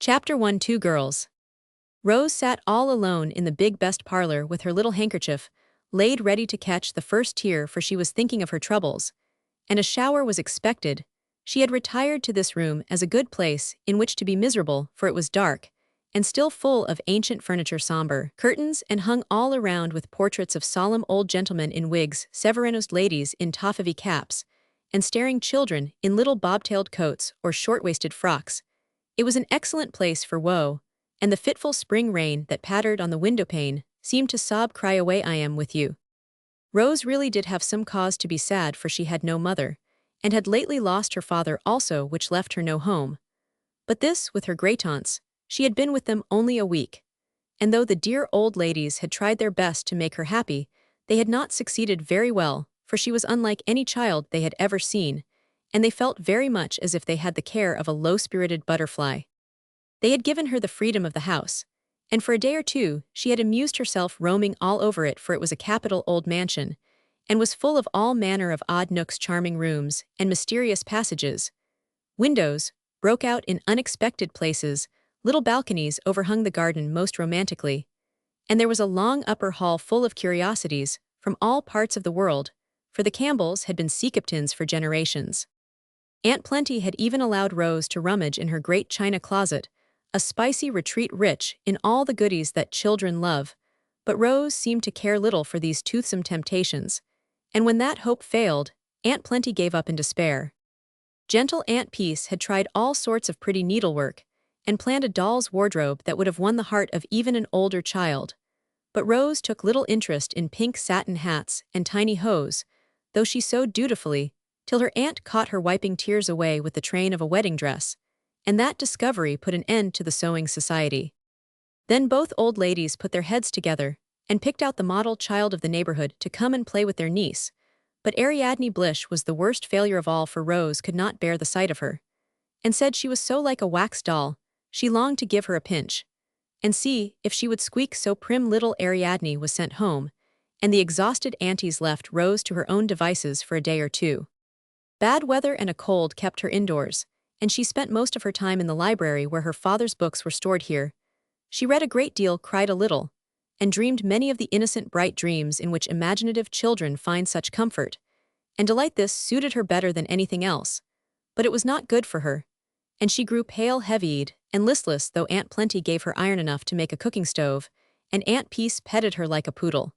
Chapter 1 Two Girls. Rose sat all alone in the big best parlor with her little handkerchief, laid ready to catch the first tear, for she was thinking of her troubles, and a shower was expected. She had retired to this room as a good place in which to be miserable, for it was dark, and still full of ancient furniture, somber curtains, and hung all around with portraits of solemn old gentlemen in wigs, Severinos ladies in toffee caps, and staring children in little bobtailed coats or short-waisted frocks. It was an excellent place for woe, and the fitful spring rain that pattered on the windowpane seemed to sob, "Cry away, I am with you." Rose really did have some cause to be sad, for she had no mother, and had lately lost her father also, which left her no home. But this, with her great-aunts, she had been with them only a week, and though the dear old ladies had tried their best to make her happy, they had not succeeded very well, for she was unlike any child they had ever seen, and they felt very much as if they had the care of a low-spirited butterfly. They had given her the freedom of the house, and for a day or two she had amused herself roaming all over it, for it was a capital old mansion, and was full of all manner of odd nooks, charming rooms, and mysterious passages. Windows broke out in unexpected places, little balconies overhung the garden most romantically, and there was a long upper hall full of curiosities from all parts of the world, for the Campbells had been sea captains for generations. Aunt Plenty had even allowed Rose to rummage in her great china closet, a spicy retreat rich in all the goodies that children love, but Rose seemed to care little for these toothsome temptations, and when that hope failed, Aunt Plenty gave up in despair. Gentle Aunt Peace had tried all sorts of pretty needlework, and planned a doll's wardrobe that would have won the heart of even an older child, but Rose took little interest in pink satin hats and tiny hose, though she sewed dutifully, till her aunt caught her wiping tears away with the train of a wedding dress, and that discovery put an end to the sewing society. Then both old ladies put their heads together, and picked out the model child of the neighborhood to come and play with their niece, but Ariadne Blish was the worst failure of all, for Rose could not bear the sight of her, and said she was so like a wax doll, she longed to give her a pinch, and see if she would squeak. So prim little Ariadne was sent home, and the exhausted aunties left Rose to her own devices for a day or two. Bad weather and a cold kept her indoors, and she spent most of her time in the library where her father's books were stored. Here she read a great deal, cried a little, and dreamed many of the innocent bright dreams in which imaginative children find such comfort and delight. This suited her better than anything else, but it was not good for her, and she grew pale, heavy-eyed, and listless, though Aunt Plenty gave her iron enough to make a cooking stove, and Aunt Peace petted her like a poodle.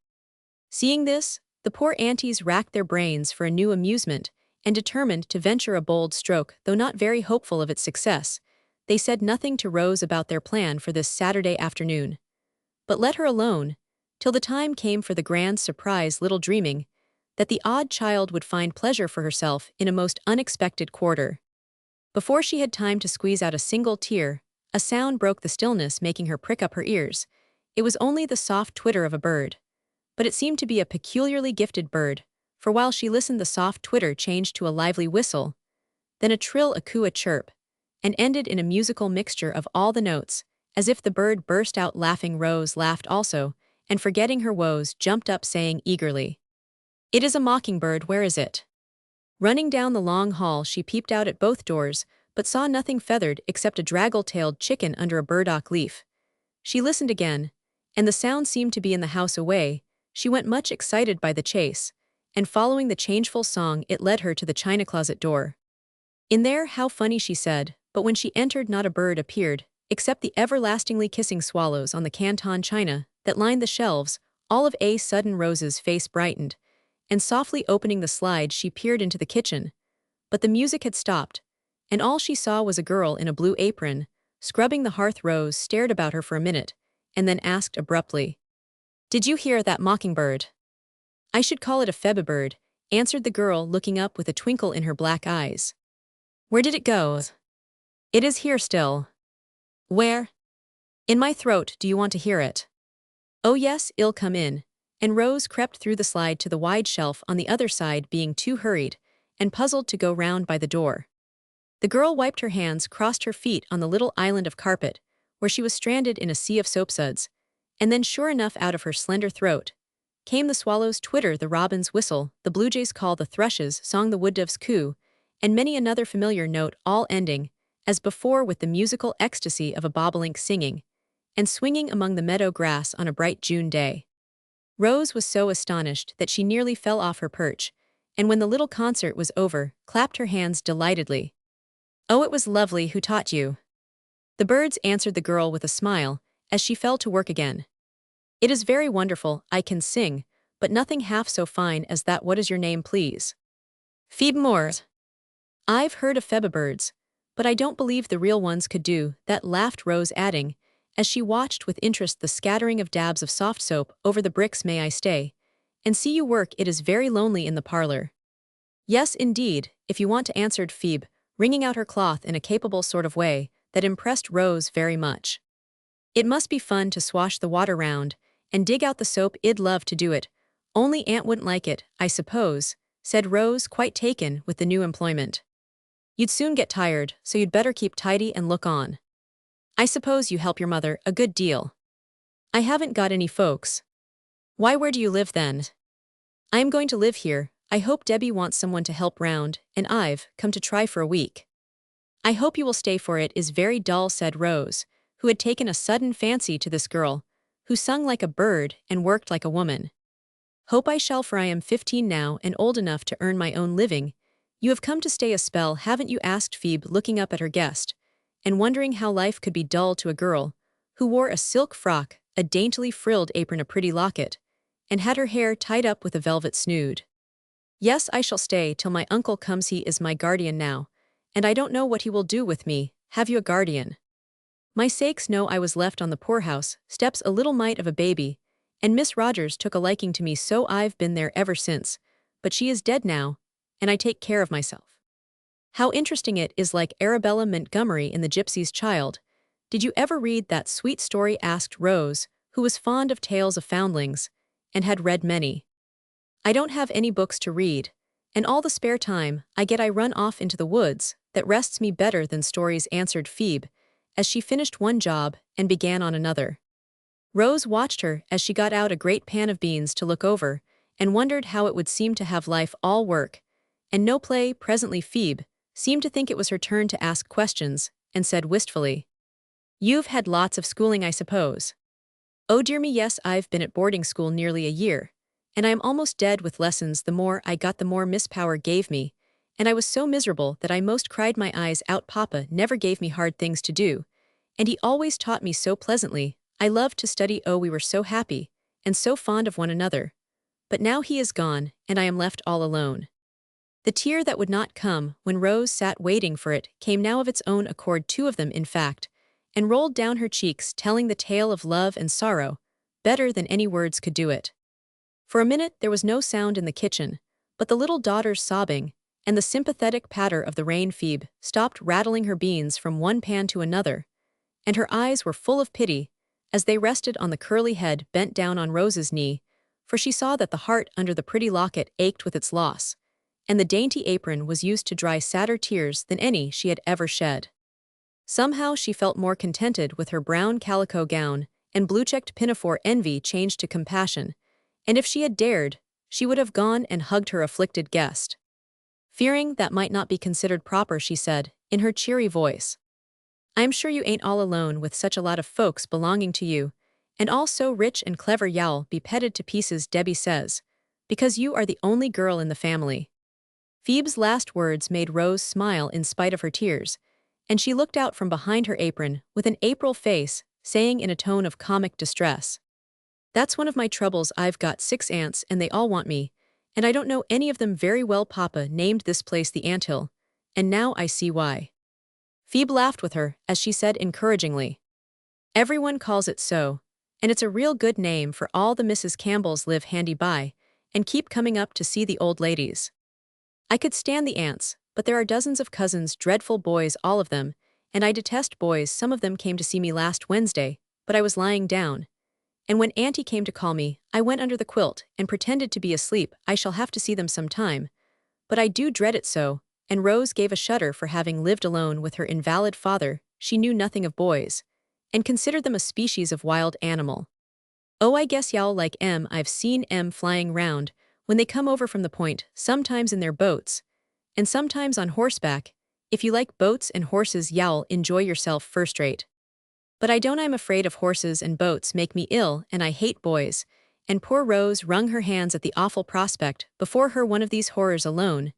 Seeing this, the poor aunties racked their brains for a new amusement, and determined to venture a bold stroke. Though not very hopeful of its success, they said nothing to Rose about their plan for this Saturday afternoon, but let her alone, till the time came for the grand surprise, little dreaming that the odd child would find pleasure for herself in a most unexpected quarter. Before she had time to squeeze out a single tear, a sound broke the stillness, making her prick up her ears. It was only the soft twitter of a bird, but it seemed to be a peculiarly gifted bird, for while she listened the soft twitter changed to a lively whistle, then a trill a chirp, and ended in a musical mixture of all the notes, as if the bird burst out laughing. Rose laughed also, and forgetting her woes jumped up, saying eagerly, "It is a mockingbird, where is it?" Running down the long hall she peeped out at both doors, but saw nothing feathered except a draggle-tailed chicken under a burdock leaf. She listened again, and the sound seemed to be in the house away. She went much excited by the chase, and following the changeful song it led her to the china closet door. "In there, how funny," she said, but when she entered not a bird appeared, except the everlastingly kissing swallows on the Canton china that lined the shelves. All of a sudden Rose's face brightened, and softly opening the slide she peered into the kitchen, but the music had stopped, and all she saw was a girl in a blue apron, scrubbing the hearth. Rose stared about her for a minute, and then asked abruptly, "Did you hear that mockingbird?" "I should call it a febibird," answered the girl, looking up with a twinkle in her black eyes. "Where did it go?" "It is here still." "Where?" "In my throat. Do you want to hear it?" "Oh yes, it'll come in," and Rose crept through the slide to the wide shelf on the other side, being too hurried and puzzled to go round by the door. The girl wiped her hands, crossed her feet on the little island of carpet, where she was stranded in a sea of soapsuds, and then sure enough out of her slender throat came the swallow's twitter, the robin's whistle, the blue jay's call, the thrush's song, the wood dove's coo, and many another familiar note, all ending, as before with the musical ecstasy of a bobolink singing, and swinging among the meadow grass on a bright June day. Rose was so astonished that she nearly fell off her perch, and when the little concert was over, clapped her hands delightedly. "Oh, it was lovely. Who taught you?" The birds answered the girl with a smile, as she fell to work again. "It is very wonderful. I can sing, but nothing half so fine as that. What is your name, please?" "Phoebe Moore." "I've heard of Phoebibirds, but I don't believe the real ones could do that," laughed Rose, adding, as she watched with interest the scattering of dabs of soft soap over the bricks. "May I stay and see you work? It is very lonely in the parlor." "Yes, indeed, if you want to," answered Phoebe, wringing out her cloth in a capable sort of way that impressed Rose very much. "It must be fun to swash the water round and dig out the soap. I'd love to do it, only Aunt wouldn't like it, I suppose," said Rose, quite taken with the new employment. "You'd soon get tired, so you'd better keep tidy and look on. I suppose you help your mother a good deal." "I haven't got any folks." "Why, where do you live then?" "I am going to live here. I hope Debbie wants someone to help round, and I've come to try for a week." "I hope you will stay, for it is very dull," said Rose, who had taken a sudden fancy to this girl, who sung like a bird and worked like a woman. "Hope I shall, for I am 15 now and old enough to earn my own living." "You have come to stay a spell, haven't you?" asked Phoebe, looking up at her guest, and wondering how life could be dull to a girl who wore a silk frock, a daintily frilled apron, a pretty locket, and had her hair tied up with a velvet snood. "Yes, I shall stay till my uncle comes. He is my guardian now, and I don't know what he will do with me." "Have you a guardian?" "My sakes, no, I was left on the poorhouse steps, a little mite of a baby, and Miss Rogers took a liking to me, so I've been there ever since, but she is dead now, and I take care of myself." "How interesting. It is like Arabella Montgomery in The Gypsy's Child. Did you ever read that sweet story?" asked Rose, who was fond of tales of foundlings, and had read many. "I don't have any books to read, and all the spare time I get I run off into the woods. That rests me better than stories," answered Phoebe, as she finished one job and began on another. Rose watched her as she got out a great pan of beans to look over, and wondered how it would seem to have life all work and no play. Presently Phoebe seemed to think it was her turn to ask questions, and said wistfully, "You've had lots of schooling, I suppose?" "Oh dear me, yes, I've been at boarding school nearly a year, and I'm almost dead with lessons. The more I got the more Miss Power gave me, and I was so miserable that I most cried my eyes out. Papa never gave me hard things to do, and he always taught me so pleasantly. I loved to study. Oh, we were so happy, and so fond of one another. But now he is gone, and I am left all alone." The tear that would not come when Rose sat waiting for it came now of its own accord, 2 of them in fact, and rolled down her cheeks, telling the tale of love and sorrow better than any words could do it. For a minute there was no sound in the kitchen but the little daughter's sobbing and the sympathetic patter of the rain. Phoebe stopped rattling her beans from one pan to another, and her eyes were full of pity as they rested on the curly head bent down on Rose's knee, for she saw that the heart under the pretty locket ached with its loss, and the dainty apron was used to dry sadder tears than any she had ever shed. Somehow she felt more contented with her brown calico gown and blue-checked pinafore. Envy changed to compassion, and if she had dared, she would have gone and hugged her afflicted guest. Fearing that might not be considered proper, she said, in her cheery voice, "I'm sure you ain't all alone with such a lot of folks belonging to you, and all so rich and clever. You'll be petted to pieces, Debbie says, because you are the only girl in the family." Phoebe's last words made Rose smile in spite of her tears, and she looked out from behind her apron with an April face, saying in a tone of comic distress, "That's one of my troubles. I've got 6 aunts and they all want me, and I don't know any of them very well. Papa named this place the anthill, and now I see why." Phoebe laughed with her as she said encouragingly, "Everyone calls it so, and it's a real good name, for all the Mrs. Campbells live handy by and keep coming up to see the old ladies. I could stand the aunts, but there are dozens of cousins, dreadful boys all of them, and I detest boys. Some of them came to see me last Wednesday, but I was lying down, and when Auntie came to call me, I went under the quilt and pretended to be asleep. I shall have to see them some time, but I do dread it so." And Rose gave a shudder, for having lived alone with her invalid father, she knew nothing of boys, and considered them a species of wild animal. "Oh, I guess y'all like 'em. I've seen 'em flying round when they come over from the point, sometimes in their boats, and sometimes on horseback, If you like boats and horses, y'all enjoy yourself first rate. But I don't, I'm afraid of horses and boats make me ill and I hate boys. And poor Rose wrung her hands at the awful prospect before her one of these horrors alone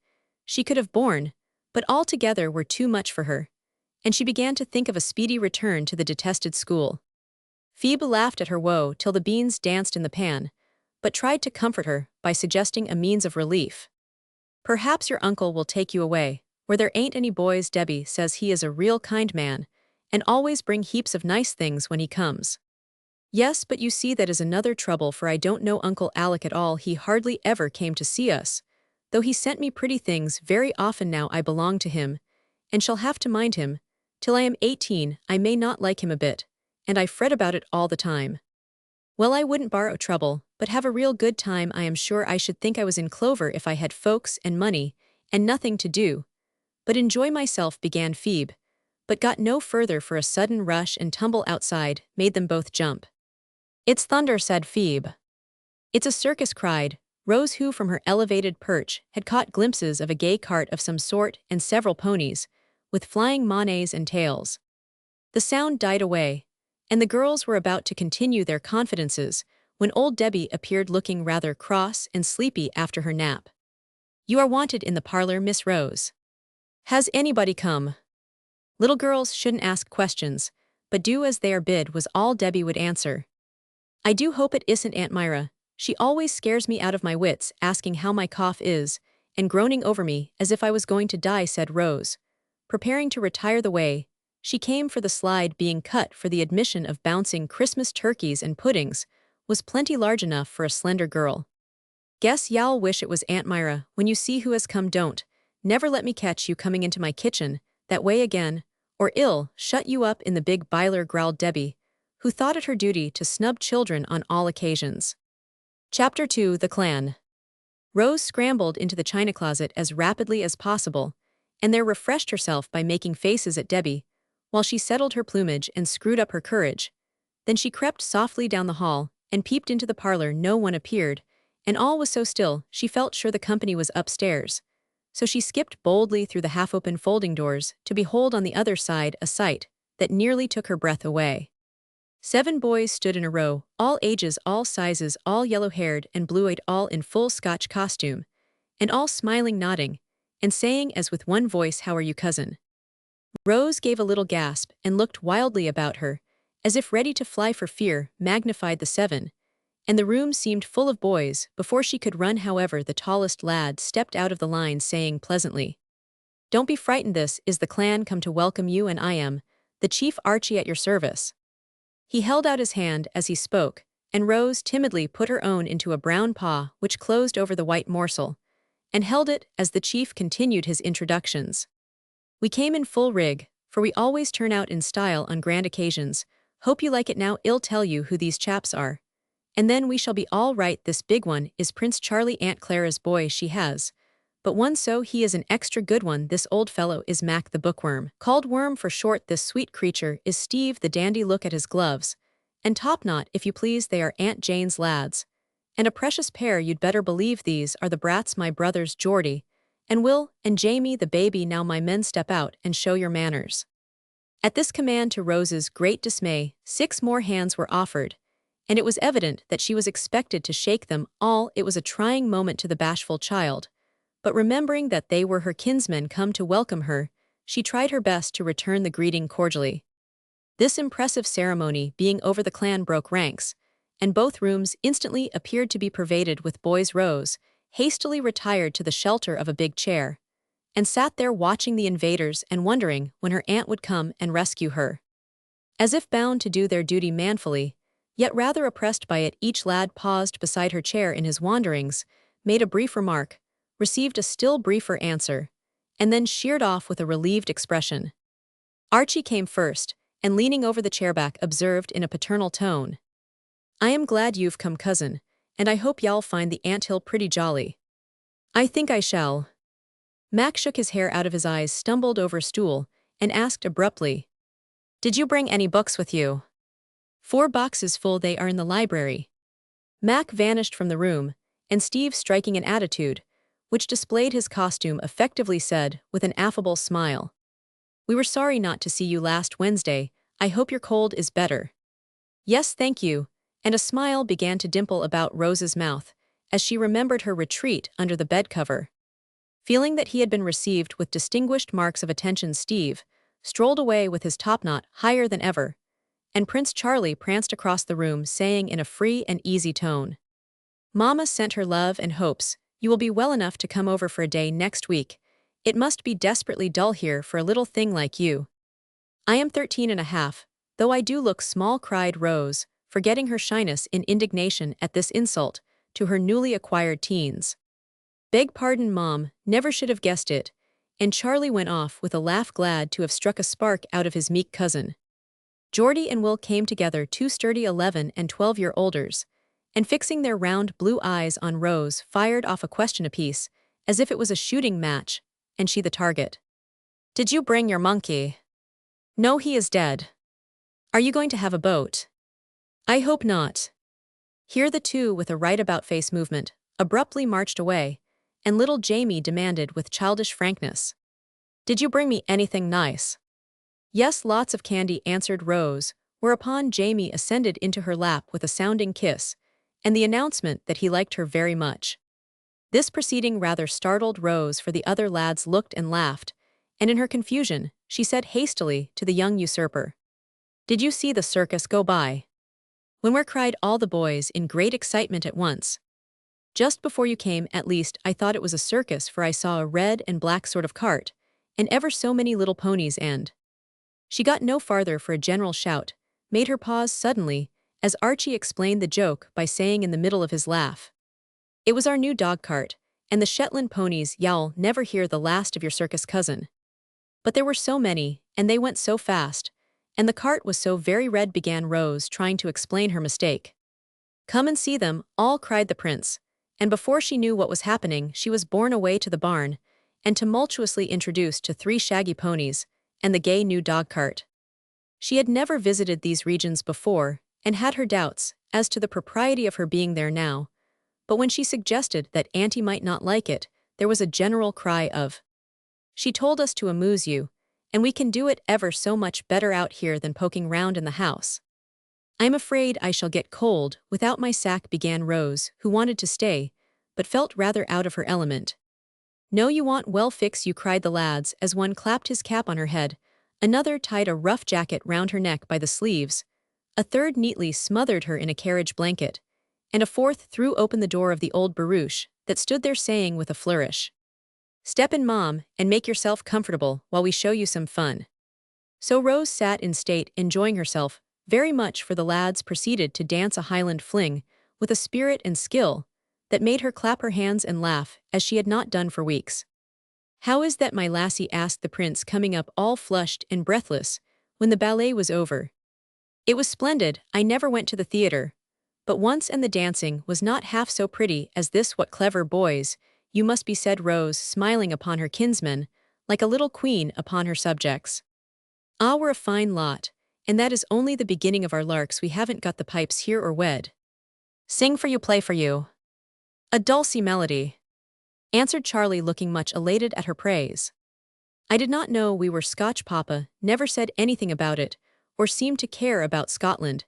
she could have borne, but altogether were too much for her, and she began to think of a speedy return to the detested school. Phoebe laughed at her woe till the beans danced in the pan, but tried to comfort her by suggesting a means of relief. Perhaps your uncle will take you away, where there ain't any boys. Debbie says he is a real kind man, and always bring heaps of nice things when he comes. Yes, but you see that is another trouble, for I don't know Uncle Alec at all. He hardly ever came to see us, though he sent me pretty things very often. Now I belong to him, and shall have to mind him. Till I am 18, I may not like him a bit, and I fret about it all the time. Well, I wouldn't borrow trouble, but have a real good time. I am sure I should think I was in clover if I had folks and money, and nothing to do. But enjoy myself, began Phoebe, but got no further, for a sudden rush and tumble outside made them both jump. It's thunder, said Phoebe. It's a circus, cried Rose, who from her elevated perch had caught glimpses of a gay cart of some sort and several ponies, with flying manes and tails. The sound died away, and the girls were about to continue their confidences when old Debbie appeared, looking rather cross and sleepy after her nap. You are wanted in the parlor, Miss Rose. Has anybody come? Little girls shouldn't ask questions, but do as they are bid, was all Debbie would answer. I do hope it isn't Aunt Myra. She always scares me out of my wits, asking how my cough is, and groaning over me as if I was going to die, said Rose. Preparing to retire the way she came, for the slide being cut for the admission of bouncing Christmas turkeys and puddings was plenty large enough for a slender girl. Guess y'all wish it was Aunt Myra. When you see who has come, don't never let me catch you coming into my kitchen that way again, or ill shut you up in the big biler, growled Debbie, who thought it her duty to snub children on all occasions. Chapter 2: The Clan. Rose scrambled into the china closet as rapidly as possible, and there refreshed herself by making faces at Debbie, while she settled her plumage and screwed up her courage. Then she crept softly down the hall and peeped into the parlor. No one appeared, and all was so still she felt sure the company was upstairs. So she skipped boldly through the half-open folding doors to behold on the other side a sight that nearly took her breath away. 7 boys stood in a row, all ages, all sizes, all yellow-haired and blue-eyed, all in full Scotch costume, and all smiling, nodding, and saying as with one voice, "How are you, cousin?" Rose gave a little gasp and looked wildly about her, as if ready to fly for fear magnified the 7, and the room seemed full of boys before she could run. However, the tallest lad stepped out of the line, saying pleasantly, "Don't be frightened, this is the clan come to welcome you, and I am the Chief, Archie, at your service." He held out his hand as he spoke, and Rose timidly put her own into a brown paw which closed over the white morsel, and held it as the chief continued his introductions. "We came in full rig, for we always turn out in style on grand occasions. Hope you like it. Now I'll tell you who these chaps are, and then we shall be all right. This big one is Prince Charlie, Aunt Clara's boy. She has but one, so he is an extra good one. This old fellow is Mac the bookworm, called Worm for short. This sweet creature is Steve the dandy. Look at his gloves and topknot, if you please. They are Aunt Jane's lads, and a precious pair, you'd better believe. These are the brats, my brothers Geordie and Will and Jamie the baby. Now my men, step out and show your manners." At this command, to Rose's great dismay, 6 more hands were offered, and it was evident that she was expected to shake them all. It was a trying moment to the bashful child, but remembering that they were her kinsmen come to welcome her, she tried her best to return the greeting cordially. This impressive ceremony being over, the clan broke ranks, and both rooms instantly appeared to be pervaded with boys. Rose hastily retired to the shelter of a big chair, and sat there watching the invaders and wondering when her aunt would come and rescue her. As if bound to do their duty manfully, yet rather oppressed by it, each lad paused beside her chair in his wanderings, made a brief remark, received a still briefer answer, and then sheered off with a relieved expression. Archie came first, and leaning over the chairback observed in a paternal tone, "I am glad you've come, cousin, and I hope y'all find the anthill pretty jolly." "I think I shall." Mac shook his hair out of his eyes, stumbled over a stool, and asked abruptly, "Did you bring any books with you?" 4 boxes full. They are in the library." Mac vanished from the room, and Steve, striking an attitude which displayed his costume effectively, said, with an affable smile, We were sorry not to see you last Wednesday. I hope your cold is better. Yes, thank you, and a smile began to dimple about Rose's mouth as she remembered her retreat under the bed cover. Feeling that he had been received with distinguished marks of attention, Steve strolled away with his topknot higher than ever, and Prince Charlie pranced across the room saying in a free and easy tone, "Mama sent her love and hopes you will be well enough to come over for a day next week. It must be desperately dull here for a little thing like you." "I am 13 and a half, though I do look small," cried Rose, forgetting her shyness in indignation at this insult to her newly acquired teens. "Beg pardon, Mom, never should have guessed it," and Charlie went off with a laugh, glad to have struck a spark out of his meek cousin. Geordie and Will came together, two sturdy 11 and 12-year-olders, and fixing their round blue eyes on Rose, fired off a question apiece, as if it was a shooting match, and she the target. "Did you bring your monkey?" "No, he is dead." "Are you going to have a boat?" "I hope not." Here the two, with a right-about-face movement, abruptly marched away, and little Jamie demanded with childish frankness, "Did you bring me anything nice?" "Yes, lots of candy," answered Rose, whereupon Jamie ascended into her lap with a sounding kiss, and the announcement that he liked her very much. This proceeding rather startled Rose, for the other lads looked and laughed, and in her confusion, she said hastily to the young usurper, "Did you see the circus go by?" "When where?" cried all the boys in great excitement at once. "Just before you came, at least I thought it was a circus, for I saw a red and black sort of cart, and ever so many little ponies and—" She got no farther, for a general shout made her pause suddenly, as Archie explained the joke by saying in the middle of his laugh, "It was our new dog cart, and the Shetland ponies. You'll never hear the last of your circus cousin." "But there were so many, and they went so fast, and the cart was so very red," began Rose, trying to explain her mistake. "Come and see them all," cried the prince, and before she knew what was happening, she was borne away to the barn, and tumultuously introduced to 3 shaggy ponies and the gay new dog cart. She had never visited these regions before, and had her doubts as to the propriety of her being there now, but when she suggested that Auntie might not like it, there was a general cry of, "She told us to amuse you, and we can do it ever so much better out here than poking round in the house." "I'm afraid I shall get cold without my sack," began Rose, who wanted to stay, but felt rather out of her element. "No, you won't. Well, fix you," cried the lads, as one clapped his cap on her head, another tied a rough jacket round her neck by the sleeves, a third neatly smothered her in a carriage blanket, and a fourth threw open the door of the old barouche that stood there, saying with a flourish, "Step in, Mom, and make yourself comfortable while we show you some fun." So Rose sat in state, enjoying herself very much, for the lads proceeded to dance a Highland fling with a spirit and skill that made her clap her hands and laugh as she had not done for weeks. "How is that, my lassie?" asked the prince, coming up all flushed and breathless when the ballet was over. "It was splendid. I never went to the theater but once, and the dancing was not half so pretty as this." "What clever boys you must be," said Rose, smiling upon her kinsmen like a little queen upon her subjects. "Ah, we're a fine lot, and that is only the beginning of our larks. We haven't got the pipes here or wed." "Sing for you, play for you. A dulcie melody," answered Charlie, looking much elated at her praise. "I did not know we were Scotch. Papa never said anything about it, or seemed to care about Scotland,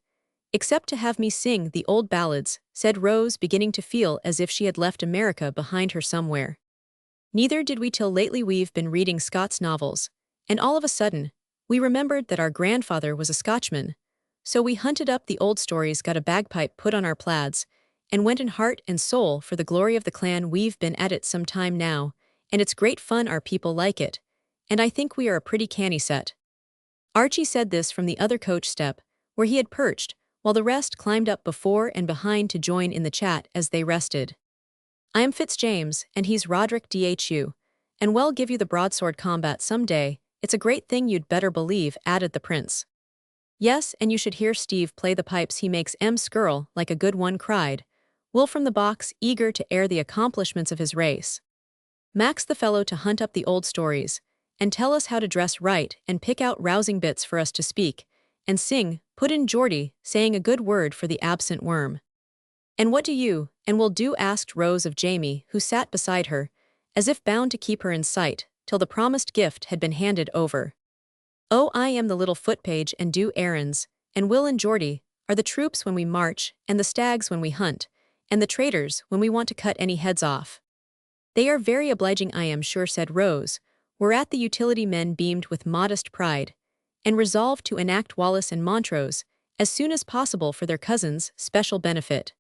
except to have me sing the old ballads," said Rose, beginning to feel as if she had left America behind her somewhere. "Neither did we till lately. We've been reading Scott's novels, and all of a sudden, we remembered that our grandfather was a Scotchman, so we hunted up the old stories, got a bagpipe put on our plaids, and went in heart and soul for the glory of the clan. We've been at it some time now, and it's great fun. Our people like it, and I think we are a pretty canny set." Archie said this from the other coach step, where he had perched, while the rest climbed up before and behind to join in the chat as they rested. "I am Fitzjames, and he's Roderick Dhu, and we'll give you the broadsword combat some day. It's a great thing, you'd better believe," added the prince. "Yes, and you should hear Steve play the pipes. He makes 'em skirl like a good one," cried Will from the box, eager to air the accomplishments of his race. "Mac's the fellow to hunt up the old stories, and tell us how to dress right, and pick out rousing bits for us to speak and sing," put in Geordie, saying a good word for the absent worm. "And what do you and will do?" asked Rose of Jamie, who sat beside her, as if bound to keep her in sight till the promised gift had been handed over. Oh, I am the little footpage and do errands, and Will and Geordie are the troops when we march, and the stags when we hunt, and the traitors when we want to cut any heads off. They are very obliging, I am sure, said Rose, whereat the utility men beamed with modest pride, and resolved to enact Wallace and Montrose as soon as possible for their cousin's special benefit.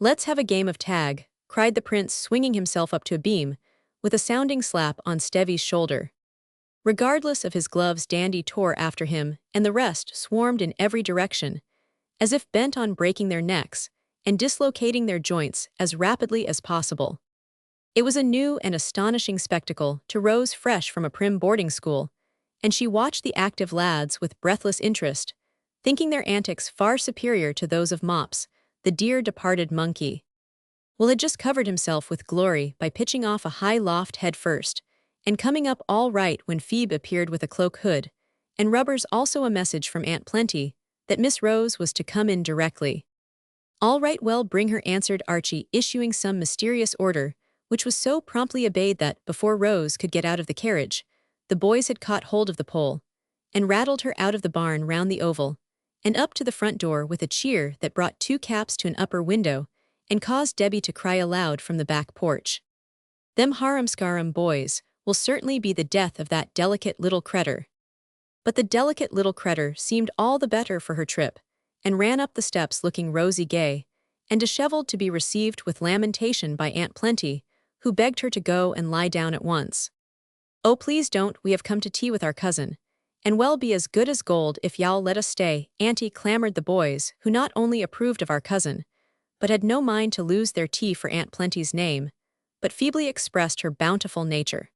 Let's have a game of tag, cried the prince, swinging himself up to a beam, with a sounding slap on Stevie's shoulder. Regardless of his gloves, Dandy tore after him, and the rest swarmed in every direction, as if bent on breaking their necks and dislocating their joints as rapidly as possible. It was a new and astonishing spectacle to Rose, fresh from a prim boarding school, and she watched the active lads with breathless interest, thinking their antics far superior to those of Mops, the dear departed monkey. Will had just covered himself with glory by pitching off a high loft head first, and coming up all right when Phoebe appeared with a cloak hood, and rubbers, also a message from Aunt Plenty that Miss Rose was to come in directly. All right, well, bring her, answered Archie, issuing some mysterious order, which was so promptly obeyed that, before Rose could get out of the carriage, the boys had caught hold of the pole, and rattled her out of the barn round the oval, and up to the front door with a cheer that brought two caps to an upper window, and caused Debbie to cry aloud from the back porch. Them harum-scarum boys will certainly be the death of that delicate little cretur. But the delicate little cretur seemed all the better for her trip, and ran up the steps looking rosy gay, and disheveled, to be received with lamentation by Aunt Plenty, who begged her to go and lie down at once. Oh, please don't, we have come to tea with our cousin, and well be as good as gold if y'all let us stay, Auntie, clamored the boys, who not only approved of our cousin, but had no mind to lose their tea for Aunt Plenty's name, but feebly expressed her bountiful nature.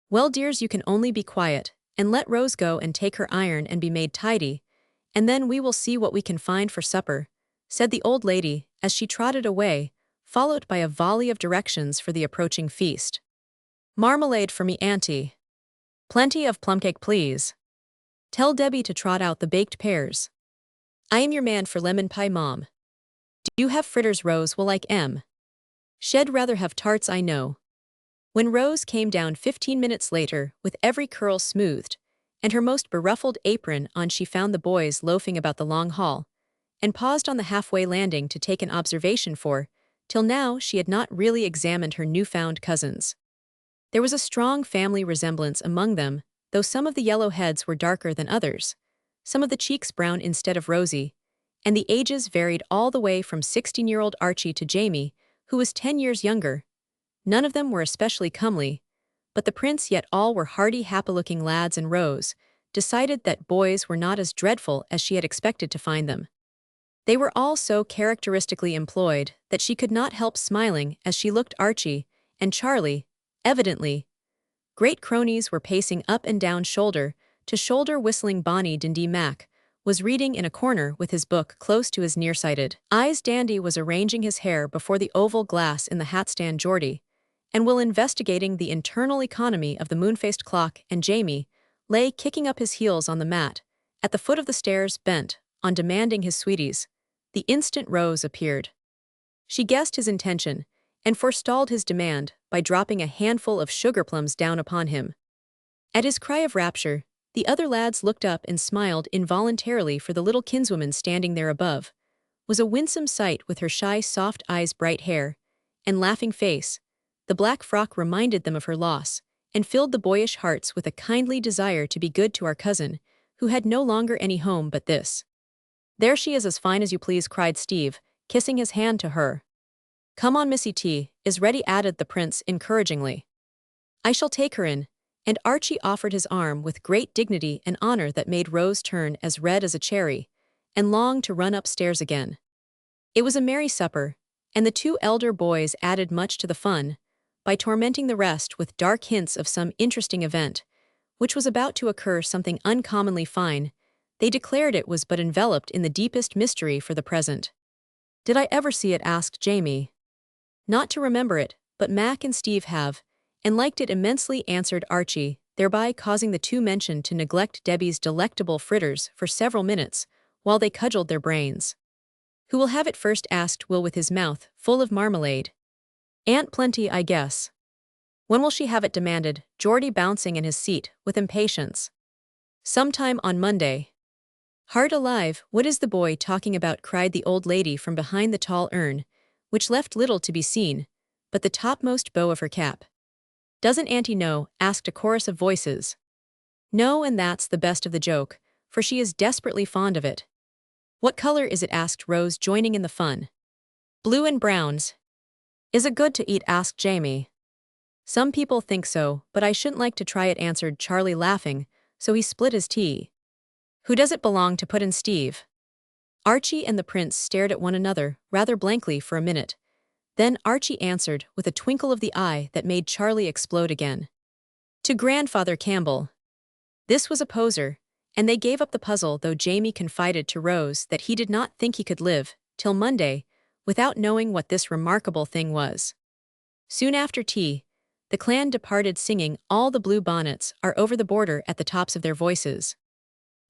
Well, dears, you can only be quiet, and let Rose go and take her iron and be made tidy, and then we will see what we can find for supper, said the old lady, as she trotted away, followed by a volley of directions for the approaching feast. Marmalade for me, Auntie. Plenty of plumcake, please. Tell Debbie to trot out the baked pears. I am your man for lemon pie, Mom. Do you have fritters? Rose will like 'em. She'd rather have tarts, I know. When Rose came down 15 minutes later, with every curl smoothed, and her most beruffled apron on, she found the boys loafing about the long hall, and paused on the halfway landing to take an observation, for, till now, she had not really examined her newfound cousins. There was a strong family resemblance among them, though some of the yellow heads were darker than others, some of the cheeks brown instead of rosy, and the ages varied all the way from 16-year-old Archie to Jamie, who was 10 years younger. None of them were especially comely, but the prince, yet all were hearty, happy-looking lads, and Rose decided that boys were not as dreadful as she had expected to find them. They were all so characteristically employed that she could not help smiling as she looked Archie and Charlie, evidently great cronies, were pacing up and down shoulder to shoulder, whistling. Bonnie Dundee Mac was reading in a corner with his book close to his nearsighted eyes. Dandy was arranging his hair before the oval glass in the hatstand. Geordie and Will investigating the internal economy of the moon-faced clock, and Jamie lay kicking up his heels on the mat at the foot of the stairs, bent on demanding his sweeties. The instant Rose appeared, she guessed his intention and forestalled his demand by dropping a handful of sugar plums down upon him. At his cry of rapture, the other lads looked up and smiled involuntarily, for the little kinswoman standing there above was a winsome sight, with her shy, soft eyes, bright hair, and laughing face. The black frock reminded them of her loss, and filled the boyish hearts with a kindly desire to be good to our cousin, who had no longer any home but this. There she is, as fine as you please, cried Steve, kissing his hand to her. Come on, Missy, tea is ready, added the prince encouragingly. I shall take her in, and Archie offered his arm with great dignity and honor that made Rose turn as red as a cherry, and long to run upstairs again. It was a merry supper, and the two elder boys added much to the fun by tormenting the rest with dark hints of some interesting event, which was about to occur, something uncommonly fine. They declared it was but enveloped in the deepest mystery for the present. Did I ever see it? Asked Jamie. Not to remember it, but Mac and Steve have, and liked it immensely, answered Archie, thereby causing the two mentioned to neglect Debbie's delectable fritters for several minutes, while they cudgeled their brains. Who will have it first? Asked Will, with his mouth full of marmalade. Aunt Plenty, I guess. When will she have it? Demanded Geordie, bouncing in his seat with impatience. Sometime on Monday. Heart alive, what is the boy talking about? Cried the old lady from behind the tall urn, which left little to be seen but the topmost bow of her cap. Doesn't Auntie know? Asked a chorus of voices. No, and that's the best of the joke, for she is desperately fond of it. What color is it? Asked Rose, joining in the fun. Blue and browns. Is it good to eat? Asked Jamie. Some people think so, but I shouldn't like to try it, answered Charlie, laughing, so he split his tea. Who does it belong to? Put in Steve. Archie and the prince stared at one another, rather blankly, for a minute. Then Archie answered, with a twinkle of the eye that made Charlie explode again. To Grandfather Campbell. This was a poser, and they gave up the puzzle, though Jamie confided to Rose that he did not think he could live till Monday without knowing what this remarkable thing was. Soon after tea, the clan departed, singing "All the Blue Bonnets Are Over the Border" at the tops of their voices.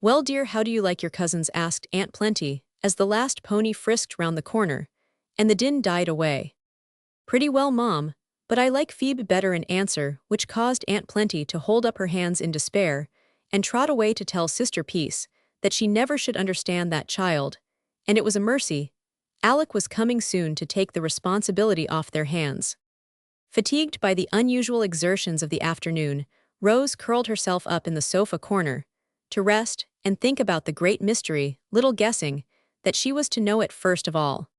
Well, dear, how do you like your cousins? Asked Aunt Plenty, as the last pony frisked round the corner, and the din died away. Pretty well, Mom, but I like Phoebe better, in answer, which caused Aunt Plenty to hold up her hands in despair and trot away to tell Sister Peace that she never should understand that child, and it was a mercy. Alec was coming soon to take the responsibility off their hands. Fatigued by the unusual exertions of the afternoon, Rose curled herself up in the sofa corner to rest and think about the great mystery, little guessing that she was to know it first of all.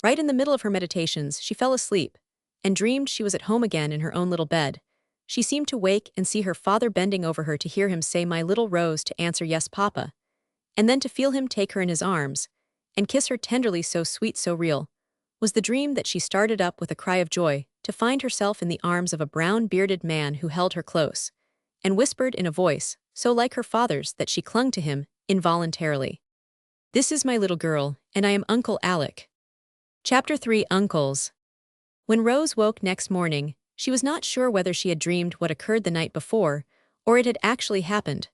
Right in the middle of her meditations, she fell asleep and dreamed she was at home again in her own little bed. She seemed to wake and see her father bending over her, to hear him say "My little Rose," to answer "Yes, Papa," and then to feel him take her in his arms and kiss her tenderly. So sweet, so real was the dream that she started up with a cry of joy to find herself in the arms of a brown-bearded man who held her close and whispered in a voice so like her father's that she clung to him involuntarily. "This is my little girl, and I am Uncle Alec." Chapter 3: Uncles. When Rose woke next morning, she was not sure whether she had dreamed what occurred the night before or it had actually happened,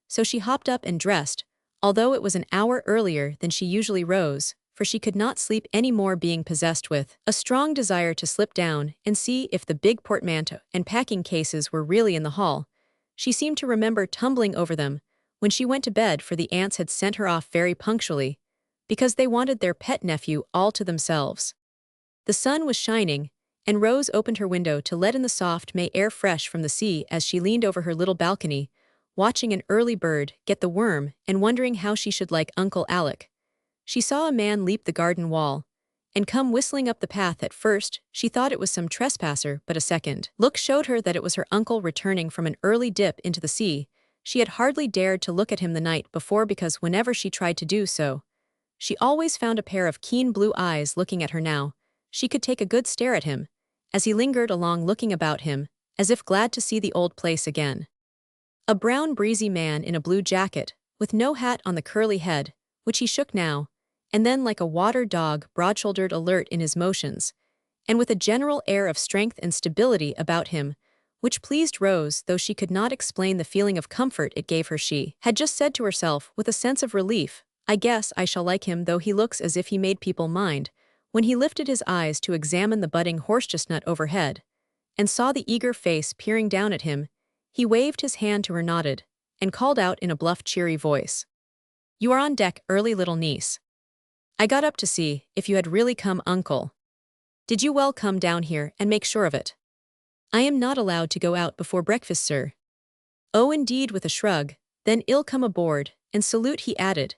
so she hopped up and dressed, although it was an hour earlier than she usually rose, for she could not sleep any more, being possessed with a strong desire to slip down and see if the big portmanteau and packing cases were really in the hall. She seemed to remember tumbling over them when she went to bed, for the aunts had sent her off very punctually, because they wanted their pet nephew all to themselves. The sun was shining, and Rose opened her window to let in the soft May air fresh from the sea as she leaned over her little balcony, watching an early bird get the worm and wondering how she should like Uncle Alec. She saw a man leap the garden wall and come whistling up the path. At first, she thought it was some trespasser, but a second look showed her that it was her uncle returning from an early dip into the sea. She had hardly dared to look at him the night before, because whenever she tried to do so, she always found a pair of keen blue eyes looking at her. Now she could take a good stare at him as he lingered along, looking about him as if glad to see the old place again. A brown, breezy man in a blue jacket, with no hat on the curly head, which he shook now and then like a water dog, broad-shouldered, alert in his motions, and with a general air of strength and stability about him, which pleased Rose, though she could not explain the feeling of comfort it gave her. She had just said to herself, with a sense of relief, "I guess I shall like him, though he looks as if he made people mind," when he lifted his eyes to examine the budding horsechestnut overhead, and saw the eager face peering down at him. He waved his hand to her, nodded, and called out in a bluff, cheery voice, "You are on deck early, little niece. I got up to see if you had really come, Uncle. Did you well come down here and make sure of it? I am not allowed to go out before breakfast, sir." "Oh, indeed," with a shrug, "then ill come aboard and salute," he added,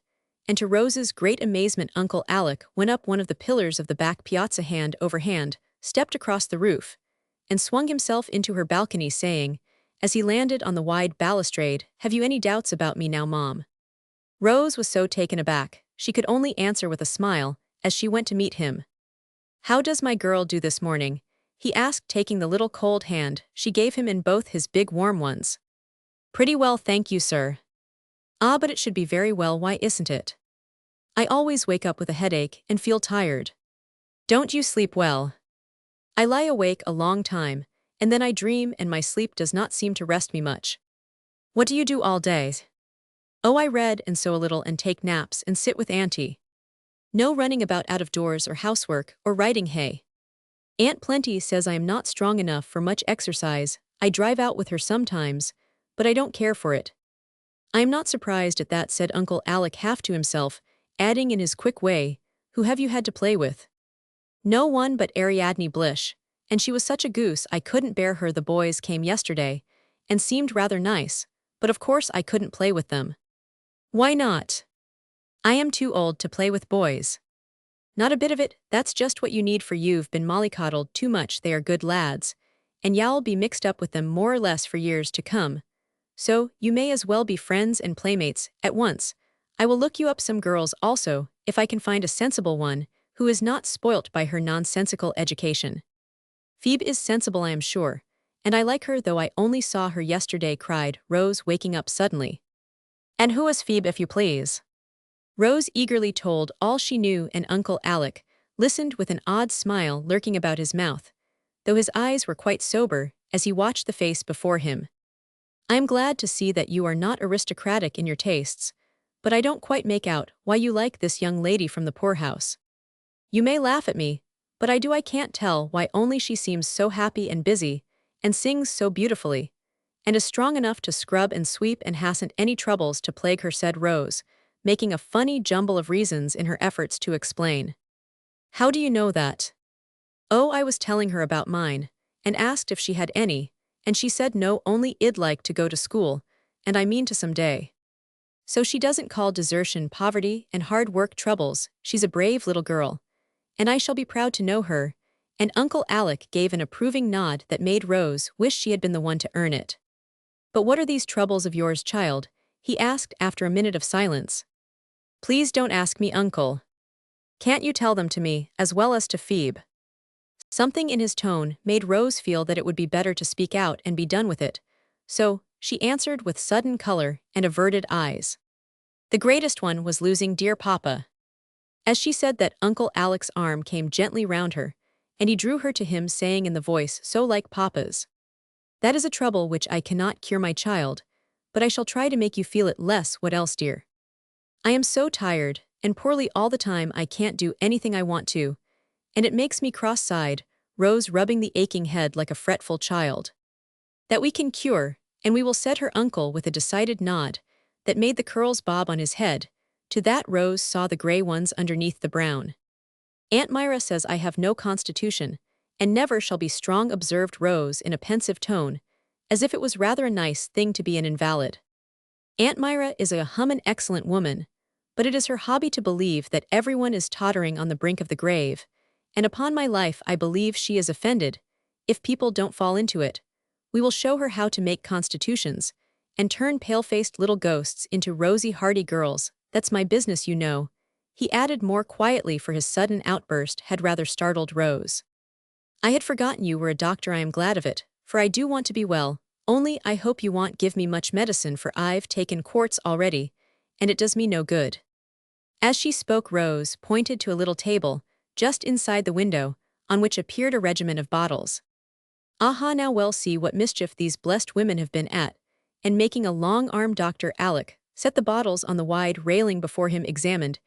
and to Rose's great amazement Uncle Alec went up one of the pillars of the back piazza hand over hand, stepped across the roof, and swung himself into her balcony, saying, as he landed on the wide balustrade, "Have you any doubts about me now, Mom?" Rose was so taken aback, she could only answer with a smile as she went to meet him. "How does my girl do this morning?" he asked, taking the little cold hand she gave him in both his big warm ones. "Pretty well, thank you, sir." "Ah, but it should be very well, why isn't it? I always wake up with a headache and feel tired." "Don't you sleep well?" "I lie awake a long time, and then I dream, and my sleep does not seem to rest me much." "What do you do all day?" "Oh, I read and sew a little and take naps and sit with Auntie. No running about out of doors or housework or riding hay. Aunt Plenty says I am not strong enough for much exercise. I drive out with her sometimes, but I don't care for it. "I am not surprised at that," said Uncle Alec half to himself, adding in his quick way, "Who have you had to play with?" "No one but Ariadne Blish, and she was such a goose I couldn't bear her. The boys came yesterday, and seemed rather nice, but of course I couldn't play with them." "Why not?" "I am too old to play with boys." "Not a bit of it, that's just what you need, for you've been mollycoddled too much. They are good lads, and you'll be mixed up with them more or less for years to come. So, you may as well be friends and playmates at once. I will look you up some girls also, if I can find a sensible one, who is not spoilt by her nonsensical education." "Phoebe is sensible, I am sure, and I like her, though I only saw her yesterday," cried Rose, waking up suddenly. "And who is Phoebe, if you please?" Rose eagerly told all she knew, and Uncle Alec listened with an odd smile lurking about his mouth, though his eyes were quite sober as he watched the face before him. "I am glad to see that you are not aristocratic in your tastes, but I don't quite make out why you like this young lady from the poorhouse. You may laugh at me, but I can't tell why. Only she seems so happy and busy, and sings so beautifully, and is strong enough to scrub and sweep and hasn't any troubles to plague her," said Rose, making a funny jumble of reasons in her efforts to explain. "How do you know that?" "Oh, I was telling her about mine, and asked if she had any, and she said no, only I'd like to go to school, and I mean to some day. So she doesn't call desertion poverty and hard work troubles. She's a brave little girl, and I shall be proud to know her," and Uncle Alec gave an approving nod that made Rose wish she had been the one to earn it. "But what are these troubles of yours, child?" he asked after a minute of silence. "Please don't ask me, Uncle. Can't you tell them to me, as well as to Phoebe?" Something in his tone made Rose feel that it would be better to speak out and be done with it, so she answered with sudden color and averted eyes. "The greatest one was losing dear Papa." As she said that, Uncle Alec's arm came gently round her, and he drew her to him, saying in the voice so like Papa's, "That is a trouble which I cannot cure, my child, but I shall try to make you feel it less. What else, dear? I am so tired and poorly all the time I can't do anything I want to, and it makes me cross-eyed," Rose rubbing the aching head like a fretful child. "That we can cure, and we will," said her uncle with a decided nod that made the curls bob on his head. To that Rose saw the gray ones underneath the brown. "Aunt Myra says I have no constitution, and never shall be strong," observed Rose in a pensive tone, as if it was rather a nice thing to be an invalid. "Aunt Myra is a humane excellent woman, but it is her hobby to believe that everyone is tottering on the brink of the grave, and upon my life I believe she is offended if people don't fall into it. We will show her how to make constitutions, and turn pale-faced little ghosts into rosy hearty girls. That's my business, you know," he added more quietly, for his sudden outburst had rather startled Rose. "I had forgotten you were a doctor. I am glad of it, for I do want to be well, only I hope you won't give me much medicine, for I've taken quarts already, and it does me no good." As she spoke, Rose pointed to a little table just inside the window, on which appeared a regiment of bottles. "Aha, now we'll see what mischief these blessed women have been at," and making a long arm, Dr. Alec set the bottles on the wide railing before him, examined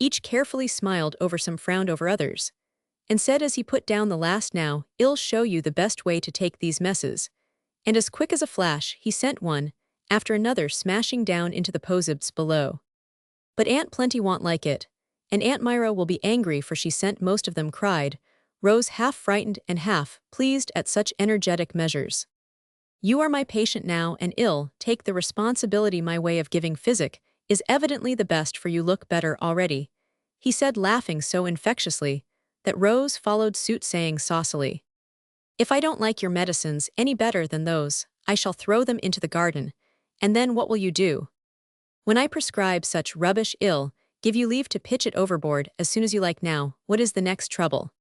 each carefully, smiled over some, frowned over others, and said as he put down the last, "Now, I'll show you the best way to take these messes," and as quick as a flash he sent one after another smashing down into the posibs below. "But Aunt Plenty won't like it, and Aunt Myra will be angry, for she sent most of them," cried Rose, half frightened and half pleased at such energetic measures. "You are my patient now, and I'll take the responsibility. My way of giving physic is evidently the best, for you look better already," he said, laughing so infectiously that Rose followed suit, saying saucily, "If I don't like your medicines any better than those, I shall throw them into the garden, and then what will you do? When I prescribe such rubbish, I'll give you leave to pitch it overboard as soon as you like. Now, what is the next trouble?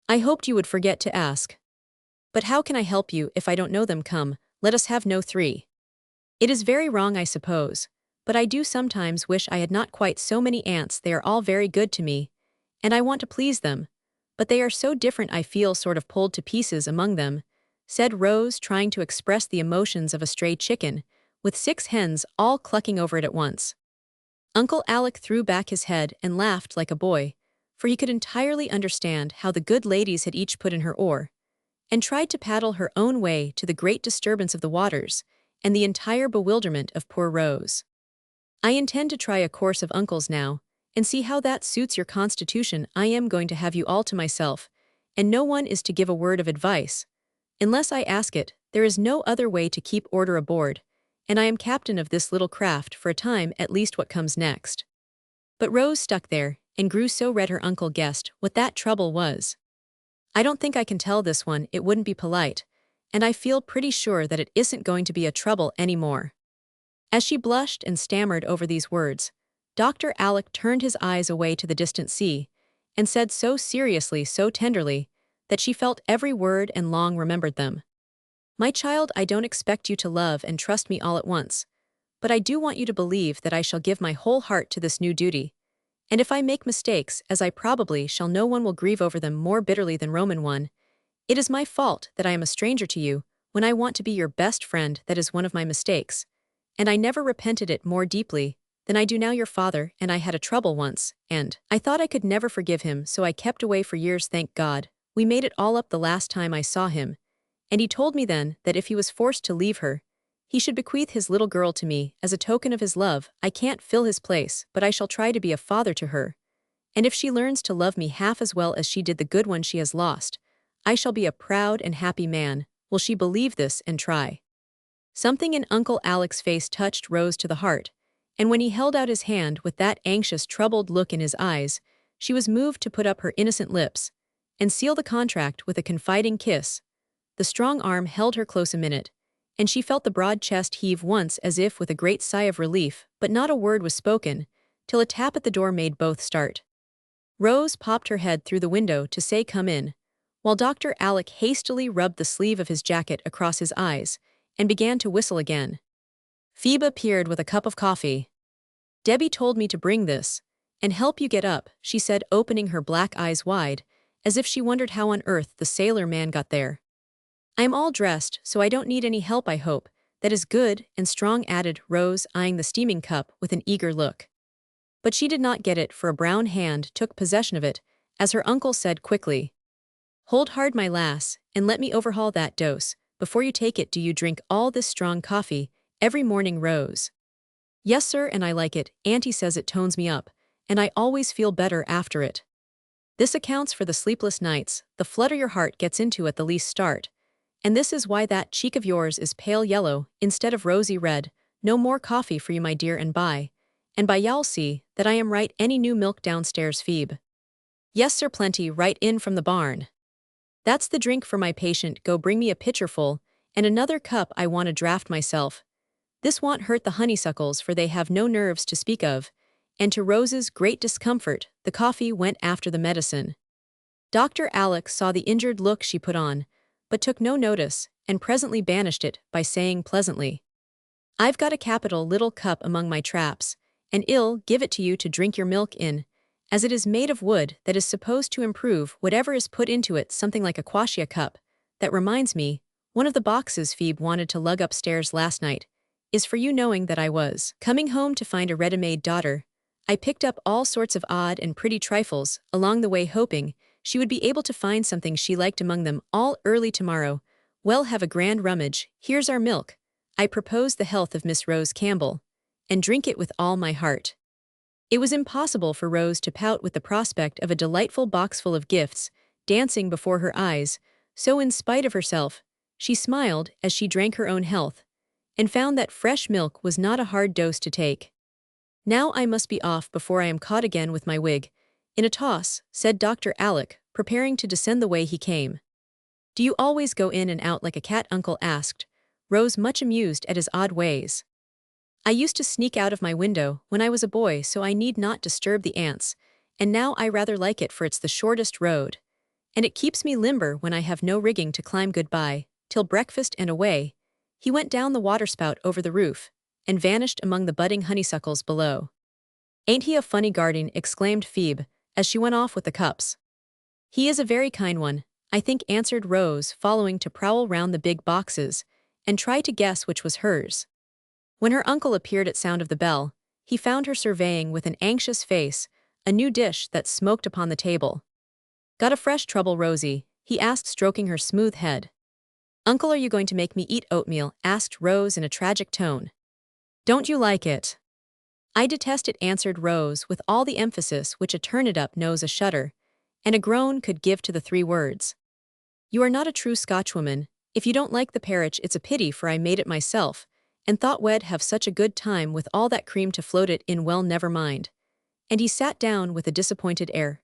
I hoped you would forget to ask. But how can I help you if I don't know them? Come, let us have no three. It is very wrong, I suppose, but I do sometimes wish I had not quite so many aunts. They are all very good to me, and I want to please them, but they are so different I feel sort of pulled to pieces among them," said Rose, trying to express the emotions of a stray chicken, with 6 hens all clucking over it at once. Uncle Alec threw back his head and laughed like a boy, for he could entirely understand how the good ladies had each put in her oar, and tried to paddle her own way, to the great disturbance of the waters and the entire bewilderment of poor Rose. I intend to try a course of uncles now, and see how that suits your constitution. I am going to have you all to myself, and no one is to give a word of advice. Unless I ask it, there is no other way to keep order aboard, and I am captain of this little craft for a time at least. What comes next? But Rose stuck there, and grew so red her uncle guessed what that trouble was. I don't think I can tell this one, it wouldn't be polite, and I feel pretty sure that it isn't going to be a trouble anymore. As she blushed and stammered over these words, Dr. Alec turned his eyes away to the distant sea, and said so seriously, so tenderly, that she felt every word and long remembered them. My child, I don't expect you to love and trust me all at once, but I do want you to believe that I shall give my whole heart to this new duty. And if I make mistakes, as I probably shall, no one will grieve over them more bitterly than Roman one. It is my fault that I am a stranger to you, when I want to be your best friend. That is one of my mistakes. And I never repented it more deeply than I do now. Your father and I had a trouble once, and I thought I could never forgive him, so I kept away for years. Thank God, we made it all up the last time I saw him, and he told me then that if he was forced to leave her, he should bequeath his little girl to me as a token of his love. I can't fill his place, but I shall try to be a father to her. And if she learns to love me half as well as she did the good one she has lost, I shall be a proud and happy man. Will she believe this and try? Something in Uncle Alec's face touched Rose to the heart, and when he held out his hand with that anxious, troubled look in his eyes, she was moved to put up her innocent lips and seal the contract with a confiding kiss. The strong arm held her close a minute, and she felt the broad chest heave once as if with a great sigh of relief, but not a word was spoken, till a tap at the door made both start. Rose popped her head through the window to say come in, while Dr. Alec hastily rubbed the sleeve of his jacket across his eyes and began to whistle again. Phoebe appeared with a cup of coffee. Debbie told me to bring this and help you get up, she said, opening her black eyes wide, as if she wondered how on earth the sailor man got there. I am all dressed, so I don't need any help, I hope. That is good and strong, added Rose, eyeing the steaming cup with an eager look. But she did not get it, for a brown hand took possession of it, as her uncle said quickly, Hold hard, my lass, and let me overhaul that dose. Before you take it, do you drink all this strong coffee every morning, Rose? Yes, sir, and I like it. Auntie says it tones me up, and I always feel better after it. This accounts for the sleepless nights, the flutter your heart gets into at the least start. And this is why that cheek of yours is pale yellow instead of rosy red. No more coffee for you, my dear, and by y'all see that I am right. Any new milk downstairs, Phoebe? Yes, sir, plenty right in from the barn. That's the drink for my patient. Go bring me a pitcherful, and another cup. I want a draft myself. This won't hurt the honeysuckles, for they have no nerves to speak of. And to Rose's great discomfort, the coffee went after the medicine. Dr. Alec saw the injured look she put on, but took no notice, and presently banished it by saying pleasantly, I've got a capital little cup among my traps, and I'll give it to you to drink your milk in, as it is made of wood that is supposed to improve whatever is put into it, something like a quassia cup. That reminds me, one of the boxes Phoebe wanted to lug upstairs last night is for you, knowing that I was coming home to find a ready-made daughter. I picked up all sorts of odd and pretty trifles along the way, hoping she would be able to find something she liked among them all. Early tomorrow, we'll have a grand rummage. Here's our milk. I propose the health of Miss Rose Campbell, and drink it with all my heart. It was impossible for Rose to pout with the prospect of a delightful box full of gifts dancing before her eyes, so in spite of herself, she smiled as she drank her own health, and found that fresh milk was not a hard dose to take. Now I must be off before I am caught again with my wig in a toss, said Dr. Alec, preparing to descend the way he came. Do you always go in and out like a cat? Uncle asked, Rose much amused at his odd ways. I used to sneak out of my window when I was a boy so I need not disturb the ants, and now I rather like it, for it's the shortest road, and it keeps me limber when I have no rigging to climb. Goodbye, till breakfast, and away. He went down the waterspout over the roof, and vanished among the budding honeysuckles below. Ain't he a funny guardian? Exclaimed Phoebe, as she went off with the cups. He is a very kind one, I think, answered Rose, following to prowl round the big boxes, and try to guess which was hers. When her uncle appeared at sound of the bell, he found her surveying with an anxious face a new dish that smoked upon the table. Got a fresh trouble, Rosie? He asked, stroking her smooth head. Uncle, are you going to make me eat oatmeal? Asked Rose in a tragic tone. Don't you like it? "I detest it," answered Rose with all the emphasis which a turn-it-up knows a shudder, and a groan could give to the three words. "You are not a true Scotchwoman. If you don't like the parritch, it's a pity, for I made it myself, and thought we'd have such a good time with all that cream to float it in. Well, never mind." And he sat down with a disappointed air.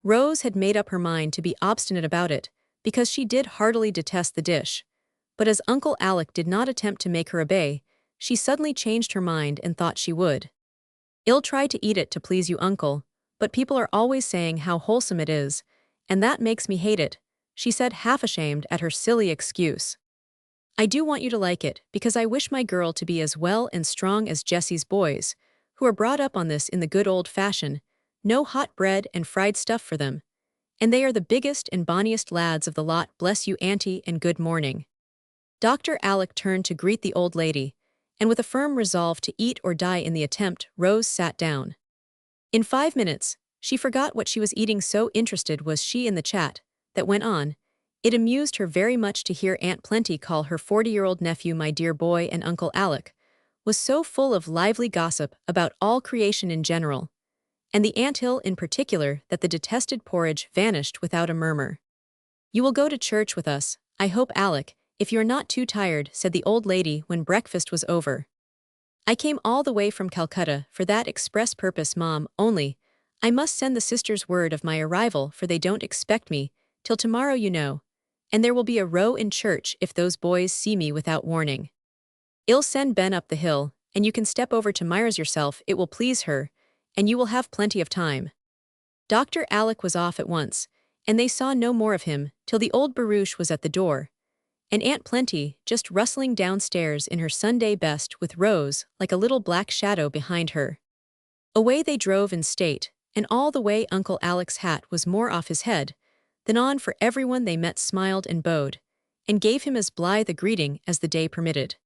Rose had made up her mind to be obstinate about it, because she did heartily detest the dish. But as Uncle Alec did not attempt to make her obey, she suddenly changed her mind and thought she would. "I'll try to eat it to please you, Uncle, but people are always saying how wholesome it is, and that makes me hate it," she said, half ashamed at her silly excuse. "I do want you to like it, because I wish my girl to be as well and strong as Jessie's boys, who are brought up on this in the good old fashion, no hot bread and fried stuff for them. And they are the biggest and bonniest lads of the lot. Bless you, Auntie, and good morning." Dr. Alec turned to greet the old lady, and with a firm resolve to eat or die in the attempt, Rose sat down. In 5 minutes, she forgot what she was eating, so interested was she in the chat that went on. It amused her very much to hear Aunt Plenty call her 40-year-old nephew "my dear boy," and Uncle Alec was so full of lively gossip about all creation in general, and the anthill in particular, that the detested porridge vanished without a murmur. "You will go to church with us, I hope, Alec, if you're not too tired," said the old lady when breakfast was over. "I came all the way from Calcutta for that express purpose, Mom, only I must send the sisters word of my arrival, for they don't expect me till tomorrow, you know, and there will be a row in church if those boys see me without warning. I'll send Ben up the hill, and you can step over to Myra's yourself. It will please her, and you will have plenty of time." Dr. Alec was off at once, and they saw no more of him till the old barouche was at the door, and Aunt Plenty just rustling downstairs in her Sunday best with Rose like a little black shadow behind her. Away they drove in state, and all the way Uncle Alec's hat was more off his head than on, for everyone they met smiled and bowed, and gave him as blithe a greeting as the day permitted.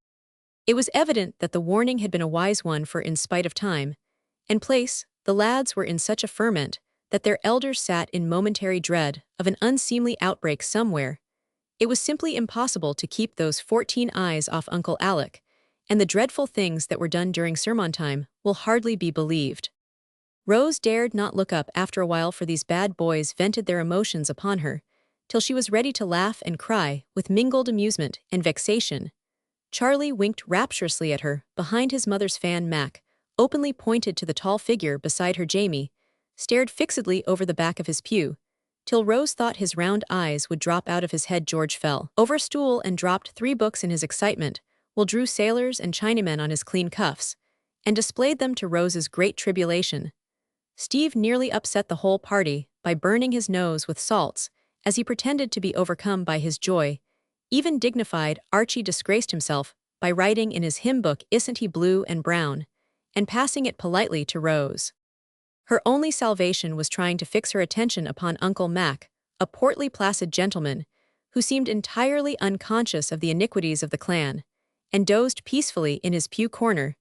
It was evident that the warning had been a wise one, for in spite of time and place, the lads were in such a ferment that their elders sat in momentary dread of an unseemly outbreak somewhere. It was simply impossible to keep those 14 eyes off Uncle Alec, and the dreadful things that were done during sermon time will hardly be believed. Rose dared not look up after a while, for these bad boys vented their emotions upon her, till she was ready to laugh and cry with mingled amusement and vexation. Charlie winked rapturously at her behind his mother's fan. Mac openly pointed to the tall figure beside her. Jamie stared fixedly over the back of his pew, till Rose thought his round eyes would drop out of his head. George fell over a stool and dropped 3 books in his excitement, while drew sailors and Chinamen on his clean cuffs, and displayed them to Rose's great tribulation. Steve nearly upset the whole party by burning his nose with salts, as he pretended to be overcome by his joy. Even dignified Archie disgraced himself by writing in his hymn book, "Isn't he blue and brown?" and passing it politely to Rose. Her only salvation was trying to fix her attention upon Uncle Mac, a portly, placid gentleman, who seemed entirely unconscious of the iniquities of the clan, and dozed peacefully in his pew corner.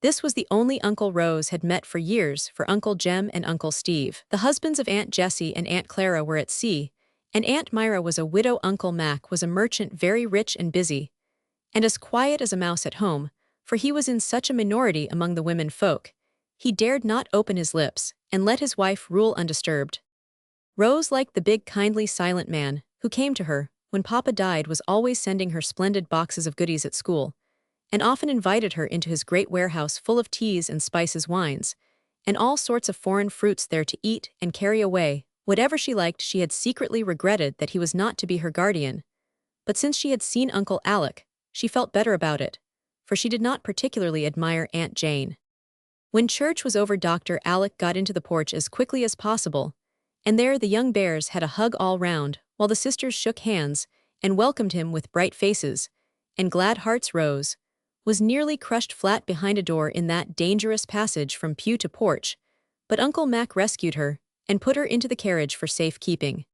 This was the only Uncle Rose had met for years, for Uncle Jem and Uncle Steve, the husbands of Aunt Jessie and Aunt Clara, were at sea, and Aunt Myra was a widow. Uncle Mac was a merchant, very rich and busy, and as quiet as a mouse at home, for he was in such a minority among the women folk. He dared not open his lips and let his wife rule undisturbed. Rose liked the big, kindly, silent man who came to her when Papa died, was always sending her splendid boxes of goodies at school, and often invited her into his great warehouse full of teas and spices, wines, and all sorts of foreign fruits there to eat and carry away whatever she liked. She had secretly regretted that he was not to be her guardian, but since she had seen Uncle Alec, she felt better about it, for she did not particularly admire Aunt Jane. When church was over, Dr. Alec got into the porch as quickly as possible, and there the young bears had a hug all round, while the sisters shook hands and welcomed him with bright faces and glad hearts. Rose was nearly crushed flat behind a door in that dangerous passage from pew to porch, but Uncle Mac rescued her and put her into the carriage for safe keeping.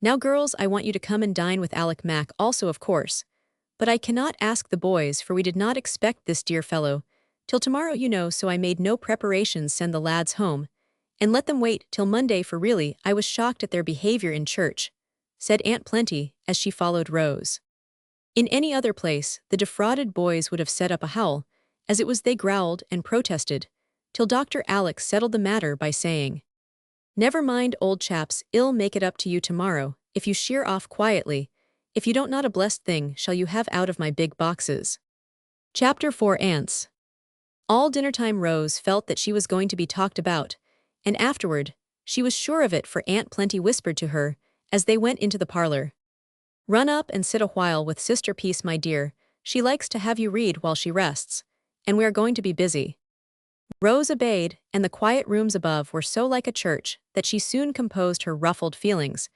"Now, girls, I want you to come and dine with Alec Mac also, of course, but I cannot ask the boys, for we did not expect this dear fellow till tomorrow, you know, so I made no preparations. Send the lads home and let them wait till Monday, for really I was shocked at their behavior in church," said Aunt Plenty as she followed Rose. In any other place, the defrauded boys would have set up a howl, as it was they growled and protested, till Dr. Alex settled the matter by saying, "Never mind, old chaps, I'll make it up to you tomorrow, if you sheer off quietly. If you don't, not a blessed thing shall you have out of my big boxes." Chapter 4. Ants. All dinnertime Rose felt that she was going to be talked about, and afterward, she was sure of it, for Aunt Plenty whispered to her, as they went into the parlor, "Run up and sit a while with Sister Peace, my dear. She likes to have you read while she rests, and we are going to be busy." Rose obeyed, and the quiet rooms above were so like a church that she soon composed her ruffled feelings,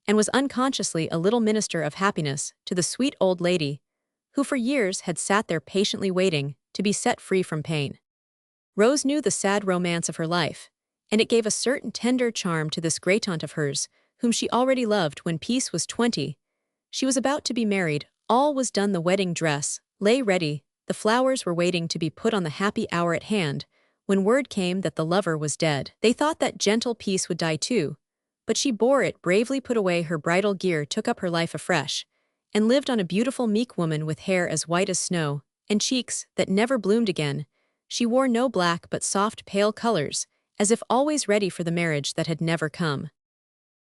and was unconsciously a little minister of happiness to the sweet old lady, who for years had sat there patiently waiting to be set free from pain. Rose knew the sad romance of her life, and it gave a certain tender charm to this great aunt of hers, whom she already loved when Peace was 20. She was about to be married, all was done, the wedding dress lay ready, the flowers were waiting to be put on the happy hour at hand, when word came that the lover was dead. They thought that gentle Peace would die too, but she bore it bravely, put away her bridal gear, took up her life afresh, and lived on a beautiful meek woman with hair as white as snow, and cheeks that never bloomed again. She wore no black but soft pale colors, as if always ready for the marriage that had never come.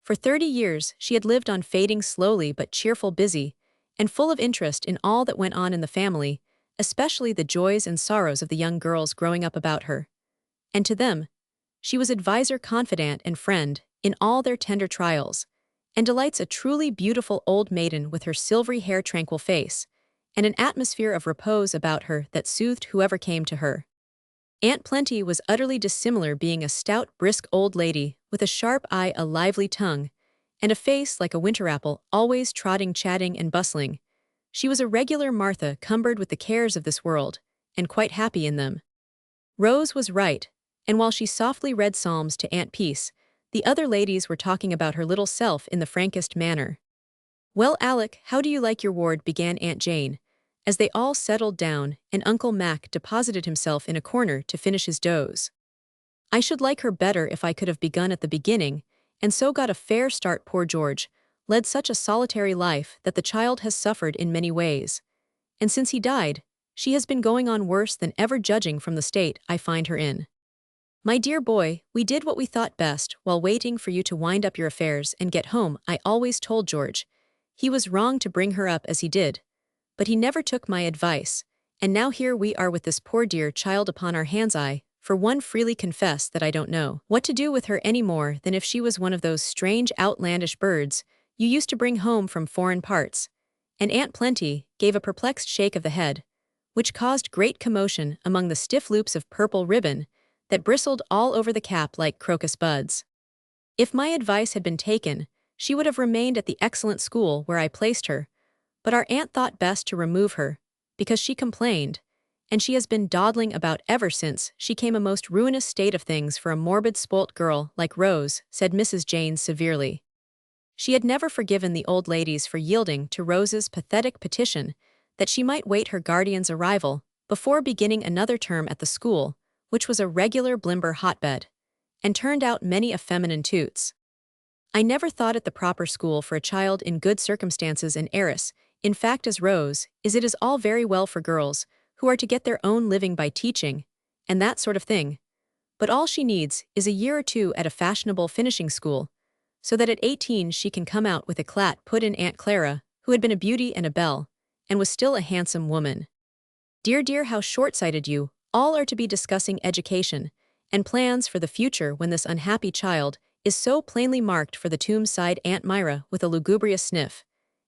For 30 years she had lived on, fading slowly but cheerful, busy, and full of interest in all that went on in the family, especially the joys and sorrows of the young girls growing up about her. And to them, she was adviser, confidant, and friend in all their tender trials, and delights, a truly beautiful old maiden with her silvery hair, tranquil face, and an atmosphere of repose about her that soothed whoever came to her. Aunt Plenty was utterly dissimilar, being a stout, brisk old lady with a sharp eye, a lively tongue, and a face like a winter apple, always trotting, chatting, and bustling. She was a regular Martha, cumbered with the cares of this world, and quite happy in them. Rose was right, and while she softly read psalms to Aunt Peace, the other ladies were talking about her little self in the frankest manner. "Well, Alec, how do you like your ward?" began Aunt Jane, as they all settled down and Uncle Mac deposited himself in a corner to finish his doze. "I should like her better if I could have begun at the beginning, and so got a fair start. Poor George led such a solitary life that the child has suffered in many ways, and since he died, she has been going on worse than ever, judging from the state I find her in. My dear boy, we did what we thought best while waiting for you to wind up your affairs and get home. I always told George he was wrong to bring her up as he did, but he never took my advice, and now here we are with this poor dear child upon our hands. I, for one, freely confess that I don't know what to do with her any more than if she was one of those strange outlandish birds you used to bring home from foreign parts." And Aunt Plenty gave a perplexed shake of the head, which caused great commotion among the stiff loops of purple ribbon that bristled all over the cap like crocus buds. "If my advice had been taken, she would have remained at the excellent school where I placed her, but our aunt thought best to remove her, because she complained, and she has been dawdling about ever since she came. A most ruinous state of things for a morbid, spoilt girl like Rose," said Mrs. Jane severely. She had never forgiven the old ladies for yielding to Rose's pathetic petition that she might wait her guardian's arrival before beginning another term at the school, which was a regular Blimber hotbed, and turned out many a feminine toots. "I never thought it the proper school for a child in good circumstances, and heiress. In fact, as Rose is, it is all very well for girls who are to get their own living by teaching, and that sort of thing, but all she needs is a year or two at a fashionable finishing school, so that at 18 she can come out with éclat," put in Aunt Clara, who had been a beauty and a belle, and was still a handsome woman. "Dear, dear, how short-sighted you all are to be discussing education and plans for the future when this unhappy child is so plainly marked for the tomb," sighed Aunt Myra with a lugubrious sniff,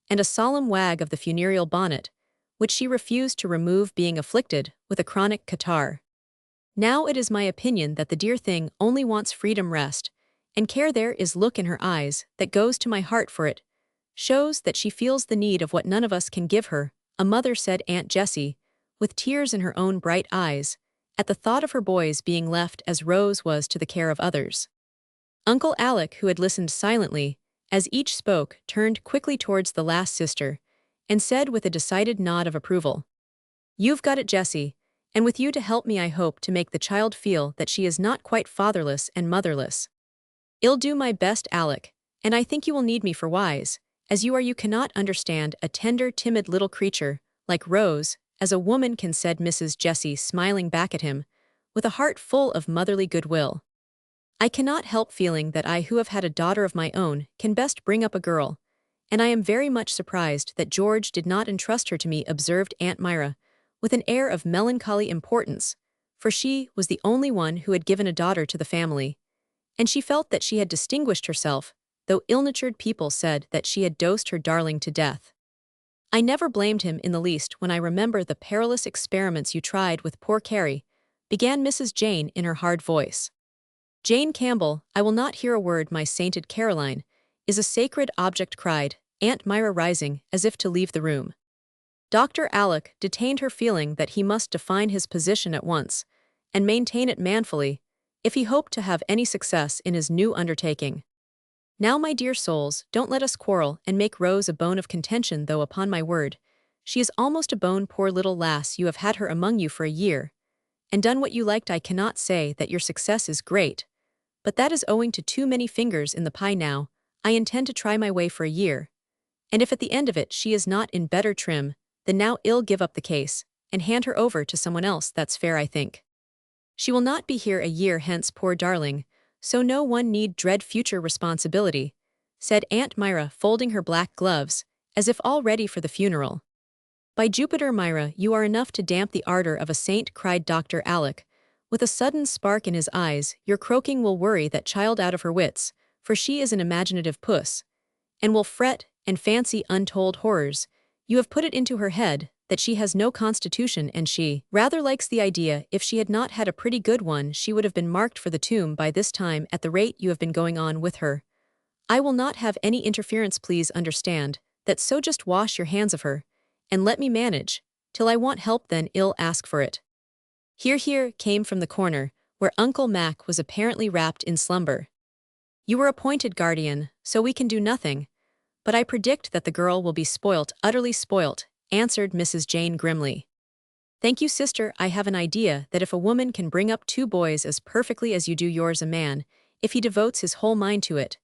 and a solemn wag of the funereal bonnet, which she refused to remove, being afflicted with a chronic catarrh. "Now it is my opinion that the dear thing only wants freedom, rest, and care. There is look in her eyes that goes to my heart, for it shows that she feels the need of what none of us can give her, a mother," said Aunt Jessie, with tears in her own bright eyes, at the thought of her boys being left as Rose was to the care of others. Uncle Alec, who had listened silently as each spoke, turned quickly towards the last sister, and said with a decided nod of approval, "You've got it, Jessie, and with you to help me I hope to make the child feel that she is not quite fatherless and motherless." "I'll do my best, Alec, and I think you will need me for wise, as you are. You cannot understand a tender, timid little creature like Rose as a woman can," said Mrs. Jessie, smiling back at him, with a heart full of motherly goodwill. I cannot help feeling that I, who have had a daughter of my own, can best bring up a girl, and I am very much surprised that George did not entrust her to me, observed Aunt Myra, with an air of melancholy importance, for she was the only one who had given a daughter to the family, and she felt that she had distinguished herself, though ill-natured people said that she had dosed her darling to death. I never blamed him in the least when I remember the perilous experiments you tried with poor Carrie, began Mrs. Jane in her hard voice. Jane Campbell, I will not hear a word, my sainted Caroline, is a sacred object, cried Aunt Myra, rising as if to leave the room. Dr. Alec detained her, feeling that he must define his position at once, and maintain it manfully, if he hoped to have any success in his new undertaking. Now, my dear souls, don't let us quarrel and make Rose a bone of contention, though upon my word, she is almost a bone, poor little lass. You have had her among you for a year, and done what you liked. I cannot say that your success is great, but that is owing to too many fingers in the pie. Now, I intend to try my way for a year, and if at the end of it she is not in better trim, then now I'll give up the case, and hand her over to someone else. That's fair, I think. She will not be here a year hence, poor darling, so no one need dread future responsibility, said Aunt Myra, folding her black gloves, as if all ready for the funeral. By Jupiter, Myra, you are enough to damp the ardor of a saint, cried Dr. Alec, with a sudden spark in his eyes. Your croaking will worry that child out of her wits, for she is an imaginative puss, and will fret and fancy untold horrors. You have put it into her head that she has no constitution, and she rather likes the idea. If she had not had a pretty good one, she would have been marked for the tomb by this time, at the rate you have been going on with her. I will not have any interference, please understand that, so just wash your hands of her, and let me manage, till I want help, then I'll ask for it. Hear, hear, came from the corner, where Uncle Mac was apparently wrapped in slumber. You were appointed guardian, so we can do nothing, but I predict that the girl will be spoilt, utterly spoilt, answered Mrs. Jane grimly. Thank you, sister. I have an idea that if a woman can bring up two boys as perfectly as you do yours, a man, if he devotes his whole mind to it,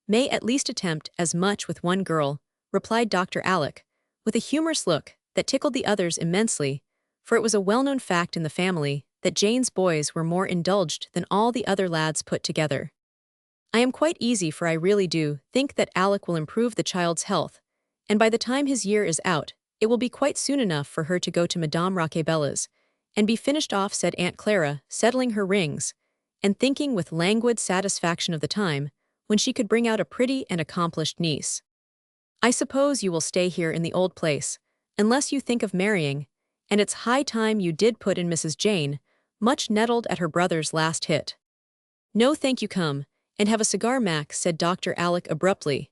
may at least attempt as much with one girl, replied Dr. Alec, with a humorous look that tickled the others immensely, for it was a well-known fact in the family that Jane's boys were more indulged than all the other lads put together. I am quite easy, for I really do think that Alec will improve the child's health, and by the time his year is out, it will be quite soon enough for her to go to Madame Roquebella's, and be finished off, said Aunt Clara, settling her rings, and thinking with languid satisfaction of the time when she could bring out a pretty and accomplished niece. I suppose you will stay here in the old place, unless you think of marrying, and it's high time you did, put in Mrs. Jane, much nettled at her brother's last hit. No thank you, come and have a cigar, Mac, said Dr. Alec abruptly.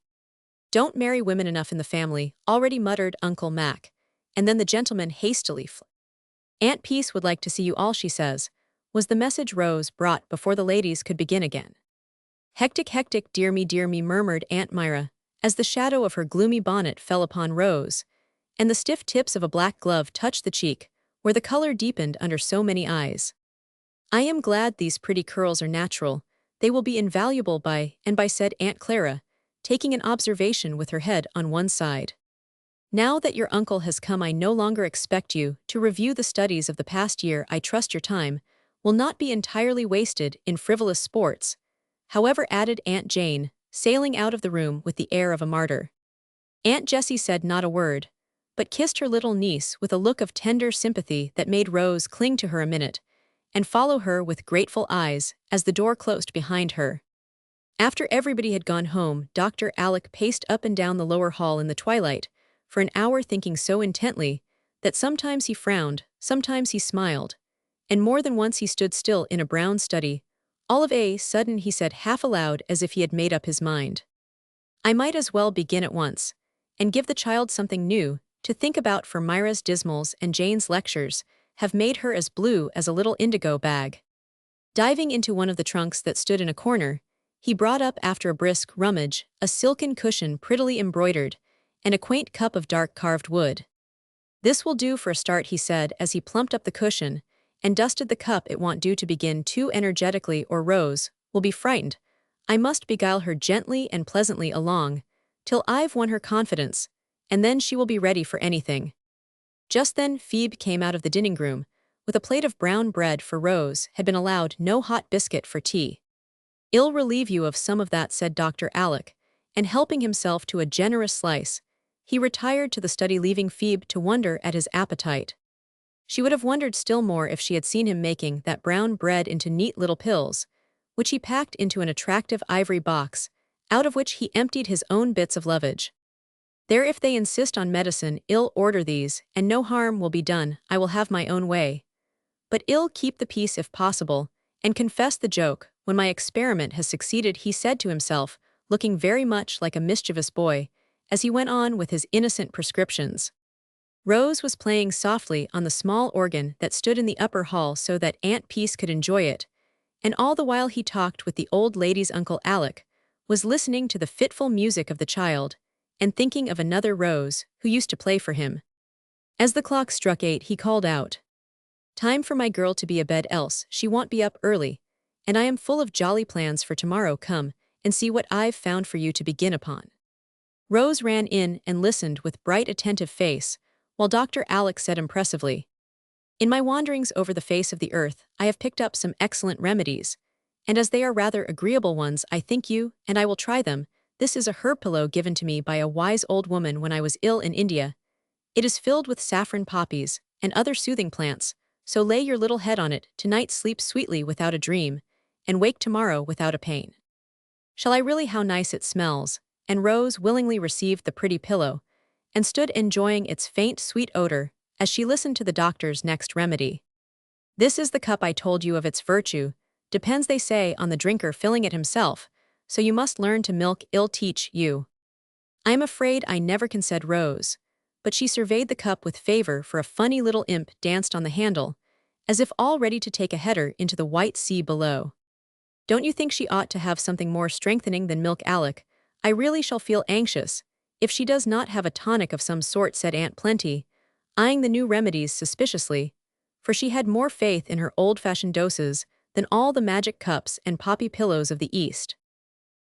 Don't marry women enough in the family, already muttered Uncle Mac, and then the gentleman hastily Aunt Peace would like to see you all, she says, was the message Rose brought before the ladies could begin again. Hectic, hectic, dear me, murmured Aunt Myra, as the shadow of her gloomy bonnet fell upon Rose, and the stiff tips of a black glove touched the cheek, where the color deepened under so many eyes. I am glad these pretty curls are natural. They will be invaluable by and by, said Aunt Clara, taking an observation with her head on one side. Now that your uncle has come, I no longer expect you to review the studies of the past year. I trust your time will not be entirely wasted in frivolous sports, however, added Aunt Jane, sailing out of the room with the air of a martyr. Aunt Jessie said not a word, but kissed her little niece with a look of tender sympathy that made Rose cling to her a minute, and follow her with grateful eyes as the door closed behind her. After everybody had gone home, Dr. Alec paced up and down the lower hall in the twilight for an hour, thinking so intently that sometimes he frowned, sometimes he smiled, and more than once he stood still in a brown study. All of a sudden he said half aloud, as if he had made up his mind, I might as well begin at once, and give the child something new to think about, for Myra's dismals and Jane's lectures have made her as blue as a little indigo bag. Diving into one of the trunks that stood in a corner, he brought up, after a brisk rummage, a silken cushion prettily embroidered, and a quaint cup of dark carved wood. This will do for a start, he said, as he plumped up the cushion and dusted the cup. It won't do to begin too energetically, or Rose will be frightened. I must beguile her gently and pleasantly along, till I've won her confidence, and then she will be ready for anything. Just then Phoebe came out of the dining room, with a plate of brown bread for Rose, had been allowed no hot biscuit for tea. "I'll relieve you of some of that," said Dr. Alec, and helping himself to a generous slice, he retired to the study, leaving Phoebe to wonder at his appetite. She would have wondered still more if she had seen him making that brown bread into neat little pills, which he packed into an attractive ivory box, out of which he emptied his own bits of lovage. "There, if they insist on medicine, I'll order these, and no harm will be done. I will have my own way. But I'll keep the peace if possible, and confess the joke when my experiment has succeeded," he said to himself, looking very much like a mischievous boy, as he went on with his innocent prescriptions. Rose was playing softly on the small organ that stood in the upper hall so that Aunt Peace could enjoy it, and all the while he talked with the old lady's Uncle Alec, was listening to the fitful music of the child, and thinking of another Rose who used to play for him. As the clock struck 8, he called out, "Time for my girl to be abed, else she won't be up early, and I am full of jolly plans for tomorrow. Come and see what I've found for you to begin upon." Rose ran in and listened with bright, attentive face, while Dr. Alec said impressively, "In my wanderings over the face of the earth, I have picked up some excellent remedies, and as they are rather agreeable ones, I think you and I will try them. This is a herb pillow given to me by a wise old woman when I was ill in India. It is filled with saffron poppies and other soothing plants, so lay your little head on it tonight, sleep sweetly without a dream, and wake tomorrow without a pain." "Shall I really? How nice it smells," and Rose willingly received the pretty pillow, and stood enjoying its faint sweet odor as she listened to the doctor's next remedy. "This is the cup I told you of. Its virtue depends, they say, on the drinker filling it himself, so you must learn to milk. I'll teach you." "I am afraid I never can," said Rose, but she surveyed the cup with favor, for a funny little imp danced on the handle, as if all ready to take a header into the white sea below. "Don't you think she ought to have something more strengthening than milk, Alec? I really shall feel anxious if she does not have a tonic of some sort," said Aunt Plenty, eyeing the new remedies suspiciously, for she had more faith in her old-fashioned doses than all the magic cups and poppy pillows of the East.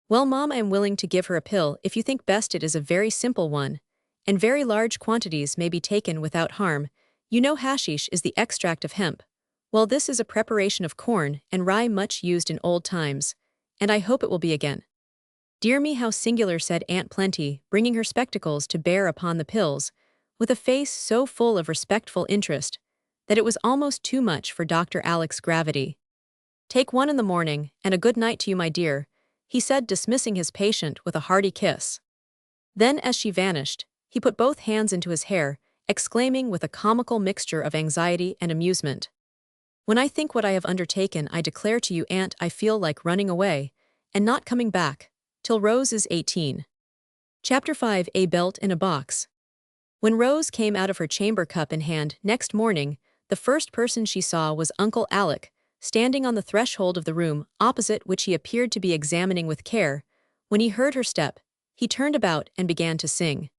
"Well, Mom, I am willing to give her a pill if you think best. It is a very simple one, and very large quantities may be taken without harm. You know hashish is the extract of hemp. Well, this is a preparation of corn and rye much used in old times, and I hope it will be again." "Dear me, how singular," said Aunt Plenty, bringing her spectacles to bear upon the pills, with a face so full of respectful interest that it was almost too much for Dr. Alec's gravity. "Take one in the morning, and a good night to you, my dear," he said, dismissing his patient with a hearty kiss. Then, as she vanished, he put both hands into his hair, exclaiming with a comical mixture of anxiety and amusement, "When I think what I have undertaken, I declare to you, Aunt, I feel like running away, and not coming back till Rose is 18. Chapter 5. A Belt in a Box. When Rose came out of her chamber, cup in hand, next morning, the first person she saw was Uncle Alec, standing on the threshold of the room opposite which he appeared to be examining with care. When he heard her step, he turned about and began to sing.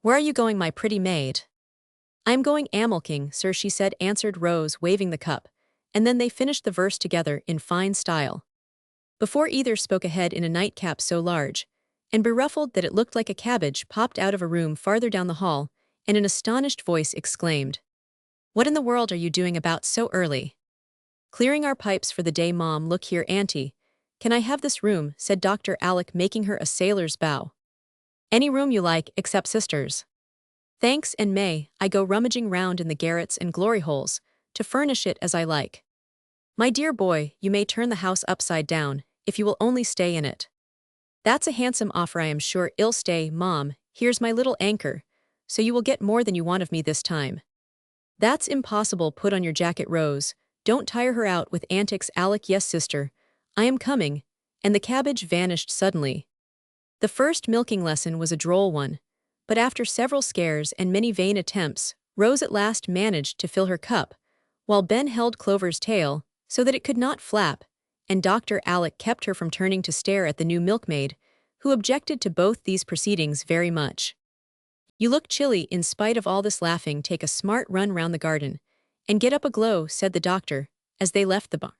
"Where are you going, my pretty maid?" "I am going a-milking, sir," she said, answered Rose, waving the cup, and then they finished the verse together in fine style. Before either spoke, a head in a nightcap so large and beruffled that it looked like a cabbage popped out of a room farther down the hall, and an astonished voice exclaimed, "What in the world are you doing about so early?" "Clearing our pipes for the day, Mom. Look here, Auntie. Can I have this room?" said Dr. Alec, making her a sailor's bow. "Any room you like, except Sister's." "Thanks, and may I go rummaging round in the garrets and glory holes to furnish it as I like?" "My dear boy, you may turn the house upside down, if you will only stay in it." "That's a handsome offer, I am sure. I'll stay, Mom. Here's my little anchor, so you will get more than you want of me this time." "That's impossible. Put on your jacket, Rose. Don't tire her out with antics, Alec." "Yes, sister, I am coming," and the cabbage vanished suddenly. The first milking lesson was a droll one, but after several scares and many vain attempts, Rose at last managed to fill her cup, while Ben held Clover's tail so that it could not flap, and Dr. Alec kept her from turning to stare at the new milkmaid, who objected to both these proceedings very much. "You look chilly in spite of all this laughing. Take a smart run round the garden, and get up a glow," said the doctor, as they left the barn.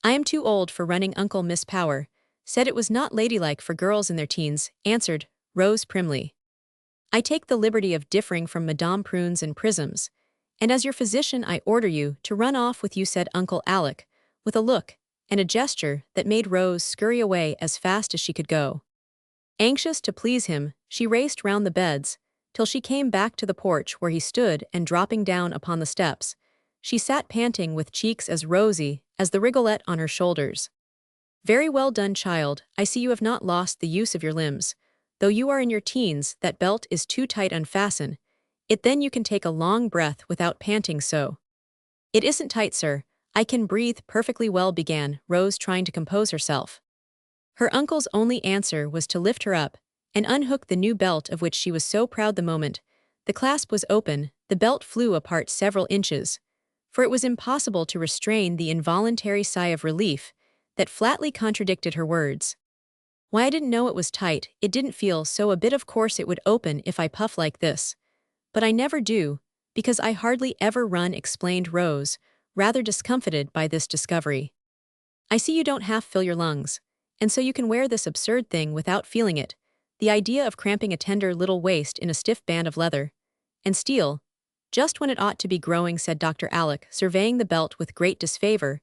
"I am too old for running." Uncle Miss Power said it was not ladylike for girls in their teens, answered Rose primly. "I take the liberty of differing from Madame Prunes and Prisms, And as your physician I order you to run off with you, said Uncle Alec, with a look and a gesture that made Rose scurry away as fast as she could go. Anxious to please him, she raced round the beds, till she came back to the porch where he stood, and dropping down upon the steps, she sat panting with cheeks as rosy as the rigolette on her shoulders. Very well done, child, I see you have not lost the use of your limbs. Though you are in your teens, that belt is too tight, unfasten it, then you can take a long breath without panting so. It isn't tight, sir, I can breathe perfectly well, began Rose, trying to compose herself. Her uncle's only answer was to lift her up and unhook the new belt of which she was so proud. The moment the clasp was open, the belt flew apart several inches, for it was impossible to restrain the involuntary sigh of relief that flatly contradicted her words. Why, I didn't know it was tight, it didn't feel so a bit. Of course it would open if I puff like this. But I never do, because I hardly ever run, explained Rose, rather discomfited by this discovery. I see you don't half fill your lungs, and so you can wear this absurd thing without feeling it, the idea of cramping a tender little waist in a stiff band of leather and steel, just when it ought to be growing, said Dr. Alec, surveying the belt with great disfavor,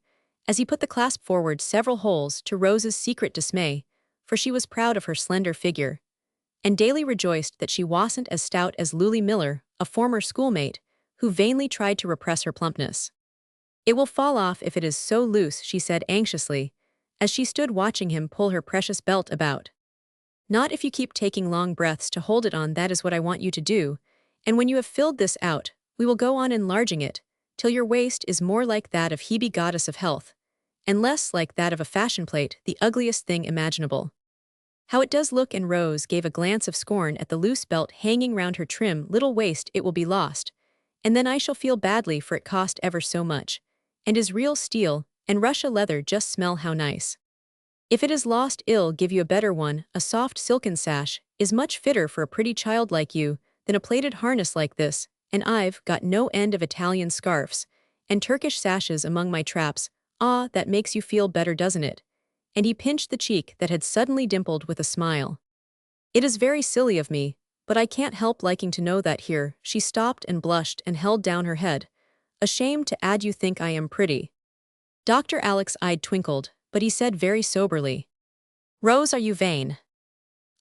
as he put the clasp forward several holes, to Rose's secret dismay, for she was proud of her slender figure, and daily rejoiced that she wasn't as stout as Luly Miller, a former schoolmate, who vainly tried to repress her plumpness. It will fall off if it is so loose, she said anxiously, as she stood watching him pull her precious belt about. Not if you keep taking long breaths to hold it on, that is what I want you to do, and when you have filled this out, we will go on enlarging it, till your waist is more like that of Hebe, goddess of health, and less like that of a fashion plate, the ugliest thing imaginable. How it does look! And Rose gave a glance of scorn at the loose belt hanging round her trim little waist. It will be lost, and then I shall feel badly, for it cost ever so much, and is real steel, and Russia leather, just smell how nice. If it is lost, I'll give you a better one. A soft silken sash is much fitter for a pretty child like you than a plaited harness like this, and I've got no end of Italian scarfs and Turkish sashes among my traps. Ah, that makes you feel better, doesn't it? And he pinched the cheek that had suddenly dimpled with a smile. It is very silly of me, but I can't help liking to know that. Here she stopped and blushed and held down her head. Ashamed to add, you think I am pretty? Dr. Alec's eye twinkled, but he said very soberly, Rose, are you vain?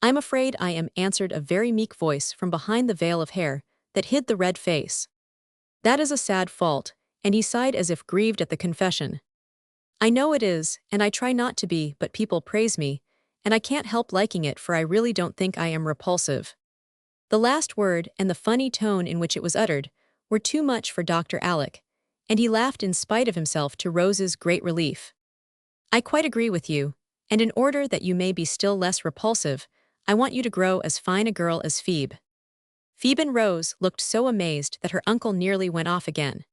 I'm afraid I am, answered a very meek voice from behind the veil of hair that hid the red face. That is a sad fault, and he sighed as if grieved at the confession. I know it is, and I try not to be, but people praise me, and I can't help liking it, for I really don't think I am repulsive. The last word, and the funny tone in which it was uttered, were too much for Dr. Alec, and he laughed in spite of himself, to Rose's great relief. I quite agree with you, and in order that you may be still less repulsive, I want you to grow as fine a girl as Phoebe. Phoebe and Rose looked so amazed that her uncle nearly went off again.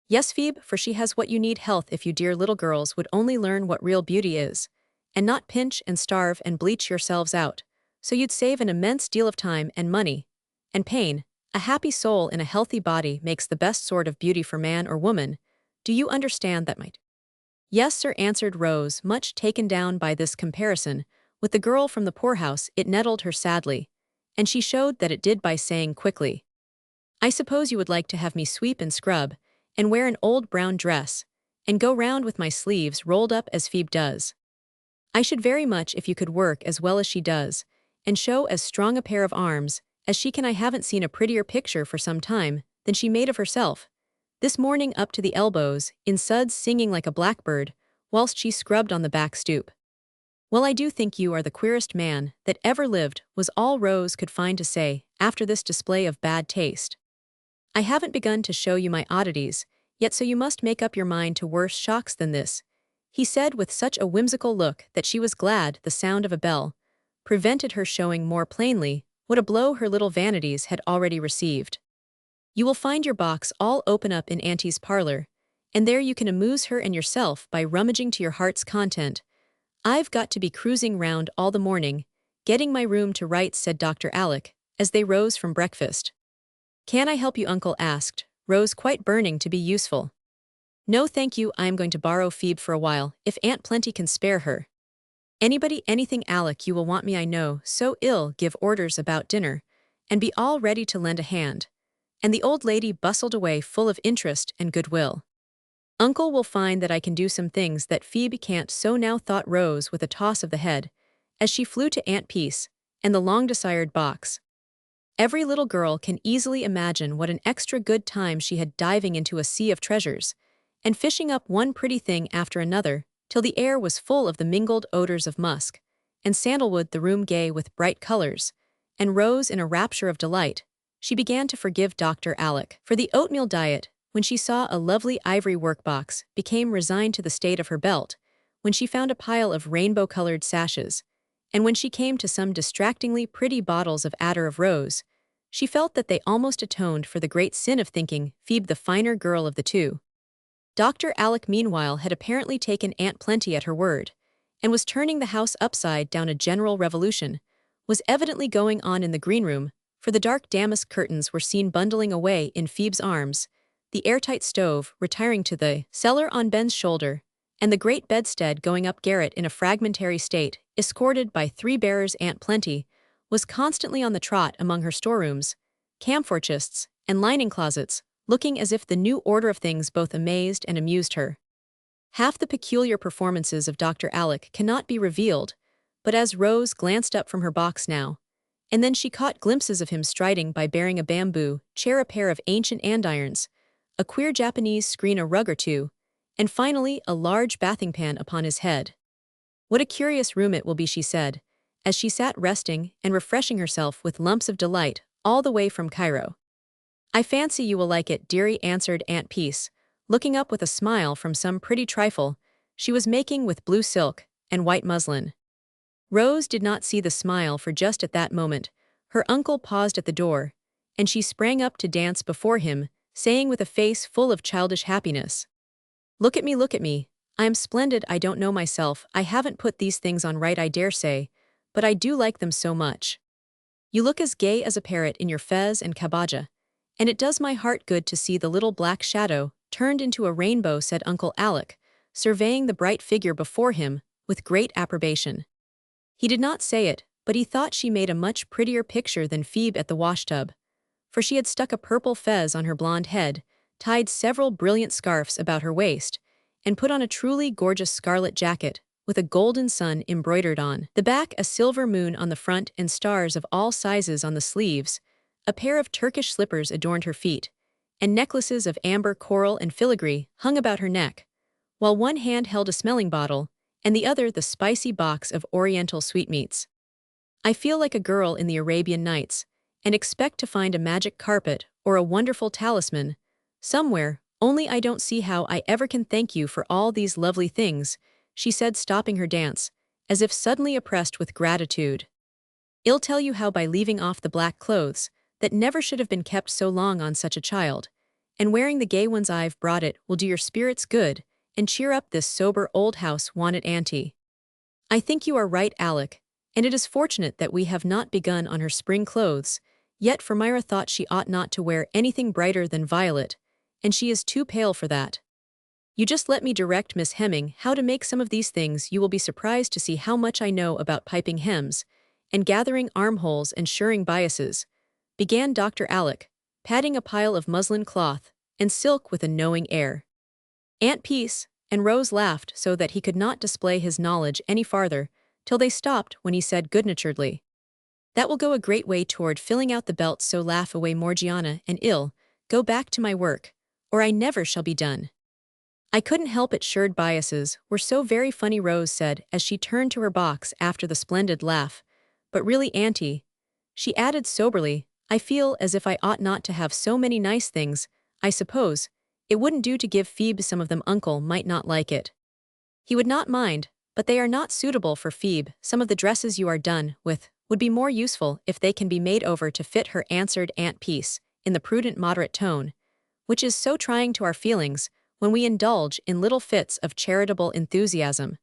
Yes, Phoebe, for she has what you need, health. If you dear little girls would only learn what real beauty is, and not pinch and starve and bleach yourselves out, so you'd save an immense deal of time and money and pain. A happy soul in a healthy body makes the best sort of beauty for man or woman. Do you understand that, mate? Yes, sir, answered Rose, much taken down by this comparison with the girl from the poorhouse. It nettled her sadly, and she showed that it did by saying quickly, I suppose you would like to have me sweep and scrub, and wear an old brown dress, and go round with my sleeves rolled up as Phoebe does. I should very much if you could work as well as she does, and show as strong a pair of arms as she can. I haven't seen a prettier picture for some time than she made of herself, this morning, up to the elbows in suds, singing like a blackbird, whilst she scrubbed on the back stoop. Well, I do think you are the queerest man that ever lived, was all Rose could find to say after this display of bad taste. I haven't begun to show you my oddities yet, so you must make up your mind to worse shocks than this, he said with such a whimsical look that she was glad the sound of a bell prevented her showing more plainly what a blow her little vanities had already received. You will find your box all open up in Auntie's parlor, and there you can amuse her and yourself by rummaging to your heart's content. I've got to be cruising round all the morning, getting my room to rights, said Dr. Alec, as they rose from breakfast. Can I help you, Uncle asked, Rose quite burning to be useful. No thank you, I am going to borrow Phoebe for a while, if Aunt Plenty can spare her. Anybody, anything, Alec, you will want me, I know, so ill. Give orders about dinner, and be all ready to lend a hand. and the old lady bustled away full of interest and goodwill. Uncle will find that I can do some things that Phoebe can't, so now, thought Rose with a toss of the head, as she flew to Aunt Peace and the long-desired box. Every little girl can easily imagine what an extra good time she had diving into a sea of treasures, and fishing up one pretty thing after another, till the air was full of the mingled odors of musk, and sandalwood, the room gay with bright colors, and Rose, in a rapture of delight, she began to forgive Dr. Alec for the oatmeal diet. When she saw a lovely ivory workbox, became resigned to the state of her belt, when she found a pile of rainbow-colored sashes, and when she came to some distractingly pretty bottles of attar of rose, she felt that they almost atoned for the great sin of thinking Phoebe the finer girl of the two. Dr. Alec, meanwhile, had apparently taken Aunt Plenty at her word, and was turning the house upside down. A general revolution was evidently going on in the green room, for the dark damask curtains were seen bundling away in Phoebe's arms, the airtight stove retiring to the cellar on Ben's shoulder, and the great bedstead going up garret in a fragmentary state, escorted by 3 bearers. Aunt Plenty was constantly on the trot among her storerooms, camphor chests, and lining closets, looking as if the new order of things both amazed and amused her. Half the peculiar performances of Dr. Alec cannot be revealed, but as Rose glanced up from her box now, and then she caught glimpses of him striding by, bearing a bamboo chair, a pair of ancient andirons, a queer Japanese screen, a rug or two, and finally a large bathing pan upon his head. "What a curious room it will be," she said, as she sat resting and refreshing herself with lumps of delight all the way from Cairo. "I fancy you will like it, dearie," answered Aunt Peace, looking up with a smile from some pretty trifle she was making with blue silk and white muslin. Rose did not see the smile, for just at that moment her uncle paused at the door, and she sprang up to dance before him, saying with a face full of childish happiness, look at me, I am splendid. I don't know myself, I haven't put these things on right, I dare say, but I do like them so much. You look as gay as a parrot in your fez and kabaja, and it does my heart good to see the little black shadow turned into a rainbow," said Uncle Alec, surveying the bright figure before him with great approbation. He did not say it, but he thought she made a much prettier picture than Phoebe at the washtub, for she had stuck a purple fez on her blonde head, tied several brilliant scarfs about her waist, and put on a truly gorgeous scarlet jacket, with a golden sun embroidered on the back, a silver moon on the front, and stars of all sizes on the sleeves. A pair of Turkish slippers adorned her feet, and necklaces of amber, coral, and filigree hung about her neck, while one hand held a smelling bottle, and the other the spicy box of oriental sweetmeats. "I feel like a girl in the Arabian Nights, and expect to find a magic carpet or a wonderful talisman somewhere, only I don't see how I ever can thank you for all these lovely things," she said, stopping her dance, as if suddenly oppressed with gratitude. "I'll tell you how, by leaving off the black clothes that never should have been kept so long on such a child, and wearing the gay ones I've brought. It will do your spirits good and cheer up this sober old house," wanted Auntie. "I think you are right, Alec, and it is fortunate that we have not begun on her spring clothes yet, for Myra thought she ought not to wear anything brighter than violet, and she is too pale for that. You just let me direct Miss Hemming how to make some of these things. You will be surprised to see how much I know about piping hems, and gathering armholes and shirring biases," began Dr. Alec, patting a pile of muslin cloth and silk with a knowing air. Aunt Peace and Rose laughed so that he could not display his knowledge any farther, till they stopped when he said good-naturedly, "That will go a great way toward filling out the belt, so laugh away, Morgiana, and I'll go back to my work, or I never shall be done." "I couldn't help it, shirred biases were so very funny," Rose said as she turned to her box after the splendid laugh. "But really, Auntie," she added soberly, "I feel as if I ought not to have so many nice things. I suppose it wouldn't do to give Phoebe some of them. Uncle might not like it." "He would not mind, but they are not suitable for Phoebe. Some of the dresses you are done with would be more useful if they can be made over to fit her," answered Aunt Peace, in the prudent, moderate tone, which is so trying to our feelings when we indulge in little fits of charitable enthusiasm.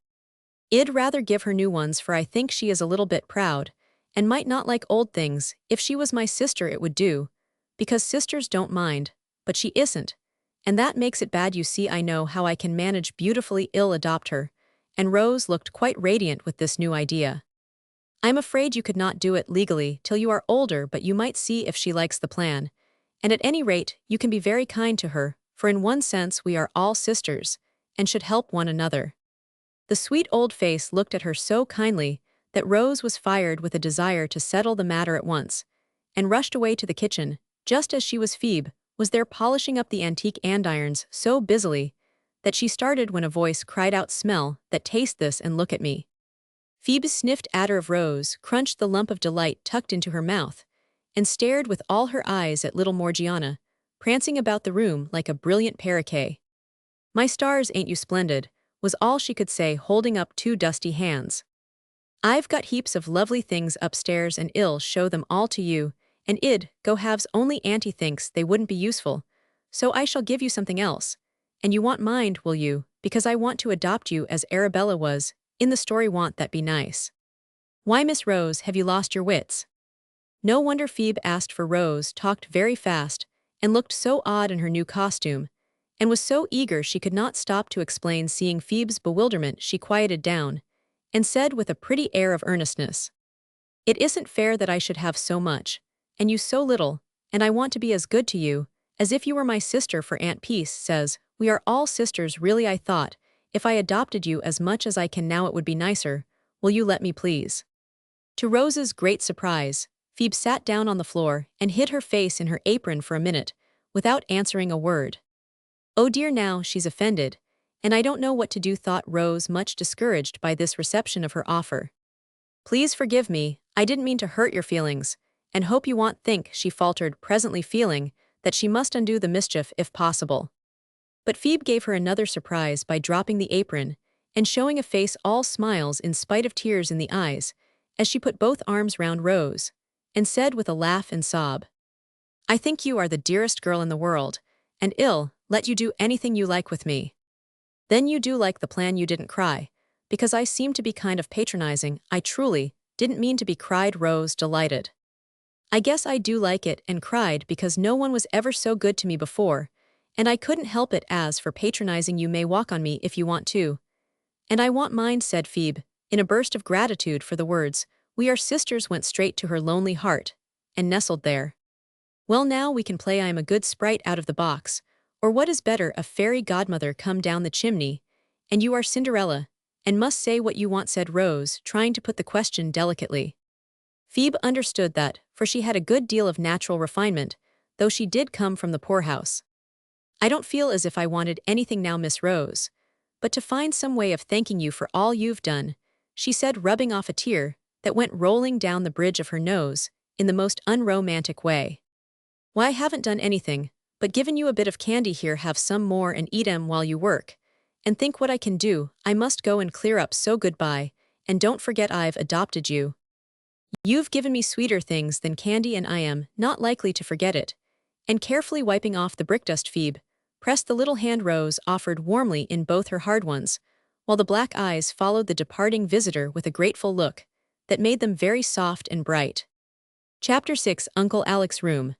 "I'd rather give her new ones, for I think she is a little bit proud, and might not like old things. If she was my sister it would do, because sisters don't mind, but she isn't, and that makes it bad. You see, I know how I can manage beautifully. I'll adopt her," and Rose looked quite radiant with this new idea. "I'm afraid you could not do it legally till you are older, but you might see if she likes the plan, And at any rate, you can be very kind to her, for in one sense we are all sisters, and should help one another." The sweet old face looked at her so kindly that Rose was fired with a desire to settle the matter at once, and rushed away to the kitchen, just as she was Phoebe, was there polishing up the antique andirons so busily that she started when a voice cried out, "Smell that, taste this, and look at me." Phoebe sniffed attar of Rose, crunched the lump of delight tucked into her mouth, and stared with all her eyes at little Morgiana, prancing about the room like a brilliant parakeet. "My stars, ain't you splendid," was all she could say, holding up two dusty hands. "I've got heaps of lovely things upstairs and I'll show them all to you, and id go halves, only Auntie thinks they wouldn't be useful, so I shall give you something else. And you won't mind, will you, because I want to adopt you as Arabella was in the story. Want that be nice?" "Why, Miss Rose, have you lost your wits?" No wonder Phoebe asked, for Rose talked very fast and looked so odd in her new costume, and was so eager she could not stop to explain. Seeing Phoebe's bewilderment, she quieted down and said with a pretty air of earnestness, "It isn't fair that I should have so much, and you so little, and I want to be as good to you as if you were my sister, for Aunt Peace says we are all sisters. Really, I thought if I adopted you as much as I can now it would be nicer. Will you let me, please?" To Rose's great surprise, Phoebe sat down on the floor and hid her face in her apron for a minute, without answering a word. "Oh dear, now she's offended, and I don't know what to do," thought Rose, much discouraged by this reception of her offer. "Please forgive me, I didn't mean to hurt your feelings, and hope you won't think," she faltered, presently feeling that she must undo the mischief if possible. But Phoebe gave her another surprise by dropping the apron and showing a face all smiles in spite of tears in the eyes, as she put both arms round Rose, and said with a laugh and sob, "I think you are the dearest girl in the world, and I'll let you do anything you like with me." "Then you do like the plan. You didn't cry, because I seem to be kind of patronizing." "I truly didn't mean to be," cried Rose, delighted. "I guess I do like it, and cried because no one was ever so good to me before, and I couldn't help it. As for patronizing, you may walk on me if you want to." "And I want mine," said Phoebe, in a burst of gratitude, for the words "we are sisters" went straight to her lonely heart, and nestled there. "Well, now we can play I am a good sprite out of the box, or what is better, a fairy godmother come down the chimney, and you are Cinderella, and must say what you want," said Rose, trying to put the question delicately. Phoebe understood that, for she had a good deal of natural refinement, though she did come from the poorhouse. "I don't feel as if I wanted anything now, Miss Rose, but to find some way of thanking you for all you've done," she said, rubbing off a tear that went rolling down the bridge of her nose in the most unromantic way. "Why, I haven't done anything but given you a bit of candy. Here, have some more and eat 'em while you work, and think what I can do. I must go and clear up, so goodbye, and don't forget I've adopted you. You've given me sweeter things than candy, and I am not likely to forget it." And carefully wiping off the brickdust, Phoebe pressed the little hand Rose offered warmly in both her hard ones, while the black eyes followed the departing visitor with a grateful look that made them very soft and bright. Chapter 6. Uncle Alec's Room.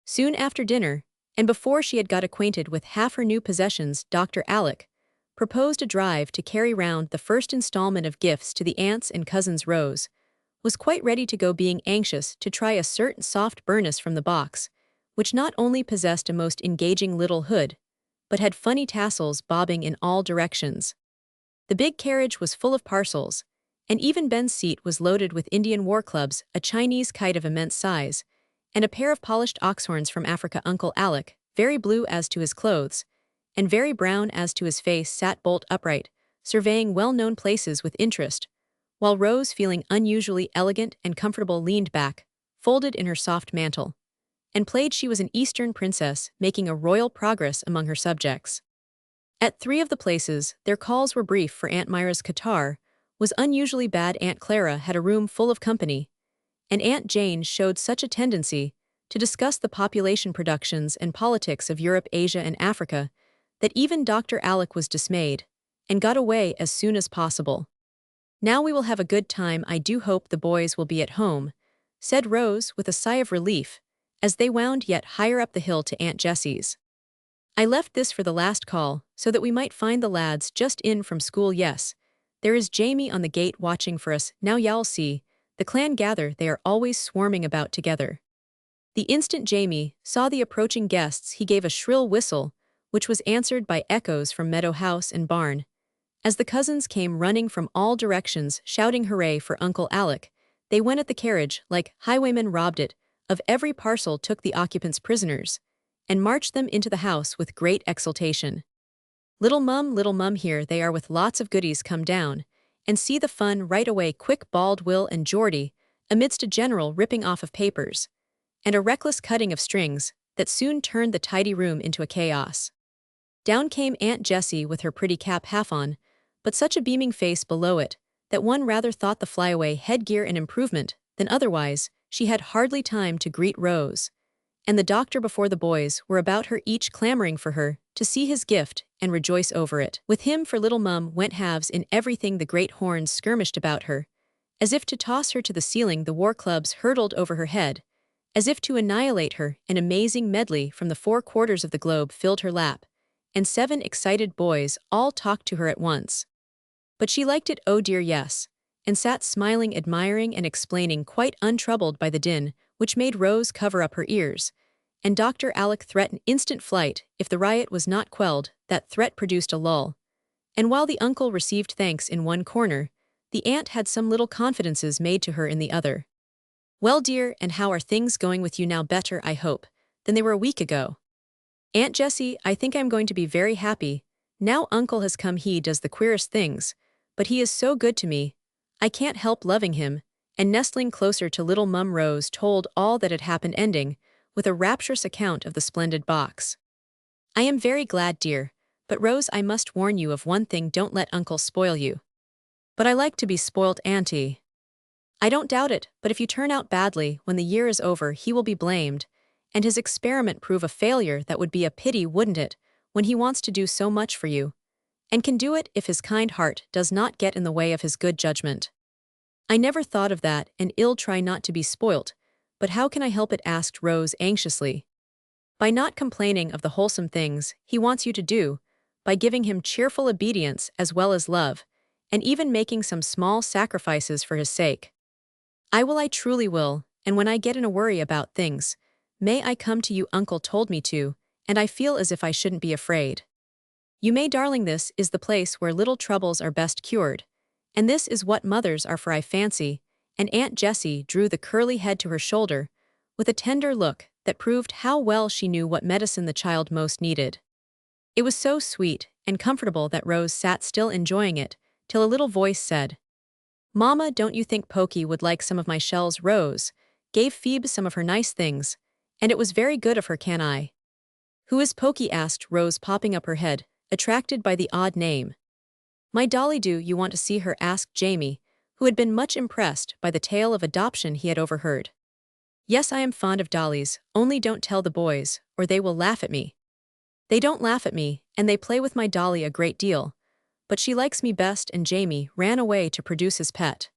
Soon after dinner, and before she had got acquainted with half her new possessions, Dr. Alec proposed a drive to carry round the first installment of gifts to the aunts and cousins. Rose was quite ready to go, being anxious to try a certain soft burnous from the box, which not only possessed a most engaging little hood, but had funny tassels bobbing in all directions. The big carriage was full of parcels, and even Ben's seat was loaded with Indian war clubs, a Chinese kite of immense size, and a pair of polished oxhorns from Africa. Uncle Alec, very blue as to his clothes, and very brown as to his face, sat bolt upright, surveying well-known places with interest, while Rose, feeling unusually elegant and comfortable, leaned back, folded in her soft mantle, and played she was an Eastern princess making a royal progress among her subjects. At 3 of the places, their calls were brief, for Aunt Myra's catarrh was unusually bad, Aunt Clara had a room full of company, and Aunt Jane showed such a tendency to discuss the population productions and politics of Europe, Asia, and Africa that even Dr. Alec was dismayed, and got away as soon as possible. "Now we will have a good time. I do hope the boys will be at home," said Rose with a sigh of relief, as they wound yet higher up the hill to Aunt Jessie's. "I left this for the last call, so that we might find the lads just in from school. Yes, there is Jamie on the gate watching for us. Now y'all see, the clan gather, they are always swarming about together. The instant Jamie saw the approaching guests, he gave a shrill whistle, which was answered by echoes from meadow house and barn. As the cousins came running from all directions shouting hooray for Uncle Alec, they went at the carriage like highwaymen robbed it, of every parcel took the occupants prisoners, and marched them into the house with great exultation. Little mum, here they are with lots of goodies, come down, and see the fun right away, quick bawled Will and Geordie, amidst a general ripping off of papers, and a reckless cutting of strings, that soon turned the tidy room into a chaos. Down came Aunt Jessie with her pretty cap half on, but such a beaming face below it, that one rather thought the flyaway headgear an improvement than otherwise. She had hardly time to greet Rose, and the doctor before the boys were about her, each clamoring for her to see his gift and rejoice over it. With him, for little mum went halves in everything. The great horns skirmished about her, as if to toss her to the ceiling. The war clubs hurtled over her head, as if to annihilate her. An amazing medley from the 4 quarters of the globe filled her lap, and 7 excited boys all talked to her at once. But she liked it, oh dear yes, and sat smiling, admiring and explaining, quite untroubled by the din, which made Rose cover up her ears, and Dr. Alec threatened instant flight if the riot was not quelled. That threat produced a lull, and while the uncle received thanks in one corner, the aunt had some little confidences made to her in the other. "Well, dear, and how are things going with you now? Better, I hope, than they were a week ago." "Aunt Jessie, I think I'm going to be very happy. Now Uncle has come, he does the queerest things, but he is so good to me. I can't help loving him." And nestling closer to little mum, Rose told all that had happened, ending with a rapturous account of the splendid box. "I am very glad, dear, but Rose, I must warn you of one thing, don't let Uncle spoil you." "But I like to be spoilt, Auntie." "I don't doubt it, but if you turn out badly, when the year is over he will be blamed, and his experiment prove a failure. That would be a pity, wouldn't it, when he wants to do so much for you, and can do it if his kind heart does not get in the way of his good judgment." "I never thought of that, and I'll try not to be spoilt, but how can I help it?" asked Rose anxiously. "By not complaining of the wholesome things he wants you to do, by giving him cheerful obedience as well as love, and even making some small sacrifices for his sake." I truly will, and when I get in a worry about things, may I come to you? Uncle told me to, and I feel as if I shouldn't be afraid." "You may, darling, this is the place where little troubles are best cured, and this is what mothers are for, I fancy," and Aunt Jessie drew the curly head to her shoulder, with a tender look that proved how well she knew what medicine the child most needed. It was so sweet and comfortable that Rose sat still enjoying it, till a little voice said, "Mama, don't you think Pokey would like some of my shells?" Rose gave Phoebe some of her nice things, and it was very good of her. "Can I?" "Who is Pokey?" asked Rose, popping up her head, attracted by the odd name. "My dolly. Do you want to see her?" asked Jamie, who had been much impressed by the tale of adoption he had overheard. "Yes, I am fond of dollies, only don't tell the boys, or they will laugh at me." "They don't laugh at me, and they play with my dolly a great deal, but she likes me best," and Jamie ran away to produce his pet.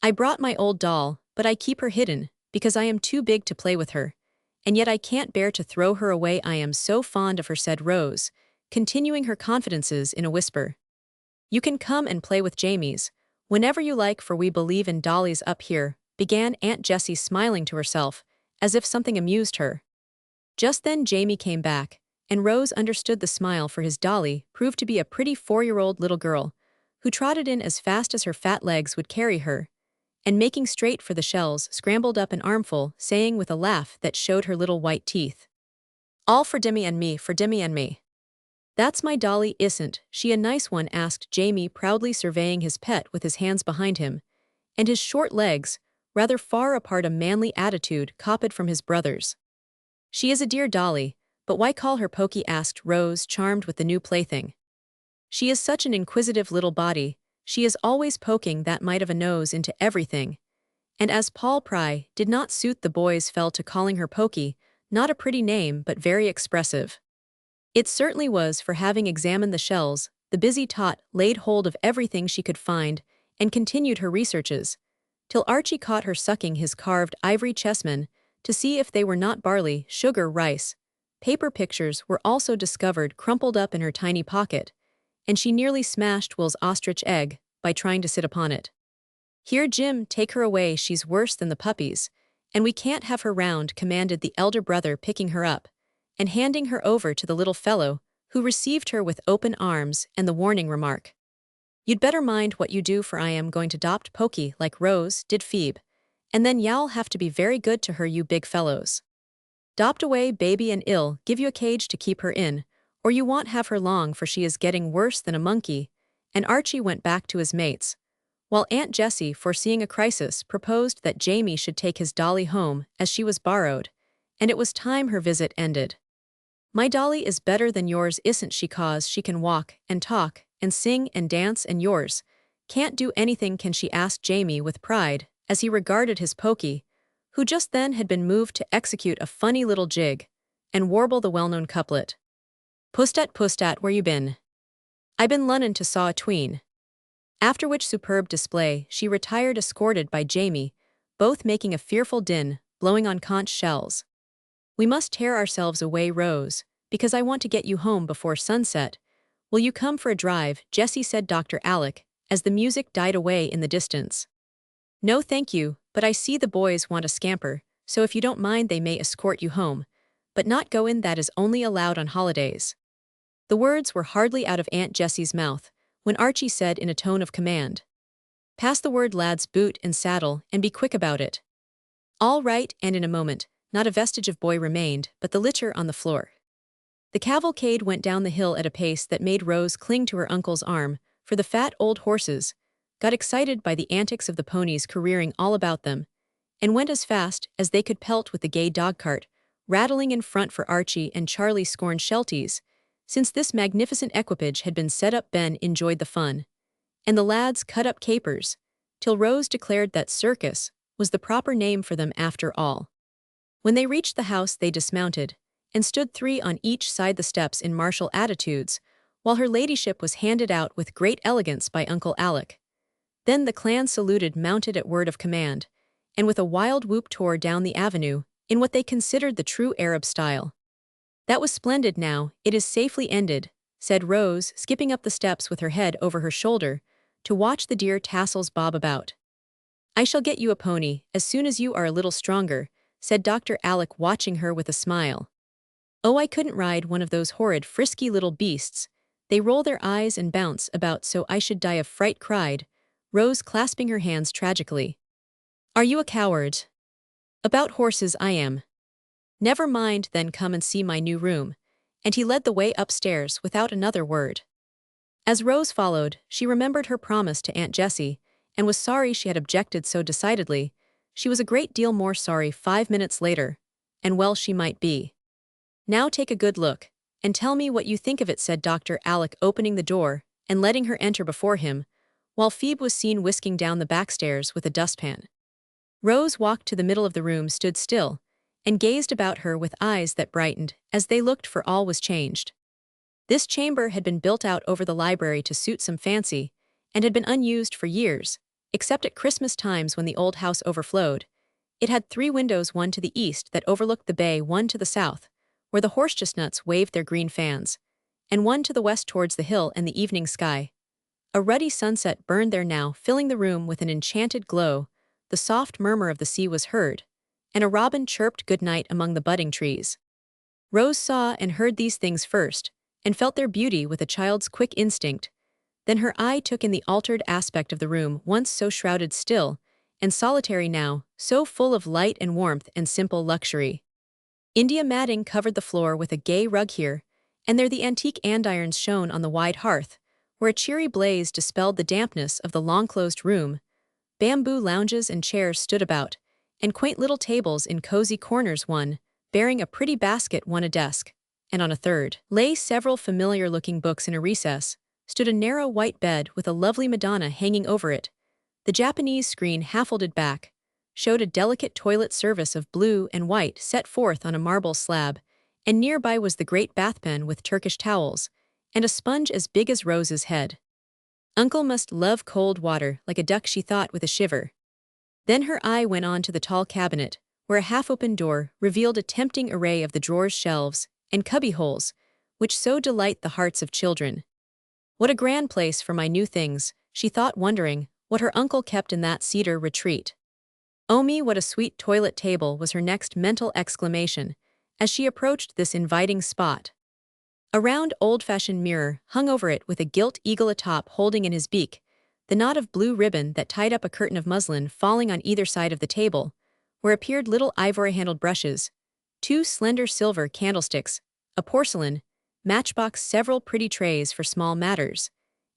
"I brought my old doll, but I keep her hidden, because I am too big to play with her, and yet I can't bear to throw her away. I am so fond of her," said Rose, continuing her confidences in a whisper. "You can come and play with Jamie's whenever you like, for we believe in dollies up here," began Aunt Jessie, smiling to herself, as if something amused her. Just then Jamie came back, and Rose understood the smile, for his dolly proved to be a pretty 4-year-old little girl, who trotted in as fast as her fat legs would carry her, and making straight for the shells, scrambled up an armful, saying with a laugh that showed her little white teeth, "All for Dimmy and me, for Dimmy and me." "That's my dolly, isn't she a nice one?" asked Jamie, proudly surveying his pet with his hands behind him, and his short legs, rather far apart, a manly attitude copied from his brother's. "She is a dear dolly, but why call her Pokey?" asked Rose, charmed with the new plaything. "She is such an inquisitive little body, she is always poking that mite of a nose into everything," and as Paul Pry did not suit, the boys fell to calling her Pokey, not a pretty name but very expressive. It certainly was, for having examined the shells, the busy tot laid hold of everything she could find and continued her researches, till Archie caught her sucking his carved ivory chessmen to see if they were not barley, sugar, rice. Paper pictures were also discovered crumpled up in her tiny pocket, and she nearly smashed Will's ostrich egg by trying to sit upon it. "Here, Jim, take her away, she's worse than the puppies," And we can't have her round, commanded the elder brother, picking her up and handing her over to the little fellow, who received her with open arms and the warning remark, "You'd better mind what you do, for I am going to 'dopt Pokey like Rose did Phoebe, and then y'all have to be very good to her, you big fellows. 'Dopt away baby and ill give you a cage to keep her in, or you won't have her long, for she is getting worse than a monkey." And Archie went back to his mates, while Aunt Jessie, foreseeing a crisis, proposed that Jamie should take his dolly home, as she was borrowed, and it was time her visit ended. "My dolly is better than yours, isn't she, 'cause she can walk and talk and sing and dance, and yours can't do anything, can she?" asked Jamie with pride, as he regarded his Pokey, who just then had been moved to execute a funny little jig and warble the well-known couplet, pustat, where you been? I been lunnin' to saw a tween." After which superb display, she retired escorted by Jamie, both making a fearful din, blowing on conch shells. "We must tear ourselves away, Rose, because I want to get you home before sunset. Will you come for a drive?" Jessie said. Dr. Alec, as the music died away in the distance. "No thank you, but I see the boys want a scamper, so if you don't mind they may escort you home, but not go in, that is only allowed on holidays." The words were hardly out of Aunt Jessie's mouth when Archie said in a tone of command, "Pass the word, lads, boot and saddle, and be quick about it." All right, and in a moment, not a vestige of boy remained, but the litter on the floor. The cavalcade went down the hill at a pace that made Rose cling to her uncle's arm, for the fat old horses got excited by the antics of the ponies careering all about them, and went as fast as they could pelt with the gay dogcart, rattling in front, for Archie and Charlie scorned Shelties. Since this magnificent equipage had been set up, Ben enjoyed the fun, and the lads cut up capers, till Rose declared that circus was the proper name for them after all. When they reached the house they dismounted, and stood three on each side the steps in martial attitudes, while her ladyship was handed out with great elegance by Uncle Alec. Then the clan saluted, mounted at word of command, and with a wild whoop tore down the avenue, in what they considered the true Arab style. "That was splendid. Now it is safely ended," said Rose, skipping up the steps with her head over her shoulder to watch the dear tassels bob about. "I shall get you a pony as soon as you are a little stronger," said Dr. Alec, watching her with a smile. "Oh, I couldn't ride one of those horrid frisky little beasts. They roll their eyes and bounce about so I should die of fright," cried Rose, clasping her hands tragically. "Are you a coward?" "About horses I am." "Never mind, then come and see my new room," and he led the way upstairs without another word. As Rose followed, she remembered her promise to Aunt Jessie, and was sorry she had objected so decidedly. She was a great deal more sorry 5 minutes later, and well she might be. "Now take a good look, and tell me what you think of it," said Dr. Alec, opening the door and letting her enter before him, while Phoebe was seen whisking down the backstairs with a dustpan. Rose walked to the middle of the room, stood still, and gazed about her with eyes that brightened as they looked, for all was changed. This chamber had been built out over the library to suit some fancy, and had been unused for years, except at Christmas times when the old house overflowed. It had 3 windows, one to the east that overlooked the bay, one to the south, where the horse-chestnuts waved their green fans, and one to the west towards the hill and the evening sky. A ruddy sunset burned there now, filling the room with an enchanted glow. The soft murmur of the sea was heard, and a robin chirped good night among the budding trees. Rose saw and heard these things first, and felt their beauty with a child's quick instinct. Then her eye took in the altered aspect of the room, once so shrouded still and solitary, now so full of light and warmth and simple luxury. India matting covered the floor with a gay rug here, and there the antique andirons shone on the wide hearth, where a cheery blaze dispelled the dampness of the long-closed room. Bamboo lounges and chairs stood about, and quaint little tables in cozy corners, one bearing a pretty basket, one a desk, and on a third lay several familiar-looking books. In a recess stood a narrow white bed with a lovely Madonna hanging over it. The Japanese screen, half-folded back, showed a delicate toilet service of blue and white set forth on a marble slab, and nearby was the great bathpan with Turkish towels, and a sponge as big as Rose's head. "Uncle must love cold water like a duck," she thought with a shiver. Then her eye went on to the tall cabinet, where a half-open door revealed a tempting array of the drawers, shelves, and cubbyholes, which so delight the hearts of children. "What a grand place for my new things," she thought, wondering what her uncle kept in that cedar retreat. "Oh me, what a sweet toilet table," was her next mental exclamation, as she approached this inviting spot. A round old-fashioned mirror hung over it with a gilt eagle atop holding in his beak, the knot of blue ribbon that tied up a curtain of muslin falling on either side of the table, where appeared little ivory-handled brushes, two slender silver candlesticks, a porcelain matchbox, several pretty trays for small matters,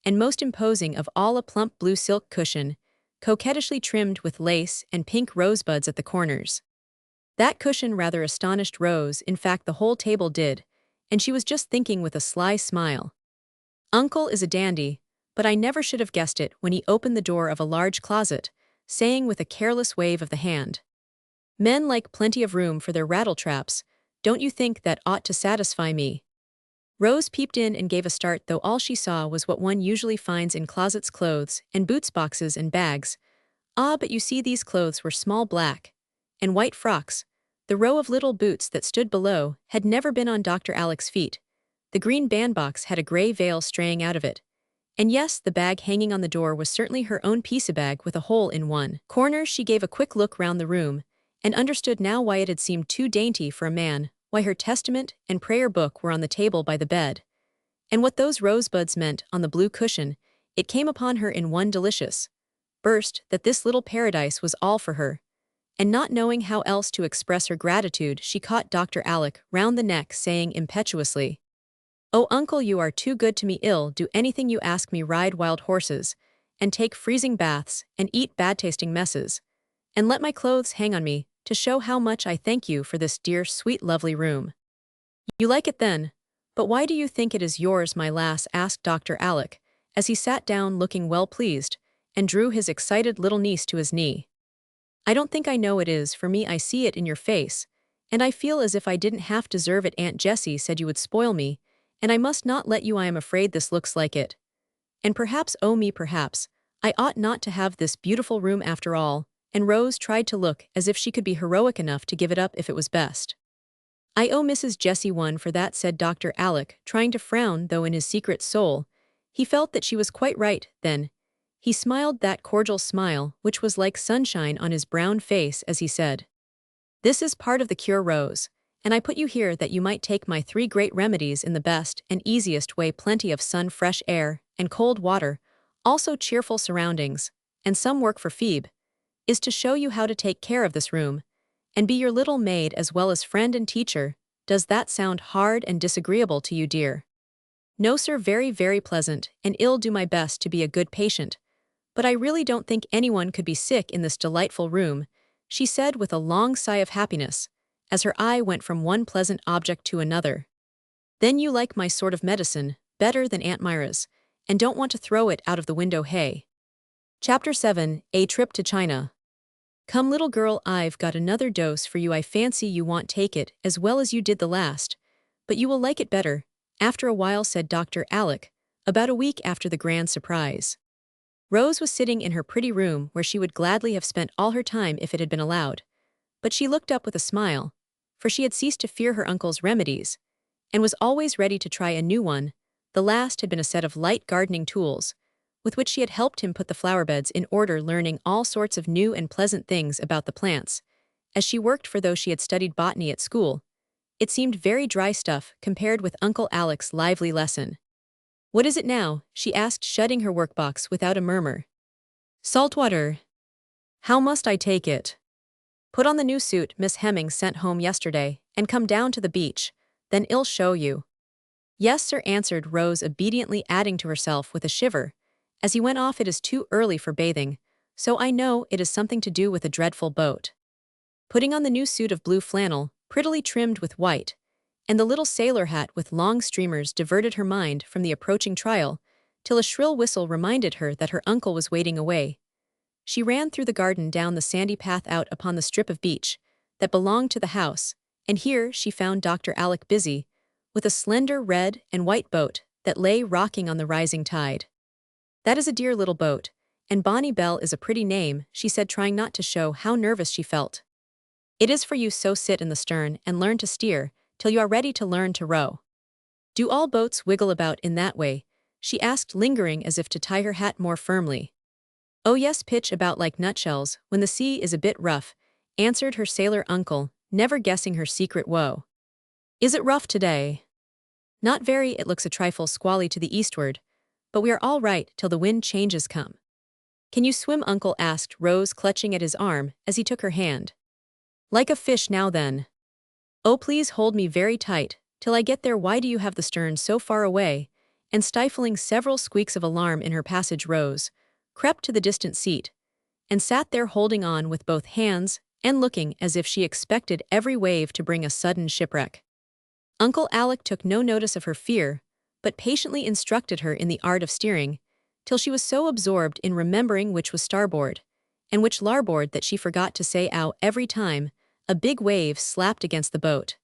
and most imposing of all, a plump blue silk cushion, coquettishly trimmed with lace and pink rosebuds at the corners. That cushion rather astonished Rose, in fact the whole table did, and she was just thinking with a sly smile. "Uncle is a dandy, but I never should have guessed it," when he opened the door of a large closet, saying with a careless wave of the hand, "Men like plenty of room for their rattletraps. Don't you think that ought to satisfy me?" Rose peeped in and gave a start, though all she saw was what one usually finds in closets: clothes and boots, boxes and bags. Ah, but you see, these clothes were small black and white frocks. The row of little boots that stood below had never been on Dr. Alec's feet. The green bandbox had a gray veil straying out of it. And yes, the bag hanging on the door was certainly her own piece-a bag with a hole in one corner. She gave a quick look round the room, and understood now why it had seemed too dainty for a man, why her Testament and prayer book were on the table by the bed, and what those rosebuds meant on the blue cushion. It came upon her in one delicious burst that this little paradise was all for her, and not knowing how else to express her gratitude, she caught Dr. Alec round the neck, saying impetuously, "Oh, uncle, you are too good to me. I'll do anything you ask me: ride wild horses, and take freezing baths, and eat bad-tasting messes, and let my clothes hang on me, to show how much I thank you for this dear, sweet, lovely room." "You like it then? But why do you think it is yours, my lass?" asked Dr. Alec, as he sat down looking well pleased, and drew his excited little niece to his knee. "I don't think I know it is for me. I see it in your face, and I feel as if I didn't half deserve it. Aunt Jessie said you would spoil me, and I must not let you. I am afraid this looks like it. And perhaps, oh me, perhaps, I ought not to have this beautiful room after all," and Rose tried to look as if she could be heroic enough to give it up if it was best. "I owe Mrs. Jessie one for that," said Dr. Alec, trying to frown, though in his secret soul he felt that she was quite right. Then he smiled that cordial smile which was like sunshine on his brown face as he said, "This is part of the cure, Rose, and I put you here that you might take my 3 great remedies in the best and easiest way: plenty of sun, fresh air, and cold water, also cheerful surroundings, and some work for Phoebe, is to show you how to take care of this room, and be your little maid as well as friend and teacher. Does that sound hard and disagreeable to you, dear?" "No, sir, very, very pleasant, and I'll do my best to be a good patient. But I really don't think anyone could be sick in this delightful room," she said with a long sigh of happiness, as her eye went from one pleasant object to another. "Then you like my sort of medicine better than Aunt Myra's, and don't want to throw it out of the window, hey?" Chapter 7: A Trip to China. "Come, little girl, I've got another dose for you. I fancy you won't take it as well as you did the last, but you will like it better after a while," said Dr. Alec, about a week after the grand surprise. Rose was sitting in her pretty room where she would gladly have spent all her time if it had been allowed, but she looked up with a smile, for she had ceased to fear her uncle's remedies, and was always ready to try a new one. The last had been a set of light gardening tools, with which she had helped him put the flower beds in order, learning all sorts of new and pleasant things about the plants, as she worked, for though she had studied botany at school, it seemed very dry stuff compared with Uncle Alec's lively lesson. "What is it now?" she asked, shutting her workbox without a murmur. "Salt water." "How must I take it?" "Put on the new suit Miss Hemming sent home yesterday, and come down to the beach. Then I'll show you." "Yes, sir," answered Rose obediently, adding to herself with a shiver, as he went off, "It is too early for bathing, so I know it is something to do with a dreadful boat." Putting on the new suit of blue flannel, prettily trimmed with white, and the little sailor hat with long streamers diverted her mind from the approaching trial, till a shrill whistle reminded her that her uncle was waiting away. She ran through the garden, down the sandy path out upon the strip of beach that belonged to the house, and here she found Dr. Alec busy with a slender red and white boat that lay rocking on the rising tide. "That is a dear little boat, and Bonnie Belle is a pretty name," she said, trying not to show how nervous she felt. "It is for you, so sit in the stern and learn to steer till you are ready to learn to row." "Do all boats wiggle about in that way?" she asked, lingering as if to tie her hat more firmly. "Oh yes, pitch about like nutshells, when the sea is a bit rough," answered her sailor uncle, never guessing her secret woe. "Is it rough today?" "Not very, it looks a trifle squally to the eastward, but we are all right till the wind changes come." "Can you swim, uncle?" asked Rose, clutching at his arm as he took her hand. "Like a fish now then." "Oh please hold me very tight, till I get there. Why do you have the stern so far away?" And stifling several squeaks of alarm in her passage, Rose crept to the distant seat, and sat there holding on with both hands and looking as if she expected every wave to bring a sudden shipwreck. Uncle Alec took no notice of her fear, but patiently instructed her in the art of steering, till she was so absorbed in remembering which was starboard and which larboard that she forgot to say ow every time a big wave slapped against the boat.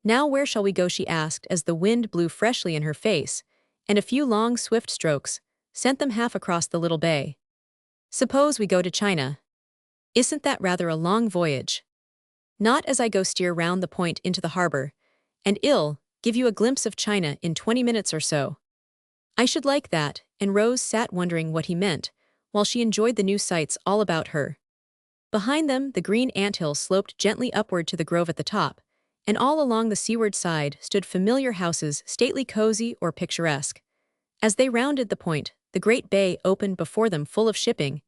"Now where shall we go?" she asked as the wind blew freshly in her face, and a few long swift strokes sent them half across the little bay. "Suppose we go to China." "Isn't that rather a long voyage?" "Not as I go steer round the point into the harbor, and give you a glimpse of China in 20 minutes or so." "I should like that," and Rose sat wondering what he meant, while she enjoyed the new sights all about her. Behind them, the green anthill sloped gently upward to the grove at the top, and all along the seaward side stood familiar houses, stately, cozy, or picturesque. As they rounded the point, the great bay opened before them full of shipping,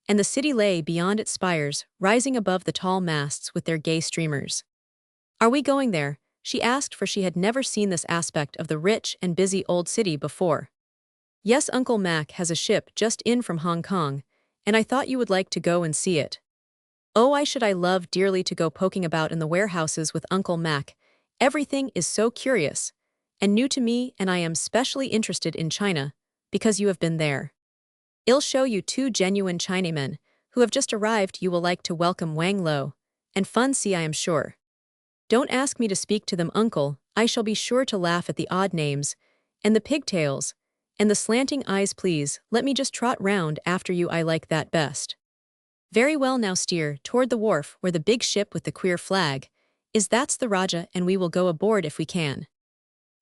and the city lay beyond its spires, rising above the tall masts with their gay streamers. "Are we going there?" she asked, for she had never seen this aspect of the rich and busy old city before. "Yes, Uncle Mac has a ship just in from Hong Kong, and I thought you would like to go and see it." "Oh, I love dearly to go poking about in the warehouses with Uncle Mac. Everything is so curious and new to me, and I am specially interested in China, because you have been there. I'll show you two genuine Chinamen who have just arrived. You will like to welcome Wang Lo and Fun See, I am sure." "Don't ask me to speak to them, uncle. I shall be sure to laugh at the odd names, and the pigtails, and the slanting eyes. Please, let me just trot round after you. I like that best." "Very well, now steer toward the wharf where the big ship with the queer flag is. That's the Raja, and we will go aboard if we can."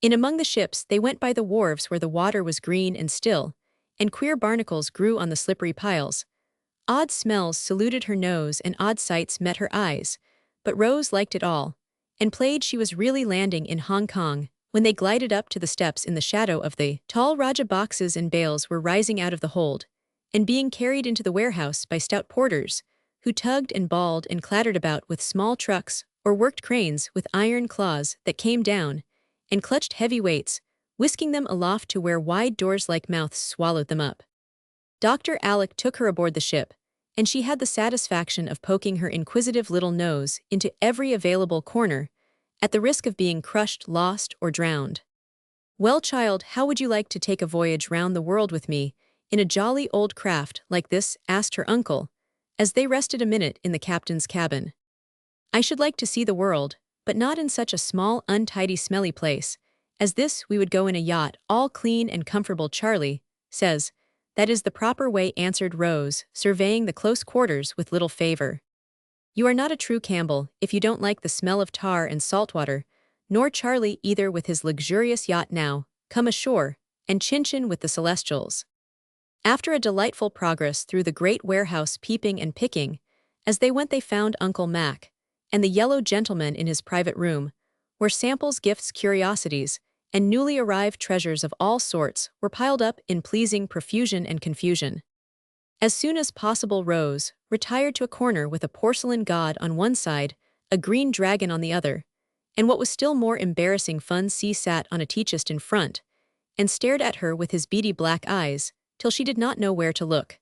In among the ships they went by the wharves where the water was green and still, and queer barnacles grew on the slippery piles. Odd smells saluted her nose and odd sights met her eyes, but Rose liked it all, and played she was really landing in Hong Kong when they glided up to the steps in the shadow of the tall Raja. Boxes and bales were rising out of the hold and being carried into the warehouse by stout porters, who tugged and bawled and clattered about with small trucks or worked cranes with iron claws that came down and clutched heavy weights, whisking them aloft to where wide doors like mouths swallowed them up. Dr. Alec took her aboard the ship, and she had the satisfaction of poking her inquisitive little nose into every available corner, at the risk of being crushed, lost, or drowned. "Well, child, how would you like to take a voyage round the world with me, in a jolly old craft like this?" asked her uncle, as they rested a minute in the captain's cabin. "I should like to see the world, but not in such a small, untidy, smelly place as this. We would go in a yacht, all clean and comfortable. Charlie says that is the proper way," answered Rose, surveying the close quarters with little favor. "You are not a true Campbell if you don't like the smell of tar and saltwater, nor Charlie either with his luxurious yacht. Now, come ashore, and chin-chin with the Celestials." After a delightful progress through the great warehouse, peeping and picking, as they went they found Uncle Mac and the yellow gentleman in his private room, where samples, gifts, curiosities, and newly arrived treasures of all sorts were piled up in pleasing profusion and confusion. As soon as possible Rose retired to a corner with a porcelain god on one side, a green dragon on the other, and what was still more embarrassing, Fun See sat on a tea chest in front, and stared at her with his beady black eyes, till she did not know where to look.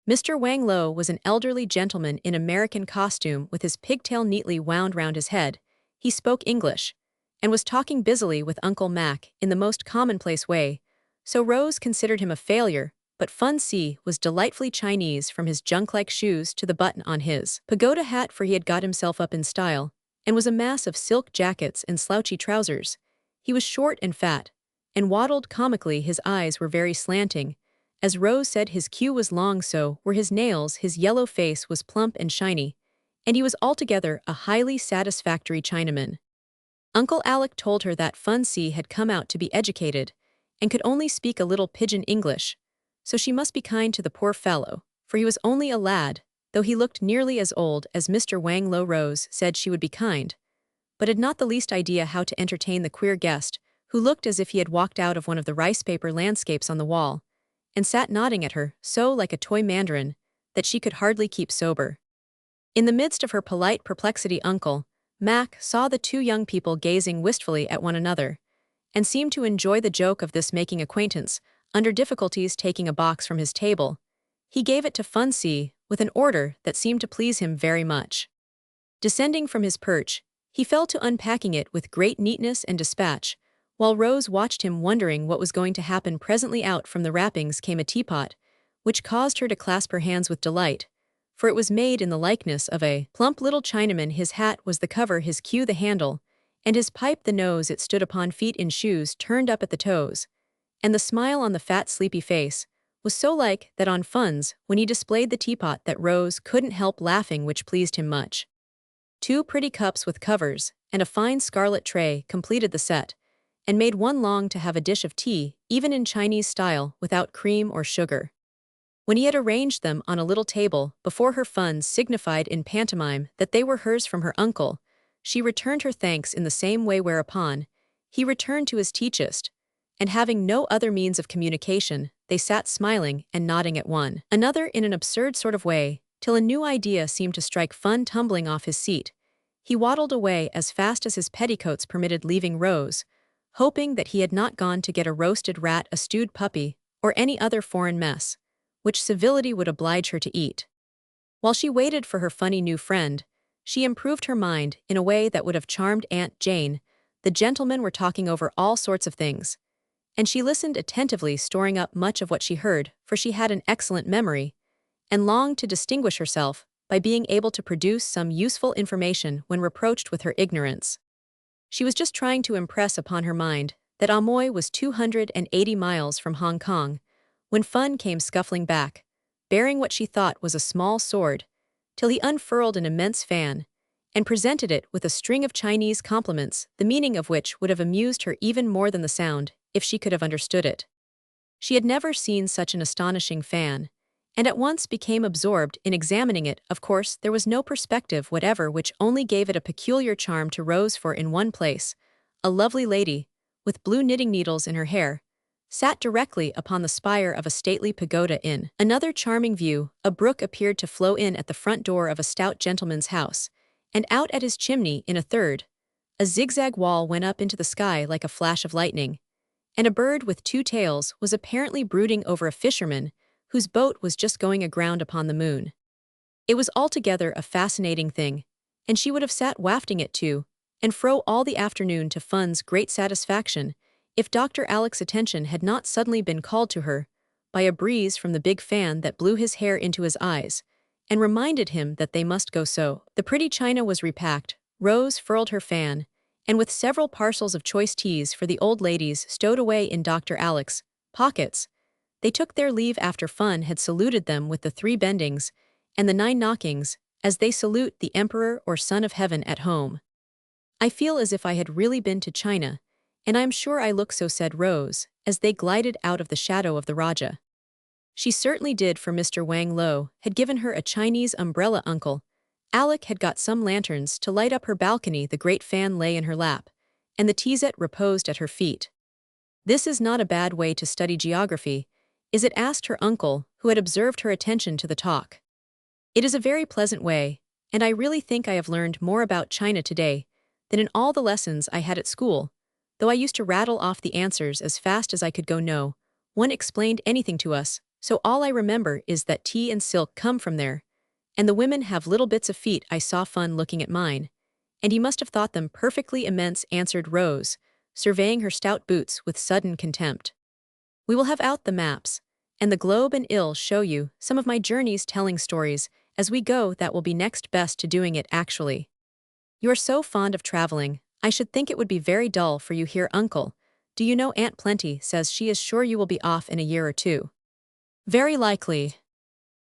Mr. Wang Lo was an elderly gentleman in American costume with his pigtail neatly wound round his head. He spoke English, and was talking busily with Uncle Mac in the most commonplace way, so Rose considered him a failure, but Fun See was delightfully Chinese from his junk-like shoes to the button on his pagoda hat, for he had got himself up in style, and was a mass of silk jackets and slouchy trousers. He was short and fat, and waddled comically. His eyes were very slanting. As Rose said, his queue was long, so were his nails. His yellow face was plump and shiny, and he was altogether a highly satisfactory Chinaman. Uncle Alec told her that Fun See had come out to be educated, and could only speak a little pidgin English, so she must be kind to the poor fellow, for he was only a lad, though he looked nearly as old as Mr. Wang Lo. Rose said she would be kind, but had not the least idea how to entertain the queer guest, who looked as if he had walked out of one of the rice paper landscapes on the wall, and sat nodding at her so like a toy mandarin that she could hardly keep sober. In the midst of her polite perplexity, Uncle Mac saw the two young people gazing wistfully at one another, and seemed to enjoy the joke of this making acquaintance. Under difficulties taking a box from his table, he gave it to Fun Si with an order that seemed to please him very much. Descending from his perch, he fell to unpacking it with great neatness and dispatch, while Rose watched him wondering what was going to happen. Presently out from the wrappings came a teapot, which caused her to clasp her hands with delight, for it was made in the likeness of a plump little Chinaman. His hat was the cover, his cue the handle, and his pipe the nose. It stood upon feet in shoes turned up at the toes, and the smile on the fat sleepy face was so like that on Fun's when he displayed the teapot that Rose couldn't help laughing, which pleased him much. 2 pretty cups with covers and a fine scarlet tray completed the set, and made one long to have a dish of tea, even in Chinese style, without cream or sugar. When he had arranged them on a little table before her, Fun signified in pantomime that they were hers from her uncle. She returned her thanks in the same way, whereupon he returned to his tea chest, and having no other means of communication, they sat smiling and nodding at one another in an absurd sort of way, till a new idea seemed to strike Fun. Tumbling off his seat, he waddled away as fast as his petticoats permitted, leaving Rose, hoping that he had not gone to get a roasted rat, a stewed puppy, or any other foreign mess, which civility would oblige her to eat. While she waited for her funny new friend, she improved her mind in a way that would have charmed Aunt Jane. The gentlemen were talking over all sorts of things, and she listened attentively, storing up much of what she heard, for she had an excellent memory, and longed to distinguish herself by being able to produce some useful information when reproached with her ignorance. She was just trying to impress upon her mind that Amoy was 280 miles from Hong Kong, when Fun came scuffling back, bearing what she thought was a small sword, till he unfurled an immense fan, and presented it with a string of Chinese compliments, the meaning of which would have amused her even more than the sound, if she could have understood it. She had never seen such an astonishing fan, and at once became absorbed in examining it. Of course, there was no perspective whatever, which only gave it a peculiar charm to Rose, for in one place, a lovely lady, with blue knitting needles in her hair, sat directly upon the spire of a stately pagoda. In another charming view, a brook appeared to flow in at the front door of a stout gentleman's house, and out at his chimney. In a third, a zigzag wall went up into the sky like a flash of lightning, and a bird with 2 tails was apparently brooding over a fisherman whose boat was just going aground upon the moon. It was altogether a fascinating thing, and she would have sat wafting it to and fro all the afternoon, to Fun's great satisfaction, if Dr. Alec's attention had not suddenly been called to her by a breeze from the big fan that blew his hair into his eyes and reminded him that they must go. So the pretty china was repacked, Rose furled her fan, and with several parcels of choice teas for the old ladies stowed away in Dr. Alec's pockets, they took their leave after Fun had saluted them with the 3 bendings and the 9 knockings, as they salute the Emperor or Son of Heaven at home. "I feel as if I had really been to China, and I'm sure I look so," said Rose, as they glided out of the shadow of the Raja. She certainly did, for Mr. Wang Lo had given her a Chinese umbrella. Uncle Alec had got some lanterns to light up her balcony. The great fan lay in her lap, and the teaset reposed at her feet. "This is not a bad way to study geography, is it?" asked her uncle, who had observed her attention to the talk. "It is a very pleasant way, and I really think I have learned more about China today than in all the lessons I had at school, though I used to rattle off the answers as fast as I could go. No one explained anything to us, so all I remember is that tea and silk come from there, and the women have little bits of feet." I saw Fun looking at mine, and he must have thought them perfectly immense, answered Rose, surveying her stout boots with sudden contempt. "We will have out the maps, and the globe, and I'll show you some of my journeys, telling stories as we go. That will be next best to doing it actually. You are so fond of traveling, I should think it would be very dull for you here." "Uncle, do you know Aunt Plenty says she is sure you will be off in a year or 2. "Very likely."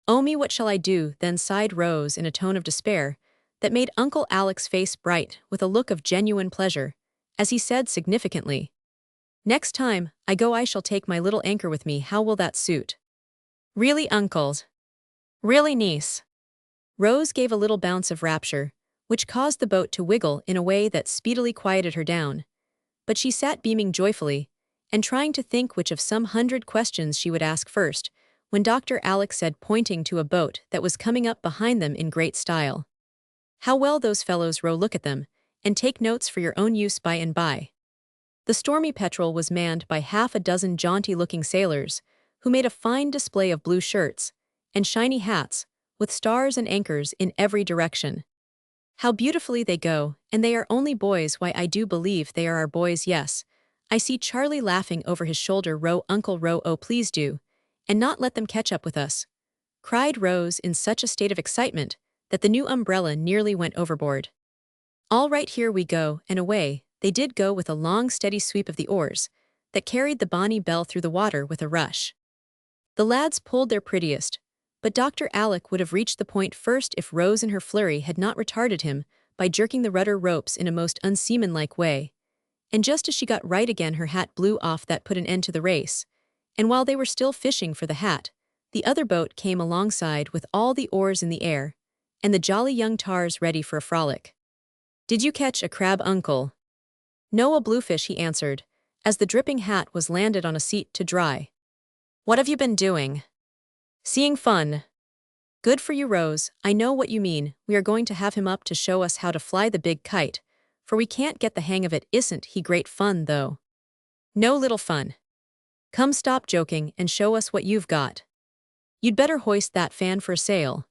"Oh me, what shall I do then?" sighed Rose in a tone of despair that made Uncle Alec's face bright with a look of genuine pleasure, as he said significantly, "Next time I go I shall take my little anchor with me. How will that suit?" "Really, Uncle?" Really nice. Rose gave a little bounce of rapture, which caused the boat to wiggle in a way that speedily quieted her down. But she sat beaming joyfully, and trying to think which of some 100 questions she would ask first, when Dr. Alec said, pointing to a boat that was coming up behind them in great style. How well those fellows row, look at them, and take notes for your own use by and by. The stormy petrel was manned by half a dozen jaunty-looking sailors, who made a fine display of blue shirts and shiny hats, with stars and anchors in every direction. How beautifully they go, and they are only boys. Why, I do believe they are our boys. Yes, I see Charlie laughing over his shoulder. Row, Uncle, row, oh please do, and not let them catch up with us, cried Rose in such a state of excitement that the new umbrella nearly went overboard. All right, here we go, and away they did go with a long steady sweep of the oars that carried the Bonnie Belle through the water with a rush. The lads pulled their prettiest, but Dr. Alec would have reached the point first if Rose in her flurry had not retarded him by jerking the rudder ropes in a most unseamanlike way. And just as she got right again, her hat blew off. That put an end to the race, and while they were still fishing for the hat, the other boat came alongside with all the oars in the air, and the jolly young tars ready for a frolic. Did you catch a crab, Uncle? No, a bluefish, he answered, as the dripping hat was landed on a seat to dry. What have you been doing? Seeing fun. Good for you, Rose. I know what you mean. We are going to have him up to show us how to fly the big kite, for we can't get the hang of it. Isn't he great fun, though? No little fun. Come, stop joking and show us what you've got. You'd better hoist that fan for a sail.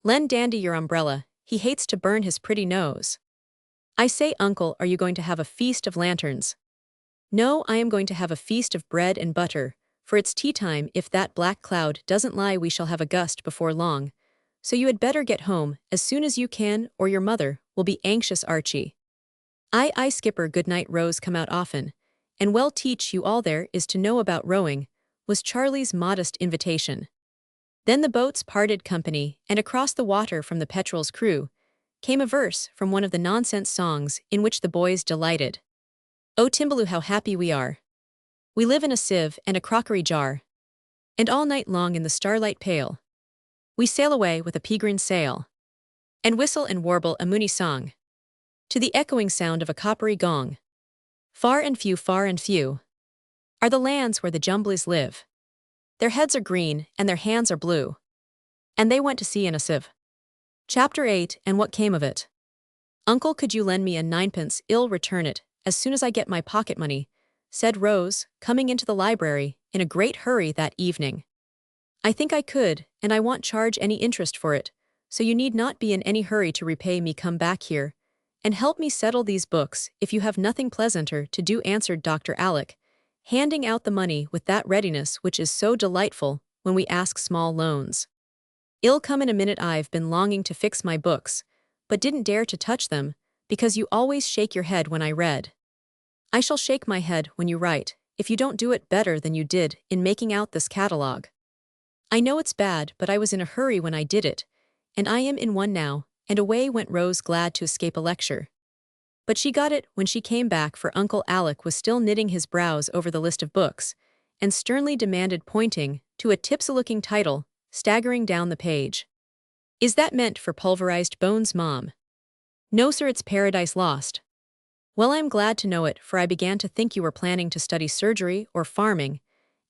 Lend Dandy your umbrella. He hates to burn his pretty nose. I say, Uncle, are you going to have a feast of lanterns? No, I am going to have a feast of bread and butter, for it's tea time. If that black cloud doesn't lie, we shall have a gust before long. So you had better get home as soon as you can, or your mother will be anxious. Archie. Aye, skipper. Good night, Rose. Come out often, and well teach you all there is to know about rowing, was Charlie's modest invitation. Then the boats parted company, and across the water from the Petrel's crew came a verse from one of the nonsense songs in which the boys delighted. Oh Timbaloo, how happy we are! We live in a sieve and a crockery jar, and all night long in the starlight pale we sail away with a peregrine sail, and whistle and warble a moony song to the echoing sound of a coppery gong. Far and few are the lands where the Jumblies live. Their heads are green and their hands are blue, and they went to sea in a sieve. Chapter 8. And what came of it? Uncle, could you lend me a ninepence? I'll return it as soon as I get my pocket money, said Rose, coming into the library in a great hurry that evening. I think I could, and I won't charge any interest for it, so you need not be in any hurry to repay me. Come back here and help me settle these books if you have nothing pleasanter to do, answered Dr. Alec, handing out the money with that readiness which is so delightful when we ask small loans. I'll come in a minute. I've been longing to fix my books, but didn't dare to touch them, because you always shake your head when I read. I shall shake my head when you write, if you don't do it better than you did in making out this catalogue. I know it's bad, but I was in a hurry when I did it, and I am in one now, and away went Rose, glad to escape a lecture. But she got it when she came back, for Uncle Alec was still knitting his brows over the list of books, and sternly demanded, pointing to a tipsy-looking title staggering down the page. Is that meant for pulverized bones, Mom? No, sir, it's Paradise Lost. Well, I'm glad to know it, for I began to think you were planning to study surgery or farming.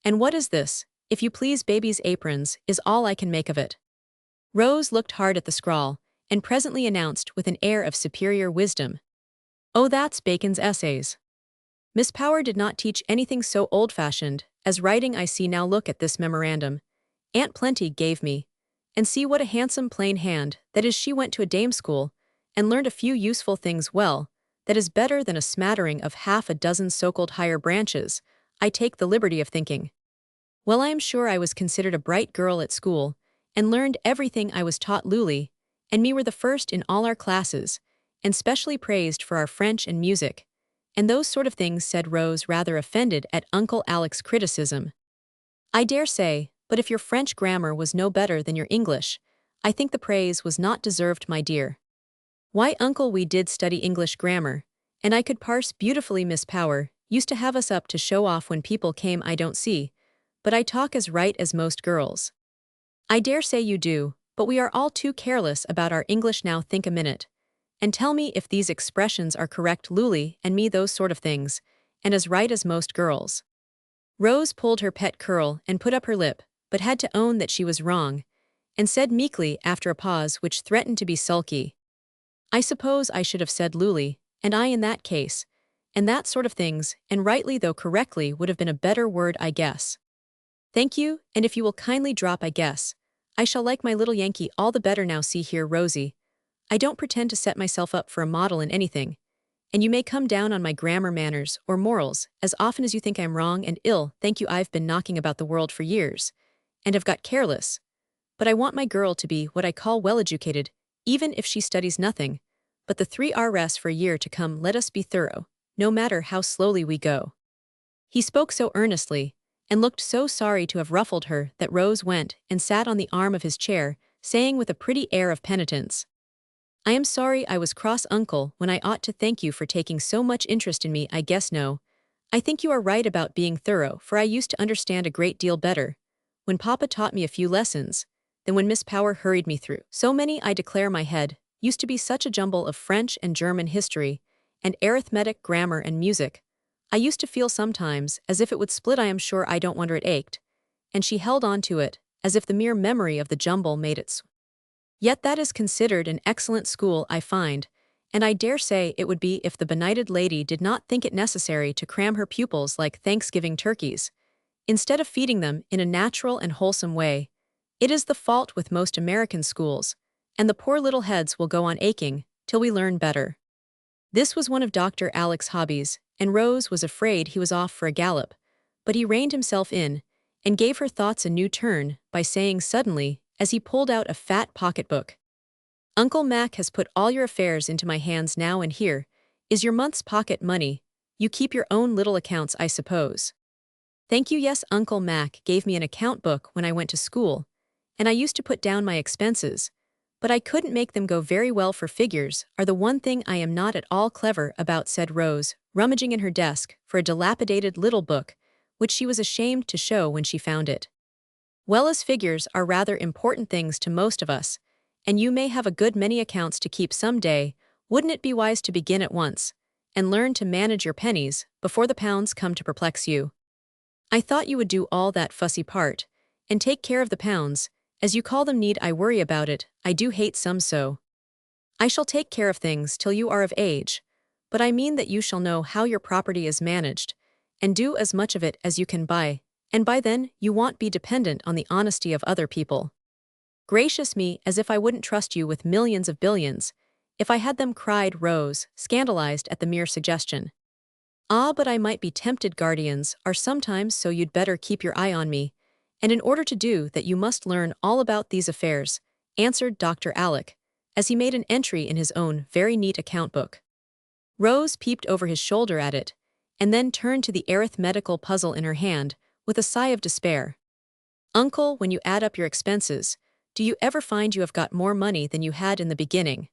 And what is this, if you please? Baby's aprons is all I can make of it. Rose looked hard at the scrawl, and presently announced with an air of superior wisdom, Oh, that's Bacon's Essays. Miss Power did not teach anything so old-fashioned as writing. I see now. Look at this memorandum Aunt Plenty gave me, and see what a handsome plain hand that is. She went to a dame school and learned a few useful things. Well, that is better than a smattering of half a dozen so-called higher branches, I take the liberty of thinking. Well, I am sure I was considered a bright girl at school, and learned everything I was taught. Lully and me were the first in all our classes, and specially praised for our French and music, and those sort of things, said Rose, rather offended at Uncle Alec's criticism. I dare say, but if your French grammar was no better than your English, I think the praise was not deserved, my dear. Why, Uncle, we did study English grammar, and I could parse beautifully. Miss Power used to have us up to show off when people came. I don't see, but I talk as right as most girls. I dare say you do, but we are all too careless about our English now. Think a minute. And tell me if these expressions are correct. Luli and me, those sort of things, and as right as most girls. Rose pulled her pet curl and put up her lip, but had to own that she was wrong, and said meekly after a pause which threatened to be sulky, I suppose I should have said Luli, and I in that case, and that sort of things, and rightly though correctly would have been a better word, I guess. Thank you, and if you will kindly drop I guess, I shall like my little Yankee all the better now. See here, Rosie, I don't pretend to set myself up for a model in anything, and you may come down on my grammar, manners, or morals as often as you think I'm wrong and ill. Thank you, I've been knocking about the world for years, and have got careless, but I want my girl to be what I call well-educated, even if she studies nothing, but the 3 Rs for a year to come. Let us be thorough, no matter how slowly we go. He spoke so earnestly, and looked so sorry to have ruffled her, that Rose went and sat on the arm of his chair, saying with a pretty air of penitence, I am sorry I was cross, uncle, when I ought to thank you for taking so much interest in me. I guess no. I think you are right about being thorough, for I used to understand a great deal better when Papa taught me a few lessons than when Miss Power hurried me through so many. I declare my head used to be such a jumble of French and German history and arithmetic, grammar, and music. I used to feel sometimes as if it would split. I am sure I don't wonder it ached, and she held on to it, as if the mere memory of the jumble made it. Yet that is considered an excellent school, I find, and I dare say it would be if the benighted lady did not think it necessary to cram her pupils like Thanksgiving turkeys, instead of feeding them in a natural and wholesome way. It is the fault with most American schools, and the poor little heads will go on aching till we learn better. This was one of Dr. Alec's hobbies, and Rose was afraid he was off for a gallop, but he reined himself in and gave her thoughts a new turn by saying suddenly, as he pulled out a fat pocketbook, Uncle Mac has put all your affairs into my hands now, and here is your month's pocket money. You keep your own little accounts, I suppose. Thank you. Yes, Uncle Mac gave me an account book when I went to school, and I used to put down my expenses, but I couldn't make them go very well, for figures are the one thing I am not at all clever about, said Rose, rummaging in her desk for a dilapidated little book, which she was ashamed to show when she found it. Well, as figures are rather important things to most of us, and you may have a good many accounts to keep some day, wouldn't it be wise to begin at once and learn to manage your pennies before the pounds come to perplex you? I thought you would do all that fussy part and take care of the pounds, as you call them. Need I worry about it? I do hate some so. I shall take care of things till you are of age, but I mean that you shall know how your property is managed, and do as much of it as you can buy, and by then you won't be dependent on the honesty of other people. Gracious me, as if I wouldn't trust you with millions of billions, if I had them, cried Rose, scandalized at the mere suggestion. Ah, but I might be tempted. Guardians are sometimes so. You'd better keep your eye on me, and in order to do that you must learn all about these affairs, answered Dr. Alec, as he made an entry in his own very neat account book. Rose peeped over his shoulder at it, and then turned to the arithmetical puzzle in her hand, with a sigh of despair. Uncle, when you add up your expenses, do you ever find you have got more money than you had in the beginning?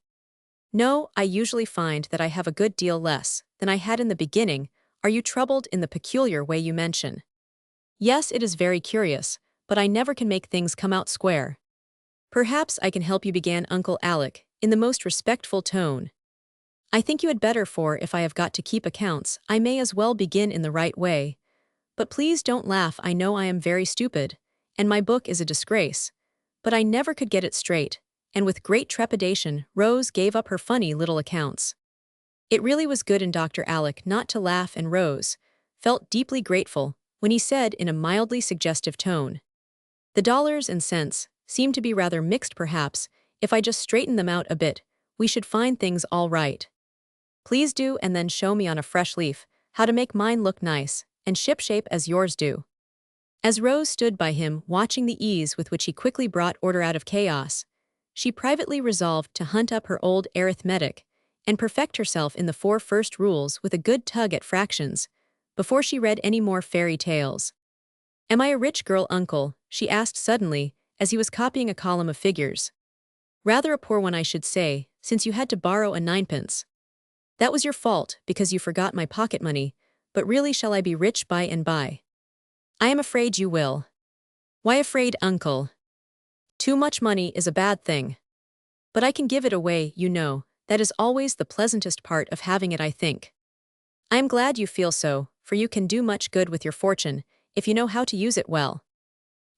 No, I usually find that I have a good deal less than I had in the beginning. Are you troubled in the peculiar way you mention? Yes, it is very curious, but I never can make things come out square. Perhaps I can help you, began Uncle Alec, in the most respectful tone. I think you had better, for if I have got to keep accounts, I may as well begin in the right way. But please don't laugh. I know I am very stupid, and my book is a disgrace, but I never could get it straight, and with great trepidation, Rose gave up her funny little accounts. It really was good in Dr. Alec not to laugh, and Rose felt deeply grateful when he said in a mildly suggestive tone, The dollars and cents seem to be rather mixed. Perhaps, if I just straighten them out a bit, we should find things all right. Please do, and then show me on a fresh leaf how to make mine look nice and shipshape as yours do. As Rose stood by him, watching the ease with which he quickly brought order out of chaos, she privately resolved to hunt up her old arithmetic and perfect herself in the 4 first rules with a good tug at fractions before she read any more fairy tales. Am I a rich girl, Uncle? She asked suddenly, as he was copying a column of figures. Rather a poor one, I should say, since you had to borrow a 9pence. That was your fault, because you forgot my pocket money, but really shall I be rich by and by? I am afraid you will. Why afraid, Uncle? Too much money is a bad thing. But I can give it away, you know. That is always the pleasantest part of having it, I think. I am glad you feel so, for you can do much good with your fortune, if you know how to use it well.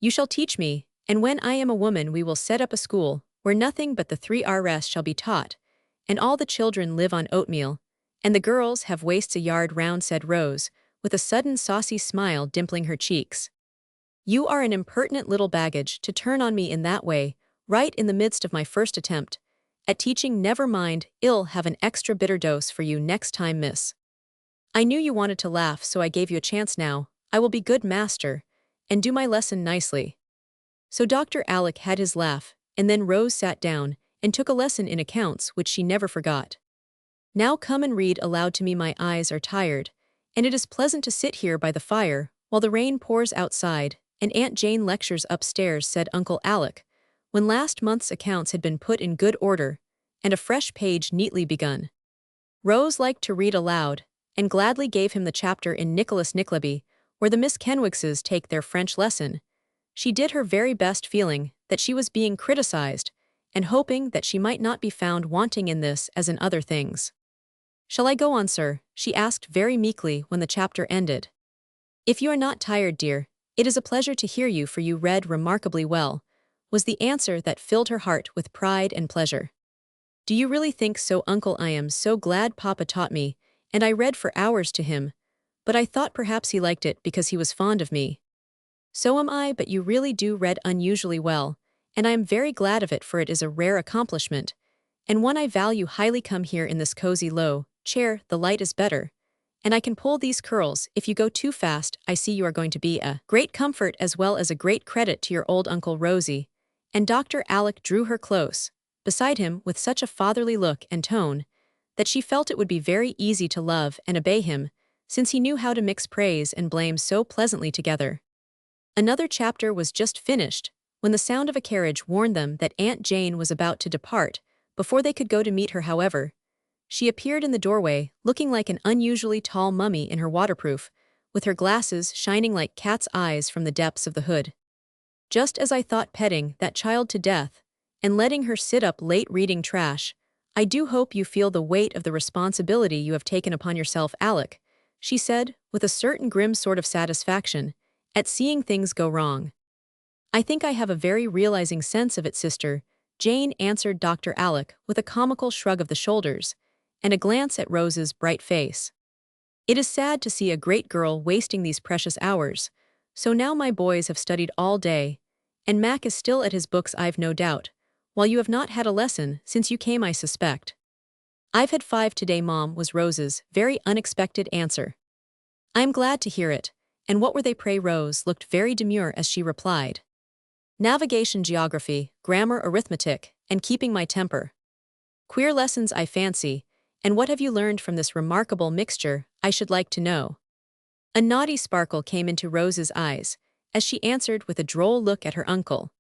You shall teach me, and when I am a woman we will set up a school, where nothing but the 3 Rs shall be taught, and all the children live on oatmeal, and the girls have waists a yard round, said Rose, with a sudden saucy smile dimpling her cheeks. You are an impertinent little baggage to turn on me in that way, right in the midst of my first attempt at teaching. Never mind, I'll have an extra bitter dose for you next time, miss. I knew you wanted to laugh, so I gave you a chance. Now I will be good master, and do my lesson nicely. So Dr. Alec had his laugh, and then Rose sat down and took a lesson in accounts which she never forgot. Now come and read aloud to me, my eyes are tired, and it is pleasant to sit here by the fire while the rain pours outside and Aunt Jane lectures upstairs, said Uncle Alec, when last month's accounts had been put in good order and a fresh page neatly begun. Rose liked to read aloud, and gladly gave him the chapter in Nicholas Nickleby, where the Miss Kenwigses take their French lesson. She did her very best, feeling that she was being criticized, and hoping that she might not be found wanting in this as in other things. Shall I go on, sir? She asked very meekly when the chapter ended. If you are not tired, dear, it is a pleasure to hear you, for you read remarkably well, was the answer that filled her heart with pride and pleasure. Do you really think so, uncle? I am so glad Papa taught me, and I read for hours to him, but I thought perhaps he liked it because he was fond of me. So am I, but you really do read unusually well, and I am very glad of it, for it is a rare accomplishment, and one I value highly. Come here in this cozy low chair, the light is better, and I can pull these curls. If you go too fast, I see you are going to be a great comfort as well as a great credit to your old Uncle Rosie, and Dr. Alec drew her close beside him with such a fatherly look and tone that she felt it would be very easy to love and obey him, since he knew how to mix praise and blame so pleasantly together. Another chapter was just finished when the sound of a carriage warned them that Aunt Jane was about to depart. Before they could go to meet her, however, she appeared in the doorway, looking like an unusually tall mummy in her waterproof, with her glasses shining like cat's eyes from the depths of the hood. Just as I thought, petting that child to death and letting her sit up late reading trash. I do hope you feel the weight of the responsibility you have taken upon yourself, Alec, she said, with a certain grim sort of satisfaction at seeing things go wrong. I think I have a very realizing sense of it, sister, Jane answered Dr. Alec with a comical shrug of the shoulders and a glance at Rose's bright face. It is sad to see a great girl wasting these precious hours. So now my boys have studied all day, and Mac is still at his books, I've no doubt, while you have not had a lesson since you came, I suspect. I've had 5 today, Mom, was Rose's very unexpected answer. I'm glad to hear it. And what were they, pray? Rose looked very demure as she replied. Navigation, geography, grammar, arithmetic, and keeping my temper. Queer lessons, I fancy. And what have you learned from this remarkable mixture, I should like to know? A naughty sparkle came into Rose's eyes as she answered with a droll look at her uncle.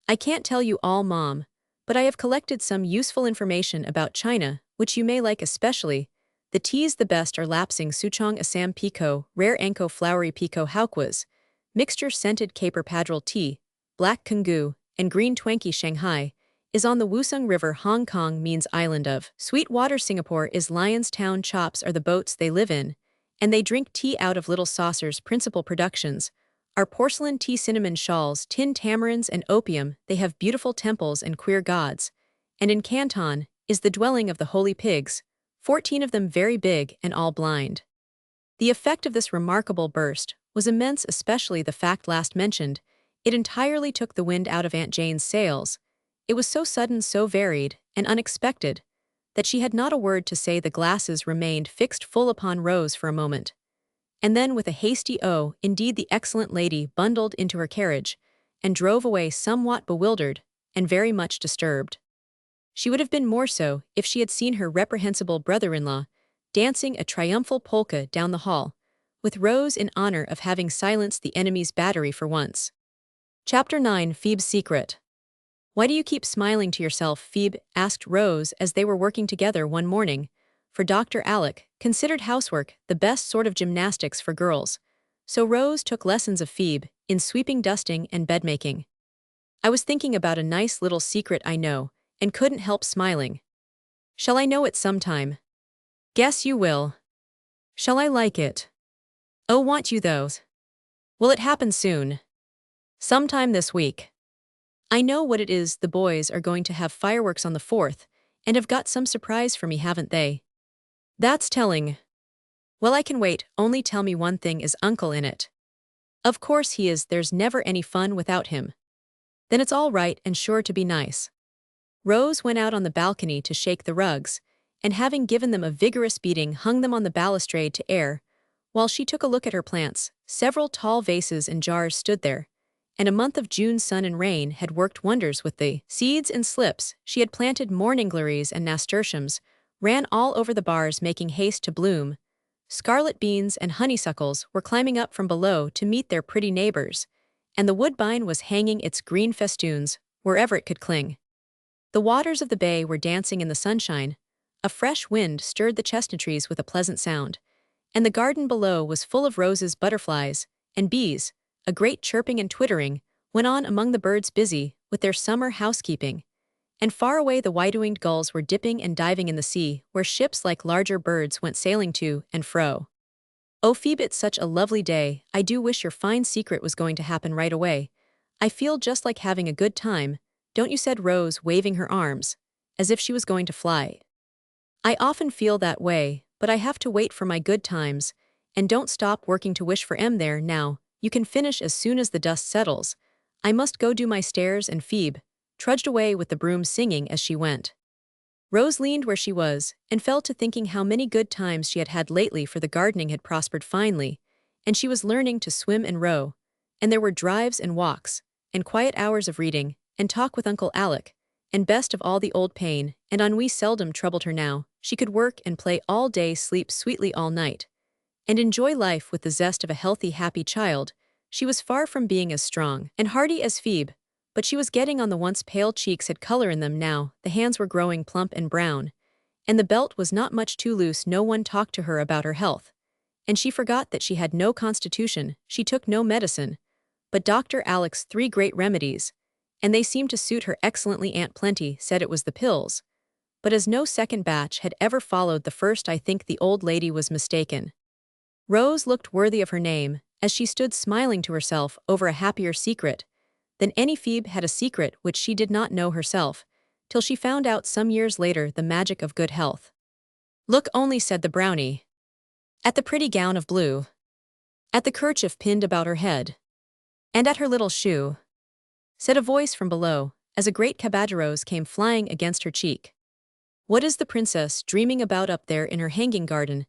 I can't tell you all, Mom, but I have collected some useful information about China, which you may like especially. The teas the best are lapsing Souchong Assam Pekoe, rare Anko flowery Pekoe Haukwas, mixture scented Caper Padral tea, black Kungu, and green Twanky Shanghai, is on the Wusung River. Hong Kong means island of sweet water. Singapore is Lion's Town. Chops are the boats they live in, and they drink tea out of little saucers. Principal productions are porcelain tea, cinnamon shawls, tin tamarinds, and opium. They have beautiful temples and queer gods, and in Canton is the dwelling of the holy pigs, 14 of them very big and all blind. The effect of this remarkable burst was immense, especially the fact last mentioned. It entirely took the wind out of Aunt Jane's sails. It was so sudden, so varied, and unexpected, that she had not a word to say. The glasses remained fixed full upon Rose for a moment. And then with a hasty "Oh, indeed," the excellent lady bundled into her carriage and drove away, somewhat bewildered and very much disturbed. She would have been more so if she had seen her reprehensible brother-in-law dancing a triumphal polka down the hall, with Rose in honor of having silenced the enemy's battery for once. Chapter 9, Phoebe's Secret. Why do you keep smiling to yourself, Phoebe? Asked Rose as they were working together one morning, for Dr. Alec considered housework the best sort of gymnastics for girls, so Rose took lessons of Phoebe in sweeping, dusting, and bed-making. I was thinking about a nice little secret I know, and couldn't help smiling. Shall I know it sometime? Guess you will. Shall I like it? Oh, want you those? Will it happen soon? Sometime this week. I know what it is. The boys are going to have fireworks on the 4th, and have got some surprise for me, haven't they? That's telling. Well, I can wait. Only tell me one thing, is Uncle in it? Of course he is. There's never any fun without him. Then it's all right and sure to be nice. Rose went out on the balcony to shake the rugs, and having given them a vigorous beating, hung them on the balustrade to air. While she took a look at her plants, several tall vases and jars stood there, and a month of June sun and rain had worked wonders with the seeds and slips. She had planted morning glories and nasturtiums, ran all over the bars making haste to bloom. Scarlet beans and honeysuckles were climbing up from below to meet their pretty neighbors, and the woodbine was hanging its green festoons wherever it could cling. The waters of the bay were dancing in the sunshine. A fresh wind stirred the chestnut trees with a pleasant sound, and the garden below was full of roses, butterflies, and bees. A great chirping and twittering went on among the birds busy with their summer housekeeping, and far away the wide-winged gulls were dipping and diving in the sea, where ships like larger birds went sailing to and fro. Oh, Phoebe, it's such a lovely day. I do wish your fine secret was going to happen right away. I feel just like having a good time, don't you? Said Rose, waving her arms, as if she was going to fly. I often feel that way, but I have to wait for my good times, and don't stop working to wish for 'em there now. You can finish as soon as the dust settles. I must go do my stairs. And Phoebe trudged away with the broom, singing as she went. Rose leaned where she was, and fell to thinking how many good times she had had lately, for the gardening had prospered finely, and she was learning to swim and row, and there were drives and walks, and quiet hours of reading, and talk with Uncle Alec, and best of all, the old pain and ennui seldom troubled her now. She could work and play all day, sleep sweetly all night, and enjoy life with the zest of a healthy, happy child. She was far from being as strong and hearty as Phoebe, but she was getting on. The once pale cheeks had color in them now, the hands were growing plump and brown, and the belt was not much too loose. No one talked to her about her health, and she forgot that she had no constitution. She took no medicine, but Dr. Alec's 3 great remedies, and they seemed to suit her excellently. Aunt Plenty said it was the pills, but as no second batch had ever followed the first, I think the old lady was mistaken. Rose looked worthy of her name, as she stood smiling to herself over a happier secret than any. Phoebe had a secret which she did not know herself, till she found out some years later the magic of good health. Look only, said the brownie, at the pretty gown of blue, at the kerchief pinned about her head, and at her little shoe, said a voice from below, as a great caballeros came flying against her cheek. What is the princess dreaming about up there in her hanging garden?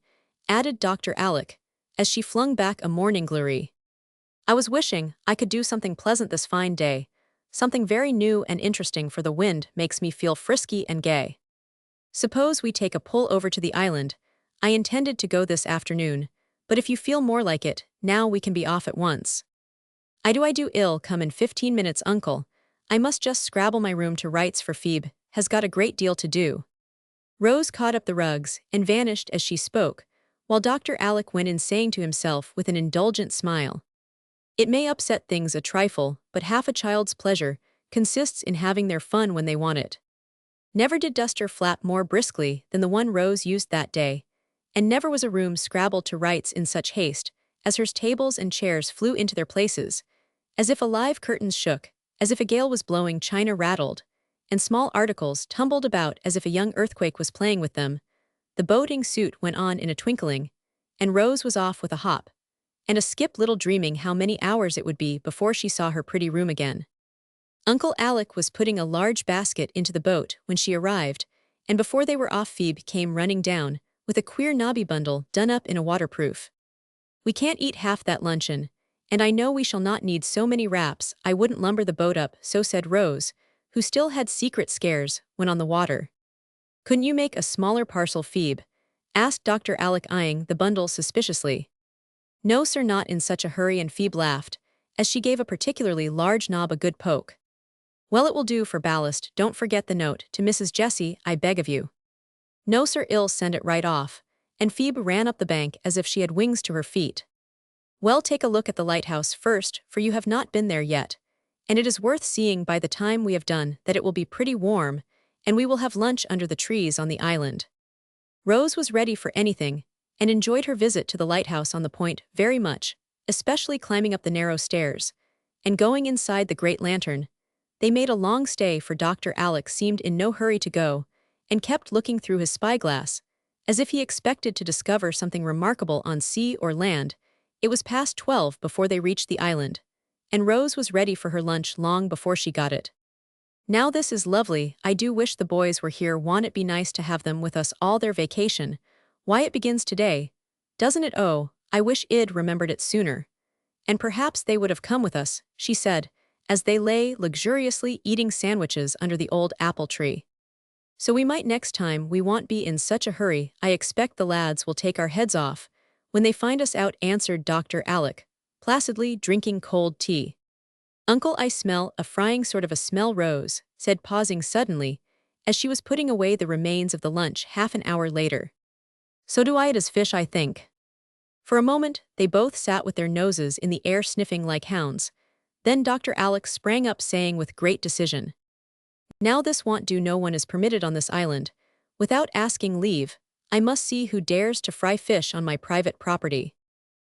Added Dr. Alec, as she flung back a morning glory. I was wishing I could do something pleasant this fine day, something very new and interesting, for the wind makes me feel frisky and gay. Suppose we take a pull over to the island. I intended to go this afternoon, but if you feel more like it, now we can be off at once. I do ill come in 15 minutes, Uncle. I must just scrabble my room to rights, for Phoebe has got a great deal to do. Rose caught up the rugs and vanished as she spoke, while Dr. Alec went in, saying to himself with an indulgent smile, it may upset things a trifle, but half a child's pleasure consists in having their fun when they want it. Never did duster flap more briskly than the one Rose used that day, and never was a room scrabbled to rights in such haste as her. Tables and chairs flew into their places, as if alive, curtains shook, as if a gale was blowing, china rattled, and small articles tumbled about as if a young earthquake was playing with them. The boating suit went on in a twinkling, and Rose was off with a hop and a skip, little dreaming how many hours it would be before she saw her pretty room again. Uncle Alec was putting a large basket into the boat when she arrived, and before they were off, Phoebe came running down with a queer knobby bundle done up in a waterproof. We can't eat half that luncheon, and I know we shall not need so many wraps. I wouldn't lumber the boat up so, said Rose, who still had secret scares when on the water. Couldn't you make a smaller parcel, Phoebe? Asked Dr. Alec, eyeing the bundle suspiciously. No, sir, not in such a hurry, and Phoebe laughed, as she gave a particularly large knob a good poke. Well, it will do for ballast. Don't forget the note to Mrs. Jessie, I beg of you. No, sir, I'll send it right off. And Phoebe ran up the bank as if she had wings to her feet. Well, take a look at the lighthouse first, for you have not been there yet, and it is worth seeing by the time we have done that it will be pretty warm, and we will have lunch under the trees on the island. Rose was ready for anything, and enjoyed her visit to the lighthouse on the point very much, especially climbing up the narrow stairs, and going inside the great lantern. They made a long stay, for Dr. Alec seemed in no hurry to go, and kept looking through his spyglass, as if he expected to discover something remarkable on sea or land. It was past 12 before they reached the island, and Rose was ready for her lunch long before she got it. "Now this is lovely. I do wish the boys were here. Won't it be nice to have them with us all their vacation? Why, it begins today. Doesn't it? Oh, I wish I'd remembered it sooner. And perhaps they would have come with us," she said, as they lay luxuriously eating sandwiches under the old apple tree. "So we might next time. We won't be in such a hurry. I expect the lads will take our heads off when they find us out," answered Dr. Alec, placidly drinking cold tea. "Uncle, I smell a frying sort of a smell," Rose said, pausing suddenly, as she was putting away the remains of the lunch half an hour later. "So do I. It is fish, I think." For a moment, they both sat with their noses in the air sniffing like hounds. Then Dr. Alec sprang up, saying with great decision, "Now this won't do. No one is permitted on this island without asking leave. I must see who dares to fry fish on my private property."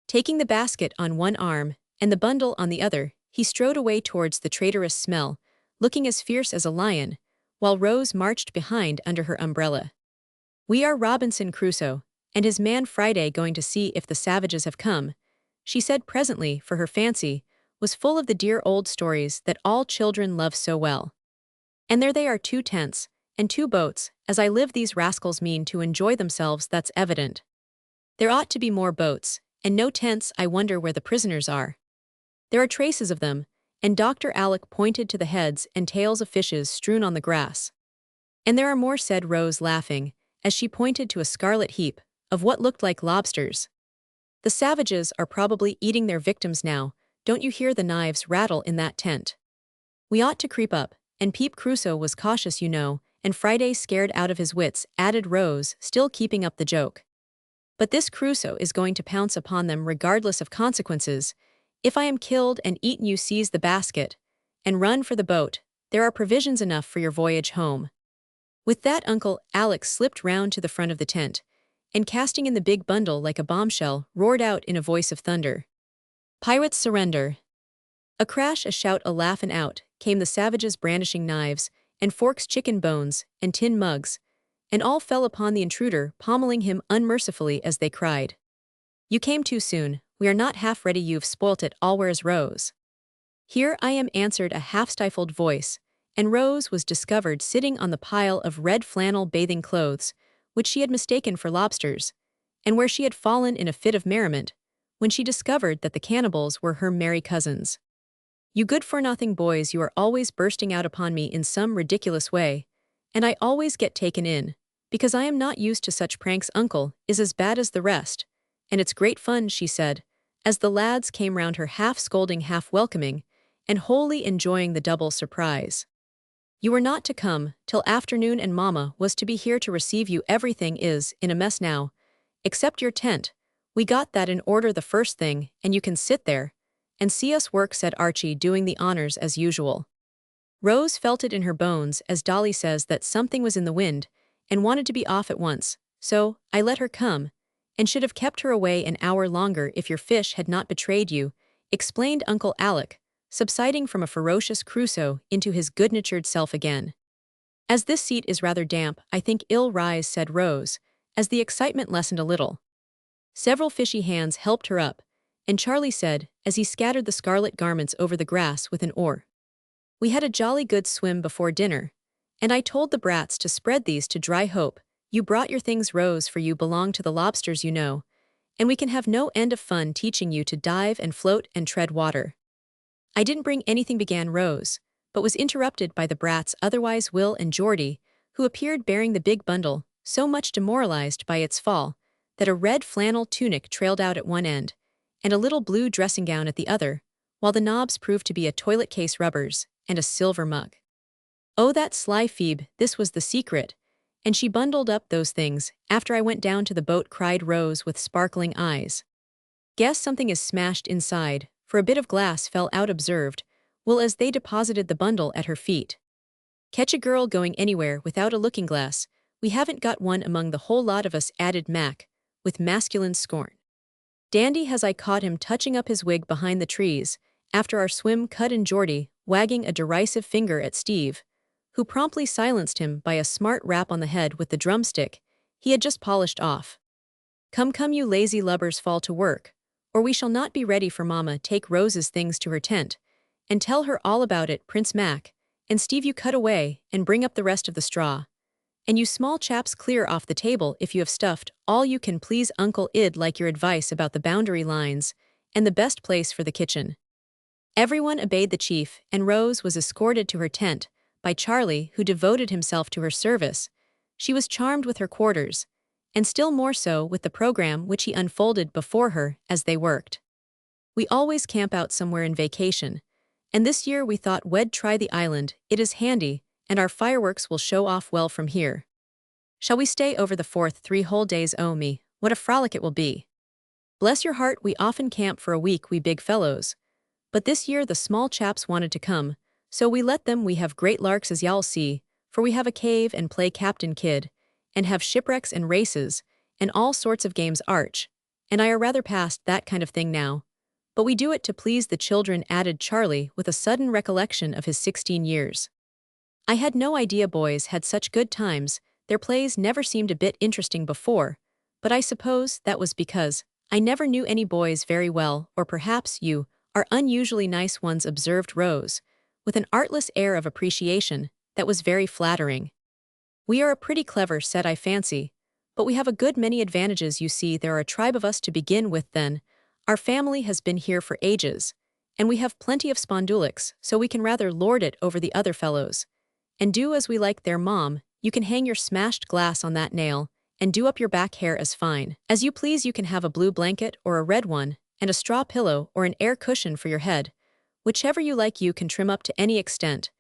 Taking the basket on one arm and the bundle on the other, he strode away towards the traitorous smell, looking as fierce as a lion, while Rose marched behind under her umbrella. "We are Robinson Crusoe and his man Friday going to see if the savages have come," she said presently, for her fancy was full of the dear old stories that all children love so well. "And there they are, 2 tents and 2 boats. As I live, these rascals mean to enjoy themselves, that's evident. There ought to be more boats, and no tents. I wonder where the prisoners are. There are traces of them," and Dr. Alec pointed to the heads and tails of fishes strewn on the grass. "And there are more," said Rose, laughing, as she pointed to a scarlet heap of what looked like lobsters. "The savages are probably eating their victims now. Don't you hear the knives rattle in that tent? We ought to creep up and peep. Crusoe was cautious, you know, and Friday scared out of his wits," added Rose, still keeping up the joke. "But this Crusoe is going to pounce upon them regardless of consequences. If I am killed and eaten, you seize the basket and run for the boat. There are provisions enough for your voyage home." With that, Uncle Alec slipped round to the front of the tent, and casting in the big bundle like a bombshell, roared out in a voice of thunder, "Pirates, surrender!" A crash, a shout, a laugh, and out came the savages, brandishing knives and forks, chicken bones, and tin mugs, and all fell upon the intruder, pommeling him unmercifully as they cried, "You came too soon. We are not half ready. You've spoilt it all. Where's Rose?" "Here I am," answered a half-stifled voice, and Rose was discovered sitting on the pile of red flannel bathing clothes, which she had mistaken for lobsters, and where she had fallen in a fit of merriment when she discovered that the cannibals were her merry cousins. "You good-for-nothing boys, you are always bursting out upon me in some ridiculous way, and I always get taken in, because I am not used to such pranks. Uncle is as bad as the rest, and it's great fun," she said, as the lads came round her, half scolding, half welcoming, and wholly enjoying the double surprise. "You were not to come till afternoon, and Mama was to be here to receive you. Everything is in a mess now, except your tent. We got that in order the first thing, and you can sit there and see us work," said Archie, doing the honors as usual. Rose felt it in her bones, as Dolly says, that something was in the wind, and wanted to be off at once, "So I let her come, and should have kept her away an hour longer if your fish had not betrayed you," explained Uncle Alec, subsiding from a ferocious Crusoe into his good-natured self again. "As this seat is rather damp, I think I'll rise," said Rose, as the excitement lessened a little. Several fishy hands helped her up, and Charlie said, as he scattered the scarlet garments over the grass with an oar, "We had a jolly good swim before dinner, and I told the brats to spread these to dry. Hope you brought your things, Rose, for you belong to the lobsters, you know, and we can have no end of fun teaching you to dive and float and tread water." "I didn't bring anything," began Rose, but was interrupted by the brats, otherwise Will and Geordie, who appeared bearing the big bundle, so much demoralized by its fall that a red flannel tunic trailed out at one end, and a little blue dressing gown at the other, while the knobs proved to be a toilet case, rubbers, and a silver mug. "Oh, that sly Phoebe, this was the secret, and she bundled up those things after I went down to the boat," cried Rose with sparkling eyes. "Guess something is smashed inside, for a bit of glass fell out," observed Well, as they deposited the bundle at her feet. Catch a girl going anywhere without a looking-glass, we haven't got one among the whole lot of us, added Mac, with masculine scorn. Dandy has I caught him touching up his wig behind the trees, after our swim cut in Geordie, wagging a derisive finger at Steve, who promptly silenced him by a smart rap on the head with the drumstick he had just polished off. Come, come, you lazy lubbers, fall to work, or we shall not be ready for Mama. Take Rose's things to her tent, and tell her all about it, Prince Mac, and Steve, you cut away, and bring up the rest of the straw. And you small chaps, clear off the table if you have stuffed all you can, please. Uncle Id like your advice about the boundary lines, and the best place for the kitchen. Everyone obeyed the chief, and Rose was escorted to her tent by Charlie, who devoted himself to her service. She was charmed with her quarters, and still more so with the program which he unfolded before her as they worked. We always camp out somewhere in vacation, and this year we thought we'd try the island. It is handy, and our fireworks will show off well from here. Shall we stay over the 4th 3 whole days? Oh me, what a frolic it will be. Bless your heart, we often camp for a week, we big fellows. But this year the small chaps wanted to come, so we let them. We have great larks, as y'all see, for we have a cave and play Captain Kidd, and have shipwrecks and races, and all sorts of games. Arch and I are rather past that kind of thing now, but we do it to please the children, added Charlie with a sudden recollection of his 16 years. I had no idea boys had such good times. Their plays never seemed a bit interesting before, but I suppose that was because I never knew any boys very well, or perhaps you are unusually nice ones, observed Rose, with an artless air of appreciation that was very flattering. We are a pretty clever set, I fancy, but we have a good many advantages. You see, there are a tribe of us to begin with. Then our family has been here for ages, and we have plenty of spondulics, so we can rather lord it over the other fellows, and do as we like. There, Mom, you can hang your smashed glass on that nail, and do up your back hair as fine as you please. You can have a blue blanket or a red one, and a straw pillow or an air cushion for your head, whichever you like. You can trim up to any extent,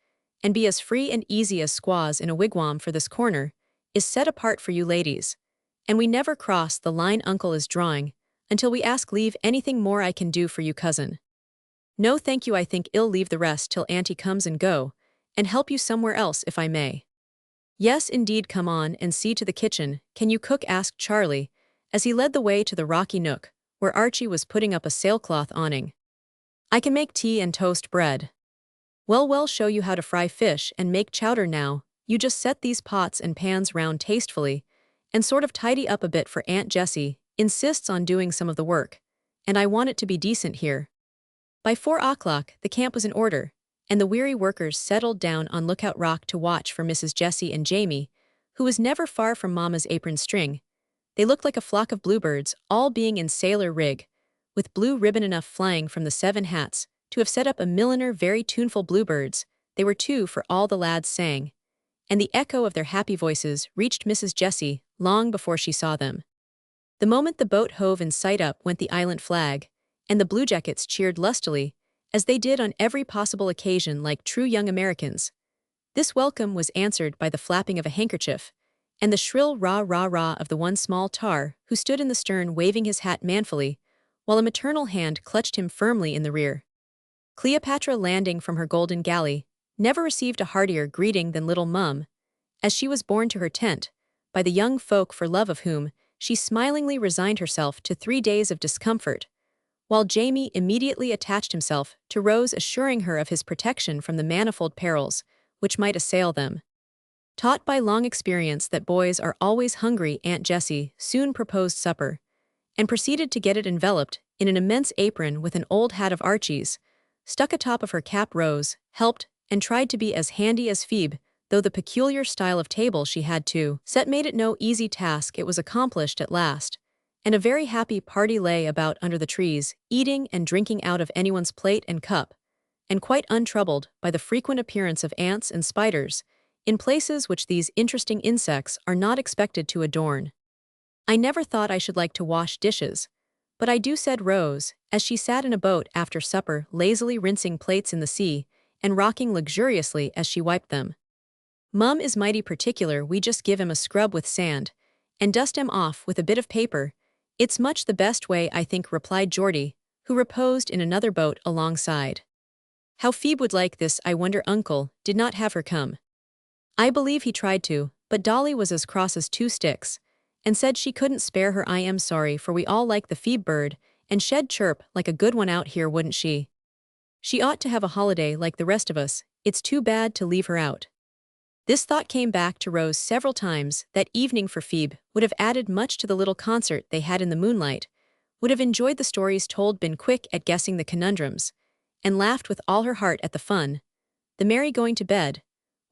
and be as free and easy as squaws in a wigwam, for this corner is set apart for you ladies, and we never cross the line Uncle is drawing until we ask leave. Anything more I can do for you, cousin? No thank you, I think I'll leave the rest till Auntie comes, and go and help you somewhere else if I may. Yes indeed, come on and see to the kitchen. Can you cook? Asked Charlie, as he led the way to the rocky nook where Archie was putting up a sailcloth awning. I can make tea and toast bread. Well, show you how to fry fish and make chowder now. You just set these pots and pans round tastefully, and sort of tidy up a bit, for Aunt Jessie insists on doing some of the work, and I want it to be decent here. By 4 o'clock, the camp was in order, and the weary workers settled down on Lookout Rock to watch for Mrs. Jessie and Jamie, who was never far from Mama's apron string. They looked like a flock of bluebirds, all being in sailor rig, with blue ribbon enough flying from the 7 hats to have set up a milliner. Very tuneful bluebirds, they were too, for all the lads sang, and the echo of their happy voices reached Mrs. Jessie long before she saw them. The moment the boat hove in sight, up went the island flag, and the bluejackets cheered lustily, as they did on every possible occasion like true young Americans. This welcome was answered by the flapping of a handkerchief, and the shrill rah-rah-rah of the one small tar who stood in the stern waving his hat manfully, while a maternal hand clutched him firmly in the rear. Cleopatra, landing from her golden galley, never received a heartier greeting than little Mum, as she was borne to her tent by the young folk, for love of whom she smilingly resigned herself to 3 days of discomfort, while Jamie immediately attached himself to Rose, assuring her of his protection from the manifold perils which might assail them. Taught by long experience that boys are always hungry, Aunt Jessie soon proposed supper, and proceeded to get it enveloped in an immense apron with an old hat of Archie's stuck atop of her cap. Rose helped and tried to be as handy as Phoebe, though the peculiar style of table she had to set made it no easy task. It was accomplished at last, and a very happy party lay about under the trees, eating and drinking out of anyone's plate and cup, and quite untroubled by the frequent appearance of ants and spiders in places which these interesting insects are not expected to adorn. I never thought I should like to wash dishes, but I do, said Rose, as she sat in a boat after supper, lazily rinsing plates in the sea and rocking luxuriously as she wiped them. Mum is mighty particular. We just give him a scrub with sand and dust him off with a bit of paper. It's much the best way, I think, replied Geordie, who reposed in another boat alongside. How Phoebe would like this, I wonder. Uncle did not have her come. I believe he tried to, but Dolly was as cross as two sticks, and said she couldn't spare her. I am sorry, for we all like the Phoebe bird, and she'd chirp like a good one out here, wouldn't she? She ought to have a holiday like the rest of us. It's too bad to leave her out. This thought came back to Rose several times that evening, for Phoebe would have added much to the little concert they had in the moonlight, would have enjoyed the stories told, been quick at guessing the conundrums, and laughed with all her heart at the fun. The merry going to bed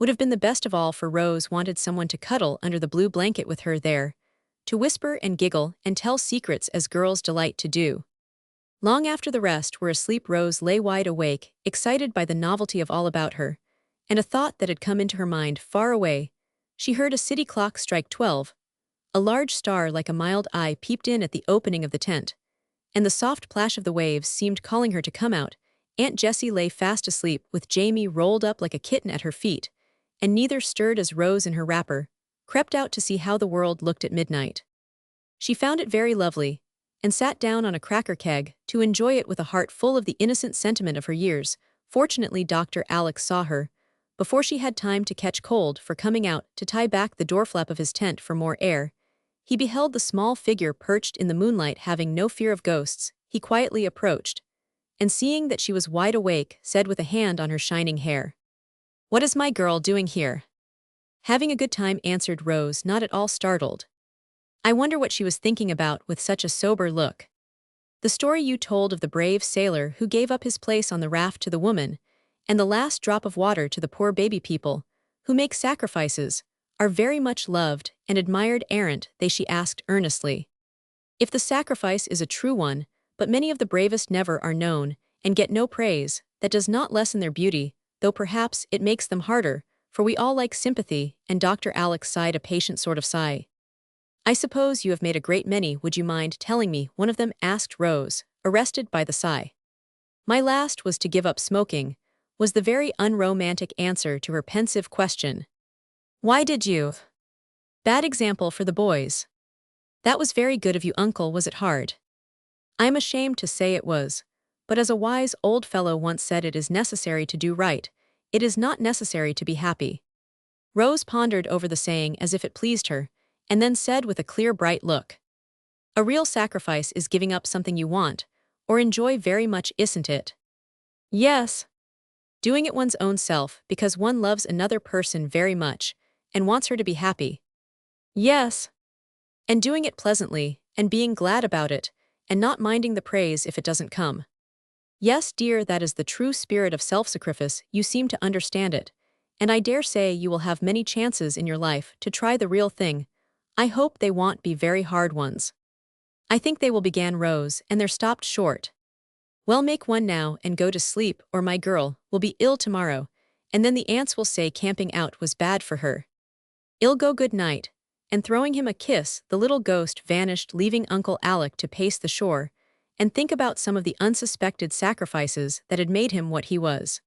would have been the best of all, for Rose wanted someone to cuddle under the blue blanket with her there, to whisper and giggle and tell secrets as girls delight to do. Long after the rest were asleep, Rose lay wide awake, excited by the novelty of all about her, and a thought that had come into her mind far away. She heard a city clock strike 12. A large star like a mild eye peeped in at the opening of the tent, and the soft plash of the waves seemed calling her to come out. Aunt Jessie lay fast asleep with Jamie rolled up like a kitten at her feet, and neither stirred as Rose in her wrapper crept out to see how the world looked at midnight. She found it very lovely, and sat down on a cracker keg to enjoy it with a heart full of the innocent sentiment of her years. Fortunately, Dr. Alex saw her before she had time to catch cold, for coming out to tie back the door flap of his tent for more air, he beheld the small figure perched in the moonlight. Having no fear of ghosts, he quietly approached, and seeing that she was wide awake, said with a hand on her shining hair, "What is my girl doing here?" "Having a good time," answered Rose, not at all startled. "I wonder what she was thinking about with such a sober look." "The story you told of the brave sailor who gave up his place on the raft to the woman, and the last drop of water to the poor baby people, who make sacrifices, are very much loved and admired, aren't they?" she asked earnestly. "If the sacrifice is a true one, but many of the bravest never are known, and get no praise, that does not lessen their beauty, though perhaps it makes them harder, for we all like sympathy." And Dr. Alex sighed a patient sort of sigh. "I suppose you have made a great many. Would you mind telling me one of them?" asked Rose, arrested by the sigh. "My last was to give up smoking," was the very unromantic answer to her pensive question. "Why did you?" "Bad example for the boys." "That was very good of you, Uncle. Was it hard?" "I am ashamed to say it was. But as a wise old fellow once said, it is necessary to do right. It is not necessary to be happy." Rose pondered over the saying as if it pleased her, and then said with a clear, bright look, "A real sacrifice is giving up something you want, or enjoy very much, isn't it?" "Yes. Doing it one's own self because one loves another person very much, and wants her to be happy." "Yes. And doing it pleasantly, and being glad about it, and not minding the praise if it doesn't come." "Yes, dear, that is the true spirit of self-sacrifice. You seem to understand it, and I dare say you will have many chances in your life to try the real thing. I hope they won't be very hard ones." "I think they will," began Rose, and they're stopped short. "Well, make one now and go to sleep, or my girl will be ill tomorrow, and then the aunts will say camping out was bad for her. I'll go, good night." And throwing him a kiss, the little ghost vanished, leaving Uncle Alec to pace the shore and think about some of the unsuspected sacrifices that had made him what he was.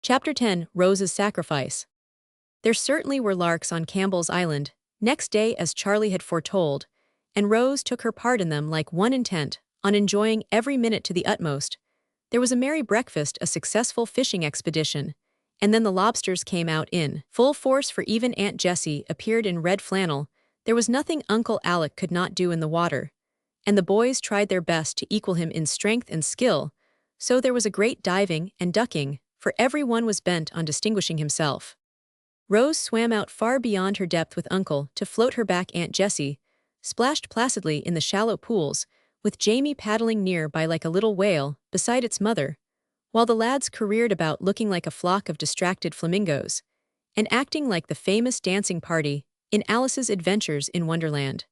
Chapter 10: Rose's Sacrifice. There certainly were larks on Campbell's Island next day, as Charlie had foretold, and Rose took her part in them like one intent on enjoying every minute to the utmost. There was a merry breakfast, a successful fishing expedition, and then the lobsters came out in full force, for even Aunt Jessie appeared in red flannel. There was nothing Uncle Alec could not do in the water, and the boys tried their best to equal him in strength and skill, so there was a great diving and ducking, for every one was bent on distinguishing himself. Rose swam out far beyond her depth with Uncle to float her back. Aunt Jessie splashed placidly in the shallow pools, with Jamie paddling near by like a little whale beside its mother, while the lads careered about looking like a flock of distracted flamingos, and acting like the famous dancing party in Alice's Adventures in Wonderland.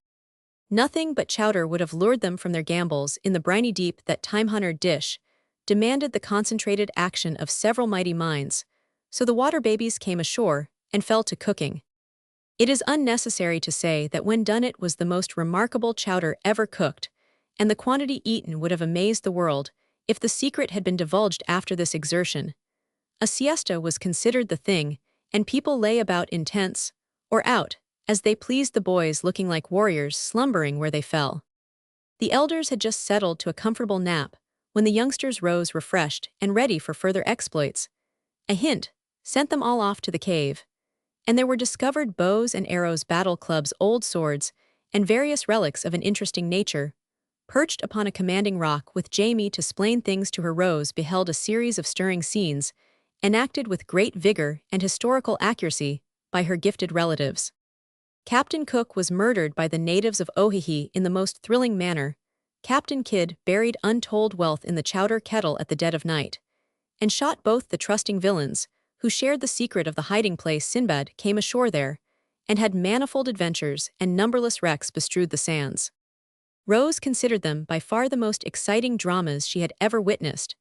Nothing but chowder would have lured them from their gambols in the briny deep. That time-honored dish demanded the concentrated action of several mighty minds, so the water babies came ashore and fell to cooking. It is unnecessary to say that when done it was the most remarkable chowder ever cooked, and the quantity eaten would have amazed the world if the secret had been divulged after this exertion. A siesta was considered the thing, and people lay about in tents, or out, as they pleased, the boys looking like warriors slumbering where they fell. The elders had just settled to a comfortable nap, when the youngsters rose refreshed and ready for further exploits. A hint sent them all off to the cave, and there were discovered bows and arrows, battle clubs, old swords, and various relics of an interesting nature. Perched upon a commanding rock with Jamie to splain things to her, Rose beheld a series of stirring scenes, enacted with great vigor and historical accuracy by her gifted relatives. Captain Cook was murdered by the natives of Ohihi in the most thrilling manner. Captain Kidd buried untold wealth in the chowder kettle at the dead of night, and shot both the trusting villains, who shared the secret of the hiding place. Sinbad came ashore there, and had manifold adventures, and numberless wrecks bestrewed the sands. Rose considered them by far the most exciting dramas she had ever witnessed,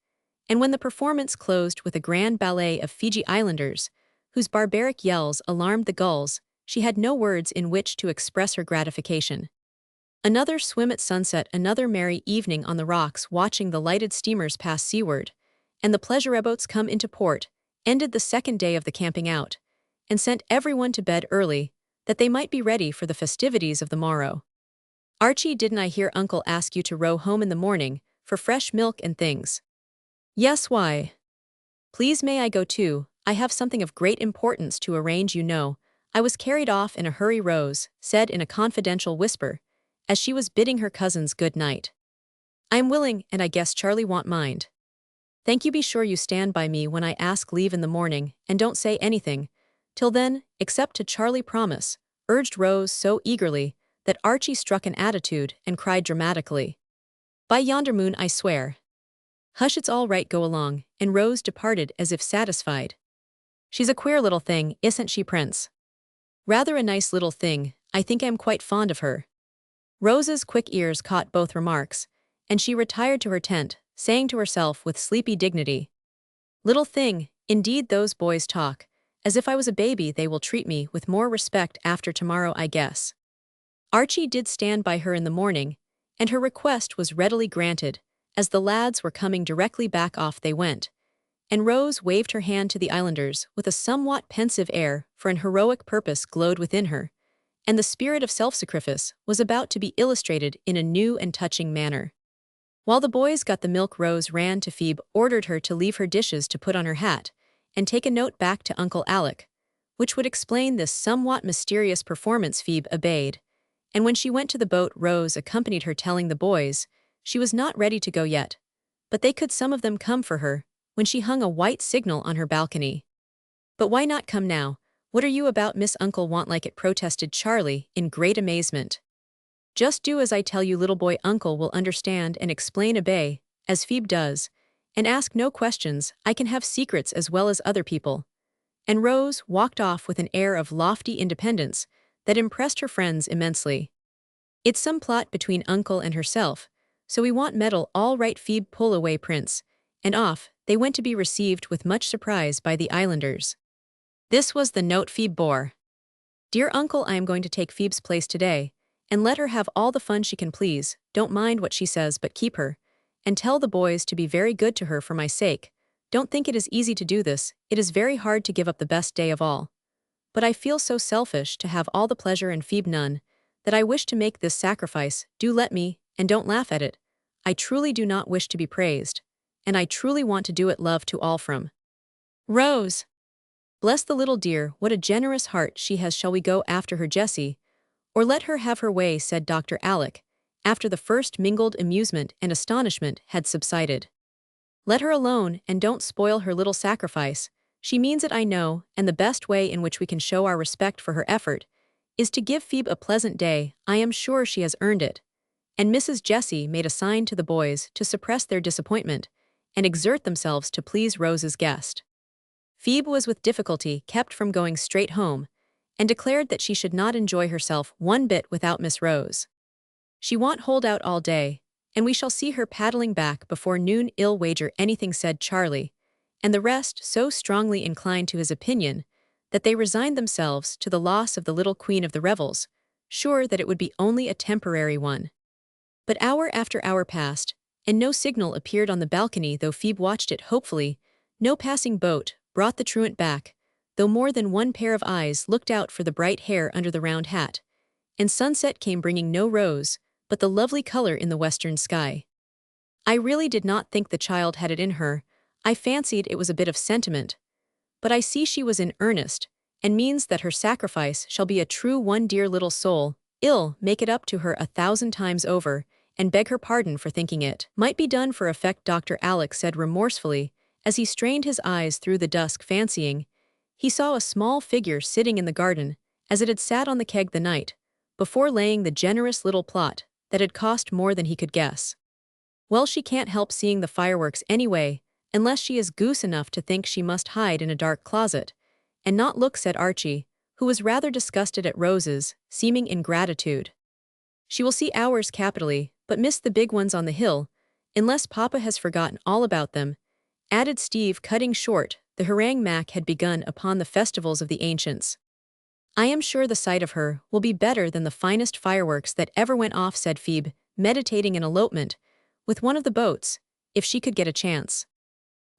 and when the performance closed with a grand ballet of Fiji Islanders, whose barbaric yells alarmed the gulls, she had no words in which to express her gratification. Another swim at sunset, another merry evening on the rocks watching the lighted steamers pass seaward, and the pleasure boats come into port, ended the second day of the camping out, and sent everyone to bed early, that they might be ready for the festivities of the morrow. Archie, didn't I hear Uncle ask you to row home in the morning, for fresh milk and things? Yes, why? Please may I go too? I have something of great importance to arrange, you know. I was carried off in a hurry, Rose said in a confidential whisper, as she was bidding her cousins good night. I am willing, and I guess Charlie won't mind. Thank you. Be sure you stand by me when I ask leave in the morning, and don't say anything till then, except to Charlie. Promise, urged Rose so eagerly that Archie struck an attitude and cried dramatically. By yonder moon, I swear. Hush, it's all right, go along, and Rose departed as if satisfied. She's a queer little thing, isn't she, Prince? Rather a nice little thing, I think I'm quite fond of her. Rose's quick ears caught both remarks, and she retired to her tent, saying to herself with sleepy dignity, Little thing, indeed those boys talk, as if I was a baby. They will treat me with more respect after tomorrow, I guess. Archie did stand by her in the morning, and her request was readily granted. As the lads were coming directly back, off they went, and Rose waved her hand to the islanders with a somewhat pensive air, for an heroic purpose glowed within her, and the spirit of self-sacrifice was about to be illustrated in a new and touching manner. While the boys got the milk, Rose ran to Phoebe, ordered her to leave her dishes to put on her hat, and take a note back to Uncle Alec, which would explain this somewhat mysterious performance. Phoebe obeyed, and when she went to the boat, Rose accompanied her, telling the boys she was not ready to go yet, but they could some of them come for her, when she hung a white signal on her balcony. But why not come now? What are you about, Miss? Uncle won't like it, protested Charlie in great amazement. Just do as I tell you, little boy. Uncle will understand and explain. Obey, as Phoebe does, and ask no questions. I can have secrets as well as other people. And Rose walked off with an air of lofty independence that impressed her friends immensely. It's some plot between Uncle and herself, so we want meddle. All right, Phoebe, pull away, Prince. And off they went, to be received with much surprise by the islanders. This was the note Phoebe bore. Dear Uncle, I am going to take Phoebe's place today, and let her have all the fun she can, please. Don't mind what she says, but keep her, and tell the boys to be very good to her for my sake. Don't think it is easy to do this. It is very hard to give up the best day of all. But I feel so selfish to have all the pleasure and Phoebe none, that I wish to make this sacrifice. Do let me, and don't laugh at it. I truly do not wish to be praised, and I truly want to do it. Love to all from Rose. Bless the little dear, what a generous heart she has. Shall we go after her, Jessie? Or let her have her way, said Dr. Alec, after the first mingled amusement and astonishment had subsided. Let her alone, and don't spoil her little sacrifice. She means it, I know, and the best way in which we can show our respect for her effort is to give Phoebe a pleasant day. I am sure she has earned it. And Mrs. Jessie made a sign to the boys to suppress their disappointment and exert themselves to please Rose's guest. Phoebe was with difficulty kept from going straight home, and declared that she should not enjoy herself one bit without Miss Rose. She won't hold out all day, and we shall see her paddling back before noon. I'll wager anything, said Charlie, and the rest so strongly inclined to his opinion that they resigned themselves to the loss of the little queen of the revels, sure that it would be only a temporary one. But hour after hour passed, and no signal appeared on the balcony. Though Phoebe watched it hopefully, no passing boat brought the truant back, though more than one pair of eyes looked out for the bright hair under the round hat, and sunset came bringing no rose, but the lovely color in the western sky. I really did not think the child had it in her. I fancied it was a bit of sentiment. But I see she was in earnest, and means that her sacrifice shall be a true one dear little soul. Ill, make it up to her 1,000 times over, and beg her pardon for thinking it might be done for effect, Dr. Alex said remorsefully, as he strained his eyes through the dusk, fancying he saw a small figure sitting in the garden, as it had sat on the keg the night before, laying the generous little plot that had cost more than he could guess. Well, she can't help seeing the fireworks anyway, unless she is goose enough to think she must hide in a dark closet, and not look, said Archie, who was rather disgusted at Rose's seeming ingratitude. She will see ours capitally, but miss the big ones on the hill, unless Papa has forgotten all about them, added Steve, cutting short the harangue Mac had begun upon the festivals of the ancients. I am sure the sight of her will be better than the finest fireworks that ever went off, said Phoebe, meditating an elopement with one of the boats, if she could get a chance.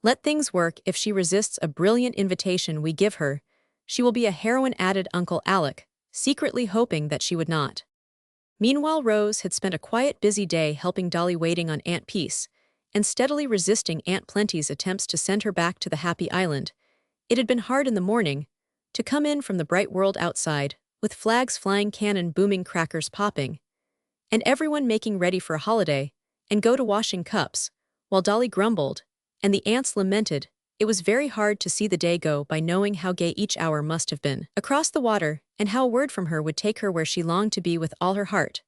Let things work. If she resists a brilliant invitation we give her, she will be a heroine, added Uncle Alec, secretly hoping that she would not. Meanwhile, Rose had spent a quiet, busy day helping Dolly, waiting on Aunt Peace, and steadily resisting Aunt Plenty's attempts to send her back to the happy island. It had been hard in the morning to come in from the bright world outside, with flags flying, cannon booming, crackers popping, and everyone making ready for a holiday, and go to washing cups, while Dolly grumbled, and the aunts lamented. It was very hard to see the day go by, knowing how gay each hour must have been across the water, and how a word from her would take her where she longed to be with all her heart.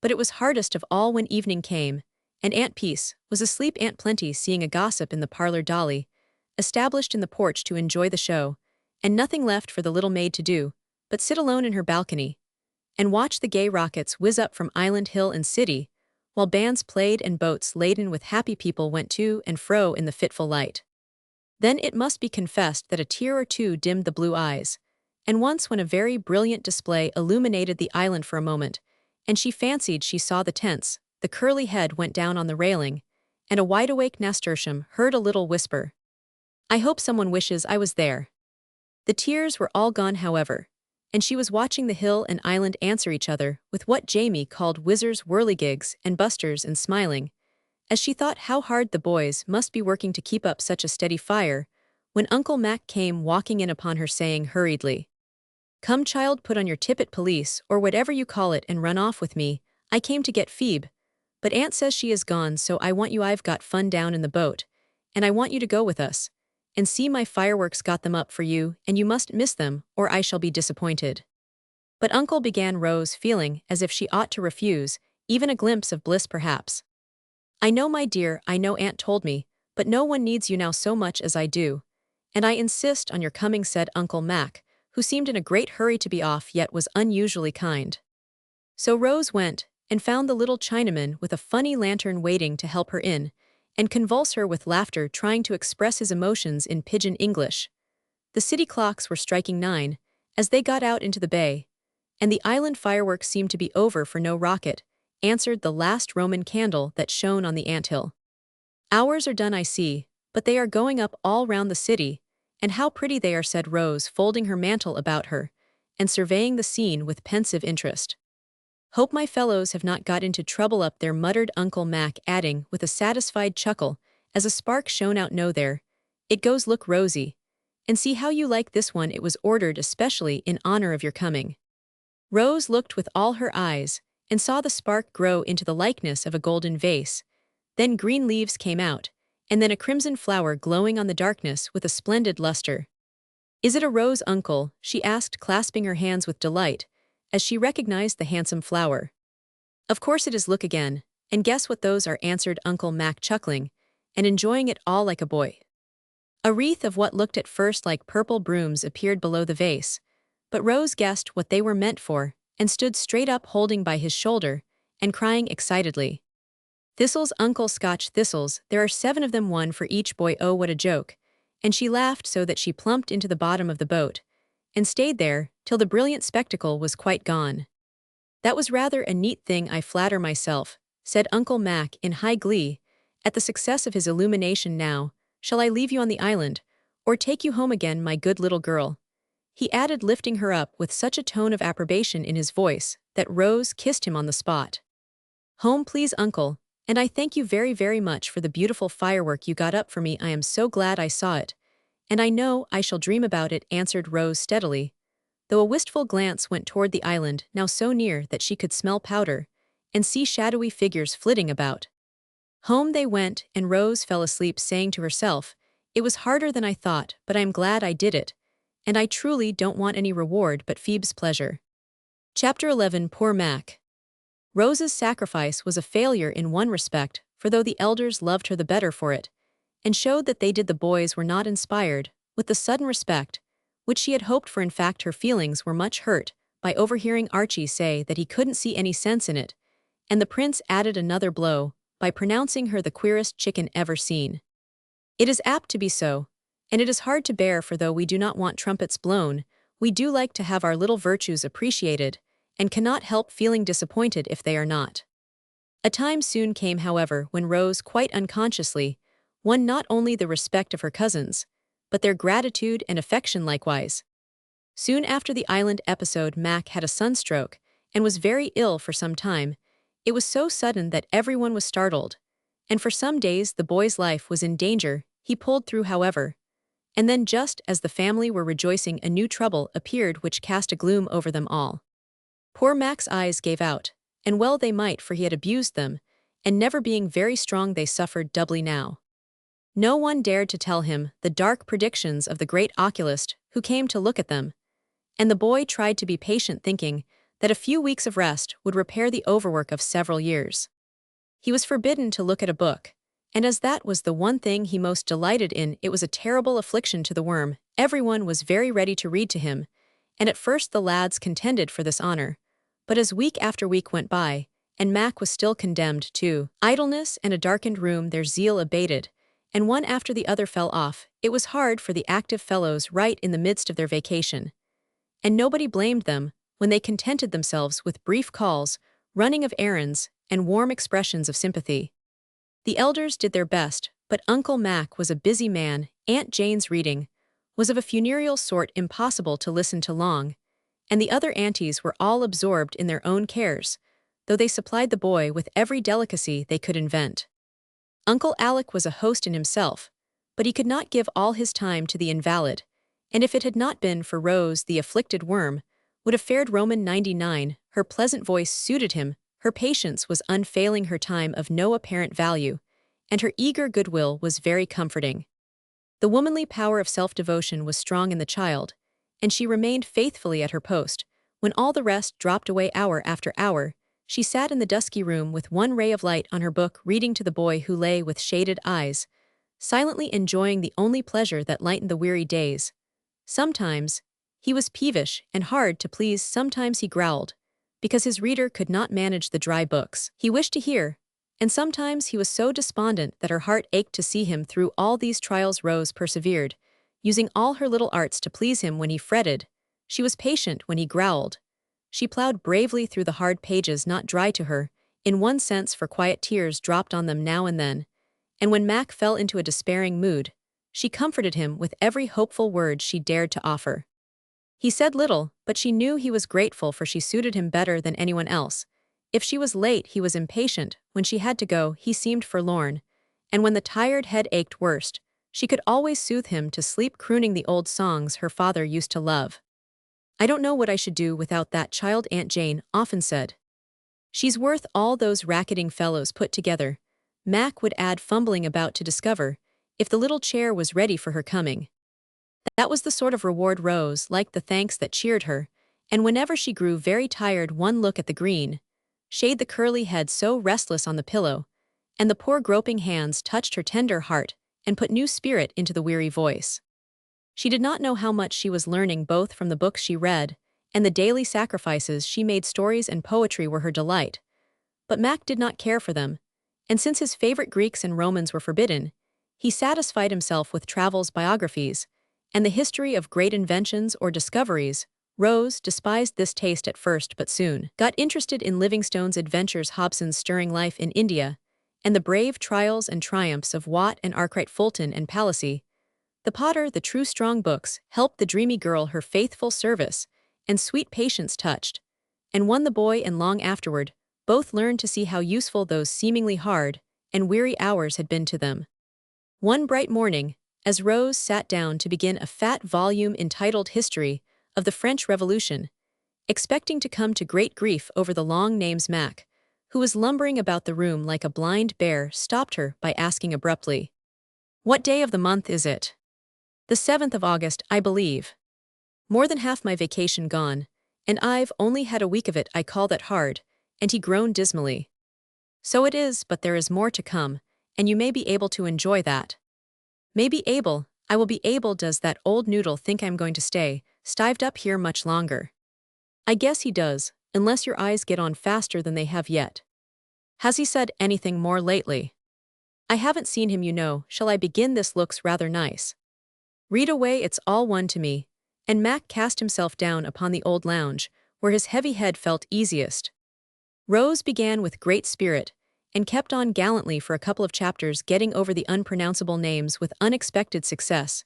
But it was hardest of all when evening came, and Aunt Peace was asleep, Aunt Plenty seeing a gossip in the parlor, Dolly established in the porch to enjoy the show, and nothing left for the little maid to do but sit alone in her balcony and watch the gay rockets whiz up from island, hill, and city, while bands played and boats laden with happy people went to and fro in the fitful light. Then it must be confessed that a tear or two dimmed the blue eyes, and once when a very brilliant display illuminated the island for a moment, and she fancied she saw the tents, the curly head went down on the railing, and a wide-awake nasturtium heard a little whisper, "I hope someone wishes I was there." The tears were all gone, however, and she was watching the hill and island answer each other with what Jamie called whizzers, whirligigs, and busters, and smiling, as she thought how hard the boys must be working to keep up such a steady fire, when Uncle Mac came walking in upon her, saying hurriedly, "Come, child, put on your tippet police, or whatever you call it, and run off with me. I came to get Phoebe, but Aunt says she is gone, so I want you. I've got fun down in the boat, and I want you to go with us, and see my fireworks. Got them up for you, and you must miss them, or I shall be disappointed." But Uncle, began Rose, feeling as if she ought to refuse even a glimpse of bliss, perhaps. "I know, my dear, I know Aunt told me, but no one needs you now so much as I do, and I insist on your coming," said Uncle Mac, who seemed in a great hurry to be off yet was unusually kind. So Rose went, and found the little Chinaman with a funny lantern waiting to help her in, and convulse her with laughter, trying to express his emotions in pidgin English. The city clocks were striking 9, as they got out into the bay, and the island fireworks seemed to be over, for no rocket answered the last Roman candle that shone on the anthill. "Ours are done, I see, but they are going up all round the city, and how pretty they are," said Rose, folding her mantle about her, and surveying the scene with pensive interest. "Hope my fellows have not got into trouble up there," muttered Uncle Mac, adding with a satisfied chuckle, as a spark shone out, "No, there it goes. Look, Rosie, and see how you like this one. It was ordered especially in honor of your coming." Rose looked with all her eyes, and saw the spark grow into the likeness of a golden vase. Then green leaves came out, and then a crimson flower glowing on the darkness with a splendid luster. "Is it a rose, Uncle?" she asked, clasping her hands with delight, as she recognized the handsome flower. "Of course it is. Look again, and guess what those are," answered Uncle Mac, chuckling, and enjoying it all like a boy. A wreath of what looked at first like purple brooms appeared below the vase, but Rose guessed what they were meant for, and stood straight up, holding by his shoulder, and crying excitedly, "Thistles, Uncle, Scotch thistles. There are 7 of them, one for each boy. Oh, what a joke!" And she laughed so that she plumped into the bottom of the boat, and stayed there till the brilliant spectacle was quite gone. "That was rather a neat thing, I flatter myself," said Uncle Mac in high glee at the success of his illumination. "Now, shall I leave you on the island, or take you home again, my good little girl?" he added, lifting her up with such a tone of approbation in his voice that Rose kissed him on the spot. "Home, please, Uncle, And I thank you very, very much for the beautiful firework you got up for me. I am so glad I saw it. And I know I shall dream about it, answered Rose steadily, though a wistful glance went toward the island, now so near that she could smell powder and see shadowy figures flitting about. Home they went, and Rose fell asleep, saying to herself, "It was harder than I thought, but I am glad I did it, and I truly don't want any reward but Phoebe's pleasure." Chapter 11. Poor Mac. Rose's sacrifice was a failure in one respect, for though the elders loved her the better for it, and showed that they did, the boys were not inspired with the sudden respect which she had hoped for. In fact, her feelings were much hurt by overhearing Archie say that he couldn't see any sense in it, and the prince added another blow by pronouncing her the queerest chicken ever seen. It is apt to be so, and it is hard to bear, for though we do not want trumpets blown, we do like to have our little virtues appreciated, and cannot help feeling disappointed if they are not. A time soon came, however, when Rose quite unconsciously won not only the respect of her cousins, but their gratitude and affection likewise. Soon after the island episode, Mac had a sunstroke and was very ill for some time. It was so sudden that everyone was startled, and for some days the boy's life was in danger. He pulled through, however, and then just as the family were rejoicing, a new trouble appeared which cast a gloom over them all. Poor Mac's eyes gave out, and well they might, for he had abused them, and never being very strong they suffered doubly now. No one dared to tell him the dark predictions of the great oculist who came to look at them, and the boy tried to be patient, thinking that a few weeks of rest would repair the overwork of several years. He was forbidden to look at a book, and as that was the one thing he most delighted in, it was a terrible affliction to the worm. Everyone was very ready to read to him, and at first the lads contended for this honor, but as week after week went by, and Mac was still condemned to idleness and a darkened room, their zeal abated, and one after the other fell off. It was hard for the active fellows right in the midst of their vacation, and nobody blamed them when they contented themselves with brief calls, running of errands, and warm expressions of sympathy. The elders did their best, but Uncle Mac was a busy man. Aunt Jane's reading was of a funereal sort, impossible to listen to long, and the other aunties were all absorbed in their own cares, though they supplied the boy with every delicacy they could invent. Uncle Alec was a host in himself, but he could not give all his time to the invalid, and if it had not been for Rose, the afflicted worm would have fared Roman 99. Her pleasant voice suited him, her patience was unfailing, her time of no apparent value, and her eager goodwill was very comforting. The womanly power of self-devotion was strong in the child, and she remained faithfully at her post. When all the rest dropped away hour after hour, she sat in the dusky room with one ray of light on her book, reading to the boy who lay with shaded eyes, silently enjoying the only pleasure that lightened the weary days. Sometimes he was peevish and hard to please, sometimes he growled, because his reader could not manage the dry books he wished to hear, and sometimes he was so despondent that her heart ached to see him through all these trials. Rose persevered, using all her little arts to please him when he fretted. She was patient when he growled. She plowed bravely through the hard pages, not dry to her, in one sense, for quiet tears dropped on them now and then, and when Mac fell into a despairing mood, she comforted him with every hopeful word she dared to offer. He said little, but she knew he was grateful, for she suited him better than anyone else. If she was late, he was impatient. When she had to go, he seemed forlorn, and when the tired head ached worst, she could always soothe him to sleep, crooning the old songs her father used to love. "I don't know what I should do without that child," Aunt Jane often said. "She's worth all those racketing fellows put together," Mac would add, fumbling about to discover if the little chair was ready for her coming. That was the sort of reward Rose liked, the thanks that cheered her, and whenever she grew very tired, one look at the green shade, the curly head so restless on the pillow, and the poor groping hands touched her tender heart and put new spirit into the weary voice. She did not know how much she was learning both from the books she read and the daily sacrifices she made. Stories and poetry were her delight, but Mac did not care for them, and since his favorite Greeks and Romans were forbidden, he satisfied himself with travels, biographies, and the history of great inventions or discoveries. Rose despised this taste at first, but soon got interested in Livingstone's adventures, Hobson's stirring life in India, and the brave trials and triumphs of Watt and Arkwright, Fulton and Palissy. The Potter, the true strong books helped the dreamy girl. Her faithful service and sweet patience touched and won the boy, and long afterward, both learned to see how useful those seemingly hard and weary hours had been to them. One bright morning, as Rose sat down to begin a fat volume entitled History of the French Revolution, expecting to come to great grief over the long names, Mac, who was lumbering about the room like a blind bear, stopped her by asking abruptly, "What day of the month is it?" "The 7th of August, I believe." "More than half my vacation gone, and I've only had a week of it. I call that hard," and he groaned dismally. "So it is, but there is more to come, and you may be able to enjoy that." "May be able, I will be able. Does that old noodle think I'm going to stay stived up here much longer?" "I guess he does, unless your eyes get on faster than they have yet." "Has he said anything more lately?" "I haven't seen him, you know. Shall I begin? This looks rather nice." "Read away, it's all one to me," and Mac cast himself down upon the old lounge, where his heavy head felt easiest. Rose began with great spirit, and kept on gallantly for a couple of chapters, getting over the unpronounceable names with unexpected success.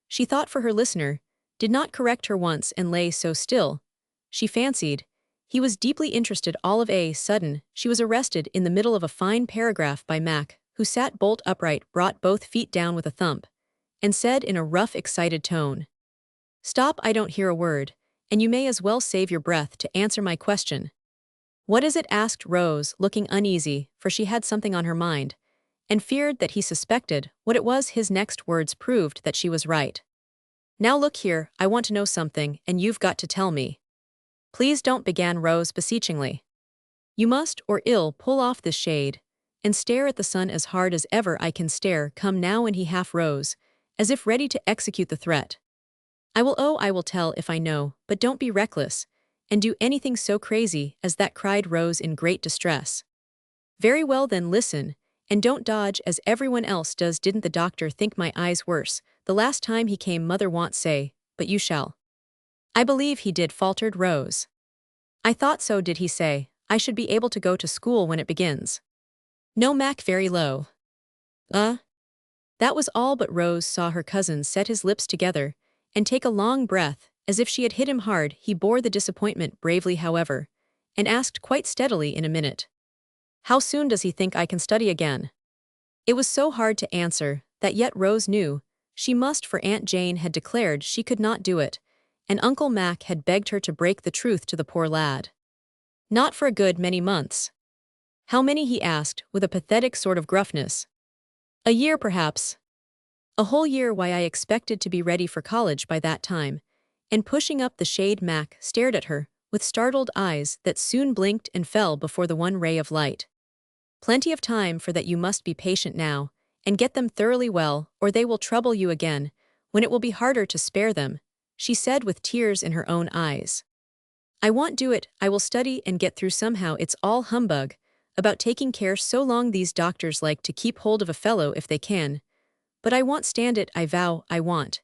She thought for her listener, did not correct her once, and lay so still. She fancied he was deeply interested. All of a sudden, she was arrested in the middle of a fine paragraph by Mac, who sat bolt upright, brought both feet down with a thump, and said in a rough, excited tone, "Stop, I don't hear a word, and you may as well save your breath to answer my question." "What is it?" asked Rose, looking uneasy, for she had something on her mind, and feared that he suspected what it was. His next words proved that she was right. "Now look here, I want to know something, and you've got to tell me." "Please don't," began Rose beseechingly. "You must, or ill pull off this shade, and stare at the sun as hard as ever I can stare. Come now," and he half rose, as if ready to execute the threat. I will tell if I know, but don't be reckless, and do anything so crazy as that," cried Rose in great distress. "Very well then, listen, and don't dodge as everyone else does." "Didn't the doctor think my eyes worse the last time he came?" "Mother won't say, but you shall." "I believe he did," faltered Rose. "I thought so." "Did he say I should be able to go to school when it begins?" "No." Mac very low. That was all, but Rose saw her cousin set his lips together and take a long breath, as if she had hit him hard. He bore the disappointment bravely, however, and asked quite steadily in a minute, "How soon does he think I can study again?" It was so hard to answer, that yet Rose knew she must, for Aunt Jane had declared she could not do it, and Uncle Mac had begged her to break the truth to the poor lad. "Not for a good many months." "How many?" he asked, with a pathetic sort of gruffness. "A year, perhaps." "A whole year? Why, I expected to be ready for college by that time." And pushing up the shade, Mac stared at her, with startled eyes that soon blinked and fell before the one ray of light. "Plenty of time for that. You must be patient now, and get them thoroughly well, or they will trouble you again, when it will be harder to spare them," she said with tears in her own eyes. "I won't do it. I will study and get through somehow. It's all humbug about taking care so long. These doctors like to keep hold of a fellow if they can. But I won't stand it, I vow I won't."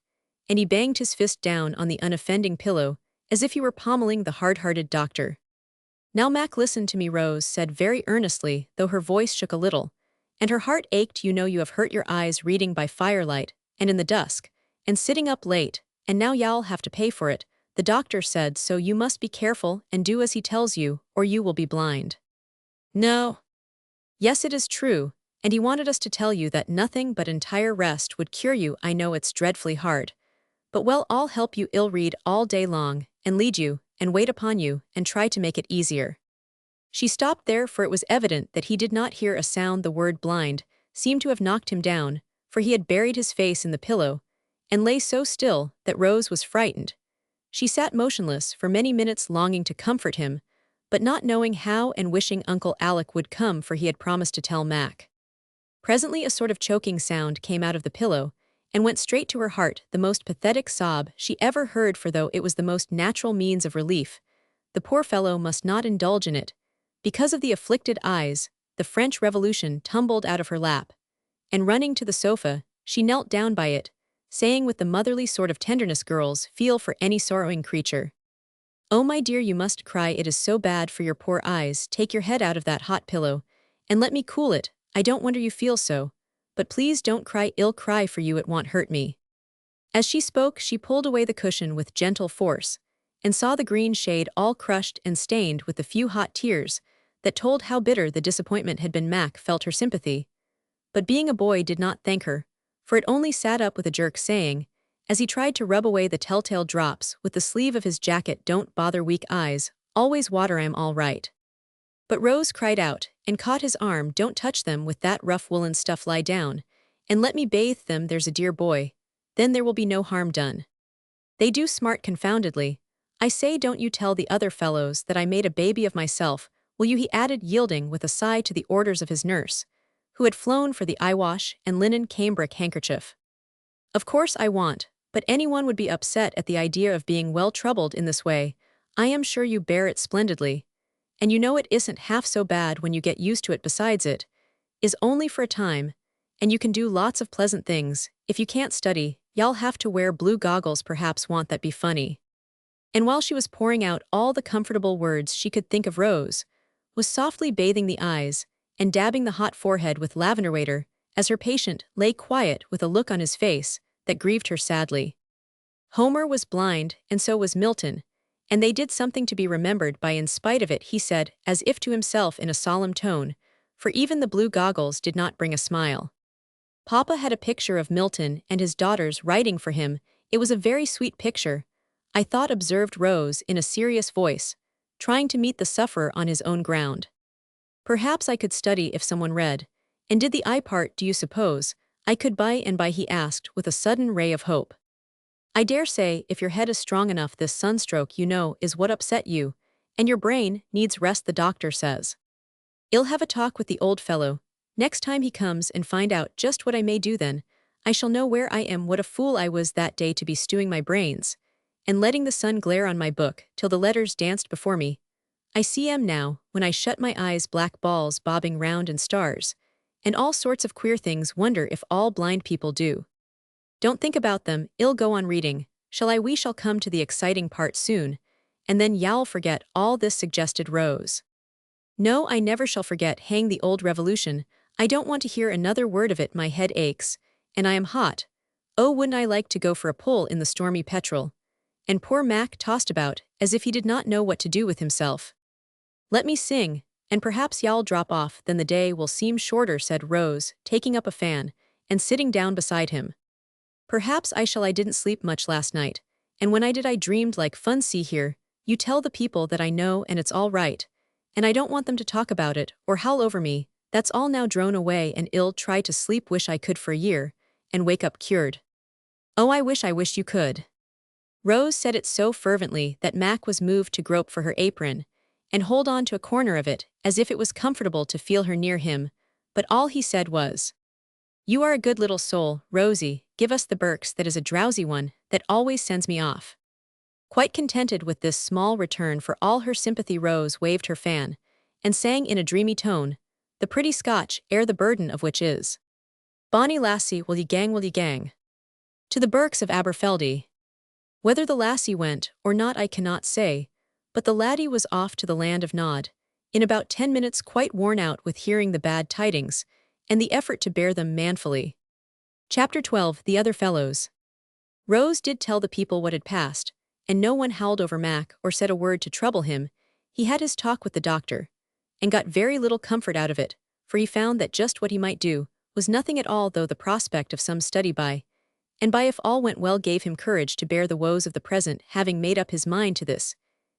And he banged his fist down on the unoffending pillow, as if he were pommeling the hard-hearted doctor. "Now, Mac, listen to me," Rose said very earnestly, though her voice shook a little, and her heart ached. "You know you have hurt your eyes reading by firelight, and in the dusk, and sitting up late, and now y'all have to pay for it. The doctor said so. You must be careful and do as he tells you, or you will be blind." "No." "Yes, it is true, and he wanted us to tell you that nothing but entire rest would cure you. I know it's dreadfully hard. But well, I'll help you. I'll read all day long, and lead you, and wait upon you, and try to make it easier." She stopped there, for it was evident that he did not hear a sound. The word blind seemed to have knocked him down, for he had buried his face in the pillow, and lay so still that Rose was frightened. She sat motionless for many minutes, longing to comfort him, but not knowing how, and wishing Uncle Alec would come, for he had promised to tell Mac. Presently a sort of choking sound came out of the pillow, and went straight to her heart, the most pathetic sob she ever heard, for though it was the most natural means of relief, the poor fellow must not indulge in it. Because of the afflicted eyes, the French Revolution tumbled out of her lap, and running to the sofa, she knelt down by it, saying with the motherly sort of tenderness girls feel for any sorrowing creature, "Oh, my dear, you must cry. It is so bad for your poor eyes. Take your head out of that hot pillow, and let me cool it. I don't wonder you feel so. But please don't cry. I'll cry for you. It won't hurt me." As she spoke, she pulled away the cushion with gentle force, and saw the green shade all crushed and stained with the few hot tears that told how bitter the disappointment had been. Mac felt her sympathy. But being a boy did not thank her, for it only sat up with a jerk saying, as he tried to rub away the telltale drops with the sleeve of his jacket, "Don't bother, weak eyes, always water, I'm all right." But Rose cried out and caught his arm. "Don't touch them with that rough woolen stuff, lie down, and let me bathe them, there's a dear boy, then there will be no harm done. They do smart confoundedly. I say, don't you tell the other fellows that I made a baby of myself, will you?" he added, yielding with a sigh to the orders of his nurse, who had flown for the eyewash and linen cambric handkerchief. "Of course I want, but anyone would be upset at the idea of being well troubled in this way. I am sure you bear it splendidly. And you know it isn't half so bad when you get used to it. Besides, it is only for a time, and you can do lots of pleasant things. If you can't study, y'all have to wear blue goggles. Perhaps won't that be funny?" And while she was pouring out all the comfortable words she could think of, Rose was softly bathing the eyes and dabbing the hot forehead with lavender water as her patient lay quiet with a look on his face that grieved her sadly. Homer was blind, and so was Milton, and they did something to be remembered by in spite of it, he said, as if to himself in a solemn tone, for even the blue goggles did not bring a smile. Papa had a picture of Milton and his daughters writing for him. It was a very sweet picture, I thought, observed Rose in a serious voice, trying to meet the sufferer on his own ground. "Perhaps I could study if someone read. And did the eye part, do you suppose I could by and by?" he asked with a sudden ray of hope. "I dare say, if your head is strong enough. This sunstroke, you know, is what upset you, and your brain needs rest, the doctor says. I'll have a talk with the old fellow next time he comes and find out just what I may do. Then I shall know where I am. What a fool I was that day to be stewing my brains and letting the sun glare on my book till the letters danced before me. I see 'em now, when I shut my eyes, black balls bobbing round and stars, and all sorts of queer things. Wonder if all blind people do. Don't think about them, I'll go on reading. Shall I? We shall come to the exciting part soon, and then y'all forget all this," suggested Rose. "No, I never shall forget. Hang the old revolution. I don't want to hear another word of it. My head aches, and I am hot. Oh, wouldn't I like to go for a pull in the stormy petrel?" And poor Mac tossed about, as if he did not know what to do with himself. "Let me sing, and perhaps y'all drop off, then the day will seem shorter," said Rose, taking up a fan and sitting down beside him. "Perhaps I shall. I didn't sleep much last night, and when I did I dreamed like fun. See here, you tell the people that I know and it's all right, and I don't want them to talk about it or howl over me. That's all now. Drone away and I'll try to sleep. Wish I could for a year, and wake up cured." "Oh, I wish you could." Rose said it so fervently that Mac was moved to grope for her apron and hold on to a corner of it as if it was comfortable to feel her near him, but all he said was, "You are a good little soul, Rosie. Give us the Berks. That is a drowsy one that always sends me off." Quite contented with this small return for all her sympathy, Rose waved her fan and sang in a dreamy tone, the pretty Scotch air, the burden of which is, "Bonnie lassie, will ye gang, to the Berks of Aberfeldy." Whether the lassie went or not I cannot say, but the laddie was off to the land of Nod in about 10 minutes, quite worn out with hearing the bad tidings and the effort to bear them manfully. Chapter 12. The Other Fellows. Rose did tell the people what had passed, and no one howled over Mac or said a word to trouble him. He had his talk with the doctor, and got very little comfort out of it, for he found that just what he might do was nothing at all, though the prospect of some study by and by, if all went well, gave him courage to bear the woes of the present. Having made up his mind to this,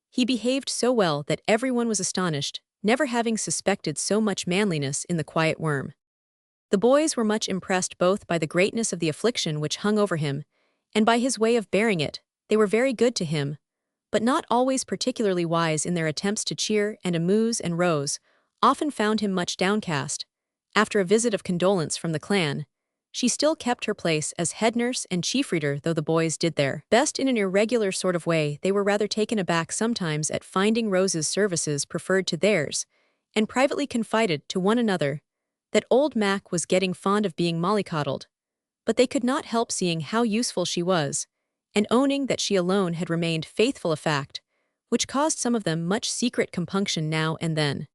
he behaved so well that everyone was astonished, never having suspected so much manliness in the quiet worm. The boys were much impressed both by the greatness of the affliction which hung over him, and by his way of bearing it. They were very good to him, but not always particularly wise in their attempts to cheer and amuse, and Rose often found him much downcast. After a visit of condolence from the clan, she still kept her place as head nurse and chief reader, though the boys did their best in an irregular sort of way. They were rather taken aback sometimes at finding Rose's services preferred to theirs, and privately confided to one another that old Mac was getting fond of being mollycoddled. But they could not help seeing how useful she was, and owning that she alone had remained faithful, a fact which caused some of them much secret compunction now and then.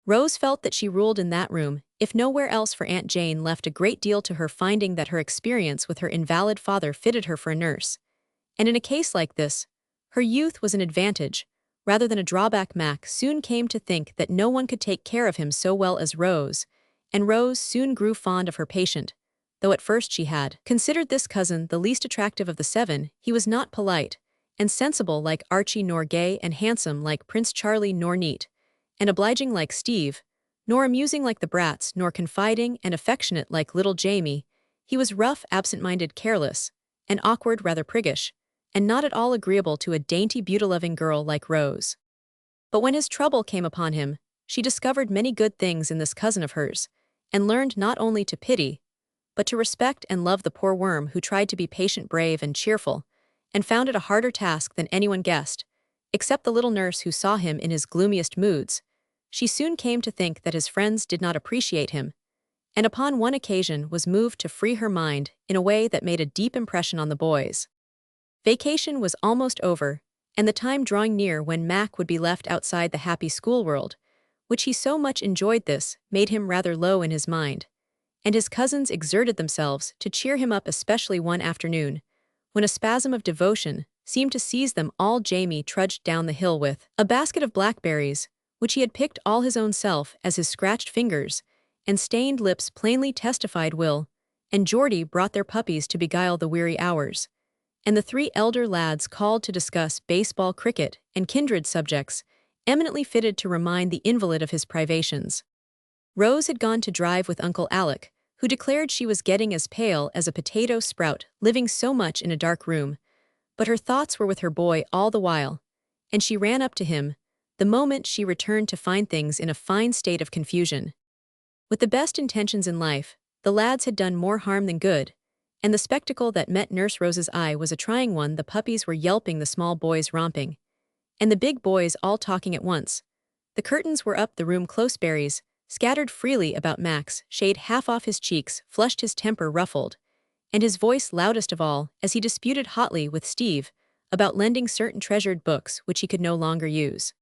Rose felt that she ruled in that room, if nowhere else, for Aunt Jane left a great deal to her, finding that her experience with her invalid father fitted her for a nurse. And in a case like this, her youth was an advantage, rather than a drawback. Mac soon came to think that no one could take care of him so well as Rose, and Rose soon grew fond of her patient. Though at first she had considered this cousin the least attractive of the seven, he was not polite and sensible like Archie, nor gay and handsome like Prince Charlie, nor neat and obliging like Steve, nor amusing like the brats, nor confiding and affectionate like little Jamie. He was rough, absent-minded, careless, and awkward, rather priggish, and not at all agreeable to a dainty, beauty-loving girl like Rose. But when his trouble came upon him, she discovered many good things in this cousin of hers, and learned not only to pity, but to respect and love the poor worm who tried to be patient, brave, and cheerful, and found it a harder task than anyone guessed, except the little nurse who saw him in his gloomiest moods. She soon came to think that his friends did not appreciate him, and upon one occasion was moved to free her mind in a way that made a deep impression on the boys. Vacation was almost over, and the time drawing near when Mac would be left outside the happy school world, which he so much enjoyed. This made him rather low in his mind, and his cousins exerted themselves to cheer him up, especially one afternoon, when a spasm of devotion seemed to seize them all. Jamie trudged down the hill with a basket of blackberries, which he had picked all his own self, as his scratched fingers and stained lips plainly testified. Will and Geordie brought their puppies to beguile the weary hours, and the three elder lads called to discuss baseball, cricket, and kindred subjects, eminently fitted to remind the invalid of his privations. Rose had gone to drive with Uncle Alec, who declared she was getting as pale as a potato sprout, living so much in a dark room, but her thoughts were with her boy all the while, and she ran up to him the moment she returned to find things in a fine state of confusion. With the best intentions in life, the lads had done more harm than good, and the spectacle that met Nurse Rose's eye was a trying one. The puppies were yelping, the small boys romping, and the big boys all talking at once. The curtains were up, the room close, berries scattered freely about. Mac's shade half off his cheeks flushed, his temper ruffled, and his voice loudest of all as he disputed hotly with Steve about lending certain treasured books which he could no longer use.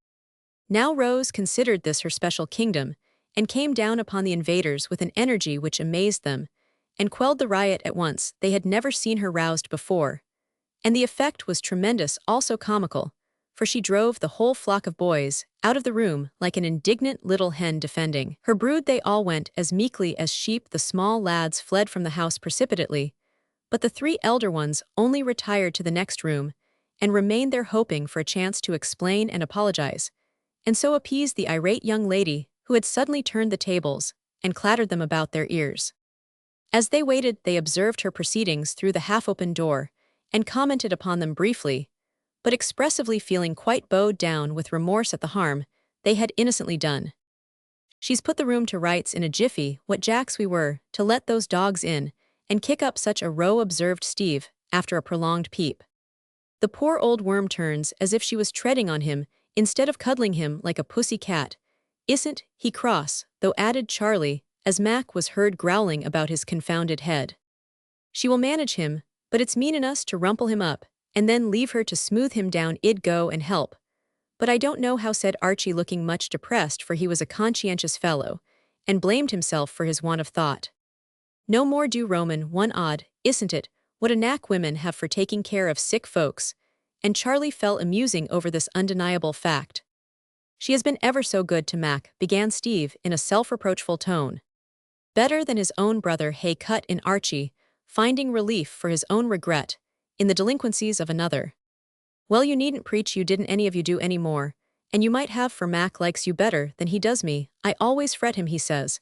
Now Rose considered this her special kingdom, and came down upon the invaders with an energy which amazed them, and quelled the riot at once. They had never seen her roused before, and the effect was tremendous, also comical, for she drove the whole flock of boys out of the room like an indignant little hen defending her brood. They all went as meekly as sheep. The small lads fled from the house precipitately, but the three elder ones only retired to the next room, and remained there hoping for a chance to explain and apologize, and so appease the irate young lady who had suddenly turned the tables and clattered them about their ears. As they waited, they observed her proceedings through the half-open door, and commented upon them briefly, but expressively, feeling quite bowed down with remorse at the harm they had innocently done. "She's put the room to rights in a jiffy. What jacks we were to let those dogs in and kick up such a row," observed Steve, after a prolonged peep. "The poor old worm turns as if she was treading on him instead of cuddling him like a pussy cat. Isn't he cross, though," added Charlie, as Mac was heard growling about his confounded head. "She will manage him, but it's mean in us to rumple him up, and then leave her to smooth him down. I'd go and help, but I don't know how," said Archie, looking much depressed, for he was a conscientious fellow, and blamed himself for his want of thought. "No more do Roman. One odd, isn't it, what a knack women have for taking care of sick folks?" And Charlie fell amusing over this undeniable fact. "She has been ever so good to Mac," began Steve in a self-reproachful tone. "Better than his own brother," Hay cut in Archie, finding relief for his own regret in the delinquencies of another. "Well, you needn't preach, you didn't any of you do any more, and you might have, for Mac likes you better than he does me. I always fret him, he says,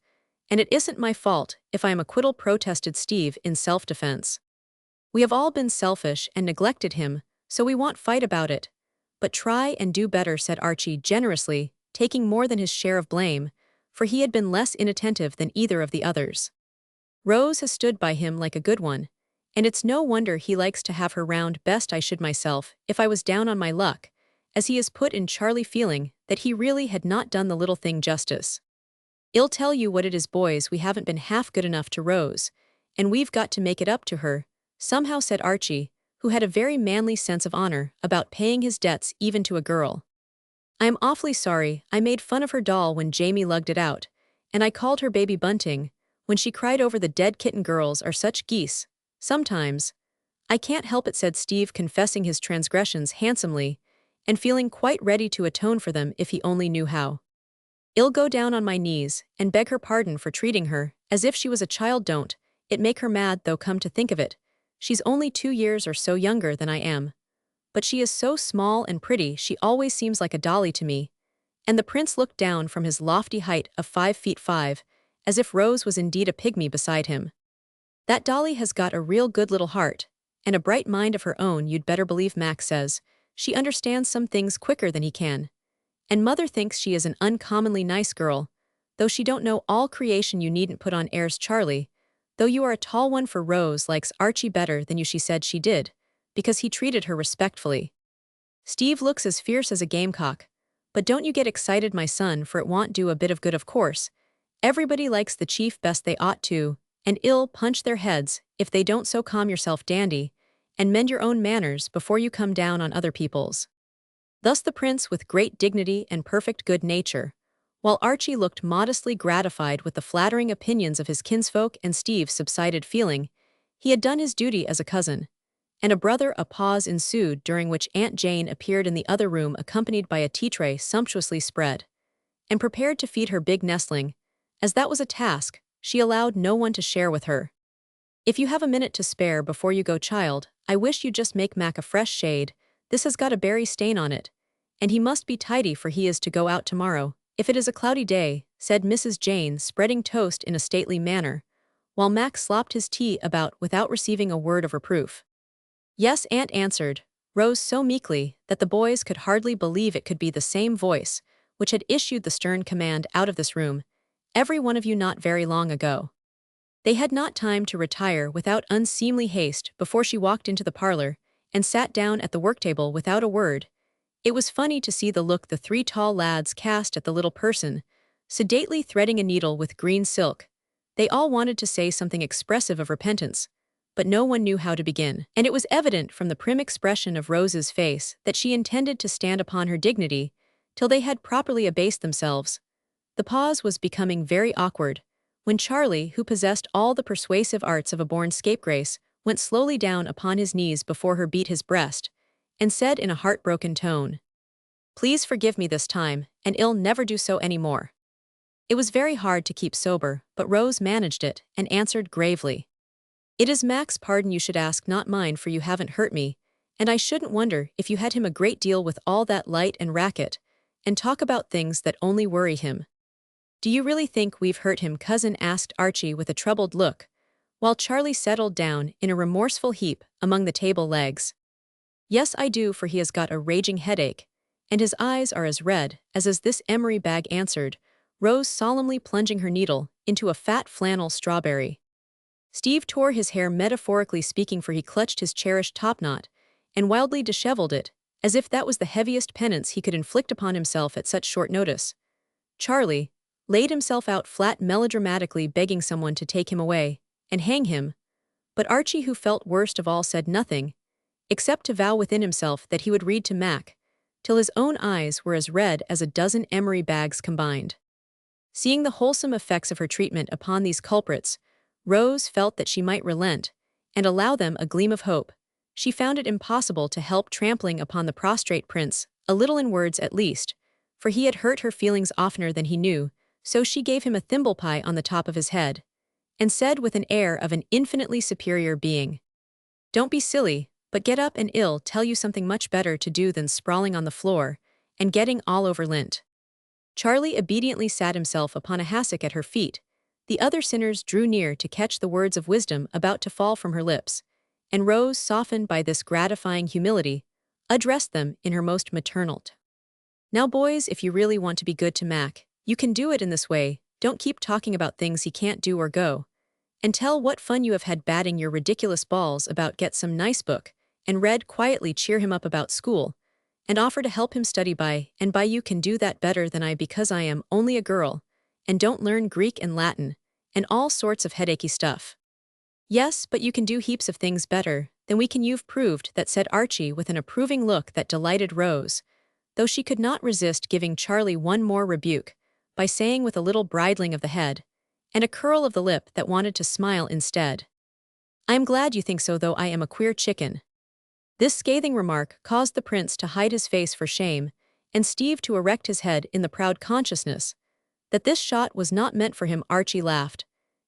and it isn't my fault if I am acquittal," protested Steve in self-defense. "We have all been selfish and neglected him, so we won't fight about it. But try and do better," said Archie generously, taking more than his share of blame, for he had been less inattentive than either of the others. "Rose has stood by him like a good one, and it's no wonder he likes to have her round. Best I should myself, if I was down on my luck," as he is put in, Charlie feeling that he really had not done the little thing justice. "I'll tell you what it is, boys, we haven't been half good enough to Rose, and we've got to make it up to her somehow," said Archie, who had a very manly sense of honor about paying his debts even to a girl. "I am awfully sorry I made fun of her doll when Jamie lugged it out, and I called her Baby Bunting when she cried over the dead kitten. Girls are such geese sometimes. I can't help it," said Steve, confessing his transgressions handsomely, and feeling quite ready to atone for them if he only knew how. "I'll go down on my knees and beg her pardon for treating her as if she was a child. Don't it make her mad, though, come to think of it? She's only 2 years or so younger than I am. But she is so small and pretty, she always seems like a dolly to me." And the prince looked down from his lofty height of 5 feet 5, as if Rose was indeed a pygmy beside him. "That dolly has got a real good little heart, and a bright mind of her own, you'd better believe. Max says she understands some things quicker than he can. And mother thinks she is an uncommonly nice girl, though she don't know all creation. You needn't put on airs, Charlie, though you are a tall one, for Rose likes Archie better than you. She said she did, because he treated her respectfully. Steve looks as fierce as a gamecock. But don't you get excited, my son, for it won't do a bit of good, of course. Everybody likes the chief best, they ought to, and I'll punch their heads if they don't. So calm yourself, dandy, and mend your own manners before you come down on other people's." Thus the prince with great dignity and perfect good nature, while Archie looked modestly gratified with the flattering opinions of his kinsfolk, and Steve subsided, feeling he had done his duty as a cousin. And a brother. A pause ensued, during which Aunt Jane appeared in the other room, accompanied by a tea tray sumptuously spread, and prepared to feed her big nestling, as that was a task she allowed no one to share with her. "If you have a minute to spare before you go, child, I wish you'd just make Mac a fresh shade. This has got a berry stain on it, and he must be tidy, for he is to go out tomorrow, if it is a cloudy day," said Mrs. Jane, spreading toast in a stately manner, while Mac slopped his tea about without receiving a word of reproof. "Yes, Aunt," answered Rose so meekly that the boys could hardly believe it could be the same voice which had issued the stern command, "Out of this room, every one of you," not very long ago. They had not time to retire without unseemly haste before she walked into the parlor and sat down at the worktable without a word. It was funny to see the look the three tall lads cast at the little person, sedately threading a needle with green silk. They all wanted to say something expressive of repentance, but no one knew how to begin. And it was evident from the prim expression of Rose's face that she intended to stand upon her dignity till they had properly abased themselves. The pause was becoming very awkward, when Charlie, who possessed all the persuasive arts of a born scapegrace, went slowly down upon his knees before her, beat his breast, and said in a heartbroken tone, "Please forgive me this time, and I'll never do so any more." It was very hard to keep sober, but Rose managed it and answered gravely, "It is Mac's pardon you should ask, not mine, for you haven't hurt me, and I shouldn't wonder if you had him a great deal with all that light and racket, and talk about things that only worry him." "Do you really think we've hurt him, cousin?" asked Archie with a troubled look, while Charlie settled down in a remorseful heap among the table legs. "Yes, I do, for he has got a raging headache, and his eyes are as red as is this emery bag," answered Rose, solemnly plunging her needle into a fat flannel strawberry. Steve tore his hair, metaphorically speaking, for he clutched his cherished topknot and wildly disheveled it, as if that was the heaviest penance he could inflict upon himself at such short notice. Charlie laid himself out flat, melodramatically begging someone to take him away and hang him, but Archie, who felt worst of all, said nothing, except to vow within himself that he would read to Mac till his own eyes were as red as a dozen emery bags combined. Seeing the wholesome effects of her treatment upon these culprits, Rose felt that she might relent and allow them a gleam of hope. She found it impossible to help trampling upon the prostrate prince, a little in words at least, for he had hurt her feelings oftener than he knew, so she gave him a thimble pie on the top of his head, and said with an air of an infinitely superior being, "Don't be silly, but get up, and I'll tell you something much better to do than sprawling on the floor and getting all over lint." Charlie obediently sat himself upon a hassock at her feet. The other sinners drew near to catch the words of wisdom about to fall from her lips, and Rose, softened by this gratifying humility, addressed them in her most maternal tone. "Now, boys, if you really want to be good to Mac, you can do it in this way. Don't keep talking about things he can't do or go, and tell what fun you have had batting your ridiculous balls about. Get some nice book and read quietly, cheer him up about school, and offer to help him study. By and by you can do that better than I, because I am only a girl and don't learn Greek and Latin and all sorts of headachy stuff." "Yes, but you can do heaps of things better than we can, you've proved that," said Archie with an approving look that delighted Rose, though she could not resist giving Charlie one more rebuke by saying, with a little bridling of the head and a curl of the lip that wanted to smile instead, "I am glad you think so, though I am a queer chicken." This scathing remark caused the prince to hide his face for shame, and Steve to erect his head in the proud consciousness that this shot was not meant for him. Archie laughed,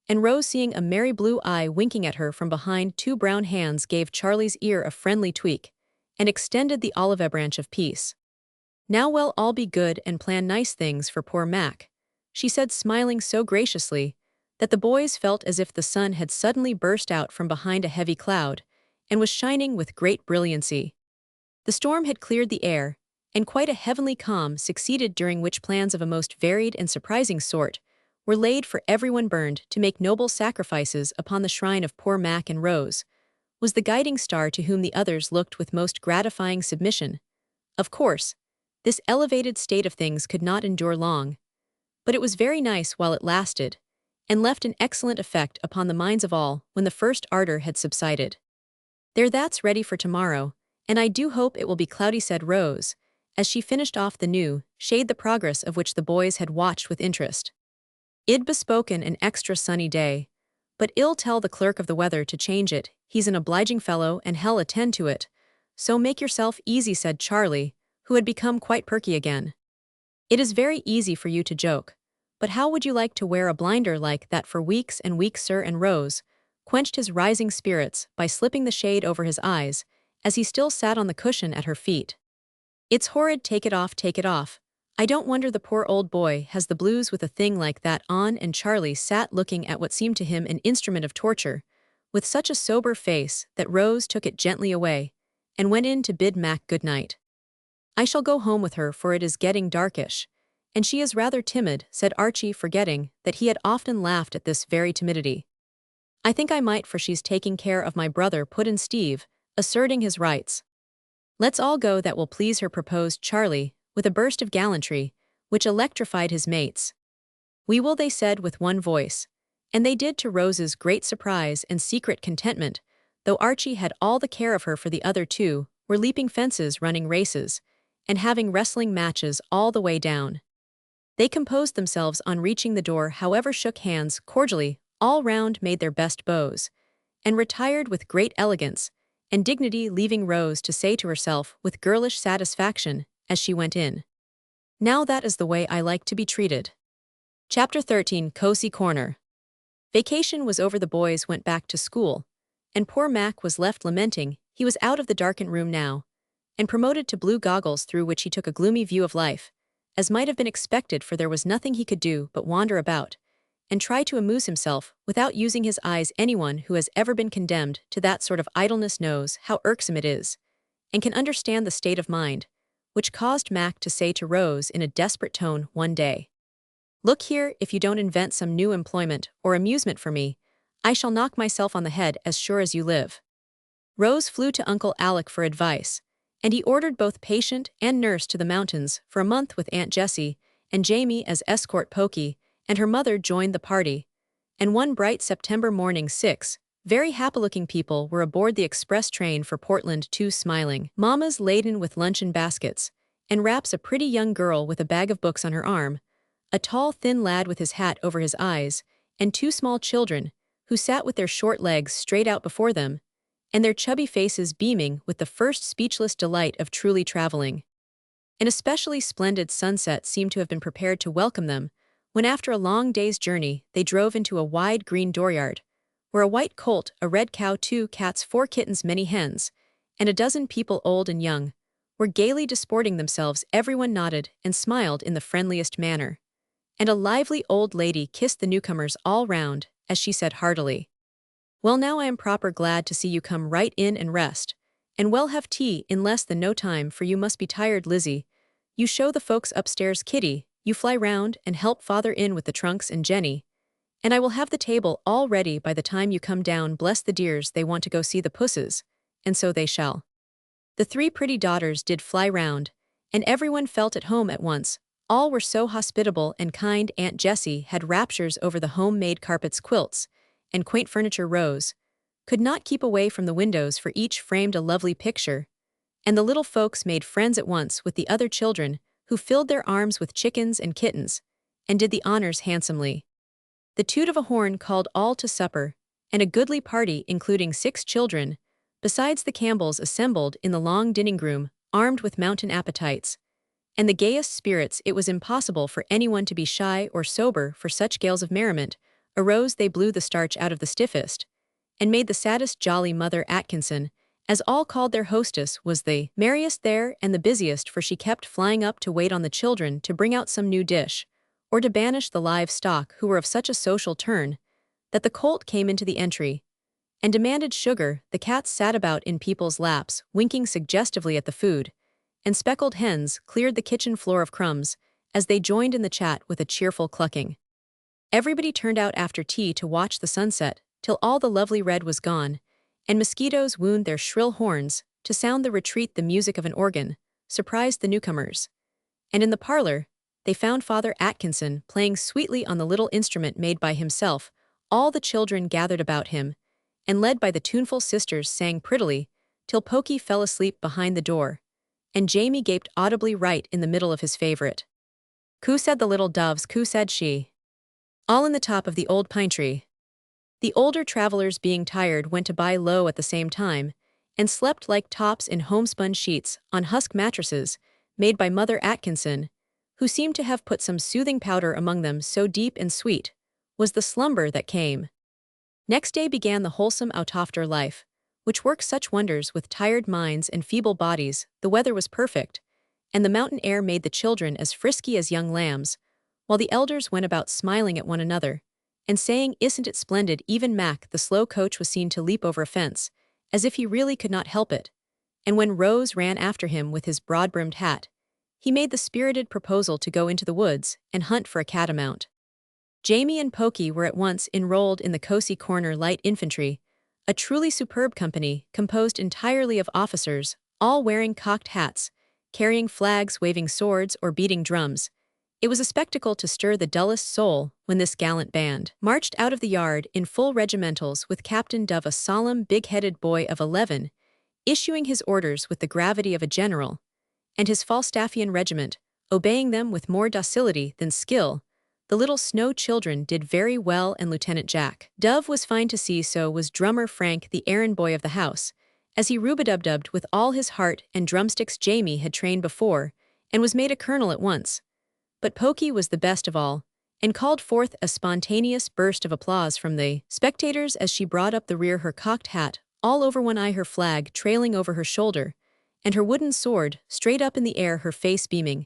and Rose, seeing a merry blue eye winking at her from behind two brown hands, gave Charlie's ear a friendly tweak and extended the olive branch of peace. "Now we'll all be good and plan nice things for poor Mac," she said, smiling so graciously that the boys felt as if the sun had suddenly burst out from behind a heavy cloud and was shining with great brilliancy. The storm had cleared the air, and quite a heavenly calm succeeded, during which plans of a most varied and surprising sort were laid for everyone burned to make noble sacrifices upon the shrine of poor Mac, and Rose was the guiding star to whom the others looked with most gratifying submission. Of course, this elevated state of things could not endure long, but it was very nice while it lasted, and left an excellent effect upon the minds of all when the first ardor had subsided. "There, that's ready for tomorrow, and I do hope it will be cloudy," said Rose, as she finished off the new shade, the progress of which the boys had watched with interest. "I'd bespoken an extra sunny day, but I'll tell the clerk of the weather to change it. He's an obliging fellow and he'll attend to it, so make yourself easy," said Charlie, who had become quite perky again. "It is very easy for you to joke, but how would you like to wear a blinder like that for weeks and weeks, sir?" And Rose quenched his rising spirits by slipping the shade over his eyes as he still sat on the cushion at her feet. "It's horrid, take it off, take it off. I don't wonder the poor old boy has the blues with a thing like that on." And Charlie sat looking at what seemed to him an instrument of torture, with such a sober face that Rose took it gently away and went in to bid Mac good night. "I shall go home with her, for it is getting darkish, and she is rather timid," said Archie, forgetting that he had often laughed at this very timidity. "I think I might, for she's taking care of my brother," put in Steve, asserting his rights. "Let's all go, that will please her," proposed Charlie, with a burst of gallantry, which electrified his mates. "We will," they said with one voice, and they did, to Rose's great surprise and secret contentment, though Archie had all the care of her, for the other two were leaping fences, running races, and having wrestling matches all the way down. They composed themselves on reaching the door, however, shook hands cordially all round, made their best bows, and retired with great elegance and dignity, leaving Rose to say to herself with girlish satisfaction as she went in, "Now that is the way I like to be treated." Chapter 13, Cozy Corner. Vacation was over, the boys went back to school, and poor Mac was left lamenting he was out of the darkened room now, and promoted to blue goggles, through which he took a gloomy view of life, as might have been expected, for there was nothing he could do but wander about and try to amuse himself without using his eyes. Anyone who has ever been condemned to that sort of idleness knows how irksome it is, and can understand the state of mind which caused Mac to say to Rose in a desperate tone one day, "Look here, if you don't invent some new employment or amusement for me, I shall knock myself on the head as sure as you live." Rose flew to Uncle Alec for advice, and he ordered both patient and nurse to the mountains for a month, with Aunt Jessie and Jamie as escort. Pokey and her mother joined the party, and one bright September morning 6 very happy-looking people were aboard the express train for Portland, two smiling mammas laden with luncheon baskets and wraps, a pretty young girl with a bag of books on her arm, a tall thin lad with his hat over his eyes, and two small children who sat with their short legs straight out before them, and their chubby faces beaming with the first speechless delight of truly traveling. An especially splendid sunset seemed to have been prepared to welcome them, when after a long day's journey they drove into a wide green dooryard, where a white colt, a red cow, 2 cats, 4 kittens, many hens, and a dozen people old and young were gaily disporting themselves. Everyone nodded and smiled in the friendliest manner, and a lively old lady kissed the newcomers all round as she said heartily, "Well, now I am proper glad to see you come right in and rest, and we'll have tea in less than no time, for you must be tired. Lizzie, you show the folks upstairs. Kitty, you fly round and help father in with the trunks, and Jenny and I will have the table all ready by the time you come down. Bless the dears, they want to go see the pusses, and so they shall." The 3 pretty daughters did fly round, and everyone felt at home at once. All were so hospitable and kind. Aunt Jessie had raptures over the home-made carpets, quilts, and quaint furniture. Rose could not keep away from the windows, for each framed a lovely picture, and the little folks made friends at once with the other children, who filled their arms with chickens and kittens, and did the honors handsomely. The toot of a horn called all to supper, and a goodly party, including 6 children, Besides, the Campbells assembled in the long dining room, armed with mountain appetites, and the gayest spirits. It was impossible for anyone to be shy or sober, for such gales of merriment arose. They blew the starch out of the stiffest, and made the saddest. Jolly Mother Atkinson, as all called their hostess, was the merriest there and the busiest, for she kept flying up to wait on the children to bring out some new dish, or to banish the live stock, who were of such a social turn that the colt came into the entry and demanded sugar. The cats sat about in people's laps, winking suggestively at the food, and speckled hens cleared the kitchen floor of crumbs as they joined in the chat with a cheerful clucking. Everybody turned out after tea to watch the sunset, till all the lovely red was gone, and mosquitoes wound their shrill horns to sound the retreat. The music of an organ surprised the newcomers, and in the parlor they found Father Atkinson playing sweetly on the little instrument made by himself. All the children gathered about him, and led by the tuneful sisters sang prettily, till Pokey fell asleep behind the door, and Jamie gaped audibly right in the middle of his favorite. "Coo," said the little doves, "coo," said she, all in the top of the old pine tree. The older travelers, being tired, went to lie low at the same time, and slept like tops in homespun sheets on husk mattresses made by Mother Atkinson, who seemed to have put some soothing powder among them, so deep and sweet was the slumber that came. Next day began the wholesome out-after life, which works such wonders with tired minds and feeble bodies. The weather was perfect, and the mountain air made the children as frisky as young lambs, while the elders went about smiling at one another, and saying, "Isn't it splendid?" Even Mac, the slow coach, was seen to leap over a fence, as if he really could not help it, and when Rose ran after him with his broad-brimmed hat, he made the spirited proposal to go into the woods and hunt for a catamount. Jamie and Pokey were at once enrolled in the Cozy Corner Light Infantry, a truly superb company composed entirely of officers, all wearing cocked hats, carrying flags, waving swords, or beating drums. It was a spectacle to stir the dullest soul when this gallant band marched out of the yard in full regimentals, with Captain Dove, a solemn, big-headed boy of 11, issuing his orders with the gravity of a general, and his Falstaffian regiment obeying them with more docility than skill. The little Snow children did very well, and Lieutenant Jack Dove was fine to see. So was drummer Frank, the errand boy of the house, as he rub-a-dub-dubbed with all his heart and drumsticks. Jamie had trained before, and was made a colonel at once. But Pokey was the best of all, and called forth a spontaneous burst of applause from the spectators as she brought up the rear, her cocked hat all over one eye, her flag trailing over her shoulder, and her wooden sword straight up in the air, her face beaming,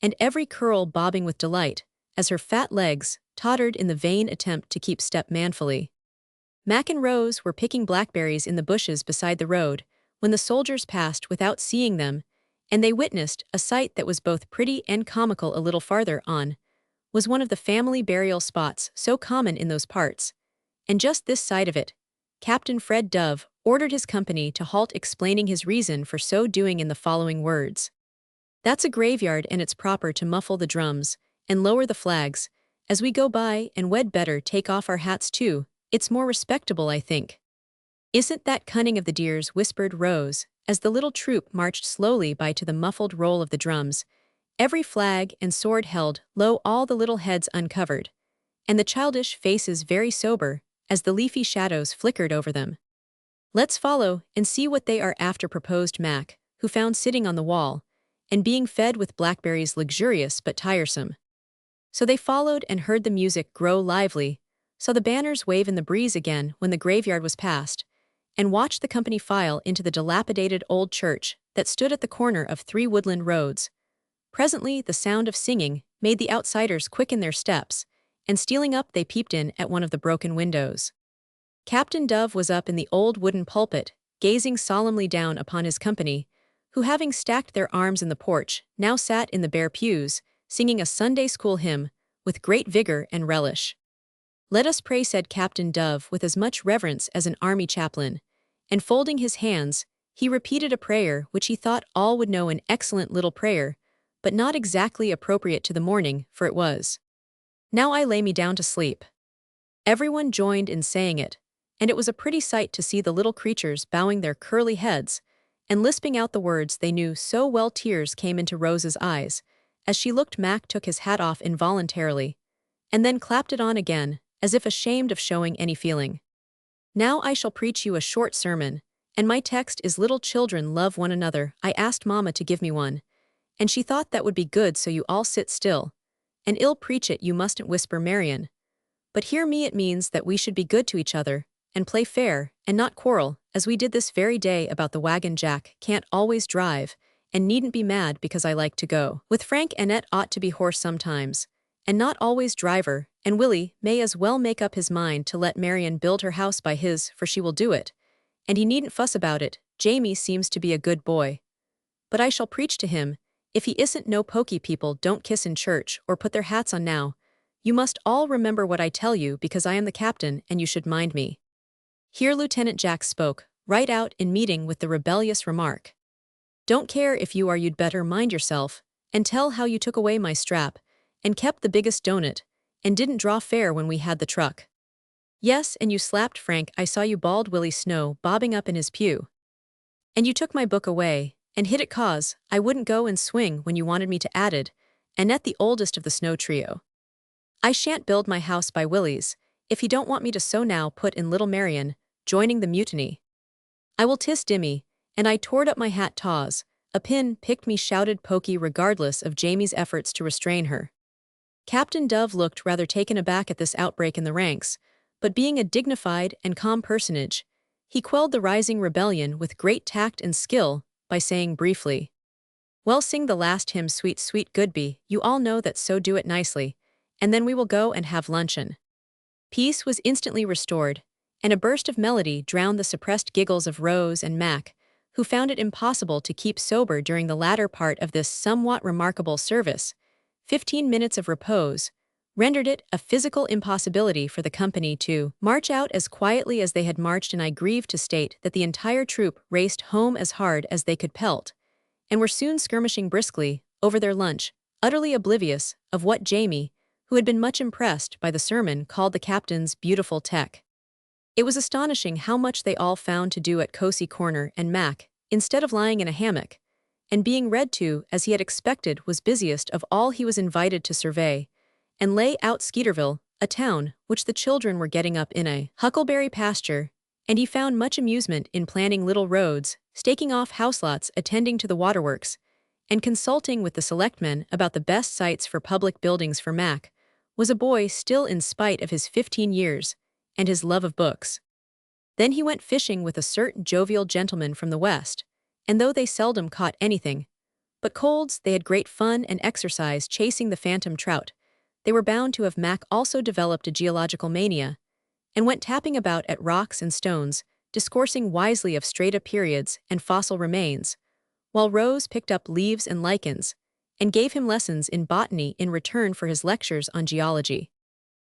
and every curl bobbing with delight, as her fat legs tottered in the vain attempt to keep step manfully. Mac and Rose were picking blackberries in the bushes beside the road when the soldiers passed without seeing them, and they witnessed a sight that was both pretty and comical. A little farther on was one of the family burial spots so common in those parts, and just this side of it, Captain Fred Dove ordered his company to halt, explaining his reason for so doing in the following words: "That's a graveyard, and it's proper to muffle the drums and lower the flags as we go by, and we'd better take off our hats too. It's more respectable, I think." "Isn't that cunning of the dears?" whispered Rose, as the little troop marched slowly by to the muffled roll of the drums, every flag and sword held low, all the little heads uncovered, and the childish faces very sober as the leafy shadows flickered over them. "Let's follow and see what they are after," proposed Mac, who found sitting on the wall and being fed with blackberries luxurious but tiresome. So they followed and heard the music grow lively, saw the banners wave in the breeze again when the graveyard was passed, and watched the company file into the dilapidated old church that stood at the corner of 3 woodland roads. Presently the sound of singing made the outsiders quicken their steps, and stealing up they peeped in at one of the broken windows. Captain Dove was up in the old wooden pulpit, gazing solemnly down upon his company, who, having stacked their arms in the porch, now sat in the bare pews, singing a Sunday school hymn with great vigor and relish. "Let us pray," said Captain Dove with as much reverence as an army chaplain, and folding his hands, he repeated a prayer which he thought all would know, an excellent little prayer, but not exactly appropriate to the morning, for it was, "Now I lay me down to sleep." Everyone joined in saying it, and it was a pretty sight to see the little creatures bowing their curly heads and lisping out the words they knew so well. Tears came into Rose's eyes as she looked. Mac took his hat off involuntarily, and then clapped it on again, as if ashamed of showing any feeling. "Now I shall preach you a short sermon, And my text is little children love one another. I asked Mama to give me one. And she thought that would be good, so you all sit still. And ill preach it, you mustn't whisper Marion. But hear me, it means that we should be good to each other, and play fair, and not quarrel, as we did this very day about the wagon. Jack can't always drive, and needn't be mad because I like to go with Frank. Annette ought to be horse sometimes, and not always driver, and Willie may as well make up his mind to let Marion build her house by his, for she will do it. And he needn't fuss about it. Jamie seems to be a good boy. But I shall preach to him. If he isn't, no pokey people don't kiss in church or put their hats on now. You must all remember what I tell you, because I am the captain and you should mind me. Here Lieutenant Jack spoke, right out in meeting with the rebellious remark. Don't care if you are, you'd better mind yourself, and tell how you took away my strap, and kept the biggest donut, and didn't draw fare when we had the truck. Yes, and you slapped Frank. I saw you, bawled Willie Snow, bobbing up in his pew. And you took my book away, and hid it 'cause I wouldn't go and swing when you wanted me to, added Annette, the oldest of the Snow trio. I shan't build my house by Willie's, if he don't want me to sew now, put in little Marion, joining the mutiny. I will, 'tis dimmy, and I tored up my hat taws, a pin picked me, shouted Pokey, regardless of Jamie's efforts to restrain her. Captain Dove looked rather taken aback at this outbreak in the ranks, but being a dignified and calm personage, he quelled the rising rebellion with great tact and skill by saying briefly, well, sing the last hymn, Sweet, Sweet Goodby, you all know that, so do it nicely, and then we will go and have luncheon. Peace was instantly restored, and a burst of melody drowned the suppressed giggles of Rose and Mac, who found it impossible to keep sober during the latter part of this somewhat remarkable service. 15 minutes of repose rendered it a physical impossibility for the company to march out as quietly as they had marched, and I grieve to state that the entire troop raced home as hard as they could pelt, and were soon skirmishing briskly over their lunch, utterly oblivious of what Jamie, who had been much impressed by the sermon, called the captain's beautiful tech. It was astonishing how much they all found to do at Cosey Corner, and Mac, instead of lying in a hammock and being read to as he had expected, was busiest of all. He was invited to survey and lay out Skeeterville, a town which the children were getting up in a huckleberry pasture, and he found much amusement in planning little roads, staking off house-lots, attending to the waterworks, and consulting with the selectmen about the best sites for public buildings. For Mac was a boy still, in spite of his 15 years and his love of books. Then he went fishing with a certain jovial gentleman from the West, and though they seldom caught anything but colds, they had great fun and exercise chasing the phantom trout. They were bound to have. Mac also developed a geological mania, and went tapping about at rocks and stones, discoursing wisely of strata periods and fossil remains, while Rose picked up leaves and lichens, and gave him lessons in botany in return for his lectures on geology.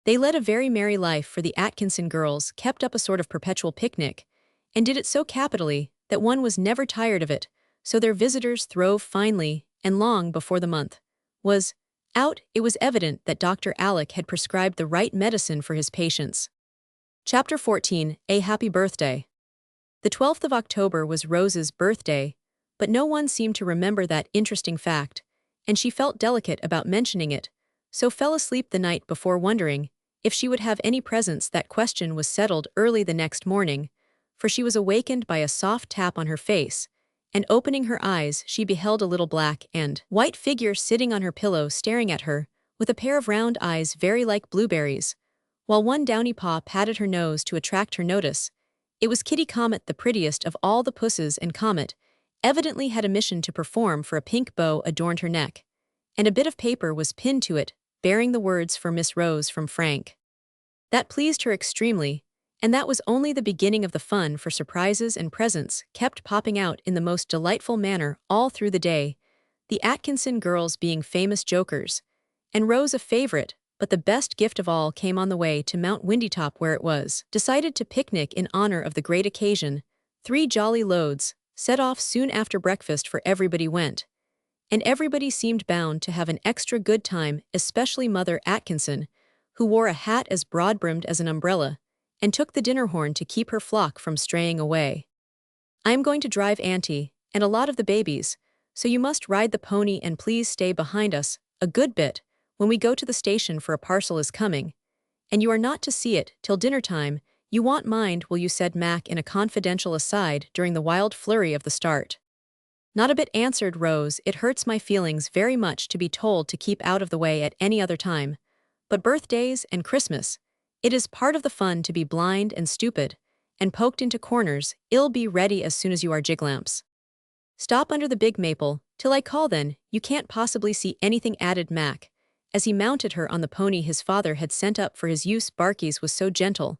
They led a very merry life, for the Atkinson girls kept up a sort of perpetual picnic, and did it so capitally that one was never tired of it, so their visitors throve finely, and long before the month was out, it was evident that Dr. Alec had prescribed the right medicine for his patients. Chapter 14, A Happy Birthday. The 12th of October was Rose's birthday, but no one seemed to remember that interesting fact, and she felt delicate about mentioning it, so fell asleep the night before, wondering if she would have any presents. That question was settled early the next morning, for she was awakened by a soft tap on her face, and opening her eyes she beheld a little black and white figure sitting on her pillow, staring at her, with a pair of round eyes very like blueberries, while one downy paw patted her nose to attract her notice. It was Kitty Comet, the prettiest of all the pusses, and Comet evidently had a mission to perform, for a pink bow adorned her neck, and a bit of paper was pinned to it, bearing the words, "For Miss Rose, from Frank." That pleased her extremely, and that was only the beginning of the fun, for surprises and presents kept popping out in the most delightful manner all through the day, the Atkinson girls being famous jokers, and Rose a favorite. But the best gift of all came on the way to Mount Windytop, where it was decided to picnic in honor of the great occasion. 3 jolly loads set off soon after breakfast, for everybody went, and everybody seemed bound to have an extra good time, especially Mother Atkinson, who wore a hat as broad-brimmed as an umbrella, and took the dinner horn to keep her flock from straying away. "I am going to drive Auntie and a lot of the babies, so you must ride the pony, and please stay behind us a good bit when we go to the station, for a parcel is coming, and you are not to see it till dinner time. You won't mind, will you?" said Mac in a confidential aside during the wild flurry of the start. "Not a bit," answered Rose. "It hurts my feelings very much to be told to keep out of the way at any other time. But birthdays and Christmas, it is part of the fun to be blind and stupid, and poked into corners. I'll be ready as soon as you are, Jiglamps. Stop under the big maple, till I call. Then you can't possibly see anything," added Mac, as he mounted her on the pony his father had sent up for his use. Barky's was so gentle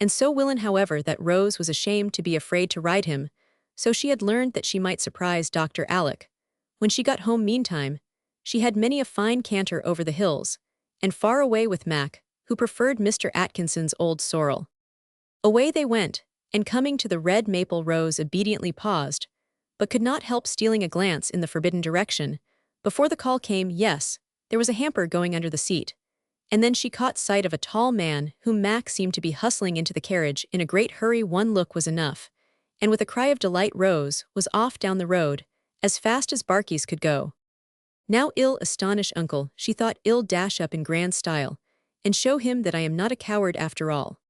and so willing, however, that Rose was ashamed to be afraid to ride him, so she had learned that she might surprise Dr. Alec. When she got home meantime, she had many a fine canter over the hills, and far away with Mac, who preferred Mr. Atkinson's old sorrel. Away they went, and coming to the red maple, Rose obediently paused, but could not help stealing a glance in the forbidden direction, before the call came. Yes, there was a hamper going under the seat. And then she caught sight of a tall man whom Mac seemed to be hustling into the carriage in a great hurry. One look was enough, and with a cry of delight Rose was off down the road, as fast as Barky's could go. "Now I'll astonish Uncle," she thought. "I'll dash up in grand style, and show him that I am not a coward after all."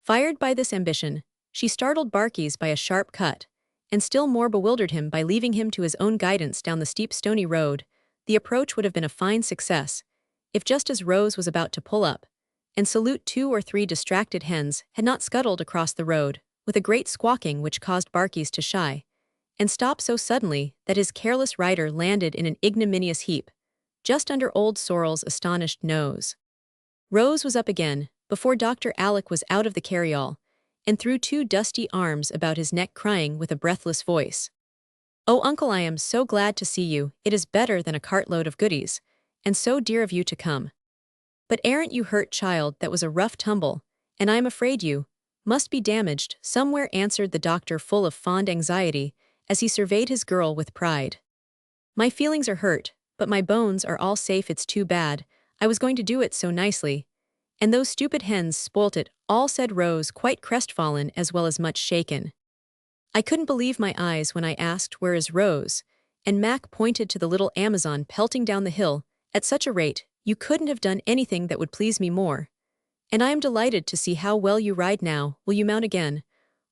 Fired by this ambition, she startled Barky's by a sharp cut, and still more bewildered him by leaving him to his own guidance down the steep stony road. The approach would have been a fine success, if just as Rose was about to pull up and salute 2 or 3 distracted hens had not scuttled across the road with a great squawking which caused Barky's to shy and stop so suddenly that his careless rider landed in an ignominious heap, just under old Sorrel's astonished nose. Rose was up again before Dr. Alec was out of the carryall, and threw 2 dusty arms about his neck, crying with a breathless voice, "Oh, Uncle, I am so glad to see you. It is better than a cartload of goodies, and so dear of you to come. But aren't you hurt, child? That was a rough tumble, and I am afraid you must be damaged somewhere," answered the doctor, full of fond anxiety, as he surveyed his girl with pride. "My feelings are hurt, but my bones are all safe. It's too bad. I was going to do it so nicely, and those stupid hens spoilt it all," said Rose, quite crestfallen as well as much shaken. "I couldn't believe my eyes when I asked, 'Where is Rose?' and Mac pointed to the little Amazon pelting down the hill. At such a rate, you couldn't have done anything that would please me more. And I am delighted to see how well you ride now. Will you mount again?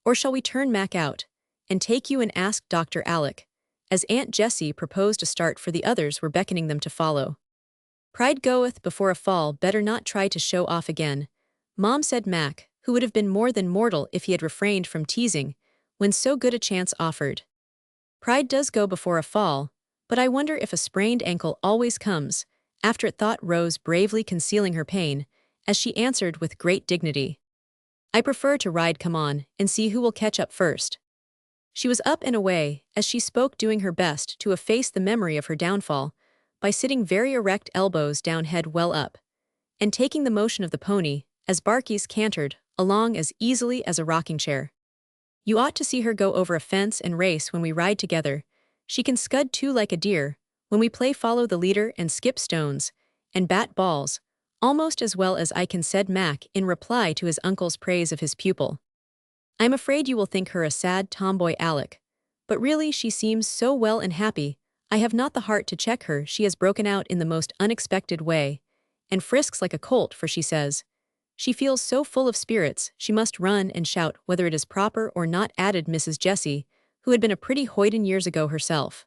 Or shall we turn Mac out and take you?" and asked Dr. Alec, as Aunt Jessie proposed a start, for the others were beckoning them to follow. "Pride goeth before a fall. Better not try to show off again, Mom," said Mac, who would have been more than mortal if he had refrained from teasing when so good a chance offered. "Pride does go before a fall, but I wonder if a sprained ankle always comes after it," thought Rose, bravely concealing her pain, as she answered with great dignity, "I prefer to ride. Come on, and see who will catch up first." She was up and away, as she spoke, doing her best to efface the memory of her downfall by sitting very erect, elbows down, head well up, and taking the motion of the pony, as Barky's cantered along as easily as a rocking chair. "You ought to see her go over a fence and race when we ride together. She can scud too like a deer when we play follow the leader and skip stones and bat balls, almost as well as I can," said Mac in reply to his uncle's praise of his pupil. "I'm afraid you will think her a sad tomboy, Alec, but really she seems so well and happy. I have not the heart to check her. She has broken out in the most unexpected way, and frisks like a colt, for she says she feels so full of spirits she must run and shout whether it is proper or not," added Mrs. Jessie, who had been a pretty hoyden years ago herself.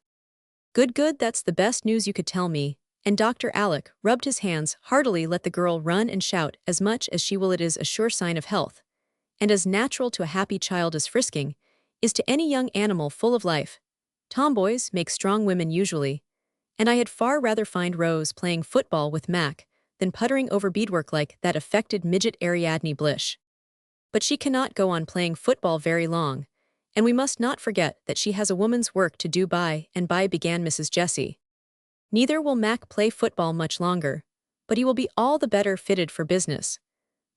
Good, good, that's the best news you could tell me," and Dr. Alec rubbed his hands heartily. "Let the girl run and shout as much as she will. It is a sure sign of health, and as natural to a happy child as frisking is to any young animal full of life. Tomboys make strong women usually, and I had far rather find Rose playing football with Mac than puttering over beadwork like that affected midget Ariadne Blish. But she cannot go on playing football very long, and we must not forget that she has a woman's work to do by and by," began Mrs. Jessie. "Neither will Mac play football much longer, but he will be all the better fitted for business,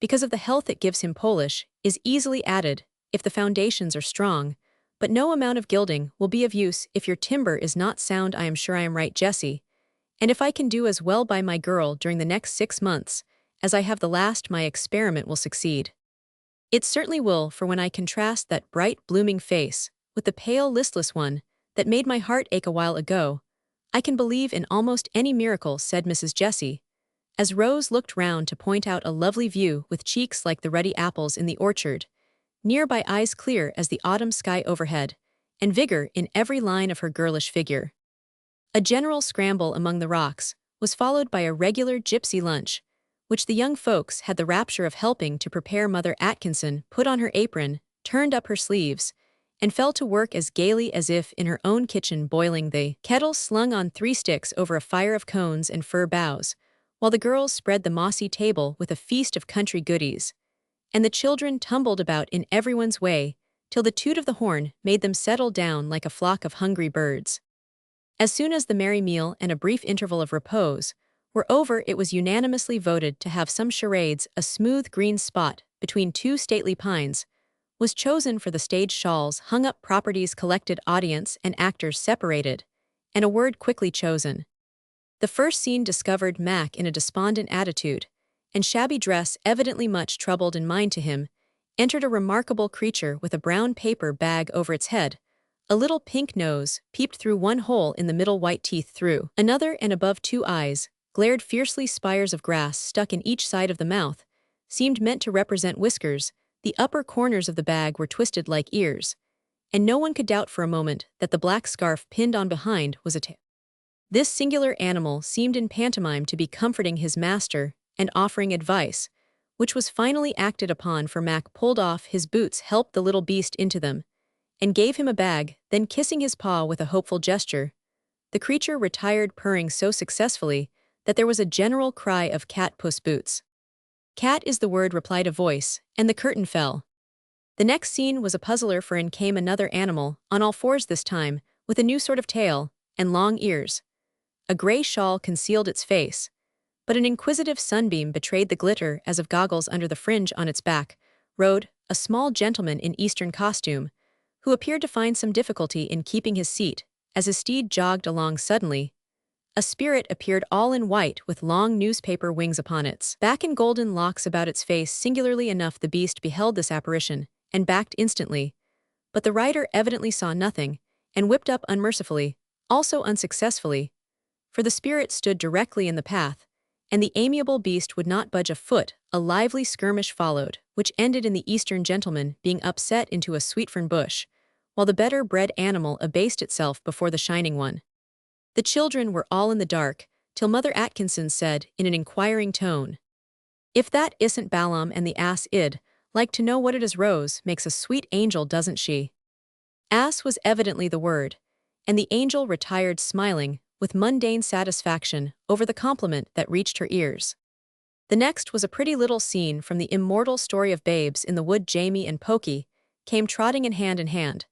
because of the health it gives him. Polish is easily added if the foundations are strong, but no amount of gilding will be of use if your timber is not sound. I am sure I am right, Jessie, and if I can do as well by my girl during the next 6 months as I have the last, my experiment will succeed. It certainly will, for when I contrast that bright blooming face with the pale listless one that made my heart ache a while ago, I can believe in almost any miracle," said Mrs. Jessie, As Rose looked round to point out a lovely view with cheeks like the ruddy apples in the orchard, nearby eyes clear as the autumn sky overhead, and vigor in every line of her girlish figure. A general scramble among the rocks was followed by a regular gypsy lunch, which the young folks had the rapture of helping to prepare. Mother Atkinson put on her apron, turned up her sleeves, and fell to work as gaily as if in her own kitchen boiling the kettle slung on 3 sticks over a fire of cones and fir boughs, while the girls spread the mossy table with a feast of country goodies, and the children tumbled about in everyone's way, till the toot of the horn made them settle down like a flock of hungry birds. As soon as the merry meal and a brief interval of repose were over, it was unanimously voted to have some charades. A smooth green spot between 2 stately pines was chosen for the stage shawls hung up, properties collected, audience and actors separated, and a word quickly chosen. The first scene discovered Mac in a despondent attitude, and shabby dress, evidently much troubled in mind to him, entered a remarkable creature with a brown paper bag over its head. A little pink nose peeped through one hole in the middle, white teeth through another, and above 2 eyes glared fiercely. Spires of grass stuck in each side of the mouth seemed meant to represent whiskers. The upper corners of the bag were twisted like ears, and no one could doubt for a moment that the black scarf pinned on behind was a tail. This singular animal seemed in pantomime to be comforting his master and offering advice, which was finally acted upon, for Mac pulled off his boots, helped the little beast into them, and gave him a bag. Then, kissing his paw with a hopeful gesture, the creature retired, purring so successfully that there was a general cry of "Cat, Puss, Boots." "Cat is the word," replied a voice, and the curtain fell. The next scene was a puzzler, for in came another animal, on all fours this time, with a new sort of tail and long ears. A gray shawl concealed its face, but an inquisitive sunbeam betrayed the glitter as of goggles under the fringe. On its back rode a small gentleman in Eastern costume, who appeared to find some difficulty in keeping his seat as his steed jogged along. Suddenly, a spirit appeared, all in white, with long newspaper wings upon its back and golden locks about its face. Singularly enough, the beast beheld this apparition and backed instantly, but the rider evidently saw nothing and whipped up unmercifully, also unsuccessfully, for the spirit stood directly in the path, and the amiable beast would not budge a foot. A lively skirmish followed, which ended in the Eastern gentleman being upset into a sweetfern bush, while the better-bred animal abased itself before the shining one. The children were all in the dark, till Mother Atkinson said in an inquiring tone, "If that isn't Balaam and the ass, id like to know what it is. Rose makes a sweet angel, doesn't she?" Ass was evidently the word, and the angel retired smiling with mundane satisfaction over the compliment that reached her ears. The next was a pretty little scene from the immortal story of Babes in the Wood. Jamie and Pokey came trotting in hand,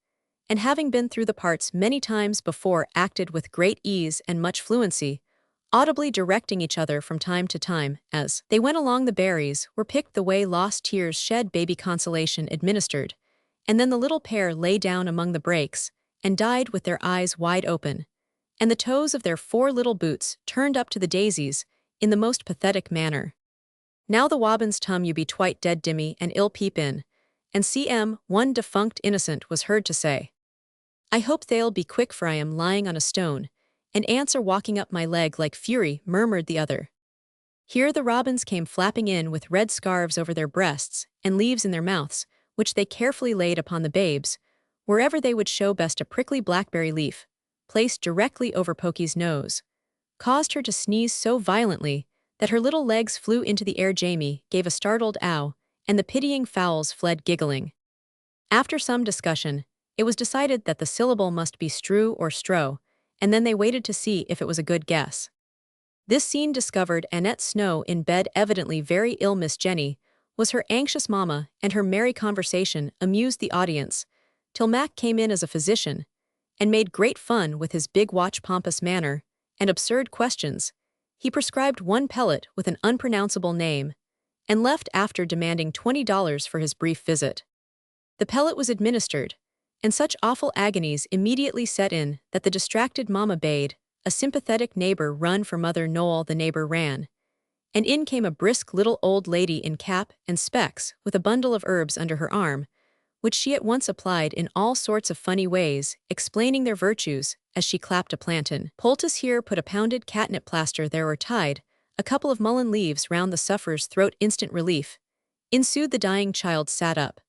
and having been through the parts many times before, acted with great ease and much fluency, audibly directing each other from time to time as they went along. The berries were picked the way, lost tears shed, baby consolation administered, and then the little pair lay down among the brakes and died with their eyes wide open, and the toes of their 4 little boots turned up to the daisies in the most pathetic manner. "Now the wobbins tum you be twite dead, dimmy, and ill peep in, and see one defunct innocent," was heard to say. "I hope they'll be quick, for I am lying on a stone, and ants are walking up my leg like fury," murmured the other. Here the robins came flapping in with red scarves over their breasts and leaves in their mouths, which they carefully laid upon the babes, wherever they would show best. A prickly blackberry leaf, placed directly over Pokey's nose, caused her to sneeze so violently that her little legs flew into the air. Jamie gave a startled ow, and the pitying fowls fled giggling. After some discussion, it was decided that the syllable must be strew or strow, and then they waited to see if it was a good guess. This scene discovered Annette Snow in bed, evidently very ill. Miss Jenny was her anxious mamma, and her merry conversation amused the audience, till Mac came in as a physician, and made great fun with his big watch, pompous manner, and absurd questions. He prescribed 1 pellet with an unpronounceable name, and left after demanding $20 for his brief visit. The pellet was administered, and such awful agonies immediately set in that the distracted mamma bade a sympathetic neighbor run for Mother Noel. The neighbor ran, and in came a brisk little old lady in cap and specs with a bundle of herbs under her arm, which she at once applied in all sorts of funny ways, explaining their virtues as she clapped a plantain poultice here, put a pounded catnip plaster there, or tied a couple of mullein leaves round the sufferer's throat, instant relief. Ensued the dying child sat up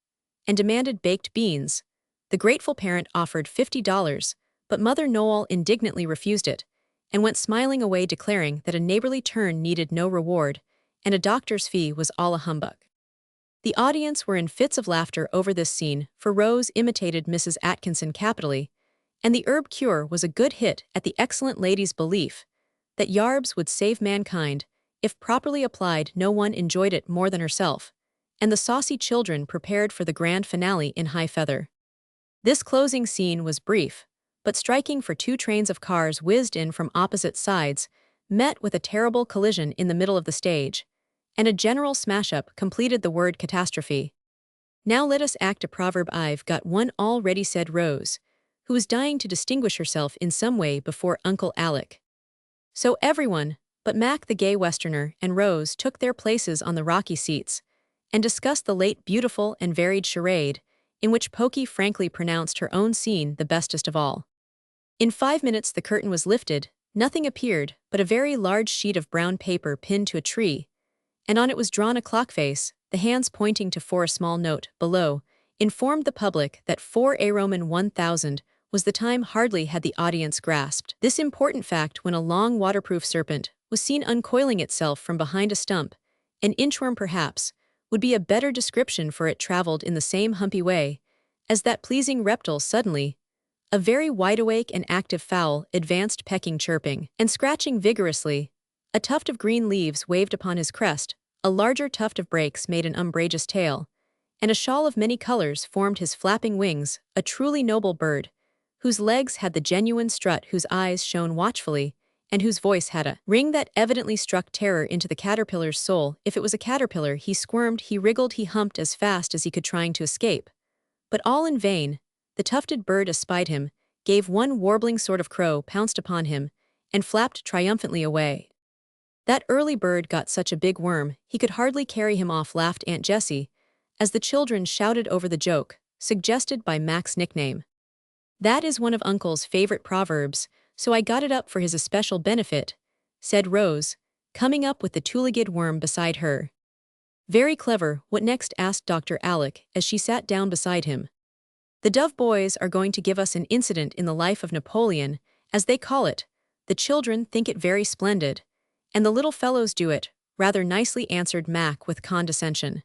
and demanded baked beans. The grateful parent offered $50, but Mother Noel indignantly refused it, and went smiling away, declaring that a neighborly turn needed no reward, and a doctor's fee was all a humbug. The audience were in fits of laughter over this scene, for Rose imitated Mrs. Atkinson capitally, and the herb cure was a good hit at the excellent lady's belief that yarbs would save mankind. If properly applied, no one enjoyed it more than herself, and the saucy children prepared for the grand finale in high feather. This closing scene was brief, but striking, for two trains of cars whizzed in from opposite sides, met with a terrible collision in the middle of the stage, and a general smash-up completed the word catastrophe. Now let us act a proverb. I've got one already, said Rose, who was dying to distinguish herself in some way before Uncle Alec. So everyone, but Mac the gay Westerner and Rose, took their places on the rocky seats, and discussed the late beautiful and varied charade, in which Pokey frankly pronounced her own scene the bestest of all. In 5 minutes the curtain was lifted, nothing appeared but a very large sheet of brown paper pinned to a tree, and on it was drawn a clock face, the hands pointing to 4. A small note below informed the public that 4 A Roman 1000 was the time. Hardly had the audience grasped this important fact when a long waterproof serpent was seen uncoiling itself from behind a stump. An inchworm, perhaps, would be a better description, for it traveled in the same humpy way as that pleasing reptile. Suddenly, a very wide-awake and active fowl advanced, pecking, chirping, and scratching vigorously. A tuft of green leaves waved upon his crest, a larger tuft of brakes made an umbrageous tail, and a shawl of many colors formed his flapping wings. A truly noble bird, whose legs had the genuine strut, whose eyes shone watchfully, and whose voice had a ring that evidently struck terror into the caterpillar's soul. If it was a caterpillar, he squirmed, he wriggled, he humped as fast as he could, trying to escape. But all in vain. The tufted bird espied him, gave one warbling sort of crow, pounced upon him, and flapped triumphantly away. That early bird got such a big worm, he could hardly carry him off, laughed Aunt Jessie, as the children shouted over the joke, suggested by Mac's nickname. That is one of Uncle's favorite proverbs, so I got it up for his especial benefit, said Rose, coming up with the two-legged worm beside her. Very clever. What next? Asked Dr. Alec, as she sat down beside him. The Dove boys are going to give us an incident in the life of Napoleon, as they call it. The children think it very splendid, and the little fellows do it rather nicely, answered Mac with condescension.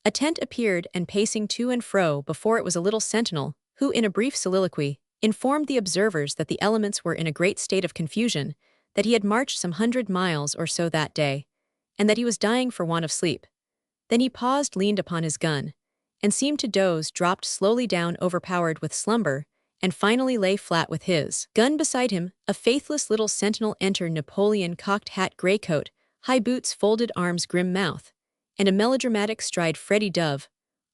A tent appeared, and pacing to and fro before it was a little sentinel, who, in a brief soliloquy, informed the observers that the elements were in a great state of confusion, that he had marched some 100 miles or so that day, and that he was dying for want of sleep. Then he paused, leaned upon his gun, and seemed to doze, dropped slowly down, overpowered with slumber, and finally lay flat with his gun beside him. A faithless little sentinel entered. Napoleon, cocked hat, grey coat, high boots, folded arms, grim mouth, and a melodramatic stride. Freddie Dove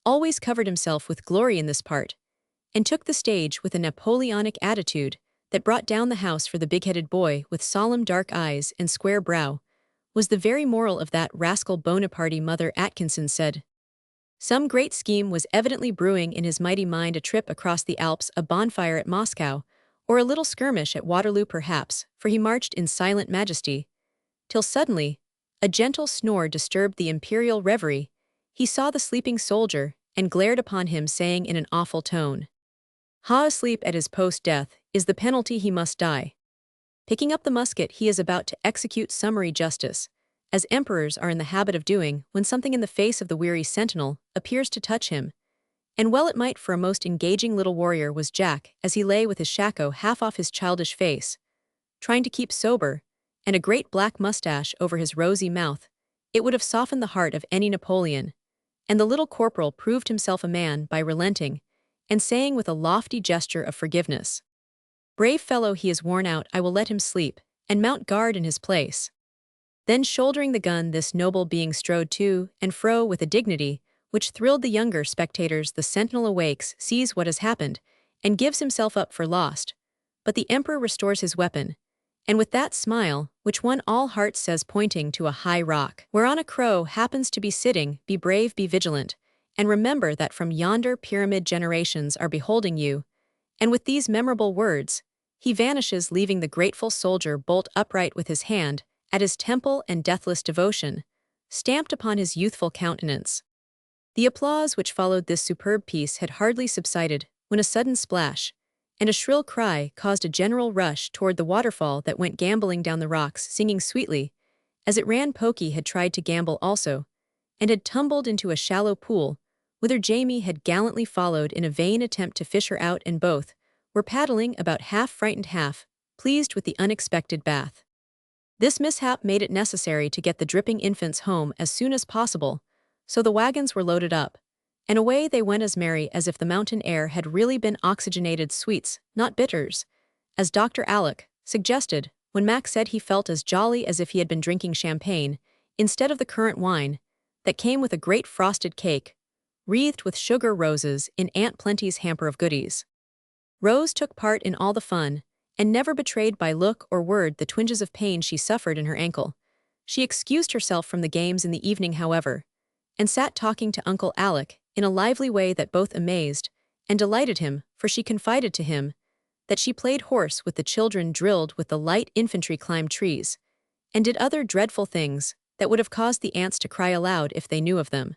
always covered himself with glory in this part, and took the stage with a Napoleonic attitude that brought down the house. For the big-headed boy, with solemn dark eyes and square brow, was the very moral of that rascal Bonaparte. Mother Atkinson said some great scheme was evidently brewing in his mighty mind, a trip across the Alps, a bonfire at Moscow, or a little skirmish at Waterloo perhaps, for he marched in silent majesty, till suddenly a gentle snore disturbed the imperial reverie. He saw the sleeping soldier, and glared upon him, saying in an awful tone, "Ha! Asleep at his post, death is the penalty, he must die." Picking up the musket, he is about to execute summary justice, as emperors are in the habit of doing, when something in the face of the weary sentinel appears to touch him. And well it might, for a most engaging little warrior was Jack, as he lay with his shako half off his childish face, trying to keep sober, and a great black mustache over his rosy mouth. It would have softened the heart of any Napoleon, and the little corporal proved himself a man by relenting, and saying with a lofty gesture of forgiveness, "Brave fellow, he is worn out, I will let him sleep, and mount guard in his place." Then, shouldering the gun, this noble being strode to and fro with a dignity which thrilled the younger spectators. The sentinel awakes, sees what has happened, and gives himself up for lost. But the emperor restores his weapon, and with that smile which won all hearts says, pointing to a high rock whereon a crow happens to be sitting, "Be brave, be vigilant, and remember that from yonder pyramid generations are beholding you." And with these memorable words, he vanishes, leaving the grateful soldier bolt upright with his hand at his temple and deathless devotion, stamped upon his youthful countenance. The applause which followed this superb piece had hardly subsided when a sudden splash and a shrill cry caused a general rush toward the waterfall that went gamboling down the rocks, singing sweetly. As it ran, Pokey had tried to gambol also, and had tumbled into a shallow pool, whither Jamie had gallantly followed in a vain attempt to fish her out, and both were paddling about half frightened, half pleased with the unexpected bath. This mishap made it necessary to get the dripping infants home as soon as possible, so the wagons were loaded up, and away they went as merry as if the mountain air had really been oxygenated sweets, not bitters, as Dr. Alec suggested when Mac said he felt as jolly as if he had been drinking champagne, instead of the currant wine, that came with a great frosted cake, wreathed with sugar roses in Aunt Plenty's hamper of goodies. Rose took part in all the fun, and never betrayed by look or word the twinges of pain she suffered in her ankle. She excused herself from the games in the evening, however, and sat talking to Uncle Alec in a lively way that both amazed and delighted him, for she confided to him that she played horse with the children, drilled with the light infantry, climbed trees, and did other dreadful things that would have caused the ants to cry aloud if they knew of them.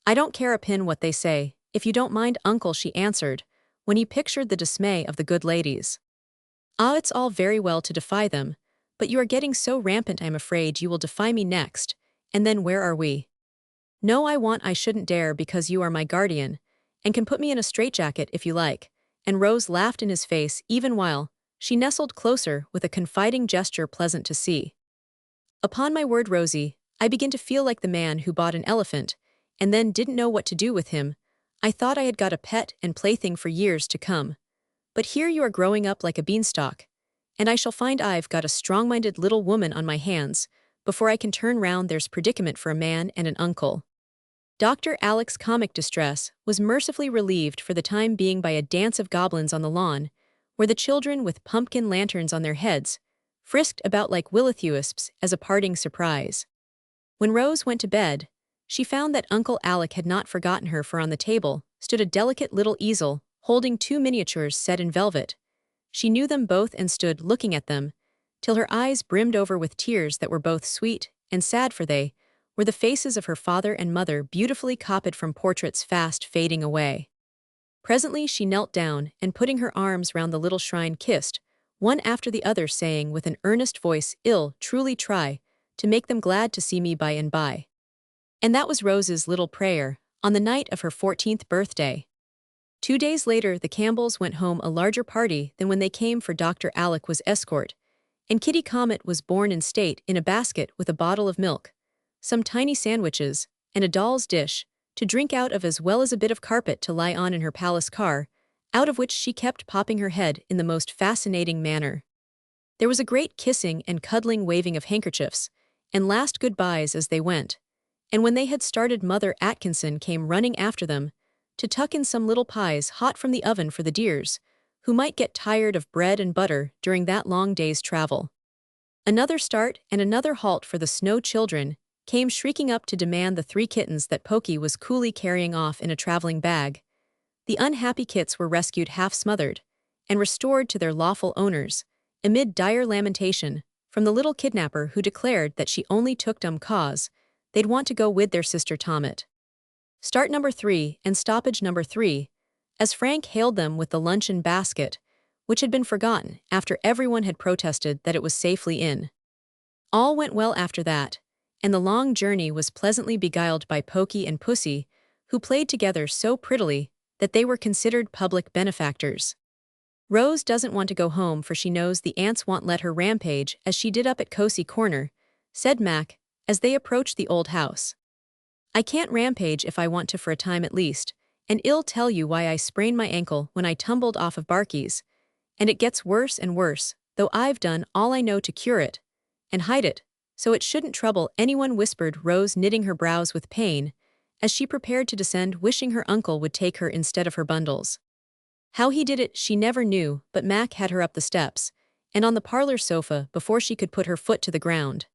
"I don't care a pin what they say, if you don't mind, Uncle," she answered, when he pictured the dismay of the good ladies. "Ah, it's all very well to defy them, but you are getting so rampant I'm afraid you will defy me next, and then where are we?" "No, I shouldn't dare, because you are my guardian, and can put me in a straitjacket if you like," and Rose laughed in his face even while she nestled closer with a confiding gesture pleasant to see. "Upon my word, Rosie, I begin to feel like the man who bought an elephant, and then didn't know what to do with him. I thought I had got a pet and plaything for years to come. But here you are growing up like a beanstalk, and I shall find I've got a strong-minded little woman on my hands before I can turn round. There's predicament for a man and an uncle." Dr. Alec's comic distress was mercifully relieved for the time being by a dance of goblins on the lawn, where the children, with pumpkin lanterns on their heads, frisked about like will-o'-the-wisps as a parting surprise. When Rose went to bed, she found that Uncle Alec had not forgotten her, for on the table stood a delicate little easel holding 2 miniatures set in velvet. She knew them both and stood looking at them, till her eyes brimmed over with tears that were both sweet and sad, for they were the faces of her father and mother, beautifully copied from portraits fast fading away. Presently she knelt down, and putting her arms round the little shrine, kissed one after the other, saying with an earnest voice, "I'll truly try to make them glad to see me by and by." And that was Rose's little prayer on the night of her 14th birthday. 2 days later the Campbells went home, a larger party than when they came, for Dr. Alec was escort, and Kitty Comet was borne in state in a basket with a bottle of milk, some tiny sandwiches, and a doll's dish to drink out of, as well as a bit of carpet to lie on in her palace car, out of which she kept popping her head in the most fascinating manner. There was a great kissing and cuddling, waving of handkerchiefs, and last goodbyes as they went, and when they had started, Mother Atkinson came running after them to tuck in some little pies hot from the oven for the dears, who might get tired of bread and butter during that long day's travel. Another start and another halt for the Snow children came shrieking up to demand the 3 kittens that Pokey was coolly carrying off in a traveling bag. The unhappy kits were rescued half smothered, and restored to their lawful owners, amid dire lamentation from the little kidnapper, who declared that she only took them 'cause they'd want to go with their sister Tommet. Start number 3 and stoppage number 3, as Frank hailed them with the luncheon basket, which had been forgotten after everyone had protested that it was safely in. All went well after that, and the long journey was pleasantly beguiled by Pokey and Pussy, who played together so prettily that they were considered public benefactors. Rose doesn't want to go home, for she knows the ants won't let her rampage as she did up at Cosey Corner, said Mac, as they approached the old house. "I can't rampage if I want to, for a time at least, and I'll tell you why. I sprained my ankle when I tumbled off of Barky's, and it gets worse and worse, though I've done all I know to cure it and hide it, so it shouldn't trouble anyone," whispered Rose, knitting her brows with pain, as she prepared to descend, wishing her uncle would take her instead of her bundles. How he did it she never knew, but Mac had her up the steps and on the parlor sofa before she could put her foot to the ground.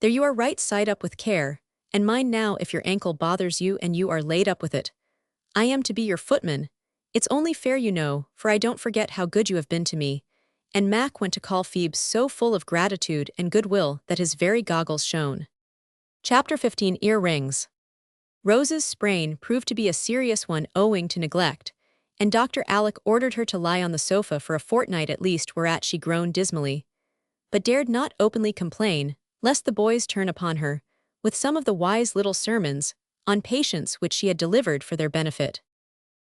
"There you are, right side up with care, and mind now, if your ankle bothers you and you are laid up with it, I am to be your footman. It's only fair, you know, for I don't forget how good you have been to me, and Mac went to call Phoebe so full of gratitude and goodwill that his very goggles shone. Chapter 15 Earrings. Rose's sprain proved to be a serious one owing to neglect, and Dr. Alec ordered her to lie on the sofa for a fortnight at least, whereat she groaned dismally, but dared not openly complain, lest the boys turn upon her, with some of the wise little sermons on patience which she had delivered for their benefit.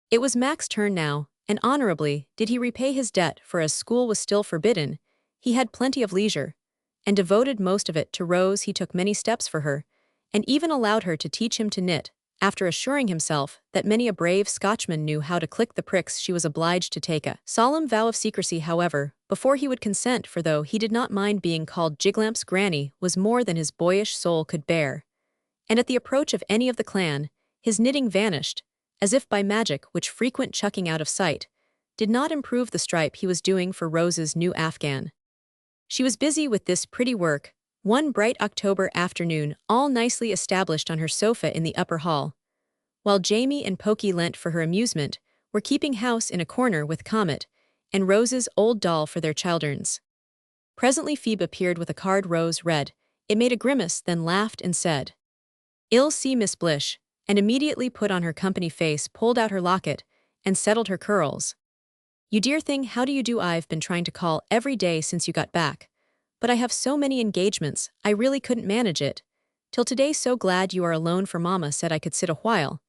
It was Mac's turn now, and honorably did he repay his debt, for as school was still forbidden, he had plenty of leisure, and devoted most of it to Rose. He took many steps for her, and even allowed her to teach him to knit, after assuring himself that many a brave Scotchman knew how to click the pricks. She was obliged to take a solemn vow of secrecy, however, before he would consent, for though he did not mind being called Jiglamp's granny was more than his boyish soul could bear, and at the approach of any of the clan, his knitting vanished, as if by magic, which frequent chucking out of sight did not improve the stripe he was doing for Rose's new afghan. She was busy with this pretty work, one bright October afternoon, all nicely established on her sofa in the upper hall, while Jamie and Pokey, lent for her amusement, were keeping house in a corner with Comet and Rose's old doll for their childrens. Presently Phoebe appeared with a card. Rose read. It made a grimace, then laughed and said, "I'll see Miss Blish," and immediately put on her company face, pulled out her locket, and settled her curls. "You dear thing, how do you do? I've been trying to call every day since you got back, but I have so many engagements, I really couldn't manage it. Till today. So glad you are alone, for Mama said I could sit a while.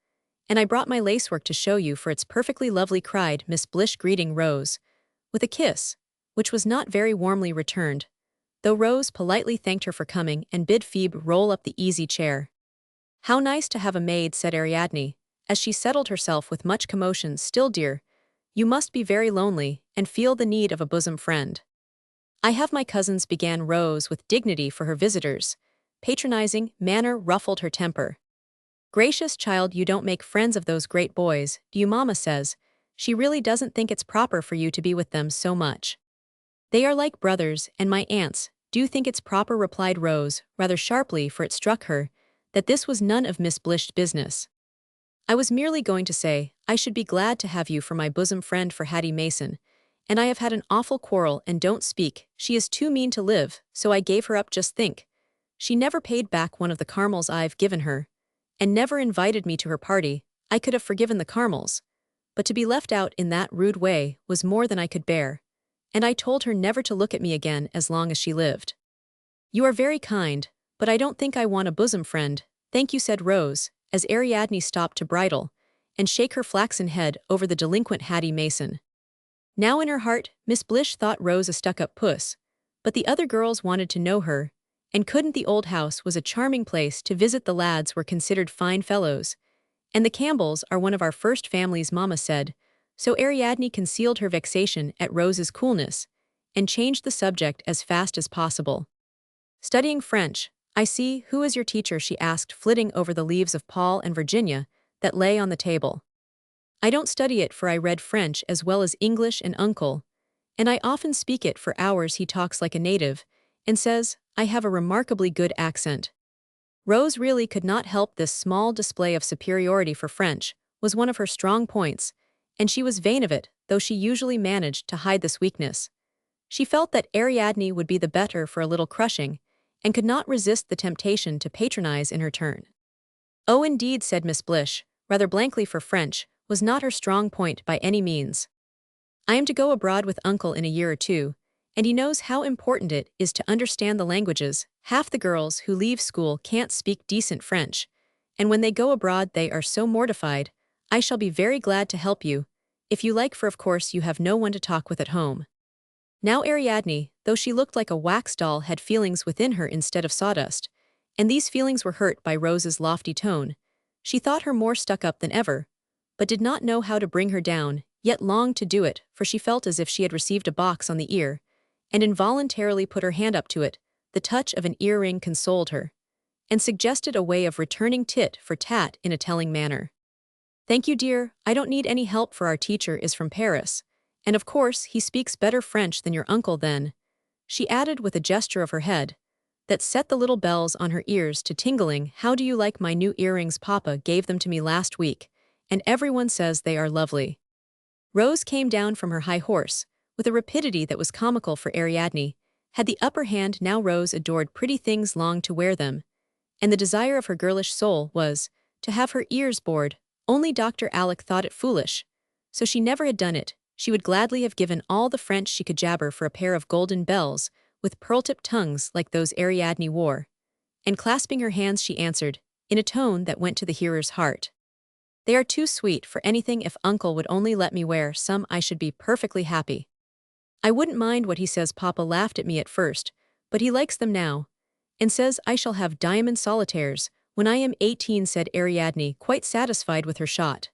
And I brought my lacework to show you, for it's perfectly lovely," cried Miss Blish, greeting Rose with a kiss, which was not very warmly returned, though Rose politely thanked her for coming and bid Phoebe roll up the easy chair. "How nice to have a maid," said Ariadne, as she settled herself with much commotion. "Still, dear, you must be very lonely and feel the need of a bosom friend." "I have my cousins," began Rose with dignity, for her visitors' patronizing manner ruffled her temper. "Gracious child, you don't make friends of those great boys, do you? Mama says she really doesn't think it's proper for you to be with them so much. They are like brothers, and my aunts do think it's proper," replied Rose, rather sharply, for it struck her that this was none of Miss Blish's business. "I was merely going to say I should be glad to have you for my bosom friend for Hattie Mason, and I have had an awful quarrel, and don't speak, she is too mean to live, so I gave her up. Just think, she never paid back one of the caramels I've given her, and never invited me to her party. I could have forgiven the caramels, but to be left out in that rude way was more than I could bear, and I told her never to look at me again as long as she lived." "You are very kind, but I don't think I want a bosom friend, thank you," said Rose, as Ariadne stopped to bridle and shake her flaxen head over the delinquent Hattie Mason. Now in her heart, Miss Blish thought Rose a stuck-up puss, but the other girls wanted to know her, and couldn't. The old house was a charming place to visit. The lads were considered fine fellows, and the Campbells are one of our first families, Mama said, so Ariadne concealed her vexation at Rose's coolness and changed the subject as fast as possible. "Studying French, I see. Who is your teacher?" she asked, flitting over the leaves of Paul and Virginia that lay on the table. "I don't study it, for I read French as well as English and Uncle, and I often speak it for hours. He talks like a native, and says I have a remarkably good accent." Rose really could not help this small display of superiority, for French was one of her strong points, and she was vain of it, though she usually managed to hide this weakness. She felt that Ariadne would be the better for a little crushing, and could not resist the temptation to patronize in her turn. "Oh, indeed," said Miss Blish, rather blankly, for French was not her strong point by any means. "I am to go abroad with Uncle in a year or two, and he knows how important it is to understand the languages. Half the girls who leave school can't speak decent French, and when they go abroad they are so mortified. I shall be very glad to help you, if you like, for of course you have no one to talk with at home." Now Ariadne, though she looked like a wax doll, had feelings within her instead of sawdust, and these feelings were hurt by Rose's lofty tone. She thought her more stuck up than ever, but did not know how to bring her down, yet longed to do it, for she felt as if she had received a box on the ear, and involuntarily put her hand up to it. The touch of an earring consoled her, and suggested a way of returning tit for tat in a telling manner. "Thank you, dear, I don't need any help, for our teacher is from Paris, and of course he speaks better French than your uncle." Then she added with a gesture of her head that set the little bells on her ears to tingling, "How do you like my new earrings? Papa gave them to me last week, and everyone says they are lovely." Rose came down from her high horse, with a rapidity that was comical for Ariadne, had the upper hand. Now Rose adored pretty things, longed to wear them, and the desire of her girlish soul was to have her ears bored. Only Dr. Alec thought it foolish, so she never had done it. She would gladly have given all the French she could jabber for a pair of golden bells with pearl-tipped tongues like those Ariadne wore. And clasping her hands she answered, in a tone that went to the hearer's heart, "They are too sweet for anything. If Uncle would only let me wear some, I should be perfectly happy. I wouldn't mind what he says. Papa laughed at me at first, but he likes them now, and says I shall have diamond solitaires when I am 18, said Ariadne, quite satisfied with her shot.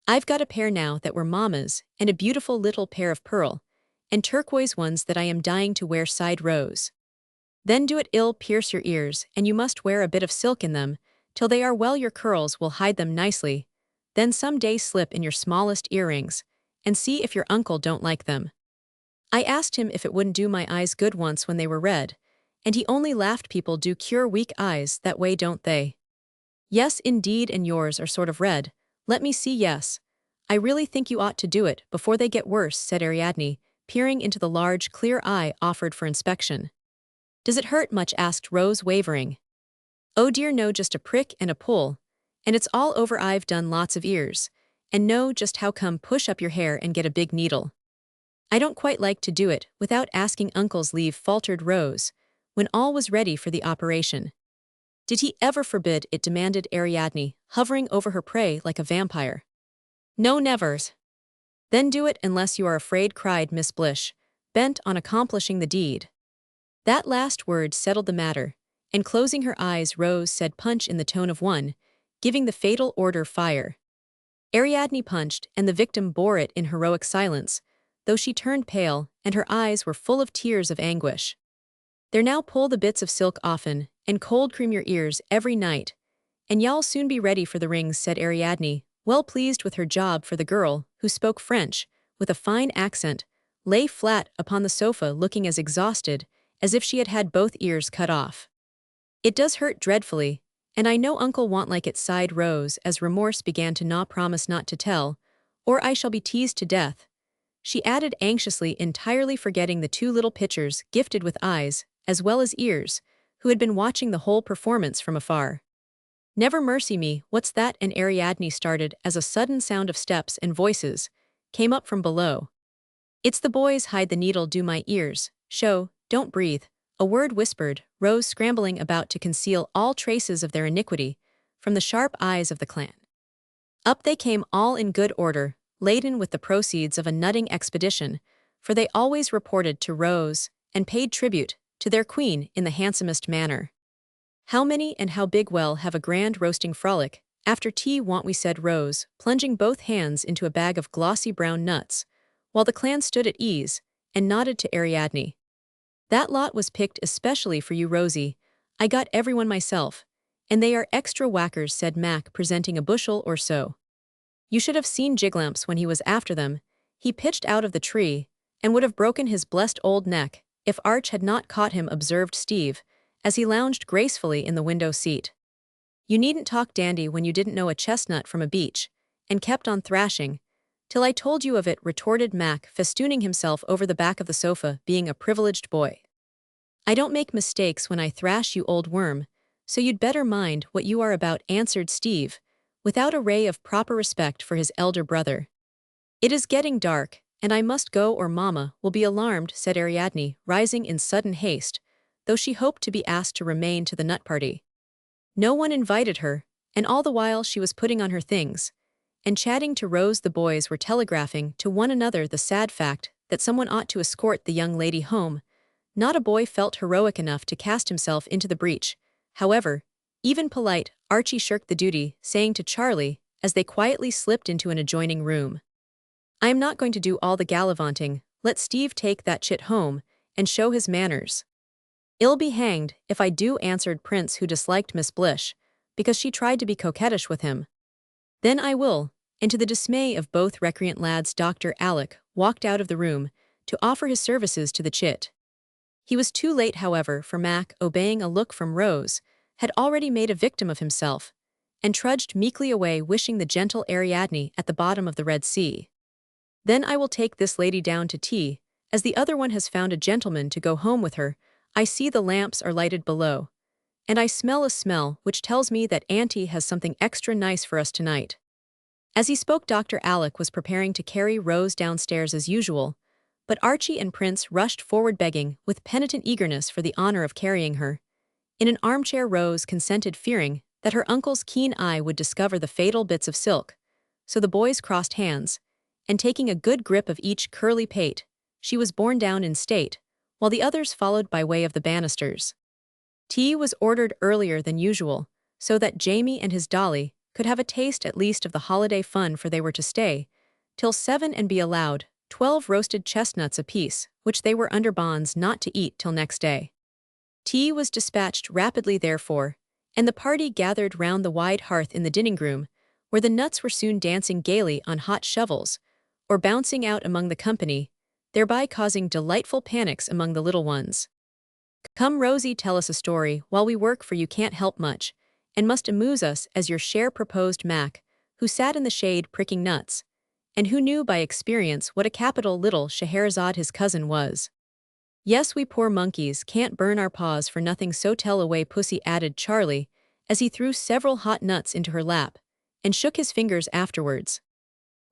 I've got a pair now that were Mama's, and a beautiful little pair of pearl and turquoise ones that I am dying to wear, sighed Rose. Then do it. Ill pierce your ears, and you must wear a bit of silk in them, till they are well. Your curls will hide them nicely. Then some day slip in your smallest earrings, and see if your uncle don't like them. I asked him if it wouldn't do my eyes good once when they were red, and he only laughed. People do cure weak eyes that way, don't they? Yes, indeed, and yours are sort of red. Let me see. Yes. I really think you ought to do it before they get worse, said Ariadne, peering into the large, clear eye offered for inspection. Does it hurt much? Asked Rose, wavering. Oh dear no, just a prick and a pull, and it's all over. I've done lots of ears, and know just how. Come, push up your hair and get a big needle. I don't quite like to do it without asking Uncle's leave, faltered Rose, when all was ready for the operation. Did he ever forbid it? Demanded Ariadne, hovering over her prey like a vampire. No, nevers. Then do it unless you are afraid, cried Miss Blish, bent on accomplishing the deed. That last word settled the matter, and closing her eyes, Rose said, punch, in the tone of one giving the fatal order, fire. Ariadne punched, and the victim bore it in heroic silence, though she turned pale, and her eyes were full of tears of anguish. There, now pull the bits of silk often, and cold cream your ears every night, and y'all soon be ready for the rings, said Ariadne, well pleased with her job. For the girl, who spoke French with a fine accent, lay flat upon the sofa looking as exhausted as if she had had both ears cut off. It does hurt dreadfully, and I know Uncle won't like it, sighed Rose as remorse began to gnaw. Promise not to tell, or I shall be teased to death, she added anxiously, entirely forgetting the two little pitchers gifted with eyes as well as ears, who had been watching the whole performance from afar. Never, mercy me, what's that? And Ariadne started as a sudden sound of steps and voices came up from below. It's the boys. Hide the needle, do my ears show, don't breathe, a word whispered, Rose scrambling about to conceal all traces of their iniquity from the sharp eyes of the clan. Up they came, all in good order, laden with the proceeds of a nutting expedition, for they always reported to Rose and paid tribute to their queen in the handsomest manner. How many and how big? Well, have a grand roasting frolic after tea, won't we? Said Rose, plunging both hands into a bag of glossy brown nuts, while the clan stood at ease and nodded to Ariadne. That lot was picked especially for you, Rosie. I got everyone myself, and they are extra whackers, said Mac, presenting a bushel or so. You should have seen Jiglamps when he was after them. He pitched out of the tree and would have broken his blessed old neck if Arch had not caught him, observed Steve, as he lounged gracefully in the window seat. You needn't talk dandy when you didn't know a chestnut from a beech, and kept on thrashing till I told you of it, retorted Mac, festooning himself over the back of the sofa, being a privileged boy. I don't make mistakes when I thrash, you old worm, so you'd better mind what you are about, answered Steve, without a ray of proper respect for his elder brother. It is getting dark, and I must go or Mama will be alarmed, said Ariadne, rising in sudden haste, though she hoped to be asked to remain to the nut party. No one invited her, and all the while she was putting on her things and chatting to Rose, the boys were telegraphing to one another the sad fact that someone ought to escort the young lady home. Not a boy felt heroic enough to cast himself into the breach. However, even polite, Archie shirked the duty, saying to Charlie, as they quietly slipped into an adjoining room, I am not going to do all the gallivanting. Let Steve take that chit home and show his manners. I'll be hanged if I do, answered Prince, who disliked Miss Blish because she tried to be coquettish with him. Then I will, and to the dismay of both recreant lads, Dr. Alec walked out of the room to offer his services to the chit. He was too late, however, for Mac, obeying a look from Rose, had already made a victim of himself, and trudged meekly away, wishing the gentle Ariadne at the bottom of the Red Sea. Then I will take this lady down to tea, As the other one has found a gentleman to go home with her, I see the lamps are lighted below. And I smell a smell which tells me that Auntie has something extra nice for us tonight. As he spoke, Dr. Alec was preparing to carry Rose downstairs as usual, but Archie and Prince rushed forward begging with penitent eagerness for the honor of carrying her. In an armchair Rose consented, fearing that her uncle's keen eye would discover the fatal bits of silk. So the boys crossed hands, and taking a good grip of each curly pate, she was borne down in state, while the others followed by way of the banisters. Tea was ordered earlier than usual, so that Jamie and his dolly could have a taste at least of the holiday fun, for they were to stay till 7 and be allowed 12 roasted chestnuts apiece, which they were under bonds not to eat till next day. Tea was dispatched rapidly therefore, and the party gathered round the wide hearth in the dining room, where the nuts were soon dancing gaily on hot shovels, or bouncing out among the company, thereby causing delightful panics among the little ones. "Come, Rosie, tell us a story while we work, for you can't help much, and must amuse us as your share," proposed Mac, who sat in the shade pricking nuts, and who knew by experience what a capital little Scheherazade his cousin was. "Yes, we poor monkeys can't burn our paws for nothing, so tell away, Pussy," added Charlie, as he threw several hot nuts into her lap, and shook his fingers afterwards.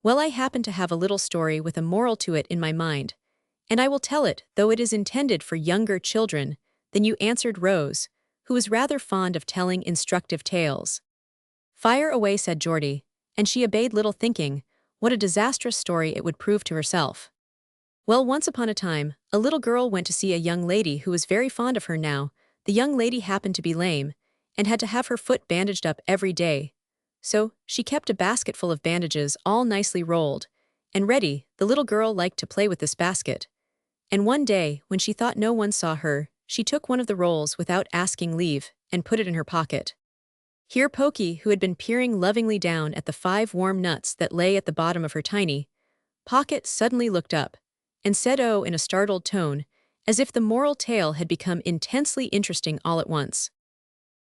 "Well, I happen to have a little story with a moral to it in my mind, and I will tell it, though it is intended for younger children than you," answered Rose, who was rather fond of telling instructive tales. "Fire away," said Geordie, and she obeyed, little thinking what a disastrous story it would prove to herself. "Well, once upon a time, a little girl went to see a young lady who was very fond of her. Now, the young lady happened to be lame, and had to have her foot bandaged up every day. So, she kept a basket full of bandages all nicely rolled and ready. The little girl liked to play with this basket. And one day, when she thought no one saw her, she took one of the rolls without asking leave and put it in her pocket. Here Pokey, who had been peering lovingly down at the 5 warm nuts that lay at the bottom of her tiny pocket, suddenly looked up and said "Oh" in a startled tone, as if the moral tale had become intensely interesting all at once.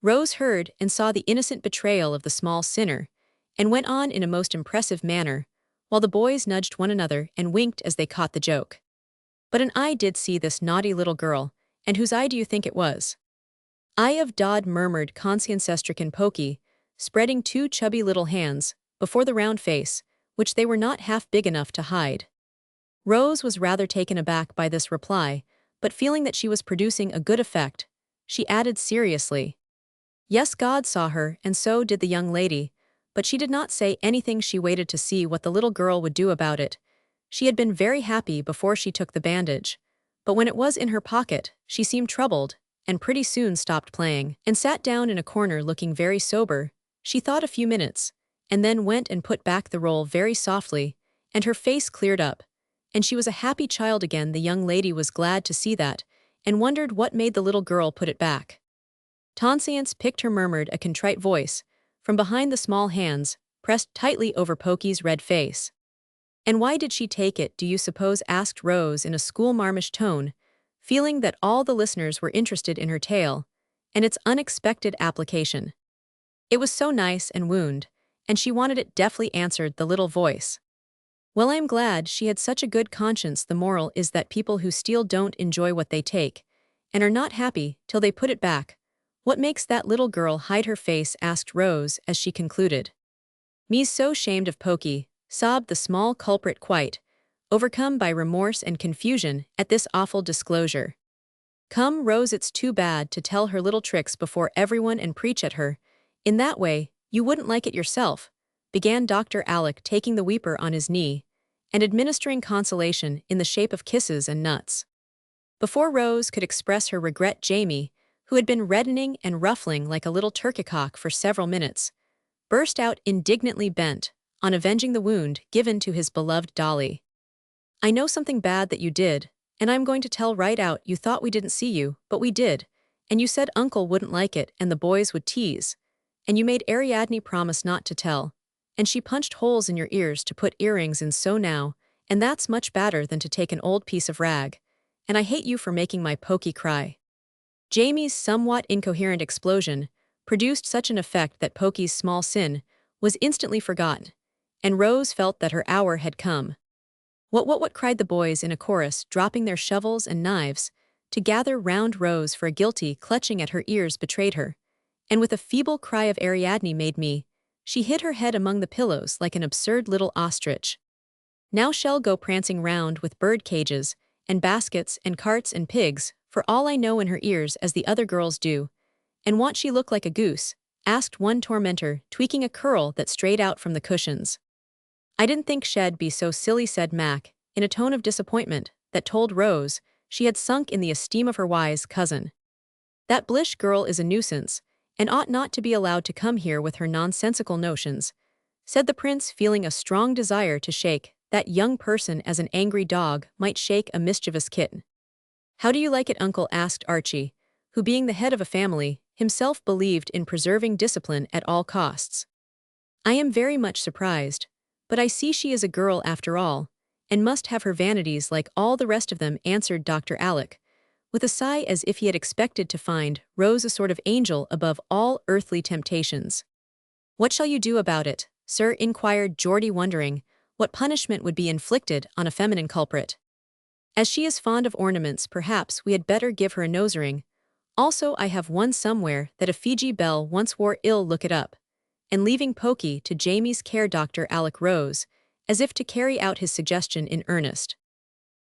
Rose heard and saw the innocent betrayal of the small sinner, and went on in a most impressive manner, while the boys nudged one another and winked as they caught the joke. "But an eye did see this naughty little girl, and whose eye do you think it was?" "Eye of Dodd," murmured conscience-stricken Pokey, spreading 2 chubby little hands before the round face, which they were not half big enough to hide. Rose was rather taken aback by this reply, but feeling that she was producing a good effect, she added seriously, "Yes, God saw her, and so did the young lady, but she did not say anything. She waited to see what the little girl would do about it. She had been very happy before she took the bandage, but when it was in her pocket, she seemed troubled, and pretty soon stopped playing, and sat down in a corner looking very sober. She thought a few minutes, and then went and put back the roll very softly, and her face cleared up, and she was a happy child again. The young lady was glad to see that, and wondered what made the little girl put it back." "Conscience picked her," murmured a contrite voice from behind the small hands pressed tightly over Pokey's red face. "And why did she take it, do you suppose?" asked Rose in a schoolmarmish tone, feeling that all the listeners were interested in her tale and its unexpected application. "It was so nice and wound, and she wanted it," deftly answered the little voice. "Well, I am glad she had such a good conscience. The moral is that people who steal don't enjoy what they take, and are not happy till they put it back." "What makes that little girl hide her face?" asked Rose as she concluded. "Me's so shamed of Pokey," sobbed the small culprit, quite overcome by remorse and confusion at this awful disclosure. "Come, Rose, it's too bad to tell her little tricks before everyone and preach at her. In that way, you wouldn't like it yourself," began Dr. Alec, taking the weeper on his knee and administering consolation in the shape of kisses and nuts. Before Rose could express her regret, Jamie, who had been reddening and ruffling like a little turkey-cock for several minutes, burst out indignantly, bent on avenging the wound given to his beloved dolly. "I know something bad that you did, and I'm going to tell right out. You thought we didn't see you, but we did, and you said Uncle wouldn't like it and the boys would tease, and you made Ariadne promise not to tell, and she punched holes in your ears to put earrings in. So now, and that's much badder than to take an old piece of rag, and I hate you for making my Pokey cry." Jamie's somewhat incoherent explosion produced such an effect that Pokey's small sin was instantly forgotten, and Rose felt that her hour had come. What cried the boys in a chorus, dropping their shovels and knives, to gather round Rose, for a guilty clutching at her ears betrayed her. And with a feeble cry of Ariadne made me, she hid her head among the pillows like an absurd little ostrich. Now shall go prancing round with bird cages, and baskets and carts and pigs, for all I know in her ears as the other girls do. And won't she look like a goose? Asked one tormentor, tweaking a curl that strayed out from the cushions. I didn't think she'd be so silly, said Mac, in a tone of disappointment that told Rose she had sunk in the esteem of her wise cousin. That Blish girl is a nuisance, and ought not to be allowed to come here with her nonsensical notions, said the prince, feeling a strong desire to shake that young person as an angry dog might shake a mischievous kitten. How do you like it, uncle? Asked Archie, who, being the head of a family, himself believed in preserving discipline at all costs. I am very much surprised, but I see she is a girl after all, and must have her vanities like all the rest of them, answered Dr. Alec, with a sigh, as if he had expected to find Rose a sort of angel above all earthly temptations. What shall you do about it, sir? Inquired Geordie, wondering what punishment would be inflicted on a feminine culprit. As she is fond of ornaments, perhaps we had better give her a nosering. Also, I have one somewhere that a Fiji belle once wore. Ill, look it up. And leaving Pokey to Jamie's care, Dr. Alec rose, as if to carry out his suggestion in earnest.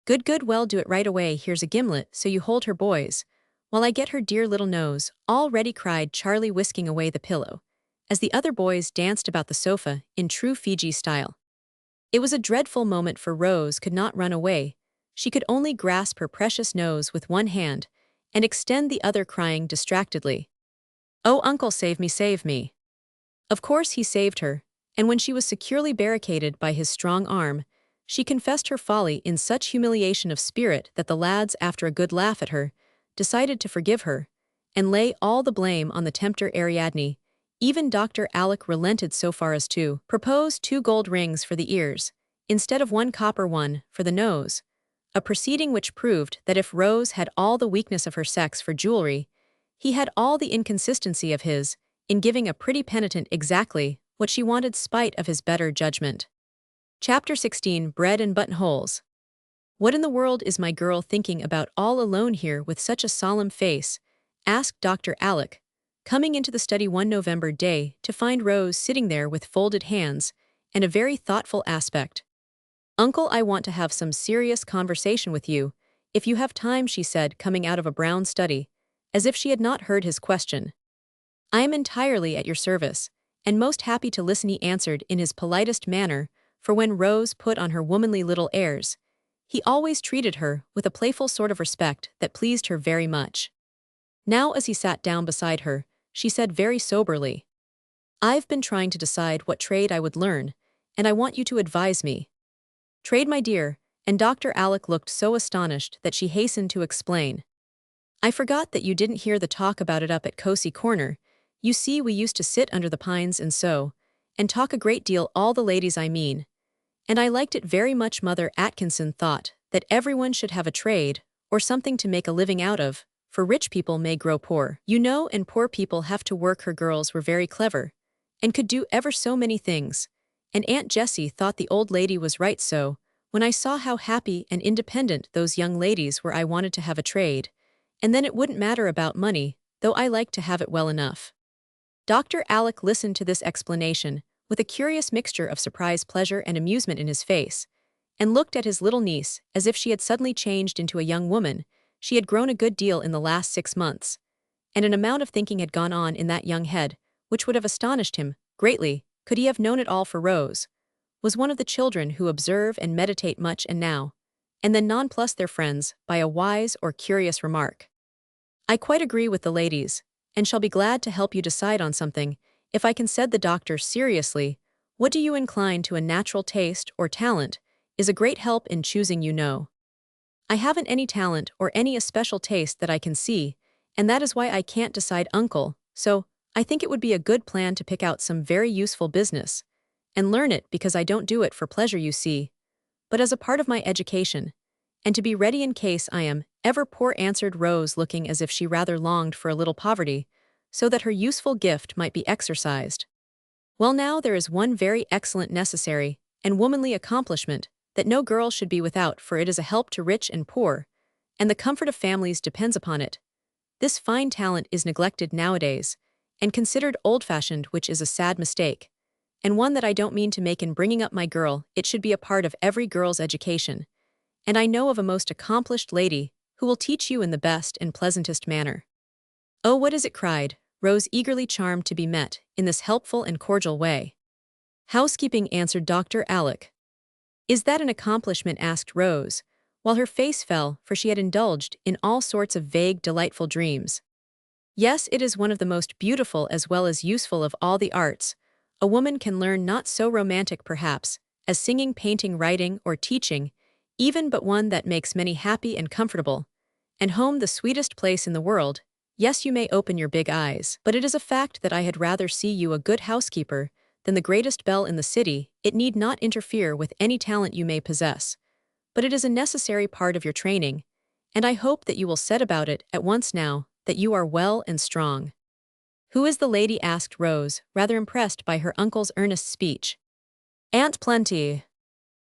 Good, well, do it right away. Here's a gimlet, so you hold her, boys, while I get her dear little nose all ready, cried Charlie, whisking away the pillow, as the other boys danced about the sofa in true Fiji style. It was a dreadful moment, for Rose could not run away. She could only grasp her precious nose with one hand and extend the other, crying distractedly, "Oh, uncle, save me, save me." Of course he saved her, and when she was securely barricaded by his strong arm, she confessed her folly in such humiliation of spirit that the lads, after a good laugh at her, decided to forgive her, and lay all the blame on the tempter Ariadne. Even Dr. Alec relented so far as to propose 2 gold rings for the ears, instead of 1 copper one for the nose, a proceeding which proved that if Rose had all the weakness of her sex for jewelry, he had all the inconsistency of his in giving a pretty penitent exactly what she wanted, spite of his better judgment. Chapter 16, Bread and Buttonholes. What in the world is my girl thinking about all alone here with such a solemn face? Asked Dr. Alec, coming into the study one November day to find Rose sitting there with folded hands and a very thoughtful aspect. Uncle, I want to have some serious conversation with you, if you have time, she said, coming out of a brown study, as if she had not heard his question. I am entirely at your service, and most happy to listen, he answered in his politest manner, for when Rose put on her womanly little airs, he always treated her with a playful sort of respect that pleased her very much. Now, as he sat down beside her, she said very soberly, I've been trying to decide what trade I would learn, and I want you to advise me. Trade, my dear? And Dr. Alec looked so astonished that she hastened to explain. I forgot that you didn't hear the talk about it up at Cozy Corner. You see, we used to sit under the pines and talk a great deal, all the ladies I mean. And I liked it very much. Mother Atkinson thought that everyone should have a trade, or something to make a living out of, for rich people may grow poor, you know, and poor people have to work. Her girls were very clever, and could do ever so many things, and Aunt Jessie thought the old lady was right, so, when I saw how happy and independent those young ladies were, I wanted to have a trade, and then it wouldn't matter about money, though I liked to have it well enough. Dr. Alec listened to this explanation with a curious mixture of surprise, pleasure, and amusement in his face, and looked at his little niece as if she had suddenly changed into a young woman. She had grown a good deal in the last 6 months, and an amount of thinking had gone on in that young head, which would have astonished him greatly could he have known it all, for Rose was one of the children who observe and meditate much and now, and then nonplus their friends by a wise or curious remark. I quite agree with the ladies, and shall be glad to help you decide on something, if I can, said the doctor seriously. What do you incline to? A natural taste or talent is a great help in choosing, you know. I haven't any talent or any especial taste that I can see, and that is why I can't decide, uncle, so I think it would be a good plan to pick out some very useful business, and learn it, because I don't do it for pleasure, you see, but as a part of my education, and to be ready in case I am ever poor, answered Rose, looking as if she rather longed for a little poverty, so that her useful gift might be exercised. Well, now there is one very excellent necessary and womanly accomplishment that no girl should be without, for it is a help to rich and poor, and the comfort of families depends upon it. This fine talent is neglected nowadays, and considered old-fashioned, which is a sad mistake, and one that I don't mean to make in bringing up my girl. It should be a part of every girl's education, and I know of a most accomplished lady who will teach you in the best and pleasantest manner." "Oh, what is it?" cried Rose, eagerly charmed to be met in this helpful and cordial way. "Housekeeping," answered Dr. Alcott. "Is that an accomplishment?" asked Rose, while her face fell, for she had indulged in all sorts of vague, delightful dreams. "Yes, it is one of the most beautiful as well as useful of all the arts. A woman can learn, not so romantic perhaps, as singing, painting, writing, or teaching, even, but one that makes many happy and comfortable, and home the sweetest place in the world. Yes, you may open your big eyes, but it is a fact that I had rather see you a good housekeeper than the greatest belle in the city. It need not interfere with any talent you may possess, but it is a necessary part of your training, and I hope that you will set about it at once now that you are well and strong." "Who is the lady?" asked Rose, rather impressed by her uncle's earnest speech. "Aunt Plenty."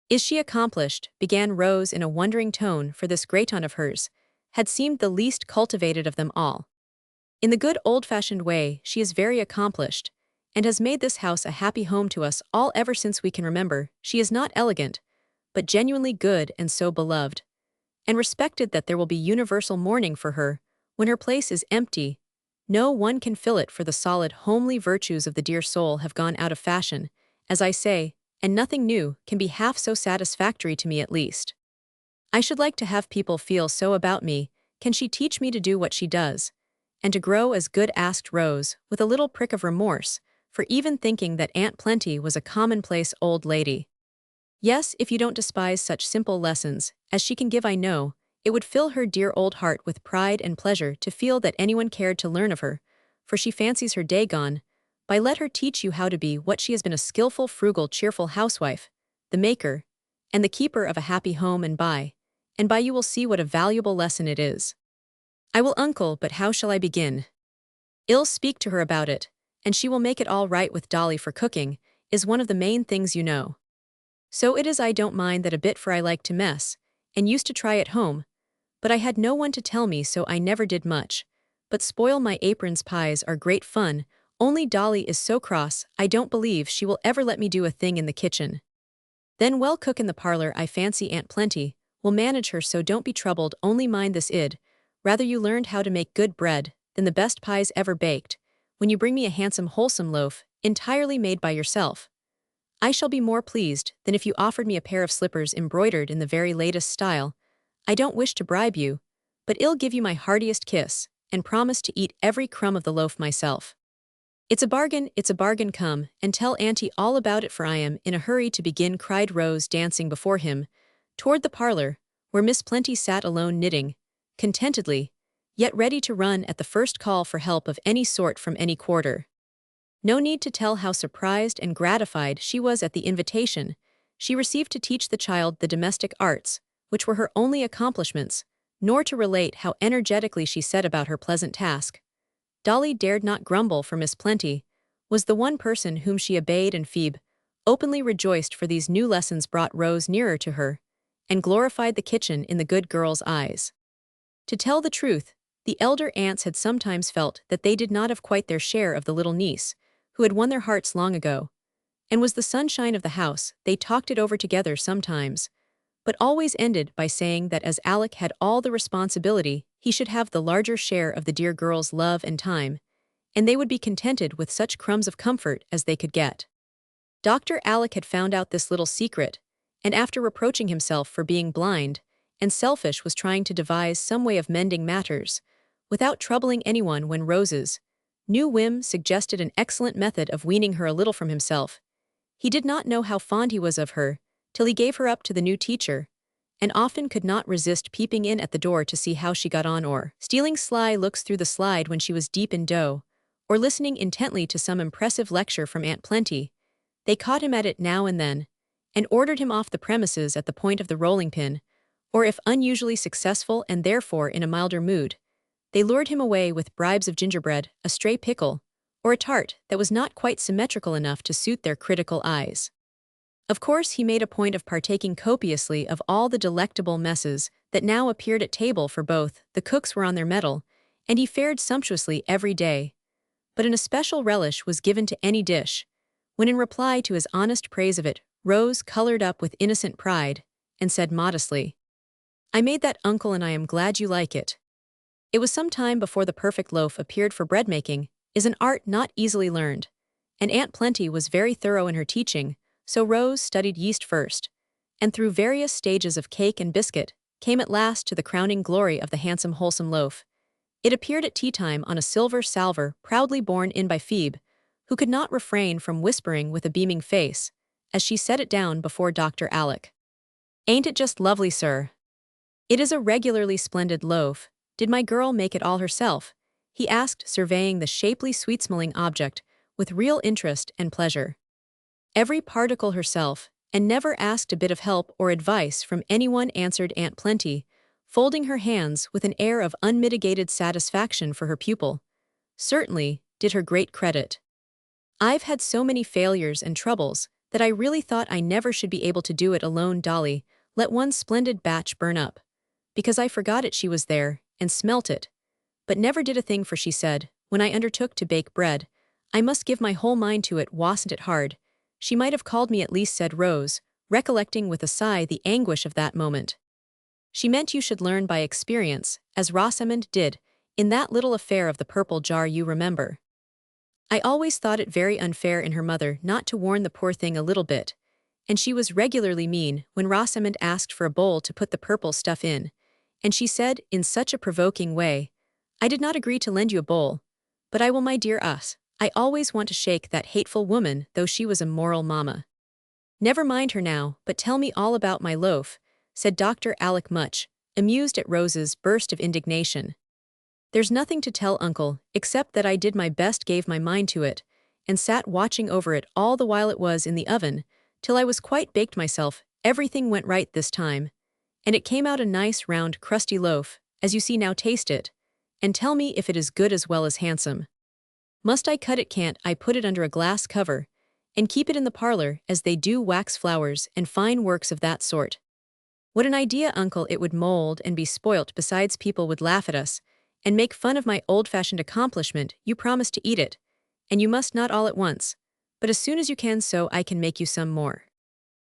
"Is she accomplished?" began Rose in a wondering tone, for this great aunt of hers had seemed the least cultivated of them all. "In the good old-fashioned way, she is very accomplished, and has made this house a happy home to us all ever since we can remember. She is not elegant, but genuinely good, and so beloved and respected that there will be universal mourning for her when her place is empty. No one can fill it, for the solid, homely virtues of the dear soul have gone out of fashion, as I say, and nothing new can be half so satisfactory to me, at least. I should like to have people feel so about me. Can she teach me to do what she does, and to grow as good?" asked Rose, with a little prick of remorse, for even thinking that Aunt Plenty was a commonplace old lady. "Yes, if you don't despise such simple lessons as she can give. I know it would fill her dear old heart with pride and pleasure to feel that anyone cared to learn of her, for she fancies her day gone by. Let her teach you how to be what she has been, a skillful, frugal, cheerful housewife, the maker and the keeper of a happy home, and by you will see what a valuable lesson it is." "I will, uncle, but how shall I begin?" "I'll speak to her about it, and she will make it all right with Dolly, for cooking is one of the main things, you know." "So it is. I don't mind that a bit, for I like to mess, and used to try at home, but I had no one to tell me, so I never did much. But spoil my aprons. Pies are great fun, only Dolly is so cross, I don't believe she will ever let me do a thing in the kitchen." "Then well, cook in the parlor. I fancy Aunt Plenty will manage her, so don't be troubled. Only mind this, id rather you learned how to make good bread than the best pies ever baked, when you bring me a handsome, wholesome loaf, entirely made by yourself. I shall be more pleased than if you offered me a pair of slippers embroidered in the very latest style. I don't wish to bribe you, but I'll give you my heartiest kiss, and promise to eat every crumb of the loaf myself." It's a bargain, it's a bargain. Come and tell Auntie all about it, for I am in a hurry to begin," cried Rose, dancing before him toward the parlor, where Miss Plenty sat alone, knitting contentedly, yet ready to run at the first call for help of any sort from any quarter. No need to tell how surprised and gratified she was at the invitation she received to teach the child the domestic arts, which were her only accomplishments, nor to relate how energetically she set about her pleasant task. Dolly dared not grumble, for Miss Plenty was the one person whom she obeyed, and Phoebe openly rejoiced, for these new lessons brought Rose nearer to her and glorified the kitchen in the good girl's eyes. To tell the truth, the elder aunts had sometimes felt that they did not have quite their share of the little niece, who had won their hearts long ago, and was the sunshine of the house. They talked it over together sometimes, but always ended by saying that as Alec had all the responsibility, he should have the larger share of the dear girl's love and time, and they would be contented with such crumbs of comfort as they could get. Dr. Alec had found out this little secret, and after reproaching himself for being blind and selfish, was trying to devise some way of mending matters, without troubling anyone, when Rose's new whim suggested an excellent method of weaning her a little from himself. He did not know how fond he was of her, till he gave her up to the new teacher, and often could not resist peeping in at the door to see how she got on, or stealing sly looks through the slide when she was deep in dough, or listening intently to some impressive lecture from Aunt Plenty. They caught him at it now and then, and ordered him off the premises at the point of the rolling pin, or if unusually successful and therefore in a milder mood, they lured him away with bribes of gingerbread, a stray pickle, or a tart that was not quite symmetrical enough to suit their critical eyes. Of course, he made a point of partaking copiously of all the delectable messes that now appeared at table for both. The cooks were on their mettle, and he fared sumptuously every day. But an especial relish was given to any dish, when in reply to his honest praise of it, Rose colored up with innocent pride, and said modestly, "I made that, uncle, and I am glad you like it." It was some time before the perfect loaf appeared, for bread-making is an art not easily learned, and Aunt Plenty was very thorough in her teaching, so Rose studied yeast first, and through various stages of cake and biscuit, came at last to the crowning glory of the handsome wholesome loaf. It appeared at tea-time on a silver salver proudly borne in by Phoebe, who could not refrain from whispering with a beaming face, as she set it down before Dr. Alec. "Ain't it just lovely, sir? It is a regularly splendid loaf. Did my girl make it all herself?" he asked, surveying the shapely, sweet-smelling object with real interest and pleasure. "Every particle herself, and never asked a bit of help or advice from anyone," answered Aunt Plenty, folding her hands with an air of unmitigated satisfaction for her pupil. "Certainly, did her great credit. I've had so many failures and troubles that I really thought I never should be able to do it alone. Dolly let one splendid batch burn up, because I forgot it she was there, and smelt it, but never did a thing, for she said, when I undertook to bake bread, I must give my whole mind to it. Wasn't it hard? She might have called me at least," said Rose, recollecting with a sigh the anguish of that moment. "She meant you should learn by experience, as Rosamond did, in that little affair of the purple jar, you remember. I always thought it very unfair in her mother not to warn the poor thing a little bit, and she was regularly mean when Rosamond asked for a bowl to put the purple stuff in, and she said, in such a provoking way, 'I did not agree to lend you a bowl, but I will, my dear us. I always want to shake that hateful woman, though she was a moral mamma.' Never mind her now, but tell me all about my loaf," said Dr. Alec, much amused at Rose's burst of indignation. "There's nothing to tell, uncle, except that I did my best, gave my mind to it, and sat watching over it all the while it was in the oven, till I was quite baked myself. Everything went right this time, and it came out a nice round crusty loaf, as you see now. Taste it, and tell me if it is good as well as handsome. Must I cut it? Can't I put it under a glass cover, and keep it in the parlor, as they do wax flowers and fine works of that sort?" "What an idea, uncle! It would mold and be spoilt. Besides, people would laugh at us, and make fun of my old-fashioned accomplishment. You promised to eat it, and you must not all at once, but as soon as you can, so I can make you some more."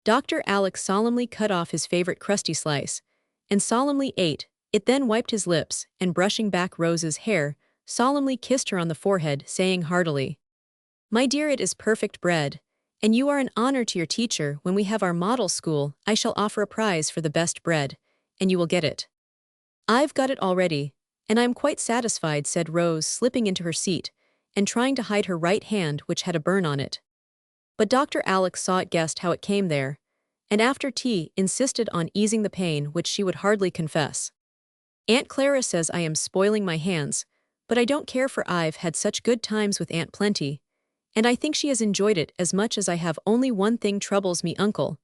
Dr. Alec solemnly cut off his favorite crusty slice, and solemnly ate it, then wiped his lips, and brushing back Rose's hair, solemnly kissed her on the forehead, saying heartily, "My dear, it is perfect bread, and you are an honor to your teacher. When we have our model school, I shall offer a prize for the best bread, and you will get it." "I've got it already, and I am quite satisfied," said Rose, slipping into her seat, and trying to hide her right hand, which had a burn on it. But Dr. Alec saw it, guessed how it came there, and after tea insisted on easing the pain, which she would hardly confess. "Aunt Clara says I am spoiling my hands, but I don't care, for I've had such good times with Aunt Plenty, and I think she has enjoyed it as much as I have. Only one thing troubles me, uncle,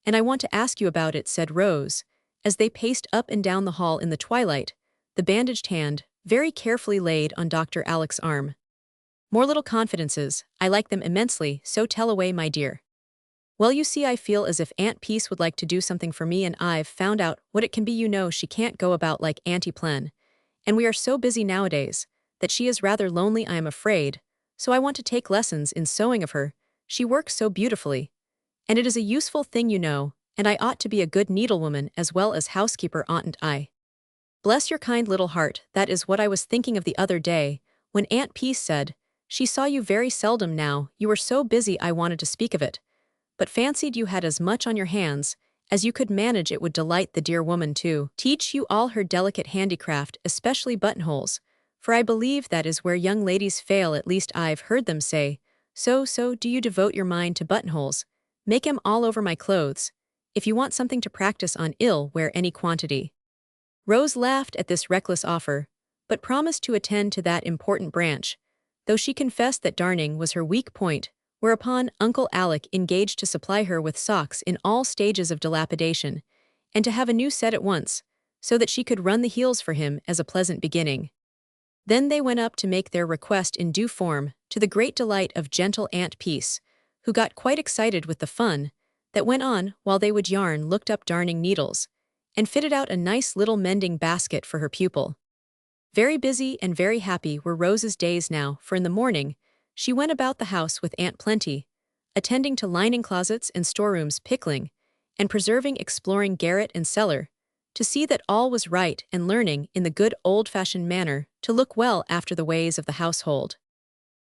and I want to ask you about it," said Rose, as they paced up and down the hall in the twilight, the bandaged hand very carefully laid on Dr. Alec's arm. "More little confidences. I like them immensely, so tell away, my dear." "Well, you see, I feel as if Aunt Peace would like to do something for me, and I've found out what it can be. You know, she can't go about like Auntie Plen, and we are so busy nowadays that she is rather lonely, I am afraid, so I want to take lessons in sewing of her. She works so beautifully, and it is a useful thing, you know, and I ought to be a good needlewoman as well as housekeeper, oughtn't I?" "Bless your kind little heart, that is what I was thinking of the other day, when Aunt Peace said she saw you very seldom now. You were so busy I wanted to speak of it, but fancied you had as much on your hands as you could manage. It would delight the dear woman to teach you all her delicate handicraft, especially buttonholes, for I believe that is where young ladies fail, at least I've heard them say. So do you devote your mind to buttonholes? Make 'em all over my clothes, if you want something to practice on. Ill wear any quantity." Rose laughed at this reckless offer, but promised to attend to that important branch, though she confessed that darning was her weak point, whereupon Uncle Alec engaged to supply her with socks in all stages of dilapidation, and to have a new set at once, so that she could run the heels for him as a pleasant beginning. Then they went up to make their request in due form, to the great delight of gentle Aunt Peace, who got quite excited with the fun that went on while they would yarn looked up darning needles, and fitted out a nice little mending basket for her pupil. Very busy and very happy were Rose's days now, for in the morning, she went about the house with Aunt Plenty, attending to lining closets and storerooms, pickling, and preserving, exploring garret and cellar, to see that all was right, and learning, in the good old-fashioned manner, to look well after the ways of the household.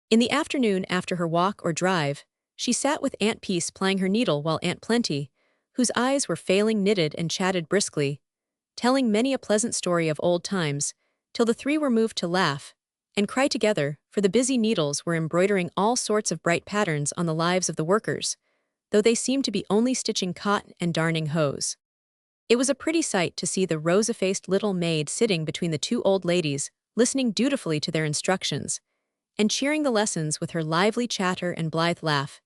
In the afternoon, after her walk or drive, she sat with Aunt Peace plying her needle while Aunt Plenty, whose eyes were failing, knitted and chatted briskly, telling many a pleasant story of old times, till the three were moved to laugh and cry together, for the busy needles were embroidering all sorts of bright patterns on the lives of the workers, though they seemed to be only stitching cotton and darning hose. It was a pretty sight to see the rosy-faced little maid sitting between the two old ladies, listening dutifully to their instructions, and cheering the lessons with her lively chatter and blithe laugh.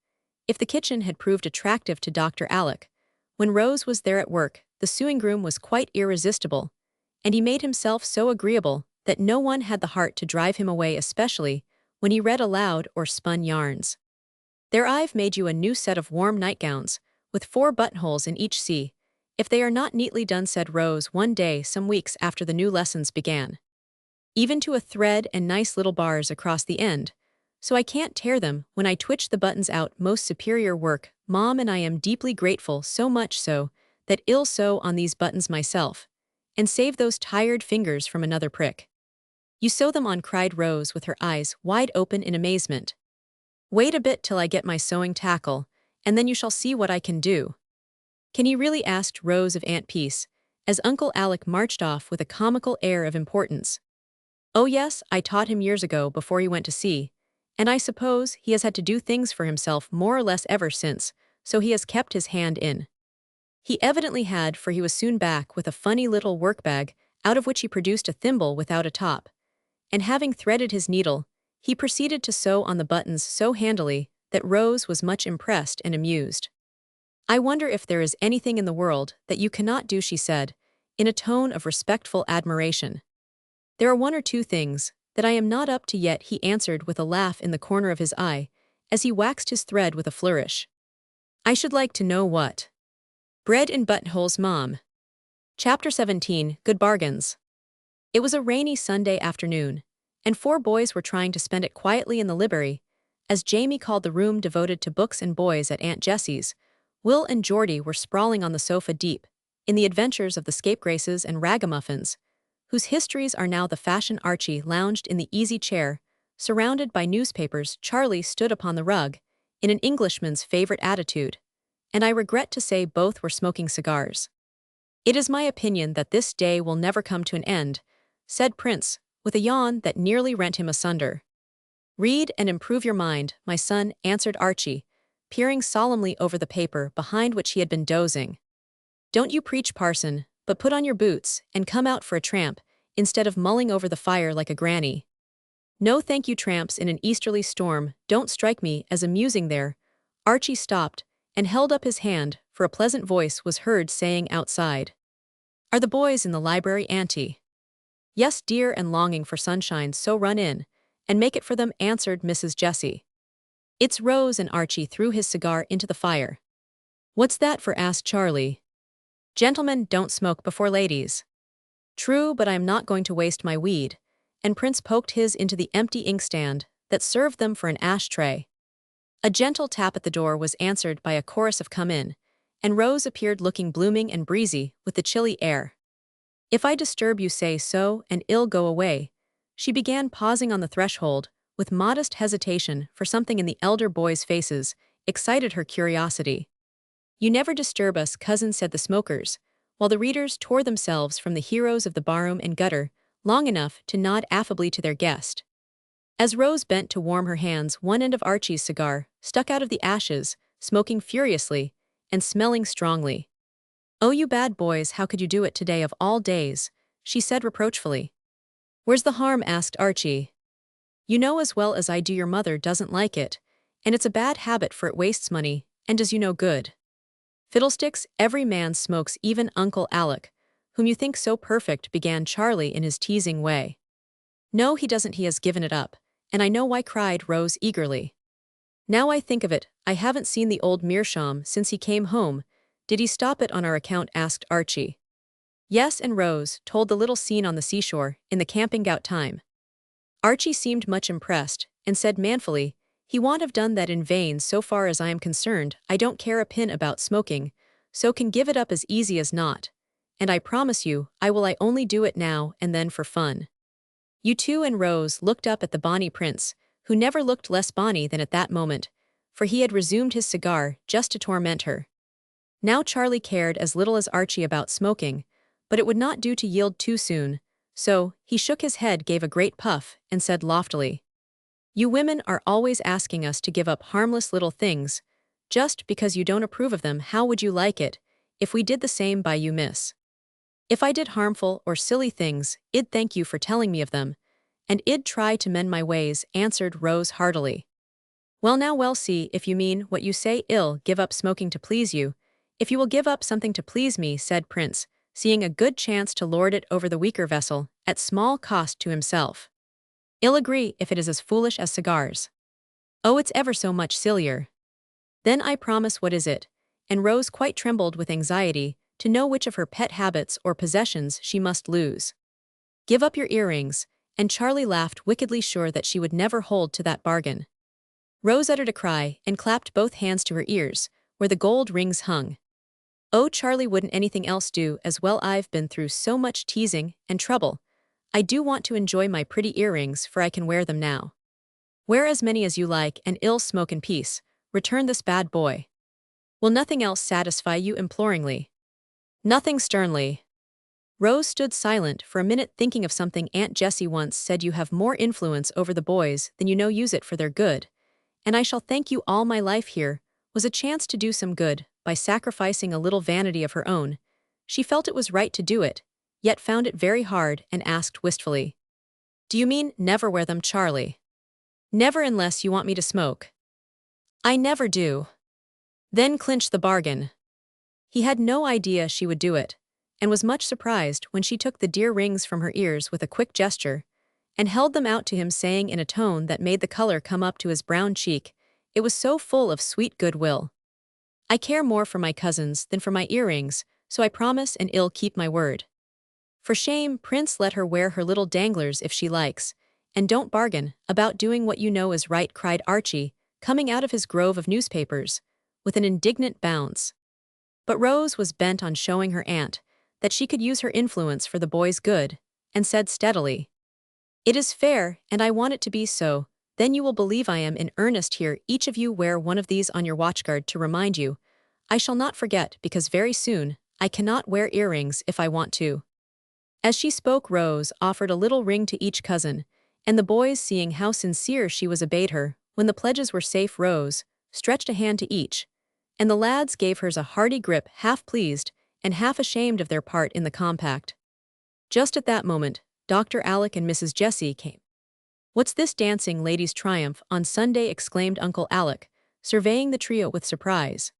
If the kitchen had proved attractive to Dr. Alcott, when Rose was there at work, the sewing-room was quite irresistible, and he made himself so agreeable that no one had the heart to drive him away, especially when he read aloud or spun yarns. "There, I've made you a new set of warm nightgowns, with 4 buttonholes in each, see if they are not neatly done," said Rose one day some weeks after the new lessons began. "Even to a thread and nice little bars across the end, so I can't tear them when I twitch the buttons out. Most superior work, Mom, and I am deeply grateful, so much so that I'll sew on these buttons myself, and save those tired fingers from another prick." "You sew them on?" cried Rose with her eyes wide open in amazement. "Wait a bit till I get my sewing tackle, and then you shall see what I can do." "Can you really?" asked Rose of Aunt Peace, as Uncle Alec marched off with a comical air of importance. "Oh yes, I taught him years ago before he went to sea, and I suppose he has had to do things for himself more or less ever since, so he has kept his hand in." He evidently had, for he was soon back with a funny little work-bag, out of which he produced a thimble without a top, and having threaded his needle, he proceeded to sew on the buttons so handily that Rose was much impressed and amused. "I wonder if there is anything in the world that you cannot do," she said, in a tone of respectful admiration. "There are 1 or 2 things that I am not up to yet," he answered with a laugh in the corner of his eye, as he waxed his thread with a flourish. "I should like to know what." "Bread in buttonholes, Mom." Chapter 17, Good Bargains. It was a rainy Sunday afternoon, and 4 boys were trying to spend it quietly in the library, as Jamie called the room devoted to books and boys at Aunt Jessie's. Will and Geordie were sprawling on the sofa deep in the adventures of the scapegraces and ragamuffins, whose histories are now the fashion. Archie lounged in the easy chair, surrounded by newspapers. Charlie stood upon the rug, in an Englishman's favorite attitude, and I regret to say both were smoking cigars. "It is my opinion that this day will never come to an end," said Prince, with a yawn that nearly rent him asunder. "Read and improve your mind, my son," answered Archie, peering solemnly over the paper behind which he had been dozing. "Don't you preach, parson, but put on your boots and come out for a tramp, instead of mulling over the fire like a granny." "No thank you, tramps in an easterly storm don't strike me as amusing there." Archie stopped and held up his hand, for a pleasant voice was heard saying outside, "Are the boys in the library, Auntie?" "Yes, dear, and longing for sunshine, so run in and make it for them," answered Mrs. Jessie. "It's Rose," and Archie threw his cigar into the fire. "What's that for?" asked Charlie. "Gentlemen don't smoke before ladies." "True, but I am not going to waste my weed," and Prince poked his into the empty inkstand that served them for an ashtray. A gentle tap at the door was answered by a chorus of "Come in," and Rose appeared looking blooming and breezy with the chilly air. "If I disturb you, say so, and I'll go away," she began, pausing on the threshold, with modest hesitation, for something in the elder boys' faces excited her curiosity. "You never disturb us, cousin," said the smokers, while the readers tore themselves from the heroes of the barroom and gutter long enough to nod affably to their guest. As Rose bent to warm her hands, one end of Archie's cigar stuck out of the ashes, smoking furiously and smelling strongly. "Oh, you bad boys, how could you do it today of all days?" she said reproachfully. "Where's the harm?" asked Archie. "You know as well as I do your mother doesn't like it, and it's a bad habit, for it wastes money and does you no good." "Fiddlesticks, every man smokes, even Uncle Alec, whom you think so perfect," began Charlie in his teasing way. "No, he doesn't, he has given it up, and I know why," cried Rose eagerly. Now I think of it, I haven't seen the old meerschaum since he came home. Did he stop it on our account? Asked Archie. Yes, and Rose told the little scene on the seashore, in the camping-out time. Archie seemed much impressed, and said manfully, he won't have done that in vain. So far as I am concerned, I don't care a pin about smoking, so can give it up as easy as not. And I promise you, I only do it now and then for fun. You two and Rose looked up at the bonny prince, who never looked less bonny than at that moment, for he had resumed his cigar just to torment her. Now Charlie cared as little as Archie about smoking, but it would not do to yield too soon, so he shook his head, gave a great puff, and said loftily, You women are always asking us to give up harmless little things, just because you don't approve of them. How would you like it if we did the same by you, miss? If I did harmful or silly things, I'd thank you for telling me of them, and I'd try to mend my ways, answered Rose heartily. Well now, well, see if you mean what you say. I'll give up smoking to please you, if you will give up something to please me, said Prince, seeing a good chance to lord it over the weaker vessel, at small cost to himself. I'll agree if it is as foolish as cigars. Oh, it's ever so much sillier. Then I promise. What is it? And Rose quite trembled with anxiety to know which of her pet habits or possessions she must lose. Give up your earrings, and Charlie laughed wickedly, sure that she would never hold to that bargain. Rose uttered a cry and clapped both hands to her ears, where the gold rings hung. Oh, Charlie, wouldn't anything else do as well? I've been through so much teasing and trouble. I do want to enjoy my pretty earrings, for I can wear them now. Wear as many as you like, and I'll smoke in peace, returned this bad boy. Will nothing else satisfy you? Imploringly. Nothing, sternly. Rose stood silent for a minute, thinking of something Aunt Jessie once said: you have more influence over the boys than you know. Use it for their good. And I shall thank you all my life. Here was a chance to do some good by sacrificing a little vanity of her own. She felt it was right to do it, yet found it very hard, and asked wistfully, Do you mean never wear them, Charlie? Never, unless you want me to smoke. I never do. Then clinch the bargain. He had no idea she would do it, and was much surprised when she took the dear rings from her ears with a quick gesture, and held them out to him, saying in a tone that made the color come up to his brown cheek, it was so full of sweet goodwill. I care more for my cousins than for my earrings, so I promise, and I'll keep my word. For shame, Prince, let her wear her little danglers if she likes, and don't bargain about doing what you know is right, cried Archie, coming out of his grove of newspapers, with an indignant bounce. But Rose was bent on showing her aunt that she could use her influence for the boy's good, and said steadily, It is fair, and I want it to be so. Then you will believe I am in earnest. Here, each of you wear one of these on your watchguard to remind you. I shall not forget, because very soon I cannot wear earrings if I want to. As she spoke, Rose offered a little ring to each cousin, and the boys, seeing how sincere she was, obeyed her. When the pledges were safe, Rose stretched a hand to each, and the lads gave hers a hearty grip, half pleased and half ashamed of their part in the compact. Just at that moment, Dr. Alec and Mrs. Jessie came. What's this dancing ladies' triumph on Sunday? Exclaimed Uncle Alec, surveying the trio with surprise.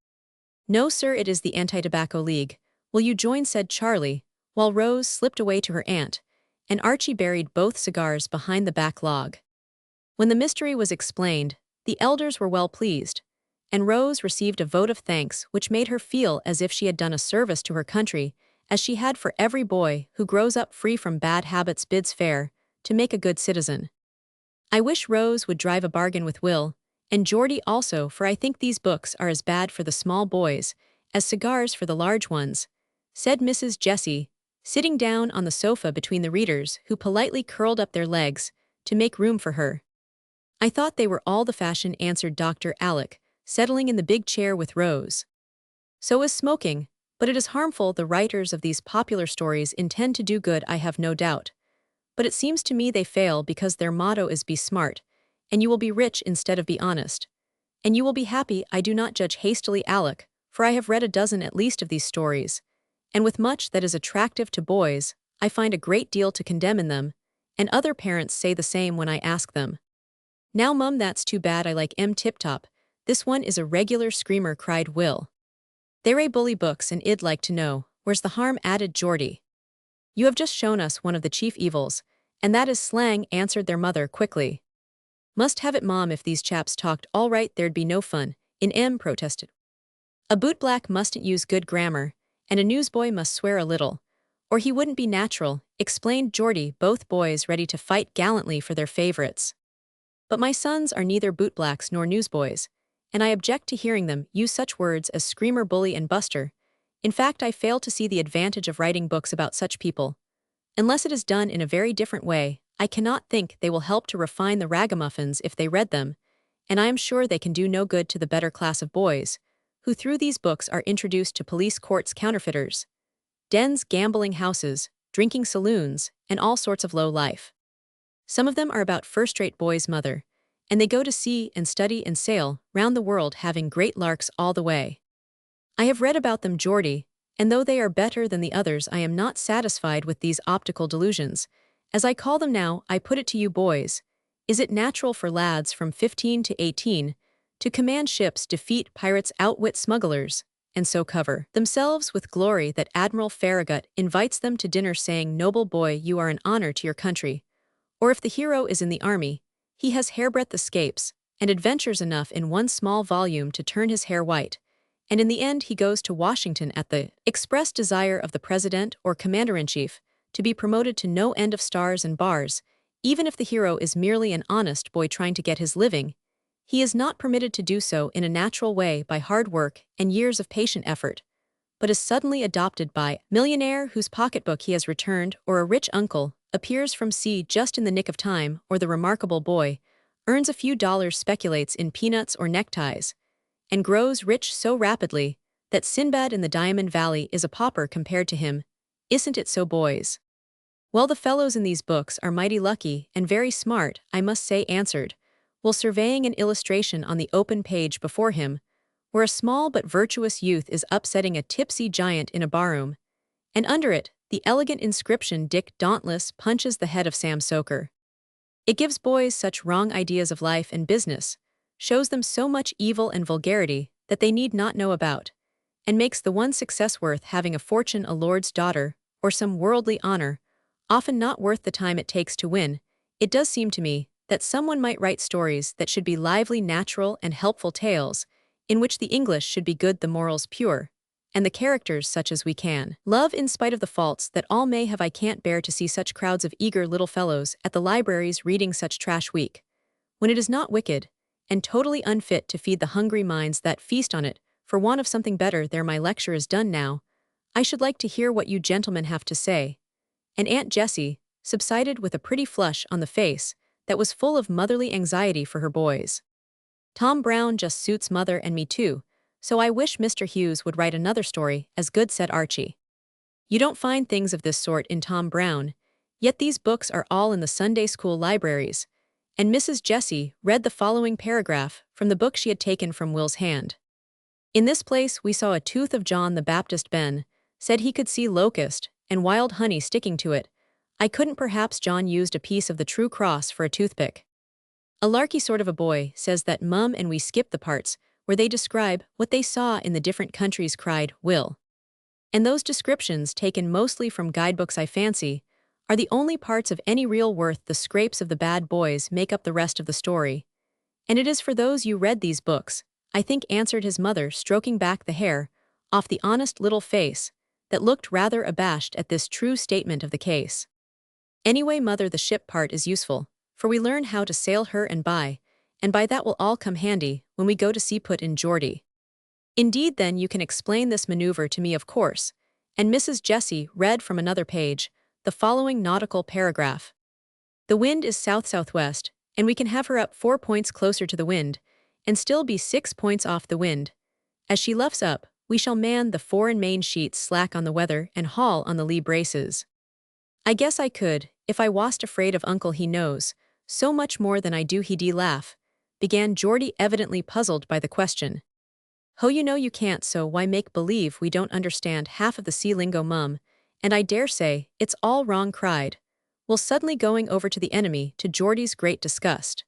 No, sir, it is the Anti-Tobacco League. Will you join? Said Charlie, while Rose slipped away to her aunt, and Archie buried both cigars behind the back log. When the mystery was explained, the elders were well pleased, and Rose received a vote of thanks which made her feel as if she had done a service to her country, as she had for every boy who grows up free from bad habits bids fair to make a good citizen. I wish Rose would drive a bargain with Will, and Geordie also, for I think these books are as bad for the small boys as cigars for the large ones, said Mrs. Jessie, sitting down on the sofa between the readers, who politely curled up their legs to make room for her. I thought they were all the fashion, answered Dr. Alec, settling in the big chair with Rose. So is smoking, but it is harmful. The writers of these popular stories intend to do good, I have no doubt. But it seems to me they fail because their motto is be smart, and you will be rich instead of be honest. And you will be happy. I do not judge hastily, Alec, for I have read a dozen at least of these stories, and with much that is attractive to boys, I find a great deal to condemn in them, and other parents say the same when I ask them. Now, Mum, that's too bad. I like 'em tip-top. This one is a regular screamer, cried Will. They're a bully books, and I'd like to know where's the harm, added Geordie. You have just shown us one of the chief evils, and that is slang, answered their mother quickly. Must have it, Mom, if these chaps talked all right there'd be no fun, in M protested. A bootblack mustn't use good grammar, and a newsboy must swear a little, or he wouldn't be natural, explained Geordie, both boys ready to fight gallantly for their favorites. But my sons are neither bootblacks nor newsboys, and I object to hearing them use such words as screamer, bully, and buster. In fact, I fail to see the advantage of writing books about such people. Unless it is done in a very different way, I cannot think they will help to refine the ragamuffins if they read them, and I am sure they can do no good to the better class of boys, who through these books are introduced to police courts, counterfeiters, dens, gambling houses, drinking saloons, and all sorts of low life. Some of them are about first-rate boys' mother, and they go to sea and study and sail round the world having great larks all the way. I have read about them, Geordie, and though they are better than the others, I am not satisfied with these optical delusions. As I call them now, I put it to you boys, is it natural for lads from 15 to 18 to command ships, defeat pirates, outwit smugglers, and so cover themselves with glory that Admiral Farragut invites them to dinner saying, "Noble boy, you are an honor to your country"? Or if the hero is in the army, he has hairbreadth escapes and adventures enough in one small volume to turn his hair white, and in the end he goes to Washington at the express desire of the president or commander-in-chief to be promoted to no end of stars and bars. Even if the hero is merely an honest boy trying to get his living, he is not permitted to do so in a natural way by hard work and years of patient effort, but is suddenly adopted by a millionaire whose pocketbook he has returned, or a rich uncle appears from sea just in the nick of time, or the remarkable boy earns a few dollars, speculates in peanuts or neckties, and grows rich so rapidly that Sinbad in the Diamond Valley is a pauper compared to him. Isn't it so, boys? Well, the fellows in these books are mighty lucky and very smart, I must say, answered, while surveying an illustration on the open page before him, where a small but virtuous youth is upsetting a tipsy giant in a barroom, and under it, the elegant inscription, "Dick Dauntless punches the head of Sam Soaker." It gives boys such wrong ideas of life and business, shows them so much evil and vulgarity that they need not know about, and makes the one success worth having, a fortune, a lord's daughter, or some worldly honor, often not worth the time it takes to win. It does seem to me that someone might write stories that should be lively, natural, and helpful tales, in which the English should be good, the morals pure, and the characters such as we can love in spite of the faults that all may have. I can't bear to see such crowds of eager little fellows at the libraries reading such trash week, when it is not wicked, and totally unfit to feed the hungry minds that feast on it, for want of something better. There, my lecture is done now. I should like to hear what you gentlemen have to say. And Aunt Jessie subsided with a pretty flush on the face that was full of motherly anxiety for her boys. Tom Brown just suits mother and me too, so I wish Mr. Hughes would write another story as good, said Archie. You don't find things of this sort in Tom Brown, yet these books are all in the Sunday school libraries, and Mrs. Jessie read the following paragraph from the book she had taken from Will's hand. In this place we saw a tooth of John the Baptist. Ben said he could see locust and wild honey sticking to it. I couldn't. Perhaps John used a piece of the true cross for a toothpick. A larky sort of a boy says that, Mum, and we skip the parts where they describe what they saw in the different countries, cried Will. And those descriptions, taken mostly from guidebooks, I fancy, are the only parts of any real worth. The scrapes of the bad boys make up the rest of the story. And it is for those you read these books, I think, answered his mother, stroking back the hair off the honest little face that looked rather abashed at this true statement of the case. Anyway, mother, the ship part is useful, for we learn how to sail her, and by that will all come handy when we go to sea, put in Geordie. Indeed, then you can explain this maneuver to me, of course. And Mrs. Jessie read from another page the following nautical paragraph. The wind is south-southwest, and we can have her up 4 points closer to the wind, and still be 6 points off the wind. As she luffs up, we shall man the fore and main sheets, slack on the weather, and haul on the lee braces. I guess I could, if I wast afraid of uncle. He knows so much more than I do. He'd laugh, began Geordie, evidently puzzled by the question. Ho, you know you can't, so why make believe we don't understand half of the sea lingo, Mum, and I dare say it's all wrong, cried Will, suddenly going over to the enemy, to Geordie's great disgust.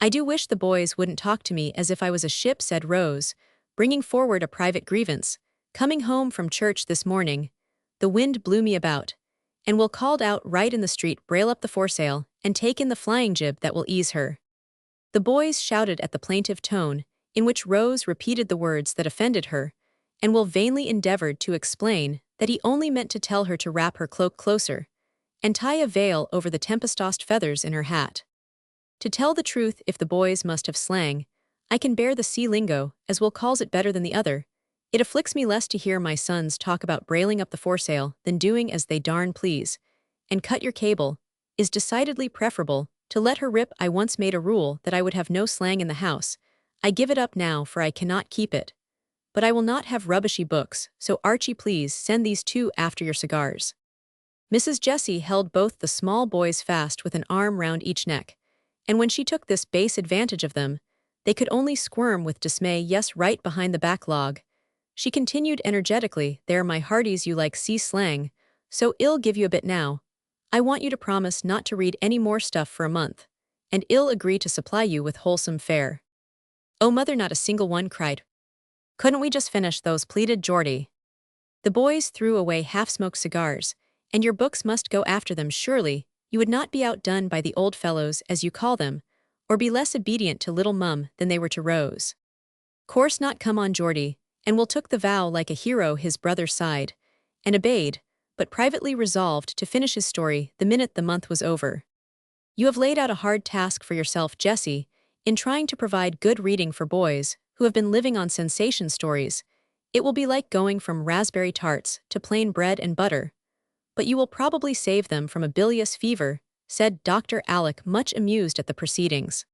I do wish the boys wouldn't talk to me as if I was a ship, said Rose, bringing forward a private grievance. Coming home from church this morning, the wind blew me about, and Will called out right in the street, brail up the foresail, and take in the flying jib, that will ease her. The boys shouted at the plaintive tone, in which Rose repeated the words that offended her, and Will vainly endeavored to explain that he only meant to tell her to wrap her cloak closer and tie a veil over the tempest-tossed feathers in her hat. To tell the truth, if the boys must have slang, I can bear the sea lingo, as Will calls it, better than the other. It afflicts me less to hear my sons talk about brailing up the foresail than doing as they darn please, and cut your cable is decidedly preferable to let her rip. I once made a rule that I would have no slang in the house. I give it up now, for I cannot keep it. But I will not have rubbishy books, so Archie, please send these two after your cigars. Mrs. Jessie held both the small boys fast with an arm round each neck, and when she took this base advantage of them, they could only squirm with dismay. Yes, right behind the back log. She continued energetically, there my hearties, you like sea slang, so I'll give you a bit now. I want you to promise not to read any more stuff for a month, and I'll agree to supply you with wholesome fare. Oh mother, not a single one cried. Couldn't we just finish those, pleaded Geordie. The boys threw away half-smoked cigars, and your books must go after them. Surely you would not be outdone by the old fellows, as you call them, or be less obedient to little Mum than they were to Rose. Course not, come on Geordie, and Will took the vow like a hero. His brother sighed, and obeyed, but privately resolved to finish his story the minute the month was over. You have laid out a hard task for yourself, Jessie, in trying to provide good reading for boys who have been living on sensation stories. It will be like going from raspberry tarts to plain bread and butter. But you will probably save them from a bilious fever, said Dr. Alec, much amused at the proceedings.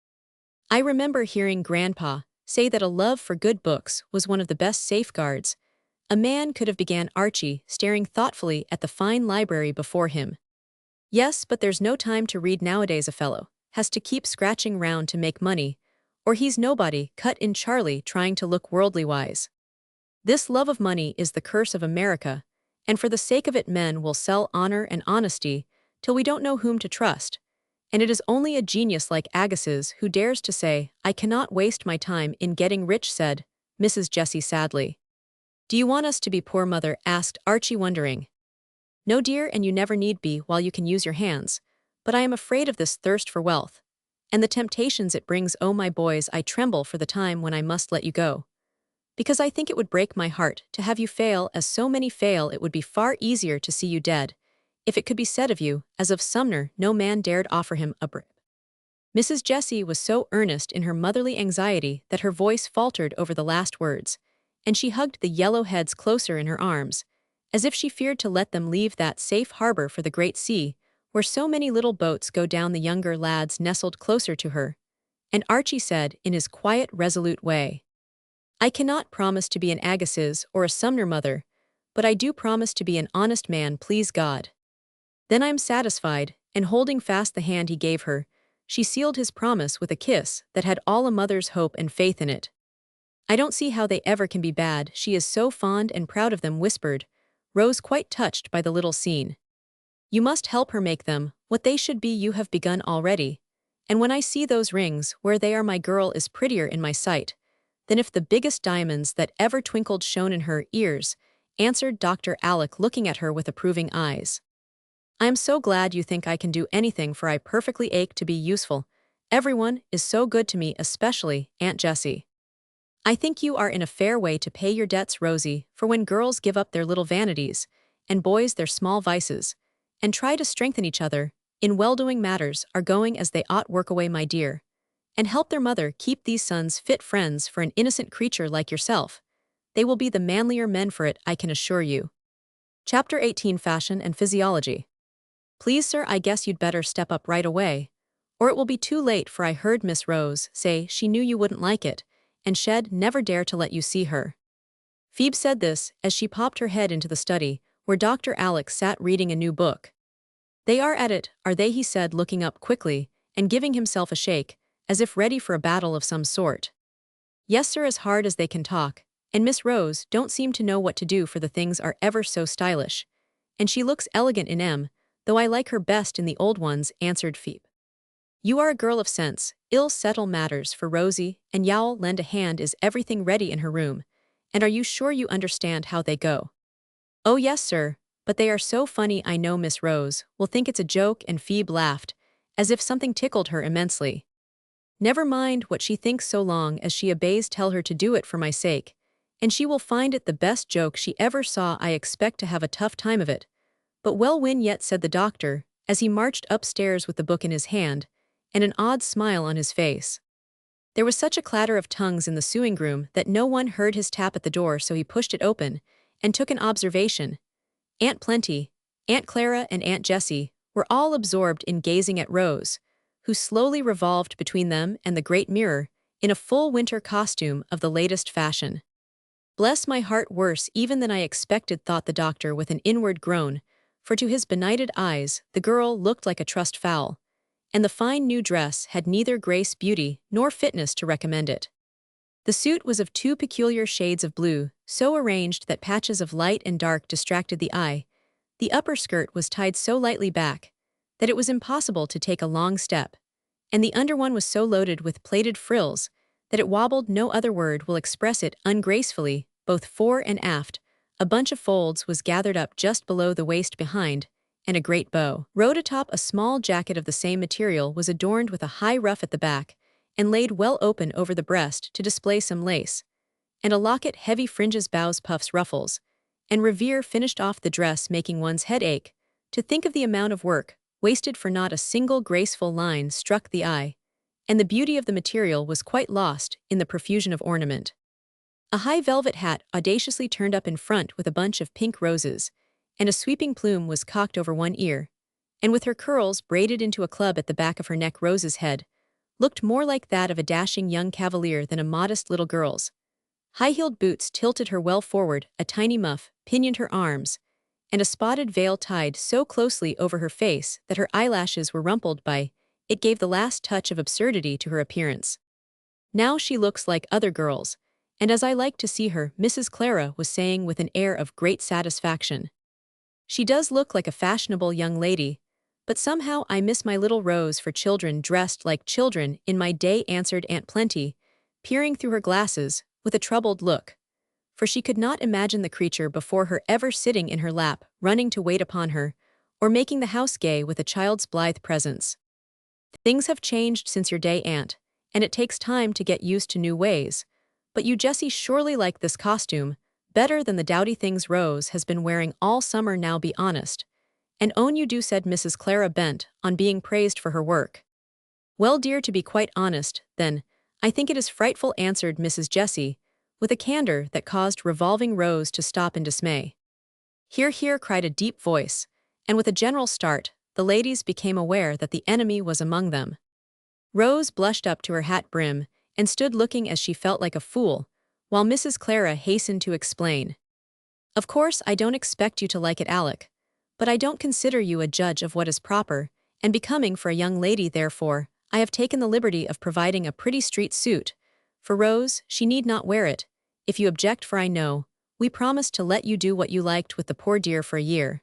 I remember hearing Grandpa say that a love for good books was one of the best safeguards a man could have. Began Archie, staring thoughtfully at the fine library before him. Yes, but there's no time to read nowadays. A fellow has to keep scratching round to make money, or he's nobody, cut in Charlie, trying to look worldly wise. This love of money is the curse of America, and for the sake of it men will sell honor and honesty till we don't know whom to trust, and it is only a genius like Agassiz who dares to say, I cannot waste my time in getting rich, said Mrs. Jessie sadly. Do you want us to be poor, mother? Asked Archie, wondering. No, dear, and you never need be while you can use your hands, but I am afraid of this thirst for wealth, and the temptations it brings. Oh, my boys, I tremble for the time when I must let you go, because I think it would break my heart to have you fail as so many fail. It would be far easier to see you dead, if it could be said of you, as of Sumner, no man dared offer him a bribe. Mrs. Jessie was so earnest in her motherly anxiety that her voice faltered over the last words, and she hugged the yellow heads closer in her arms, as if she feared to let them leave that safe harbor for the great sea, where so many little boats go down. The younger lads nestled closer to her, and Archie said in his quiet, resolute way, I cannot promise to be an Agassiz or a Sumner, mother, but I do promise to be an honest man, please God. Then I am satisfied, and holding fast the hand he gave her, she sealed his promise with a kiss that had all a mother's hope and faith in it. I don't see how they ever can be bad, she is so fond and proud of them, whispered Rose, quite touched by the little scene. You must help her make them what they should be. You have begun already, and when I see those rings where they are, my girl is prettier in my sight than if the biggest diamonds that ever twinkled shone in her ears, answered Dr. Alec, looking at her with approving eyes. I am so glad you think I can do anything, for I perfectly ache to be useful. Everyone is so good to me, especially Aunt Jessie. I think you are in a fair way to pay your debts, Rosie, for when girls give up their little vanities, and boys their small vices, and try to strengthen each other in well-doing matters, are going as they ought. Work away, my dear, and help their mother keep these sons fit friends for an innocent creature like yourself. They will be the manlier men for it, I can assure you. Chapter 18, Fashion and Physiology. Please, sir, I guess you'd better step up right away, or it will be too late, for I heard Miss Rose say she knew you wouldn't like it, and she'd never dare to let you see her. Phoebe said this as she popped her head into the study, where Dr. Alec sat reading a new book. They are at it, are they? He said, looking up quickly and giving himself a shake, as if ready for a battle of some sort. Yes, sir, as hard as they can talk, and Miss Rose don't seem to know what to do, for the things are ever so stylish, and she looks elegant in 'em, though I like her best in the old ones, answered Phoebe. You are a girl of sense, I'll settle matters for Rosie, and you'll lend a hand. Is everything ready in her room, and are you sure you understand how they go? Oh yes, sir, but they are so funny. I know Miss Rose will think it's a joke, and Phoebe laughed, as if something tickled her immensely. Never mind what she thinks so long as she obeys. Tell her to do it for my sake, and she will find it the best joke she ever saw. I expect to have a tough time of it. But well win yet, said the doctor, as he marched upstairs with the book in his hand, and an odd smile on his face. There was such a clatter of tongues in the sewing room that no one heard his tap at the door, so he pushed it open, and took an observation. Aunt Plenty, Aunt Clara and Aunt Jessie were all absorbed in gazing at Rose, who slowly revolved between them and the great mirror, in a full winter costume of the latest fashion. Bless my heart, worse even than I expected, thought the doctor with an inward groan, for to his benighted eyes the girl looked like a trussed fowl, and the fine new dress had neither grace, beauty, nor fitness to recommend it. The suit was of two peculiar shades of blue, so arranged that patches of light and dark distracted the eye. The upper skirt was tied so lightly back that it was impossible to take a long step, and the under one was so loaded with plaited frills that it wobbled. No other word will express it ungracefully, both fore and aft. A bunch of folds was gathered up just below the waist behind, and a great bow rode atop. A small jacket of the same material was adorned with a high ruff at the back, and laid well open over the breast to display some lace, and a locket, heavy fringes, bows, puffs, ruffles, and revere finished off the dress, making one's head ache to think of the amount of work wasted for not a single graceful line struck the eye, and the beauty of the material was quite lost in the profusion of ornament. A high velvet hat audaciously turned up in front with a bunch of pink roses, and a sweeping plume was cocked over one ear, and with her curls braided into a club at the back of her neck, Rose's head looked more like that of a dashing young cavalier than a modest little girl's. High-heeled boots tilted her well forward, a tiny muff pinioned her arms, and a spotted veil tied so closely over her face that her eyelashes were rumpled by it gave the last touch of absurdity to her appearance. Now she looks like other girls, and as I like to see her, Mrs. Clara was saying with an air of great satisfaction. She does look like a fashionable young lady, but somehow I miss my little Rose for children dressed like children in my day, answered Aunt Plenty, peering through her glasses with a troubled look, for she could not imagine the creature before her ever sitting in her lap, running to wait upon her, or making the house gay with a child's blithe presence. Things have changed since your day, Aunt, and it takes time to get used to new ways, but you, Jessie, surely like this costume better than the dowdy things Rose has been wearing all summer. Now be honest, and own you do, said Mrs. Clara, bent on being praised for her work. Well, dear, to be quite honest, then, I think it is frightful, answered Mrs. Jessie, with a candor that caused revolving Rose to stop in dismay. Hear, hear, cried a deep voice, and with a general start, the ladies became aware that the enemy was among them. Rose blushed up to her hat brim and stood looking as she felt like a fool, while Mrs. Clara hastened to explain. Of course, I don't expect you to like it, Alec, but I don't consider you a judge of what is proper and becoming for a young lady. Therefore, I have taken the liberty of providing a pretty street suit. For Rose, she need not wear it, if you object, for I know we promised to let you do what you liked with the poor dear for a year.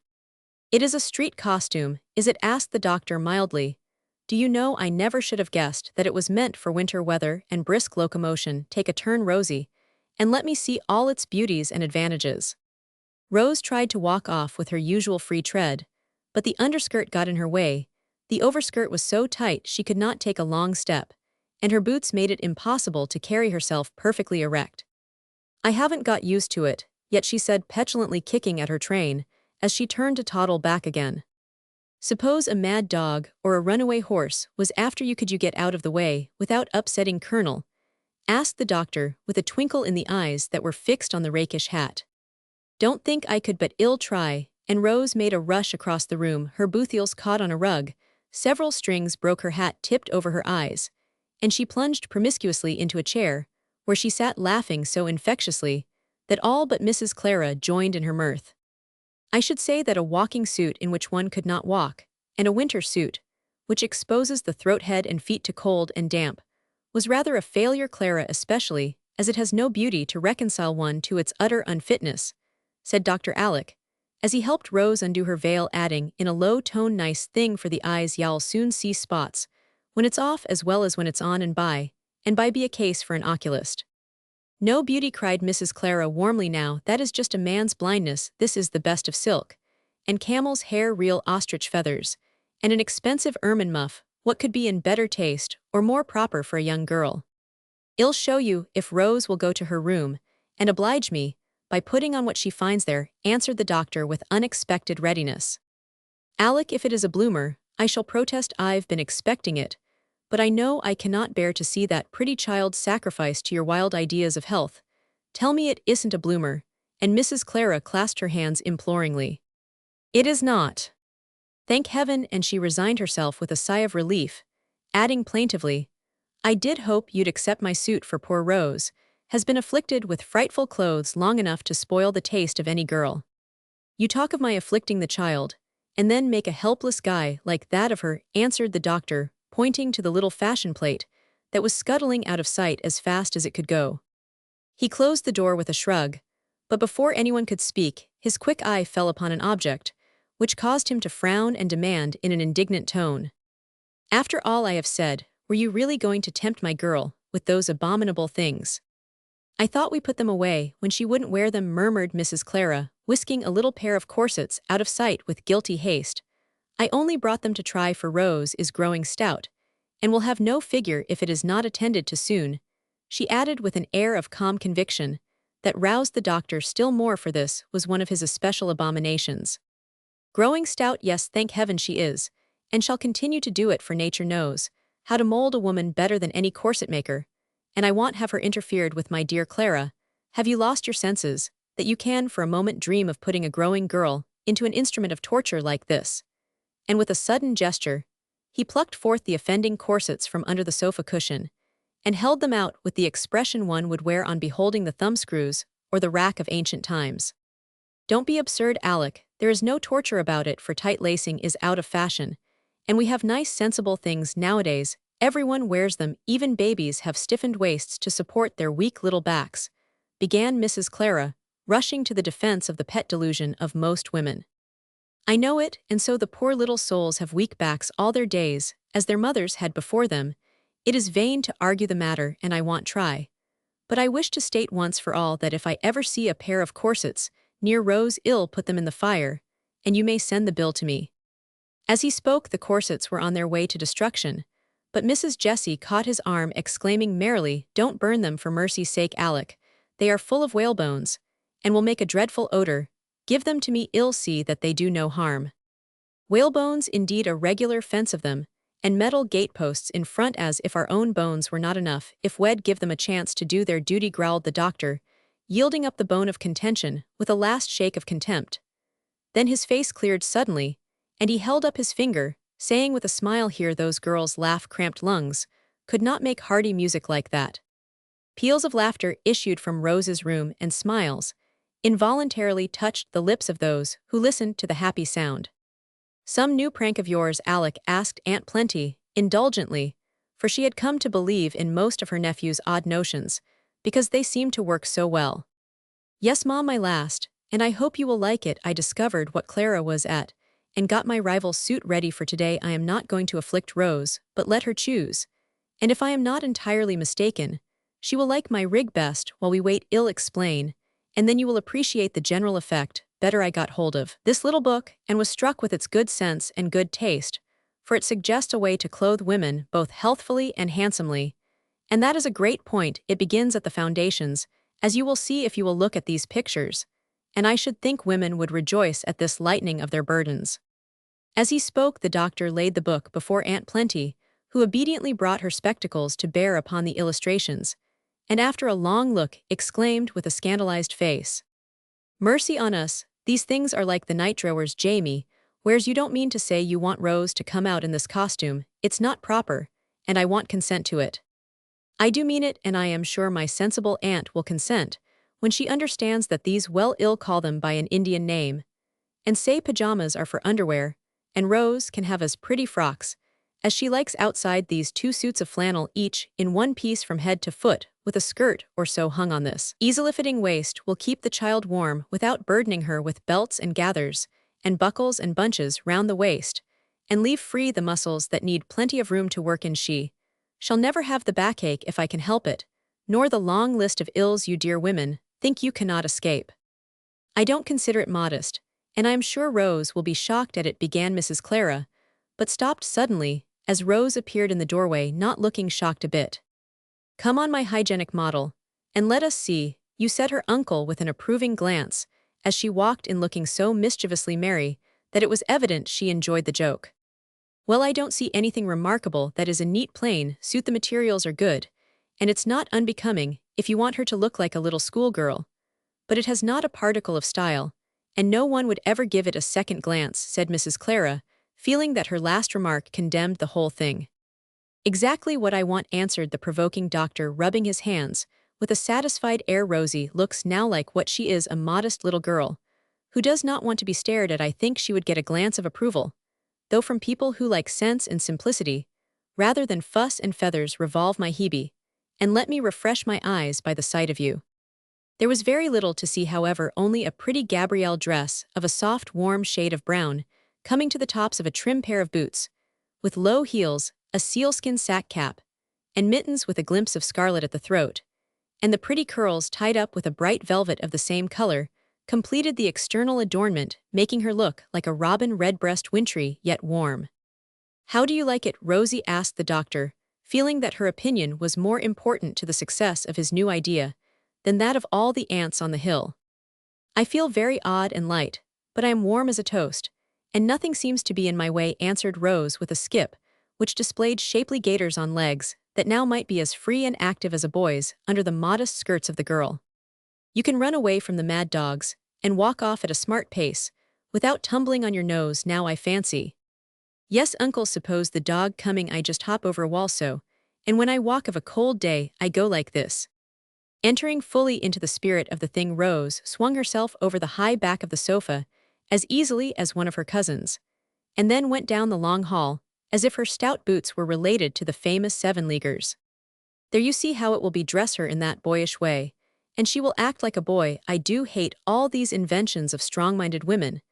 It is a street costume, is it? Asked the doctor mildly. Do you know, I never should have guessed that it was meant for winter weather and brisk locomotion. Take a turn, Rosie, and let me see all its beauties and advantages. Rose tried to walk off with her usual free tread, but the underskirt got in her way. The overskirt was so tight she could not take a long step, and her boots made it impossible to carry herself perfectly erect. I haven't got used to it yet, she said, petulantly kicking at her train as she turned to toddle back again. Suppose a mad dog or a runaway horse was after you, could you get out of the way without upsetting Colonel? Asked the doctor with a twinkle in the eyes that were fixed on the rakish hat. Don't think I could, but ill try, and Rose made a rush across the room. Her both heels caught on a rug, several strings broke, her hat tipped over her eyes, and she plunged promiscuously into a chair, where she sat laughing so infectiously that all but Mrs. Clara joined in her mirth. I should say that a walking suit in which one could not walk, and a winter suit, which exposes the throat, head, and feet to cold and damp, was rather a failure, Clara, especially as it has no beauty to reconcile one to its utter unfitness, said Dr. Alec, as he helped Rose undo her veil, adding in a low tone, nice thing for the eyes, y'all soon see spots when it's off as well as when it's on, and by be a case for an oculist. No beauty, cried Mrs. Clara warmly. Now, that is just a man's blindness. This is the best of silk, and camel's hair, real ostrich feathers, and an expensive ermine muff What could be in better taste or more proper for a young girl? I'll show you if Rose will go to her room and oblige me by putting on what she finds there," answered the doctor with unexpected readiness. "Alec, if it is a bloomer, I shall protest. I've been expecting it, but I know I cannot bear to see that pretty child sacrificed to your wild ideas of health. Tell me it isn't a bloomer," and Mrs. Clara clasped her hands imploringly. "It is not. Thank heaven," and she resigned herself with a sigh of relief, adding plaintively, "I did hope you'd accept my suit, for poor Rose has been afflicted with frightful clothes long enough to spoil the taste of any girl. You talk of my afflicting the child, and then make a helpless guy like that of her," answered the doctor, pointing to the little fashion plate that was scuttling out of sight as fast as it could go. He closed the door with a shrug, but before anyone could speak, his quick eye fell upon an object, which caused him to frown and demand in an indignant tone, "After all I have said, were you really going to tempt my girl with those abominable things?" "I thought we put them away when she wouldn't wear them," murmured Mrs. Clara, whisking a little pair of corsets out of sight with guilty haste. "I only brought them to try, for Rose is growing stout, and will have no figure if it is not attended to soon," she added with an air of calm conviction that roused the doctor still more, for this was one of his especial abominations. "Growing stout, yes, thank heaven she is, and shall continue to do it, for nature knows how to mold a woman better than any corset maker, and I won't have her interfered with. My dear Clara, have you lost your senses, that you can for a moment dream of putting a growing girl into an instrument of torture like this?" And with a sudden gesture, he plucked forth the offending corsets from under the sofa cushion, and held them out with the expression one would wear on beholding the thumbscrews or the rack of ancient times. "Don't be absurd, Alec, there is no torture about it, for tight lacing is out of fashion, and we have nice sensible things nowadays. Everyone wears them, even babies have stiffened waists to support their weak little backs," began Mrs. Clara, rushing to the defense of the pet delusion of most women. "I know it, and so the poor little souls have weak backs all their days, as their mothers had before them. It is vain to argue the matter, and I won't try. But I wish to state once for all that if I ever see a pair of corsets near Rose, I'll put them in the fire, and you may send the bill to me." As he spoke, the corsets were on their way to destruction, but Mrs. Jessie caught his arm, exclaiming merrily, "Don't burn them, for mercy's sake, Alec. They are full of whalebones, and will make a dreadful odor. Give them to me, I'll see that they do no harm." "Whalebones, indeed, a regular fence of them, and metal gateposts in front, as if our own bones were not enough. If we'd give them a chance to do their duty," growled the doctor, yielding up the bone of contention with a last shake of contempt. Then his face cleared suddenly, and he held up his finger, saying with a smile, "Here, those girls' laugh-cramped lungs could not make hearty music like that." Peals of laughter issued from Rose's room, and smiles involuntarily touched the lips of those who listened to the happy sound. "Some new prank of yours, Alec?" asked Aunt Plenty, indulgently, for she had come to believe in most of her nephew's odd notions, because they seemed to work so well. "Yes, Ma, my last, and I hope you will like it. I discovered what Clara was at, and got my rival's suit ready for today. I am not going to afflict Rose, but let her choose, and if I am not entirely mistaken, she will like my rig best. While we wait, I'll explain, and then you will appreciate the general effect better. I got hold of this little book and was struck with its good sense and good taste, for it suggests a way to clothe women both healthfully and handsomely, and that is a great point. It begins at the foundations, as you will see if you will look at these pictures, and I should think women would rejoice at this lightening of their burdens." As he spoke, the doctor laid the book before Aunt Plenty, who obediently brought her spectacles to bear upon the illustrations, and after a long look, exclaimed with a scandalized face, "Mercy on us, these things are like the night-drawers Jamie wears. You don't mean to say you want Rose to come out in this costume? It's not proper, and I want consent to it." "I do mean it, and I am sure my sensible aunt will consent, when she understands that these, well, I'll call them by an Indian name, and say pajamas are for underwear, and Rose can have as pretty frocks as she likes outside. These 2 suits of flannel each, in one piece from head to foot, with a skirt or so hung on this easily-fitting waist, will keep the child warm without burdening her with belts and gathers, and buckles and bunches round the waist, and leave free the muscles that need plenty of room to work in. She shall never have the backache if I can help it, nor the long list of ills you dear women think you cannot escape. I don't consider it modest, and I am sure Rose will be shocked at it," began Mrs. Clara, but stopped suddenly, as Rose appeared in the doorway, not looking shocked a bit. "Come on, my hygienic model, and let us see," said her uncle with an approving glance, as she walked in looking so mischievously merry that it was evident she enjoyed the joke. "Well, I don't see anything remarkable. That is a neat plain suit, the materials are good, and it's not unbecoming if you want her to look like a little schoolgirl. But it has not a particle of style, and no one would ever give it a second glance," said Mrs. Clara, feeling that her last remark condemned the whole thing. "Exactly what I want," answered the provoking doctor, rubbing his hands with a satisfied air. "Rosie looks now like what she is, a modest little girl, who does not want to be stared at. I think she would get a glance of approval, though from people who like sense and simplicity, rather than fuss and feathers. Revolve my Hebe, and let me refresh my eyes by the sight of you." There was very little to see, however, only a pretty Gabrielle dress of a soft, warm shade of brown, coming to the tops of a trim pair of boots, with low heels, a sealskin sack cap, and mittens with a glimpse of scarlet at the throat, and the pretty curls tied up with a bright velvet of the same color, completed the external adornment, making her look like a robin redbreast, wintry yet warm. "How do you like it?" Rosie asked the doctor, feeling that her opinion was more important to the success of his new idea than that of all the ants on the hill. "I feel very odd and light, but I am warm as a toast, and nothing seems to be in my way," answered Rose with a skip, which displayed shapely gaiters on legs that now might be as free and active as a boy's under the modest skirts of the girl. "You can run away from the mad dogs, and walk off at a smart pace, without tumbling on your nose now, I fancy." "Yes, uncle, suppose the dog coming, I just hop over a wall so, and when I walk of a cold day, I go like this." Entering fully into the spirit of the thing, Rose swung herself over the high back of the sofa as easily as one of her cousins, and then went down the long hall, as if her stout boots were related to the famous seven-leaguers. "There, you see how it will be. Dress her in that boyish way, and she will act like a boy. I do hate all these inventions of strong-minded women,"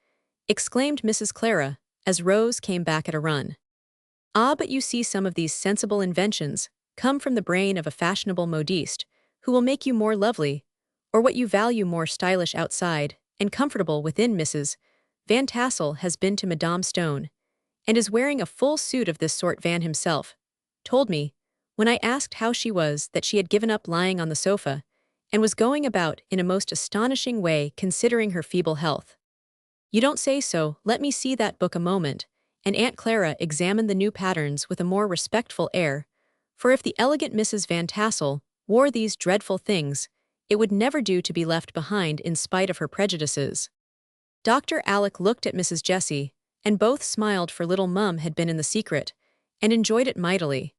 exclaimed Mrs. Clara, as Rose came back at a run. "Ah, but you see, some of these sensible inventions come from the brain of a fashionable modiste, who will make you more lovely, or what you value, more stylish outside and comfortable within. Mrs. Van Tassel has been to Madame Stone, and is wearing a full suit of this sort. Van himself told me, when I asked how she was, that she had given up lying on the sofa, and was going about in a most astonishing way, considering her feeble health." "You don't say so. Let me see that book a moment," and Aunt Clara examined the new patterns with a more respectful air, for if the elegant Mrs. Van Tassel wore these dreadful things, it would never do to be left behind in spite of her prejudices. Dr. Alec looked at Mrs. Jessie, and both smiled, for little Mum had been in the secret, and enjoyed it mightily.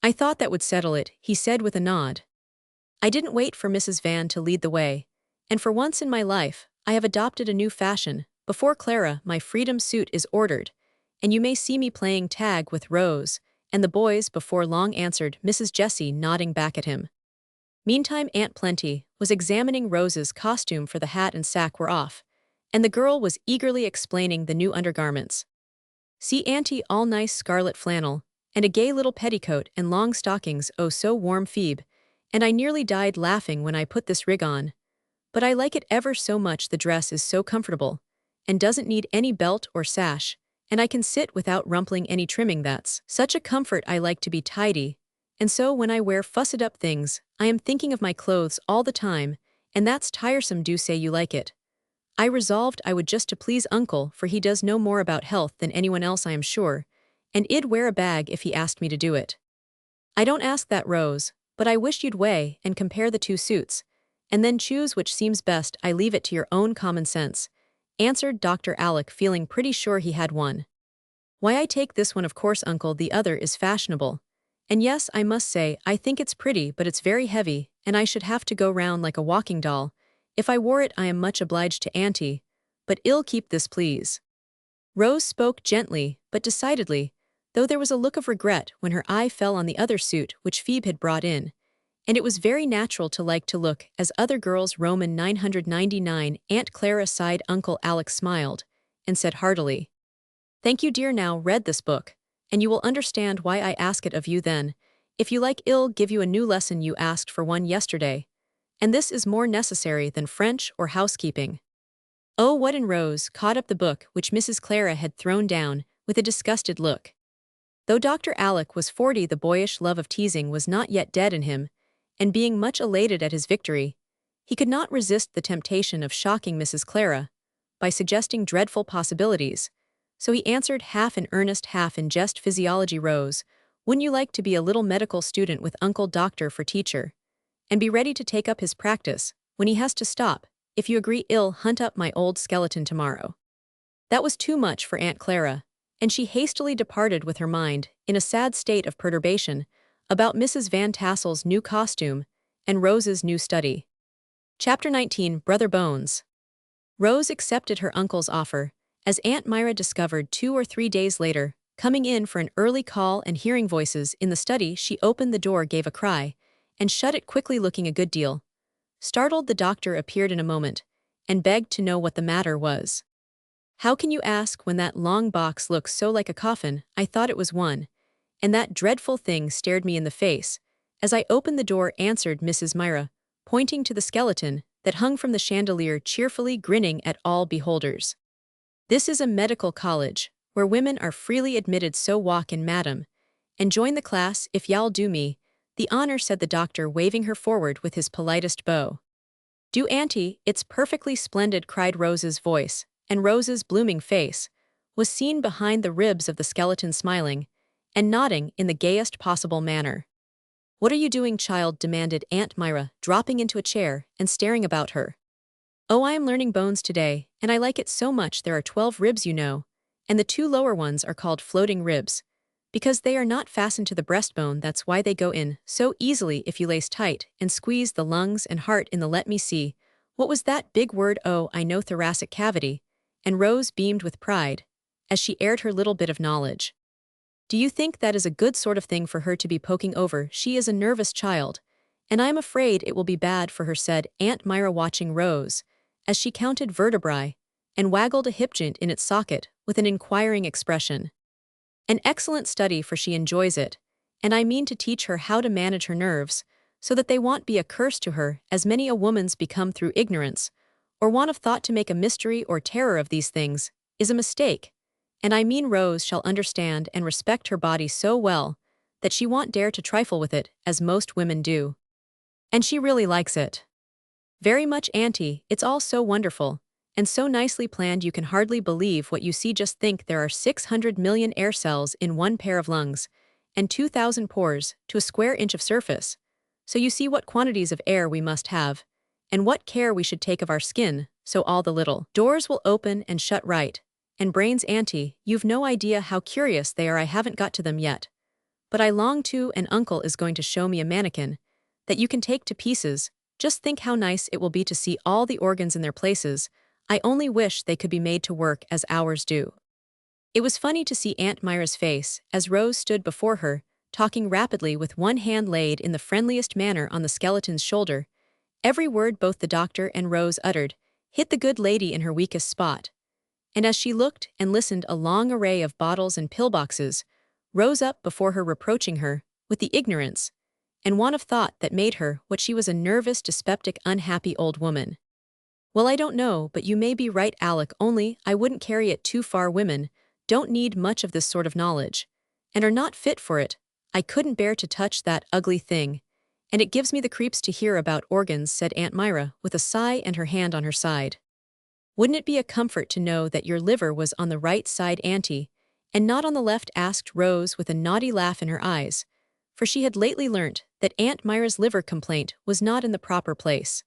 "I thought that would settle it," he said with a nod. "I didn't wait for Mrs. Van to lead the way, and for once in my life, I have adopted a new fashion. Before Clara, my freedom suit is ordered, and you may see me playing tag with Rose and the boys before long," answered Mrs. Jessie, nodding back at him. Meantime, Aunt Plenty was examining Rose's costume, for the hat and sack were off, and the girl was eagerly explaining the new undergarments. "See, Auntie, all nice scarlet flannel, and a gay little petticoat and long stockings. Oh, so warm, Phoebe, and I nearly died laughing when I put this rig on. But I like it ever so much. The dress is so comfortable, and doesn't need any belt or sash, and I can sit without rumpling any trimming. That's such a comfort. I like to be tidy, and so when I wear fussed-up things, I am thinking of my clothes all the time, and that's tiresome. Do say you like it." I resolved I would, just to please Uncle, for he does know more about health than anyone else, I am sure, and I'd wear a bag if he asked me to do it. "I don't ask that, Rose, but I wish you'd weigh and compare the two suits, and then choose which seems best. I leave it to your own common sense," answered Dr. Alec, feeling pretty sure he had one. "Why, I take this one, of course, Uncle. The other is fashionable. And yes, I must say, I think it's pretty, but it's very heavy, and I should have to go round like a walking doll. If I wore it, I am much obliged to Auntie, but I'll keep this, please." Rose spoke gently, but decidedly, though there was a look of regret when her eye fell on the other suit which Phoebe had brought in, and it was very natural to like to look as other girls. Roman 999. Aunt Clara sighed. Uncle Alec smiled, and said heartily, "Thank you, dear. Now read this book, and you will understand why I ask it of you. Then, if you like, I'll give you a new lesson. You asked for one yesterday, and this is more necessary than French or housekeeping." "Oh, what?" And Rose caught up the book which Mrs. Clara had thrown down, with a disgusted look. Though Dr. Alec was 40, the boyish love of teasing was not yet dead in him, and being much elated at his victory, he could not resist the temptation of shocking Mrs. Clara by suggesting dreadful possibilities, so he answered half in earnest, half in jest, "Physiology, Rose, wouldn't you like to be a little medical student with Uncle Doctor for teacher, and be ready to take up his practice when he has to stop? If you agree, I'll hunt up my old skeleton tomorrow." That was too much for Aunt Clara, and she hastily departed with her mind in a sad state of perturbation about Mrs. Van Tassel's new costume and Rose's new study. Chapter 19, Brother Bones. Rose accepted her uncle's offer, as Aunt Myra discovered 2 or 3 days later. Coming in for an early call and hearing voices in the study, she opened the door, gave a cry, and shut it quickly, looking a good deal startled. The doctor appeared in a moment, and begged to know what the matter was. "How can you ask when that long box looks so like a coffin? I thought it was one, and that dreadful thing stared me in the face as I opened the door," answered Mrs. Myra, pointing to the skeleton that hung from the chandelier, cheerfully grinning at all beholders. "This is a medical college, where women are freely admitted, so walk in, madam, and join the class if y'all do me the honor," said the doctor, waving her forward with his politest bow. "Do, auntie, it's perfectly splendid," cried Rose's voice, and Rose's blooming face was seen behind the ribs of the skeleton, smiling and nodding in the gayest possible manner. "What are you doing, child?" demanded Aunt Myra, dropping into a chair and staring about her. "Oh, I am learning bones today, and I like it so much. There are 12 ribs, you know, and the 2 lower ones are called floating ribs, because they are not fastened to the breastbone. That's why they go in so easily if you lace tight and squeeze the lungs and heart in the, let me see, what was that big word? Oh, I know, thoracic cavity," and Rose beamed with pride as she aired her little bit of knowledge. "Do you think that is a good sort of thing for her to be poking over? She is a nervous child, and I am afraid it will be bad for her," said Aunt Myra, watching Rose as she counted vertebrae and waggled a hip joint in its socket with an inquiring expression. "An excellent study, for she enjoys it, and I mean to teach her how to manage her nerves so that they won't be a curse to her, as many a woman's become through ignorance or want of thought. To make a mystery or terror of these things is a mistake, and I mean Rose shall understand and respect her body so well that she won't dare to trifle with it as most women do. And she really likes it very much, auntie. It's all so wonderful and so nicely planned, you can hardly believe what you see. Just think, there are 600 million air cells in one pair of lungs and 2,000 pores to a square inch of surface. So you see what quantities of air we must have, and what care we should take of our skin, so all the little doors will open and shut right. And brains, auntie, you've no idea how curious they are. I haven't got to them yet, but I long to, and uncle is going to show me a mannequin that you can take to pieces. Just think how nice it will be to see all the organs in their places. I only wish they could be made to work as ours do." It was funny to see Aunt Myra's face as Rose stood before her, talking rapidly with one hand laid in the friendliest manner on the skeleton's shoulder. Every word both the doctor and Rose uttered hit the good lady in her weakest spot, and as she looked and listened, a long array of bottles and pillboxes rose up before her, reproaching her with the ignorance and want of thought that made her what she was, a nervous, dyspeptic, unhappy old woman. "Well, I don't know, but you may be right, Alec, only I wouldn't carry it too far. Women don't need much of this sort of knowledge, and are not fit for it. I couldn't bear to touch that ugly thing, and it gives me the creeps to hear about organs," said Aunt Myra with a sigh and her hand on her side. "Wouldn't it be a comfort to know that your liver was on the right side, auntie, and not on the left?" asked Rose with a naughty laugh in her eyes, for she had lately learnt that Aunt Myra's liver complaint was not in the proper place.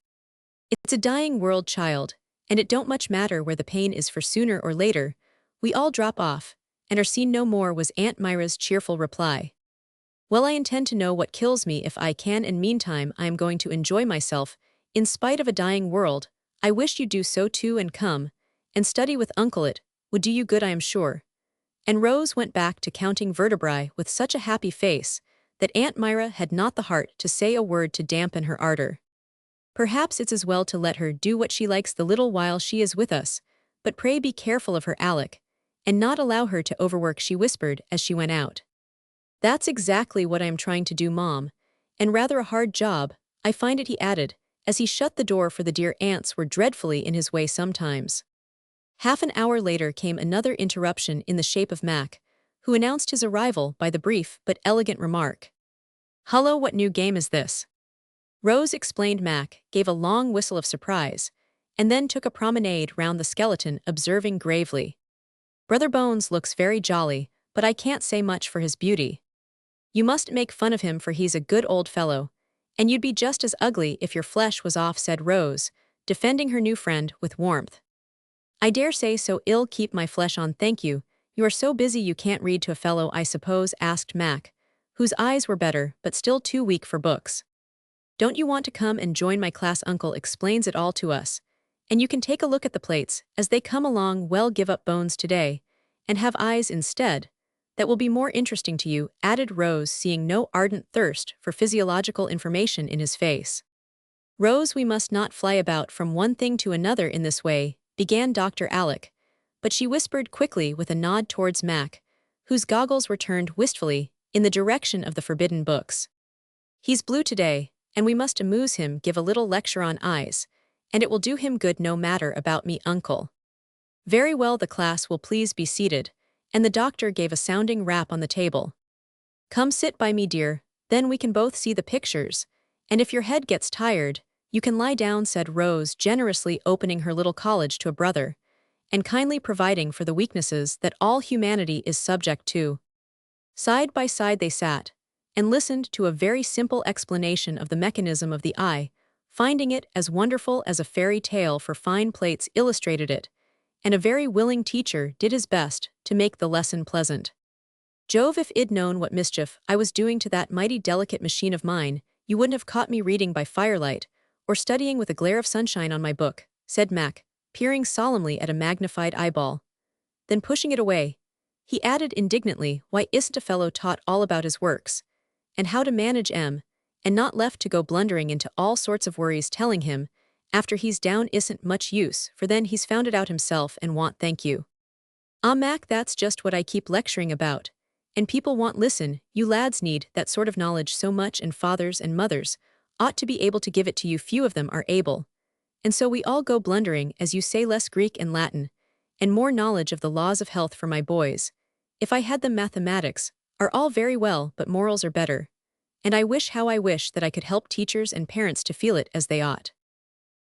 "It's a dying world, child, and it don't much matter where the pain is, for sooner or later we all drop off and are seen no more," was Aunt Myra's cheerful reply. "Well, I intend to know what kills me if I can, and meantime I am going to enjoy myself in spite of a dying world. I wish you'd do so too, and come and study with Uncle. It would do you good, I am sure." And Rose went back to counting vertebrae with such a happy face that Aunt Myra had not the heart to say a word to dampen her ardor. "Perhaps it's as well to let her do what she likes the little while she is with us, but pray be careful of her, Alec, and not allow her to overwork," she whispered as she went out. "That's exactly what I am trying to do, Mom, and rather a hard job, I find it," he added, as he shut the door, for the dear aunts were dreadfully in his way sometimes. Half an hour later came another interruption in the shape of Mac, who announced his arrival by the brief but elegant remark, "Hullo, what new game is this?" Rose explained. Mac gave a long whistle of surprise, and then took a promenade round the skeleton, observing gravely, "Brother Bones looks very jolly, but I can't say much for his beauty. You must make fun of him, for he's a good old fellow, and you'd be just as ugly if your flesh was off," said Rose, defending her new friend with warmth. "I dare say so. I'll keep my flesh on, thank you. You are so busy you can't read to a fellow, I suppose?" asked Mac, whose eyes were better but still too weak for books. "Don't you want to come and join my class? Uncle explains it all to us, and you can take a look at the plates as they come along. Well, give up Bones today, and have eyes instead. That will be more interesting to you," added Rose, seeing no ardent thirst for physiological information in his face. "Rose, we must not fly about from one thing to another in this way," began Dr. Alec, but she whispered quickly with a nod towards Mac, whose goggles were turned wistfully in the direction of the forbidden books. "He's blue today, and we must amuse him, give a little lecture on eyes, and it will do him good no matter about me, Uncle." "Very well, the class will please be seated," and the doctor gave a sounding rap on the table. "Come sit by me, dear, then we can both see the pictures, and if your head gets tired, you can lie down," said Rose, generously opening her little college to a brother, and kindly providing for the weaknesses that all humanity is subject to. Side by side they sat, and listened to a very simple explanation of the mechanism of the eye, finding it as wonderful as a fairy tale, for fine plates illustrated it, and a very willing teacher did his best to make the lesson pleasant. "Jove, if I'd known what mischief I was doing to that mighty delicate machine of mine, you wouldn't have caught me reading by firelight, or studying with a glare of sunshine on my book," said Mac, peering solemnly at a magnified eyeball. Then pushing it away, he added indignantly, "Why isn't a fellow taught all about his works, and how to manage 'em, and not left to go blundering into all sorts of worries? Telling him, after he's down, isn't much use, for then he's found it out himself and want thank you." "Ah, Mac, that's just what I keep lecturing about, and people won't listen. You lads need that sort of knowledge so much, and fathers and mothers ought to be able to give it to you. Few of them are able, and so we all go blundering, as you say. Less Greek and Latin, and more knowledge of the laws of health for my boys. If I had them, mathematics are all very well, but morals are better, and I wish that I could help teachers and parents to feel it as they ought.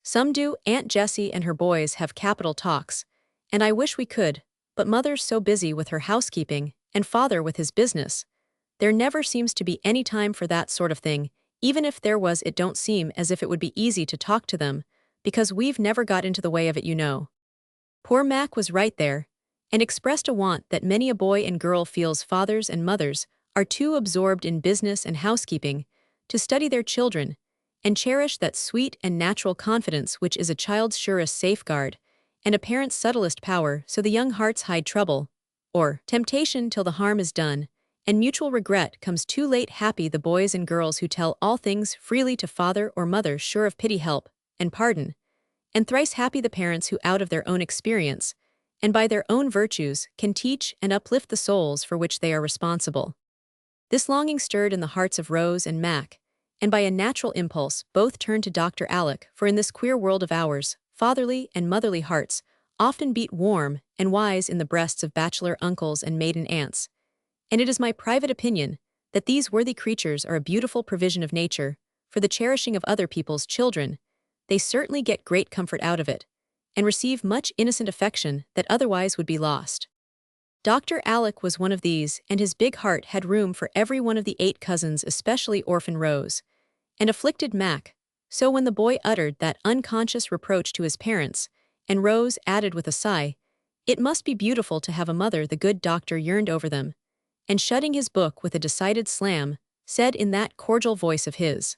Some do. Aunt Jessie and her boys have capital talks, and I wish we could, but mother's so busy with her housekeeping, and father with his business. There never seems to be any time for that sort of thing. Even if there was, it don't seem as if it would be easy to talk to them, because we've never got into the way of it, you know." Poor Mac was right there, and expressed a want that many a boy and girl feels. Fathers and mothers are too absorbed in business and housekeeping to study their children, and cherish that sweet and natural confidence which is a child's surest safeguard, and a parent's subtlest power, so the young hearts hide trouble, or temptation, till the harm is done, and mutual regret comes too late. Happy the boys and girls who tell all things freely to father or mother, sure of pity, help, and pardon, and thrice happy the parents who out of their own experience, and by their own virtues, can teach and uplift the souls for which they are responsible. This longing stirred in the hearts of Rose and Mac, and by a natural impulse both turned to Dr. Alec, for in this queer world of ours, fatherly and motherly hearts often beat warm and wise in the breasts of bachelor uncles and maiden aunts, and it is my private opinion that these worthy creatures are a beautiful provision of nature for the cherishing of other people's children. They certainly get great comfort out of it, and receive much innocent affection that otherwise would be lost. Dr. Alec was one of these, and his big heart had room for every one of the 8 cousins, especially orphan Rose, and afflicted Mac. So when the boy uttered that unconscious reproach to his parents, and Rose added with a sigh, "It must be beautiful to have a mother," the good doctor yearned over them, and shutting his book with a decided slam, said in that cordial voice of his,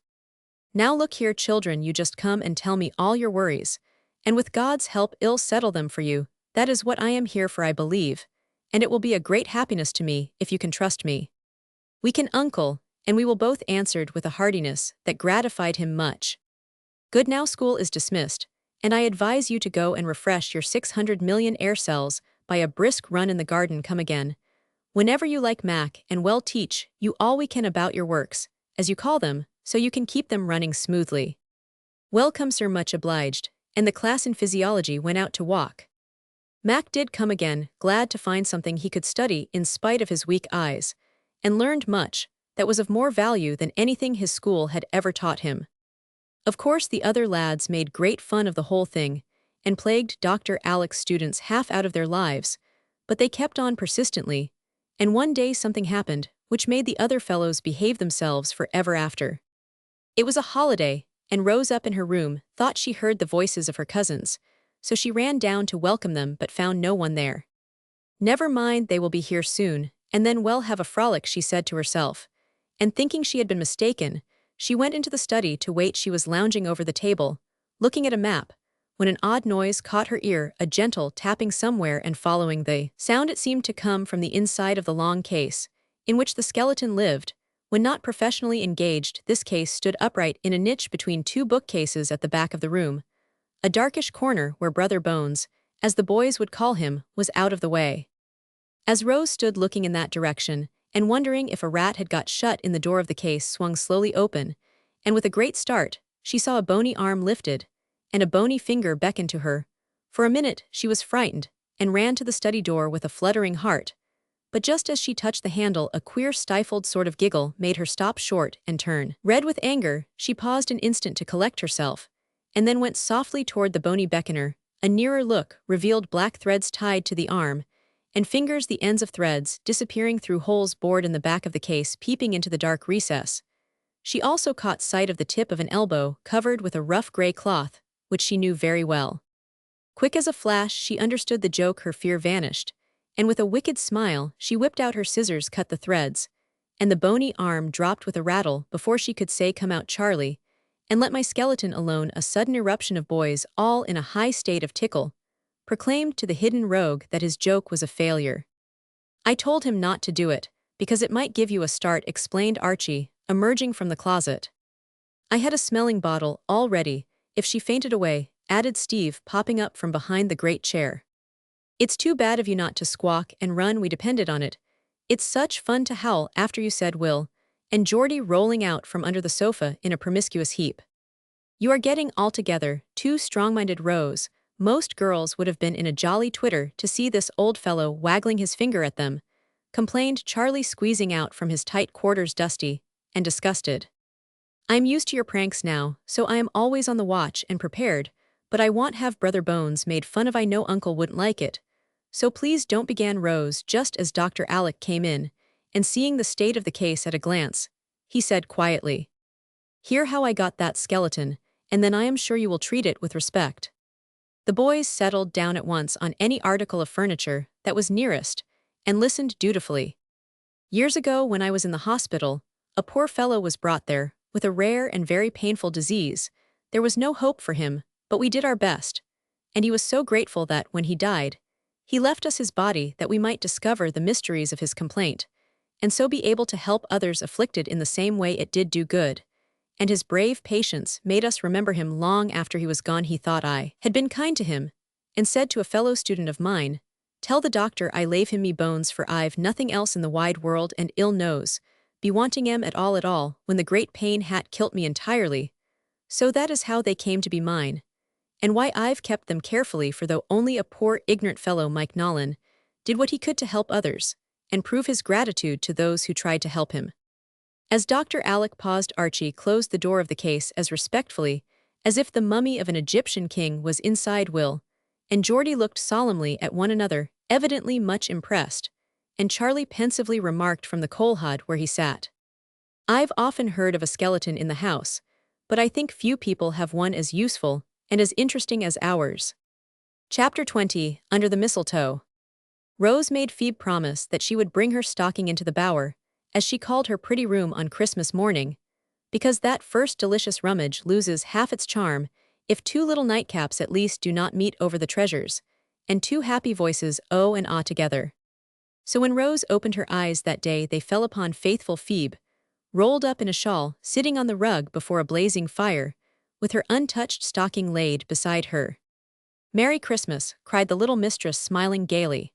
"Now look here, children, you just come and tell me all your worries, and with God's help I'll settle them for you. That is what I am here for, I believe, and it will be a great happiness to me if you can trust me." "We can, Uncle," and we will both, answered with a heartiness that gratified him much. "Good, now school is dismissed, and I advise you to go and refresh your 600 million air cells by a brisk run in the garden. Come again whenever you like, Mac, and we'll teach you all we can about your works, as you call them, so you can keep them running smoothly." "Welcome, sir, much obliged," and the class in physiology went out to walk. Mac did come again, glad to find something he could study in spite of his weak eyes, and learned much that was of more value than anything his school had ever taught him. Of course, the other lads made great fun of the whole thing and plagued Dr. Alec's students half out of their lives, but they kept on persistently, and one day something happened which made the other fellows behave themselves forever after. It was a holiday, and Rose up in her room thought she heard the voices of her cousins, so she ran down to welcome them but found no one there. Never mind, they will be here soon, and then we'll have a frolic, she said to herself, and thinking she had been mistaken, she went into the study to wait. She was lounging over the table, looking at a map, when an odd noise caught her ear, a gentle tapping somewhere, and following the sound it seemed to come from the inside of the long case, in which the skeleton lived. When not professionally engaged, this case stood upright in a niche between two bookcases at the back of the room. A darkish corner where Brother Bones, as the boys would call him, was out of the way. As Rose stood looking in that direction, and wondering if a rat had got shut in, the door of the case swung slowly open, and with a great start, she saw a bony arm lifted, and a bony finger beckoned to her. For a minute she was frightened, and ran to the study door with a fluttering heart. But just as she touched the handle, a queer stifled sort of giggle made her stop short and turn. Red with anger, she paused an instant to collect herself, and then went softly toward the bony beckoner. A nearer look revealed black threads tied to the arm, and fingers, the ends of threads, disappearing through holes bored in the back of the case, peeping into the dark recess. She also caught sight of the tip of an elbow covered with a rough gray cloth, which she knew very well. Quick as a flash, she understood the joke. Her fear vanished, and with a wicked smile, she whipped out her scissors, cut the threads, and the bony arm dropped with a rattle before she could say, "Come out, Charlie, and let my skeleton alone." A sudden eruption of boys, all in a high state of tickle, proclaimed to the hidden rogue that his joke was a failure. "I told him not to do it, because it might give you a start," explained Archie, emerging from the closet. "I had a smelling bottle all ready, if she fainted away," added Steve, popping up from behind the great chair. "It's too bad of you not to squawk and run, we depended on it. It's such fun to howl after you," said Will, and Geordie rolling out from under the sofa in a promiscuous heap. "You are getting altogether too strong-minded, Rose. Most girls would have been in a jolly twitter to see this old fellow waggling his finger at them," complained Charlie, squeezing out from his tight quarters, dusty and disgusted. "I'm used to your pranks now, so I am always on the watch and prepared, but I won't have Brother Bones made fun of. I know Uncle wouldn't like it. So please don't," began Rose, just as Dr. Alec came in, and seeing the state of the case at a glance, he said quietly, "Hear how I got that skeleton, and then I am sure you will treat it with respect." The boys settled down at once on any article of furniture that was nearest, and listened dutifully. "Years ago, when I was in the hospital, a poor fellow was brought there, with a rare and very painful disease. There was no hope for him, but we did our best, and he was so grateful that, when he died, he left us his body that we might discover the mysteries of his complaint, and so be able to help others afflicted in the same way it did do good. And his brave patience made us remember him long after he was gone. He thought I had been kind to him, and said to a fellow student of mine, 'Tell the doctor I lave him me bones, for I've nothing else in the wide world, and ill knows, be wanting 'em at all, when the great pain hat kilt me entirely.' So that is how they came to be mine, and why I've kept them carefully, for though only a poor ignorant fellow, Mike Nolan did what he could to help others, and prove his gratitude to those who tried to help him." As Dr. Alec paused, Archie closed the door of the case as respectfully as if the mummy of an Egyptian king was inside. Will and Geordie looked solemnly at one another, evidently much impressed, and Charlie pensively remarked from the coal hod where he sat, "I've often heard of a skeleton in the house, but I think few people have one as useful and as interesting as ours." Chapter 20, Under the Mistletoe. Rose made Phoebe promise that she would bring her stocking into the bower, as she called her pretty room, on Christmas morning, because that first delicious rummage loses half its charm if two little nightcaps at least do not meet over the treasures, and two happy voices oh and ah together. So when Rose opened her eyes that day, they fell upon faithful Phoebe, rolled up in a shawl, sitting on the rug before a blazing fire, with her untouched stocking laid beside her. "Merry Christmas," cried the little mistress, smiling gaily.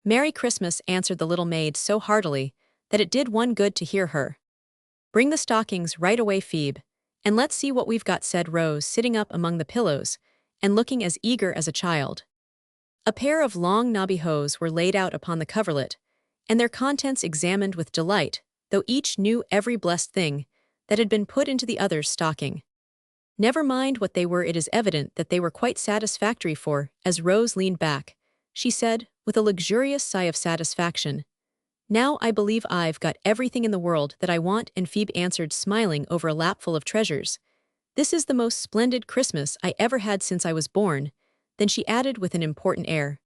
"Merry Christmas," answered the little maid so heartily that it did one good to hear her. "Bring the stockings right away, Phoebe, and let's see what we've got," said Rose, sitting up among the pillows and looking as eager as a child. A pair of long knobby hose were laid out upon the coverlet, and their contents examined with delight, though each knew every blessed thing that had been put into the other's stocking. Never mind what they were, it is evident that they were quite satisfactory, for, as Rose leaned back, she said, with a luxurious sigh of satisfaction, "Now I believe I've got everything in the world that I want," and Phoebe answered, smiling over a lapful of treasures, "This is the most splendid Christmas I ever had since I was born." Then she added with an important air,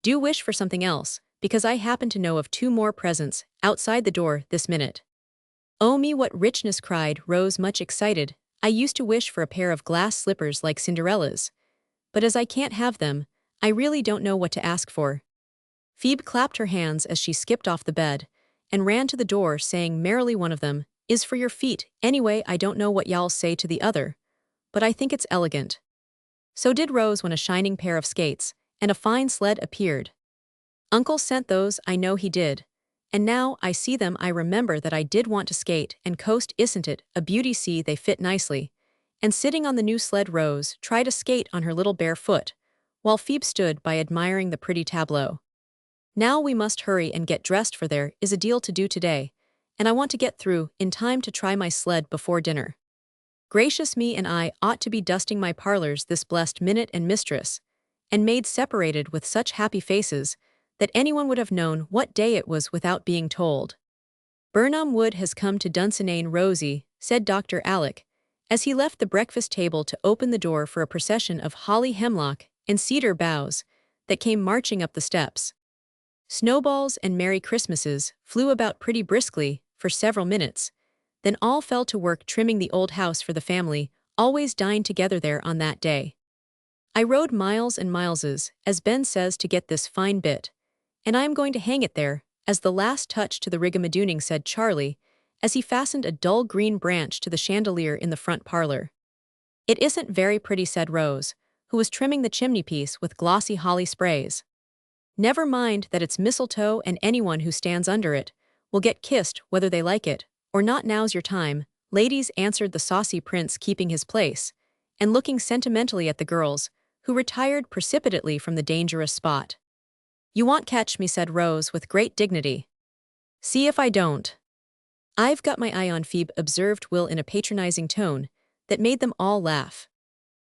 "Do wish for something else, because I happen to know of 2 more presents outside the door this minute." "Oh me, what richness!" cried Rose, much excited. "I used to wish for a pair of glass slippers like Cinderella's. But as I can't have them, I really don't know what to ask for." Phoebe clapped her hands as she skipped off the bed and ran to the door, saying merrily, "One of them is for your feet. Anyway, I don't know what y'all say to the other, but I think it's elegant." So did Rose when a shining pair of skates and a fine sled appeared. "Uncle sent those, I know he did. And now I see them I remember that I did want to skate and coast. Isn't it a beauty? See, they fit nicely." And sitting on the new sled, Rose tried to skate on her little bare foot, while Phoebe stood by admiring the pretty tableau. "Now we must hurry and get dressed, for there is a deal to do today, and I want to get through in time to try my sled before dinner. Gracious me, and I ought to be dusting my parlors this blessed minute." And mistress and maid separated with such happy faces that anyone would have known what day it was without being told. "Burnham Wood has come to Dunsinane, Rosie," said Dr. Alec, as he left the breakfast table to open the door for a procession of holly, hemlock, and cedar boughs that came marching up the steps. Snowballs and Merry Christmases flew about pretty briskly for several minutes, then all fell to work trimming the old house, for the family always dined together there on that day. "I rode miles and mileses, as Ben says, to get this fine bit, and I am going to hang it there as the last touch to the rigamadooning," said Charlie, as he fastened a dull green branch to the chandelier in the front parlor. "It isn't very pretty," said Rose, who was trimming the chimney-piece with glossy holly sprays. "Never mind that it's mistletoe, and anyone who stands under it will get kissed whether they like it or not. Now's your time, ladies," answered the saucy prince, keeping his place and looking sentimentally at the girls, who retired precipitately from the dangerous spot. "You won't catch me," said Rose with great dignity. "See if I don't." "I've got my eye on Phoebe," observed Will in a patronizing tone that made them all laugh.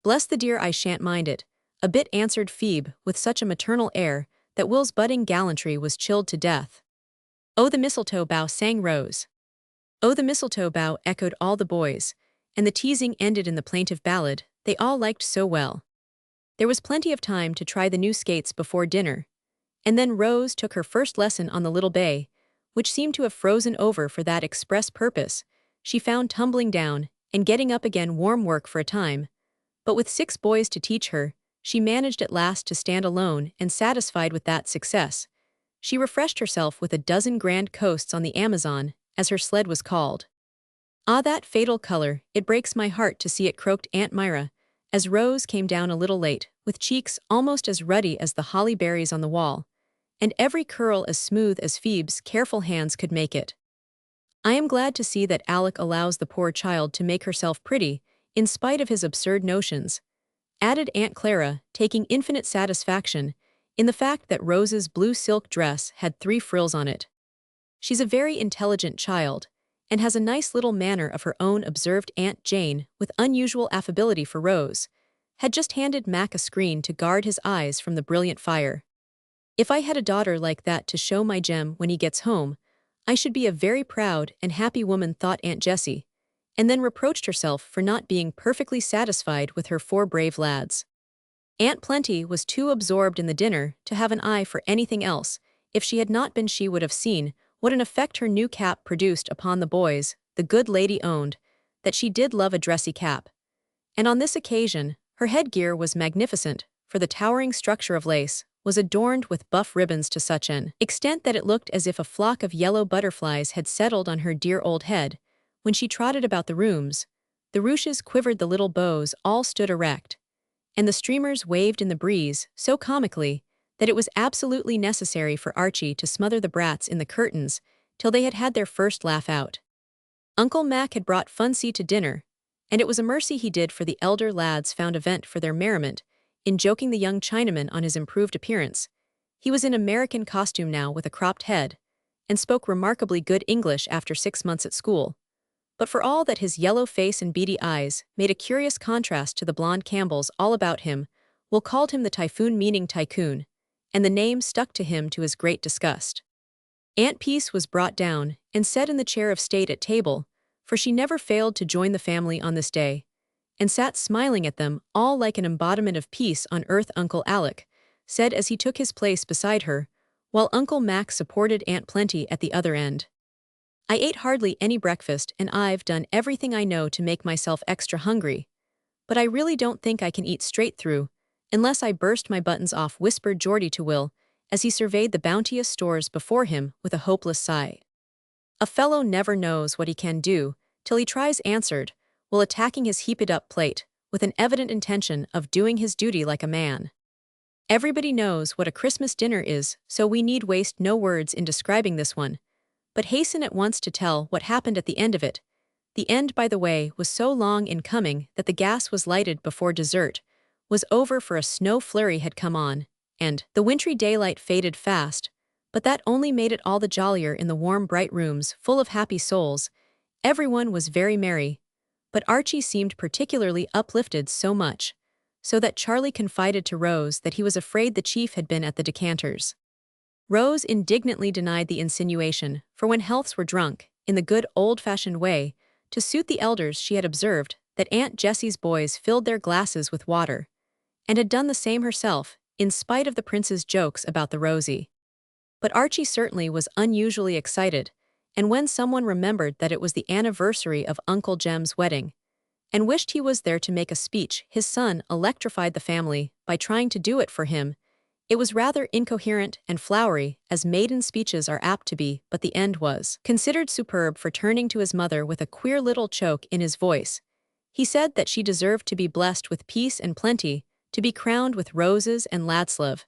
"Bless the dear, I shan't mind it a bit," answered Phoebe with such a maternal air that Will's budding gallantry was chilled to death. "Oh, the mistletoe bough," sang Rose. "Oh, the mistletoe bough," echoed all the boys, and the teasing ended in the plaintive ballad they all liked so well. There was plenty of time to try the new skates before dinner, and then Rose took her first lesson on the little bay, which seemed to have frozen over for that express purpose. She found tumbling down and getting up again warm work for a time, but with 6 boys to teach her, she managed at last to stand alone, and satisfied with that success, she refreshed herself with a dozen grand coasts on the Amazon, as her sled was called. "Ah, that fatal color, it breaks my heart to see it," croaked Aunt Myra, as Rose came down a little late, with cheeks almost as ruddy as the holly berries on the wall, and every curl as smooth as Phoebe's careful hands could make it. "I am glad to see that Alec allows the poor child to make herself pretty, in spite of his absurd notions," added Aunt Clara, taking infinite satisfaction in the fact that Rose's blue silk dress had 3 frills on it. "She's a very intelligent child, and has a nice little manner of her own," observed Aunt Jane with unusual affability, for Rose had just handed Mac a screen to guard his eyes from the brilliant fire. "If I had a daughter like that to show my gem when he gets home, I should be a very proud and happy woman," thought Aunt Jessie, and then reproached herself for not being perfectly satisfied with her 4 brave lads. Aunt Plenty was too absorbed in the dinner to have an eye for anything else. If she had not been, she would have seen what an effect her new cap produced upon the boys. The good lady owned that she did love a dressy cap, and on this occasion her headgear was magnificent, for the towering structure of lace was adorned with buff ribbons to such an extent that it looked as if a flock of yellow butterflies had settled on her dear old head. When she trotted about the rooms, the ruches quivered, the little bows all stood erect, and the streamers waved in the breeze so comically that it was absolutely necessary for Archie to smother the brats in the curtains till they had had their first laugh out. Uncle Mac had brought Funsy to dinner, and it was a mercy he did, for the elder lads found a vent for their merriment in joking the young Chinaman on his improved appearance. He was in American costume now with a cropped head, and spoke remarkably good English after 6 months at school. But for all that his yellow face and beady eyes made a curious contrast to the blonde Campbells all about him, Will called him the typhoon meaning tycoon, and the name stuck to him to his great disgust. Aunt Peace was brought down and set in the chair of state at table, for she never failed to join the family on this day, and sat smiling at them all like an embodiment of peace on earth. Uncle Alec said as he took his place beside her, while Uncle Mac supported Aunt Plenty at the other end. I ate hardly any breakfast and I've done everything I know to make myself extra hungry, but I really don't think I can eat straight through, unless I burst my buttons off, whispered Geordie to Will, as he surveyed the bounteous stores before him with a hopeless sigh. A fellow never knows what he can do till he tries, answered, Will, attacking his heaped-up plate, with an evident intention of doing his duty like a man. Everybody knows what a Christmas dinner is, so we need waste no words in describing this one, but hasten at once to tell what happened at the end of it. The end, by the way, was so long in coming that the gas was lighted before dessert was over, for a snow flurry had come on, and the wintry daylight faded fast, but that only made it all the jollier in the warm bright rooms full of happy souls. Everyone was very merry, but Archie seemed particularly uplifted, so much so that Charlie confided to Rose that he was afraid the chief had been at the decanters. Rose indignantly denied the insinuation, for when healths were drunk, in the good old-fashioned way, to suit the elders, she had observed that Aunt Jessie's boys filled their glasses with water, and had done the same herself, in spite of the prince's jokes about the rosy. But Archie certainly was unusually excited, and when someone remembered that it was the anniversary of Uncle Jem's wedding, and wished he was there to make a speech, his son electrified the family by trying to do it for him. It was rather incoherent and flowery, as maiden speeches are apt to be, but the end was considered superb, for turning to his mother with a queer little choke in his voice, he said that she deserved to be blessed with peace and plenty, to be crowned with roses and ladslove,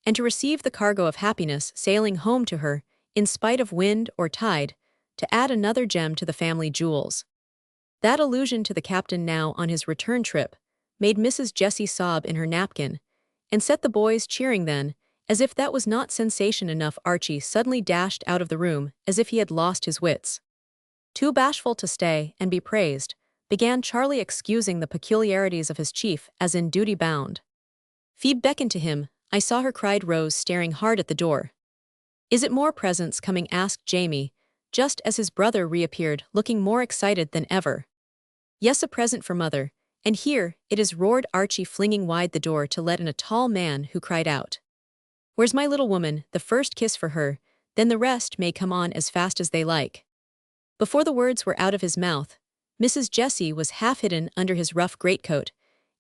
and to receive the cargo of happiness sailing home to her, in spite of wind or tide, to add another gem to the family jewels. That allusion to the captain now on his return trip made Mrs. Jessie sob in her napkin, and set the boys cheering. Then, as if that was not sensation enough, Archie suddenly dashed out of the room as if he had lost his wits. Too bashful to stay and be praised, began Charlie, excusing the peculiarities of his chief as in duty bound. Phoebe beckoned to him. I saw her, cried Rose, staring hard at the door. Is it more presents coming? Asked Jamie, just as his brother reappeared, looking more excited than ever. Yes, a present for mother, and here it is, roared Archie, flinging wide the door to let in a tall man who cried out, Where's my little woman? The first kiss for her, then the rest may come on as fast as they like. Before the words were out of his mouth, Mrs. Jessie was half hidden under his rough greatcoat,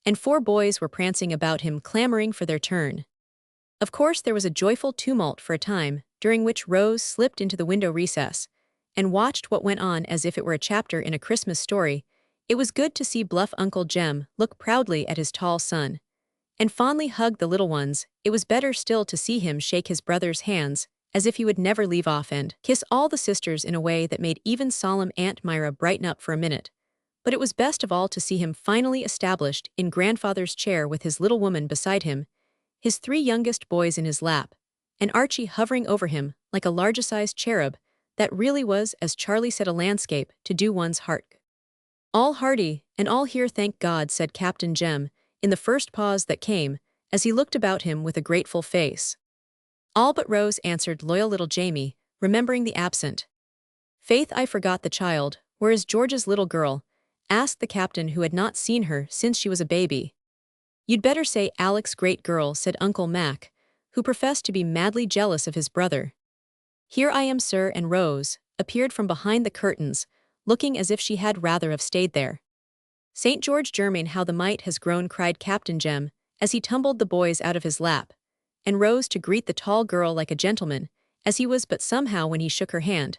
and 4 boys were prancing about him, clamoring for their turn. Of course there was a joyful tumult for a time, during which Rose slipped into the window recess and watched what went on as if it were a chapter in a Christmas story. It was good to see bluff Uncle Jem look proudly at his tall son, and fondly hug the little ones. It was better still to see him shake his brother's hands, as if he would never leave off, and kiss all the sisters in a way that made even solemn Aunt Myra brighten up for a minute. But it was best of all to see him finally established in grandfather's chair with his little woman beside him, his 3 youngest boys in his lap, and Archie hovering over him like a larger-sized cherub. That really was, as Charlie said, a landscape to do one's heart. All hearty, and all here, thank God, said Captain Jem, in the first pause that came, as he looked about him with a grateful face. All but Rose, answered loyal little Jamie, remembering the absent. Faith, I forgot the child. Where is George's little girl? Asked the captain, who had not seen her since she was a baby. You'd better say Alec's great girl, said Uncle Mac, who professed to be madly jealous of his brother. Here I am, sir, and Rose appeared from behind the curtains, looking as if she had rather have stayed there. St. George Germain, how the mite has grown, cried Captain Jem, as he tumbled the boys out of his lap, and rose to greet the tall girl like a gentleman, as he was, but somehow when he shook her hand,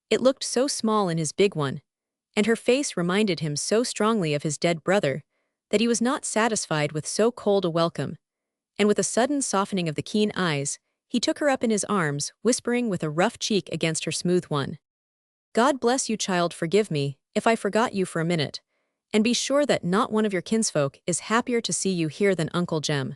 it looked so small in his big one, and her face reminded him so strongly of his dead brother, that he was not satisfied with so cold a welcome, and with a sudden softening of the keen eyes, he took her up in his arms, whispering with a rough cheek against her smooth one. God bless you, child, forgive me, if I forgot you for a minute, and be sure that not one of your kinsfolk is happier to see you here than Uncle Jem."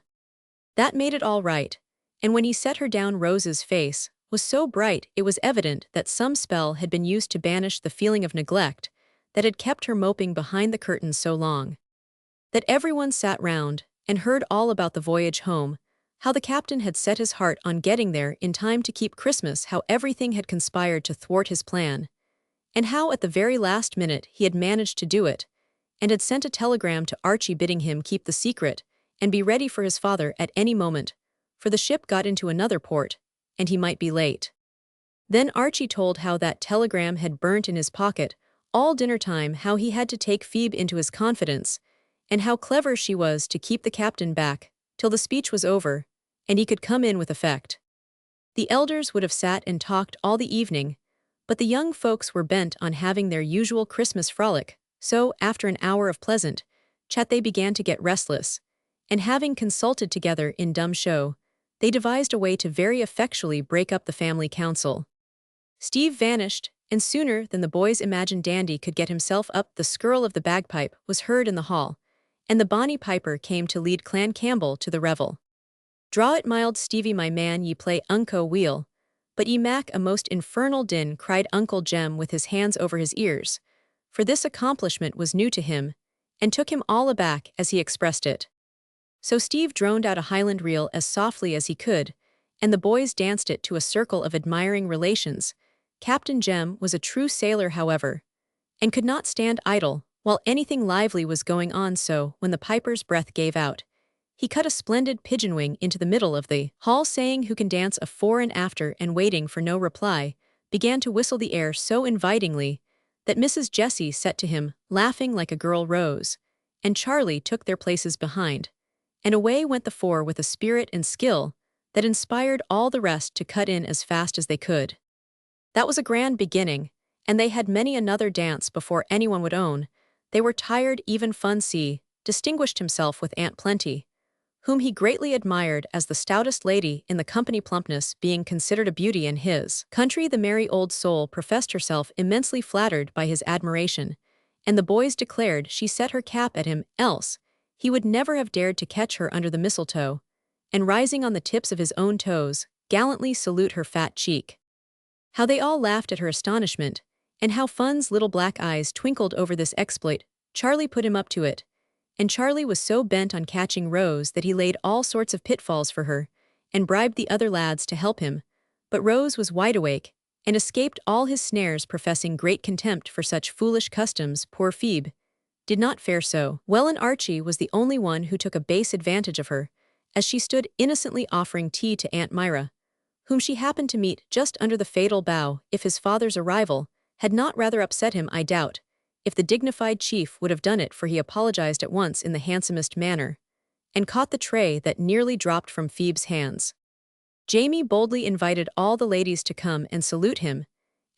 That made it all right, and when he set her down, Rose's face was so bright it was evident that some spell had been used to banish the feeling of neglect that had kept her moping behind the curtains so long. That everyone sat round and heard all about the voyage home, how the captain had set his heart on getting there in time to keep Christmas, how everything had conspired to thwart his plan, and how at the very last minute he had managed to do it, and had sent a telegram to Archie bidding him keep the secret and be ready for his father at any moment, for the ship got into another port, and he might be late. Then Archie told how that telegram had burnt in his pocket all dinner time, how he had to take Phoebe into his confidence, and how clever she was to keep the captain back till the speech was over, and he could come in with effect. The elders would have sat and talked all the evening, but the young folks were bent on having their usual Christmas frolic, so after an hour of pleasant chat they began to get restless, and having consulted together in dumb show, they devised a way to very effectually break up the family council. Steve vanished, and sooner than the boys imagined Dandy could get himself up, the skirl of the bagpipe was heard in the hall, and the bonny piper came to lead Clan Campbell to the revel. "Draw it mild, Stevie, my man, ye play unco weel, but ye mak a most infernal din," cried Uncle Jem with his hands over his ears, for this accomplishment was new to him, and took him all aback as he expressed it. So Steve droned out a Highland reel as softly as he could, and the boys danced it to a circle of admiring relations. Captain Jem was a true sailor, however, and could not stand idle while anything lively was going on, so when the piper's breath gave out, he cut a splendid pigeon wing into the middle of the hall, saying, "Who can dance a fore and after?" and waiting for no reply, began to whistle the air so invitingly that Mrs. Jessie set to him, laughing like a girl. Rose and Charlie took their places behind, and away went the four with a spirit and skill that inspired all the rest to cut in as fast as they could. That was a grand beginning, and they had many another dance before anyone would own they were tired. Even Fun C distinguished himself with Aunt Plenty, whom he greatly admired as the stoutest lady in the company, plumpness being considered a beauty in his country. The merry old soul professed herself immensely flattered by his admiration, and the boys declared she set her cap at him, else he would never have dared to catch her under the mistletoe, and rising on the tips of his own toes, gallantly salute her fat cheek. How they all laughed at her astonishment, and how Fun's little black eyes twinkled over this exploit. Charlie put him up to it, and Charlie was so bent on catching Rose that he laid all sorts of pitfalls for her, and bribed the other lads to help him, but Rose was wide awake, and escaped all his snares, professing great contempt for such foolish customs. Poor Phoebe did not fare so well, and Archie was the only one who took a base advantage of her, as she stood innocently offering tea to Aunt Myra, whom she happened to meet just under the fatal bough. If his father's arrival had not rather upset him, I doubt if the dignified chief would have done it, for he apologized at once in the handsomest manner, and caught the tray that nearly dropped from Phoebe's hands. Jamie boldly invited all the ladies to come and salute him,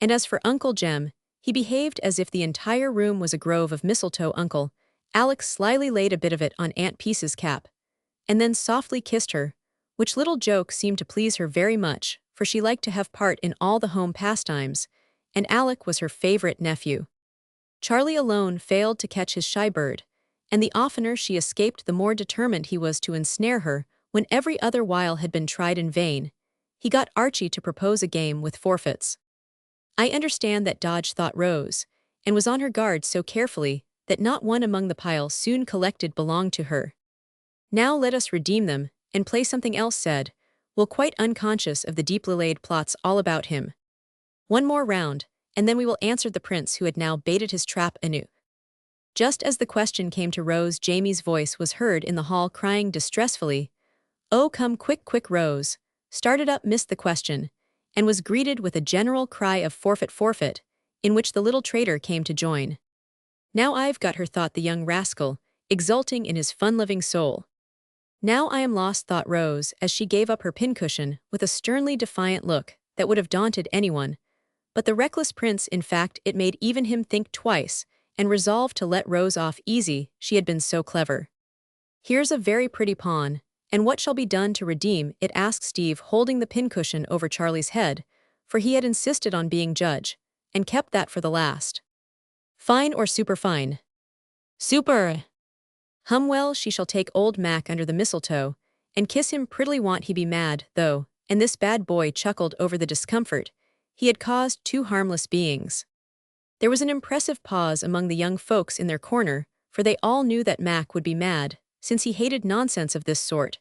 and as for Uncle Jem, he behaved as if the entire room was a grove of mistletoe. Uncle Alex slyly laid a bit of it on Aunt Peace's cap, and then softly kissed her, which little joke seemed to please her very much, for she liked to have part in all the home pastimes, and Alec was her favorite nephew. Charlie alone failed to catch his shy bird, and the oftener she escaped the more determined he was to ensnare her. When every other wile had been tried in vain, he got Archie to propose a game with forfeits. I understand that Dodge thought Rose, and was on her guard so carefully that not one among the pile soon collected belonged to her. "Now let us redeem them, and play something else," said Will, quite unconscious of the deeply laid plots all about him. "One more round, and then we will answer the prince, who had now baited his trap anew." Just as the question came to Rose, Jamie's voice was heard in the hall crying distressfully, "Oh, come quick, quick!" Rose started up, missed the question, and was greeted with a general cry of "Forfeit, forfeit," in which the little traitor came to join. "Now I've got her," thought the young rascal, exulting in his fun-loving soul. "Now I am lost," thought Rose, as she gave up her pincushion with a sternly defiant look that would have daunted anyone. But the reckless prince, in fact, it made even him think twice, and resolved to let Rose off easy. She had been so clever. "Here's a very pretty pawn, and what shall be done to redeem it?" asked Steve, holding the pincushion over Charlie's head, for he had insisted on being judge, and kept that for the last. "Fine or superfine?" Super! Hum well she shall take old Mac under the mistletoe, and kiss him prettily want he be mad, though, and this bad boy chuckled over the discomfort he had caused two harmless beings. There was an impressive pause among the young folks in their corner, for they all knew that Mac would be mad, since he hated nonsense of this sort,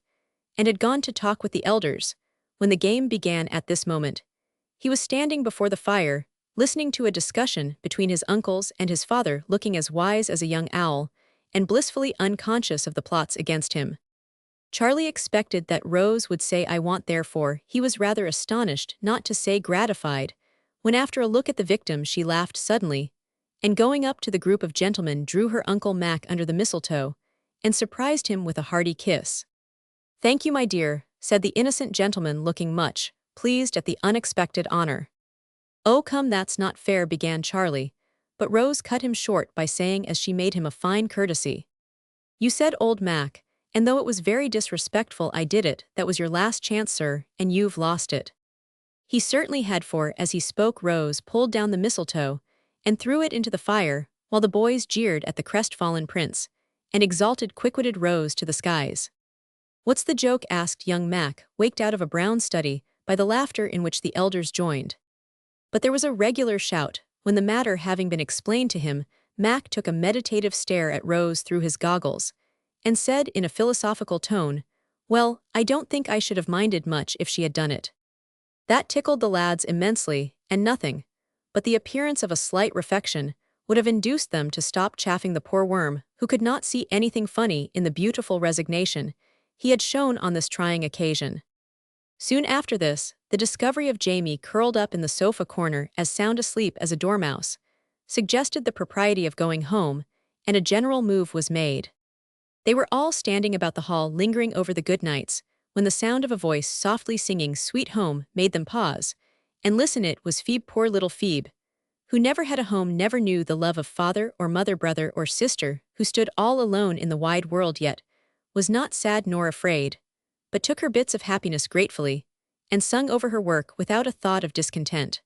and had gone to talk with the elders, when the game began at this moment. He was standing before the fire, listening to a discussion between his uncles and his father, looking as wise as a young owl, and blissfully unconscious of the plots against him. Charlie expected that Rose would say I want, therefore he was rather astonished, not to say gratified, when after a look at the victim she laughed suddenly, and going up to the group of gentlemen drew her Uncle Mac under the mistletoe, and surprised him with a hearty kiss. "Thank you, my dear," said the innocent gentleman, looking much pleased at the unexpected honor. "Oh come, that's not fair," began Charlie, but Rose cut him short by saying as she made him a fine courtesy. "You said old Mac, and though it was very disrespectful I did it, that was your last chance, sir, and you've lost it." He certainly had, for as he spoke Rose pulled down the mistletoe and threw it into the fire, while the boys jeered at the crestfallen prince, and exalted quick-witted Rose to the skies. "What's the joke?" asked young Mac, waked out of a brown study by the laughter in which the elders joined. But there was a regular shout. When the matter having been explained to him, Mac took a meditative stare at Rose through his goggles, and said in a philosophical tone, "Well, I don't think I should have minded much if she had done it." That tickled the lads immensely, and nothing but the appearance of a slight refection would have induced them to stop chaffing the poor worm, who could not see anything funny in the beautiful resignation he had shown on this trying occasion. Soon after this, the discovery of Jamie curled up in the sofa corner as sound asleep as a dormouse suggested the propriety of going home, and a general move was made. They were all standing about the hall lingering over the good nights, when the sound of a voice softly singing Sweet Home made them pause, and listen. It was Phoebe, poor little Phoebe, who never had a home, never knew the love of father or mother, brother or sister, who stood all alone in the wide world, yet was not sad nor afraid, but took her bits of happiness gratefully, and sung over her work without a thought of discontent.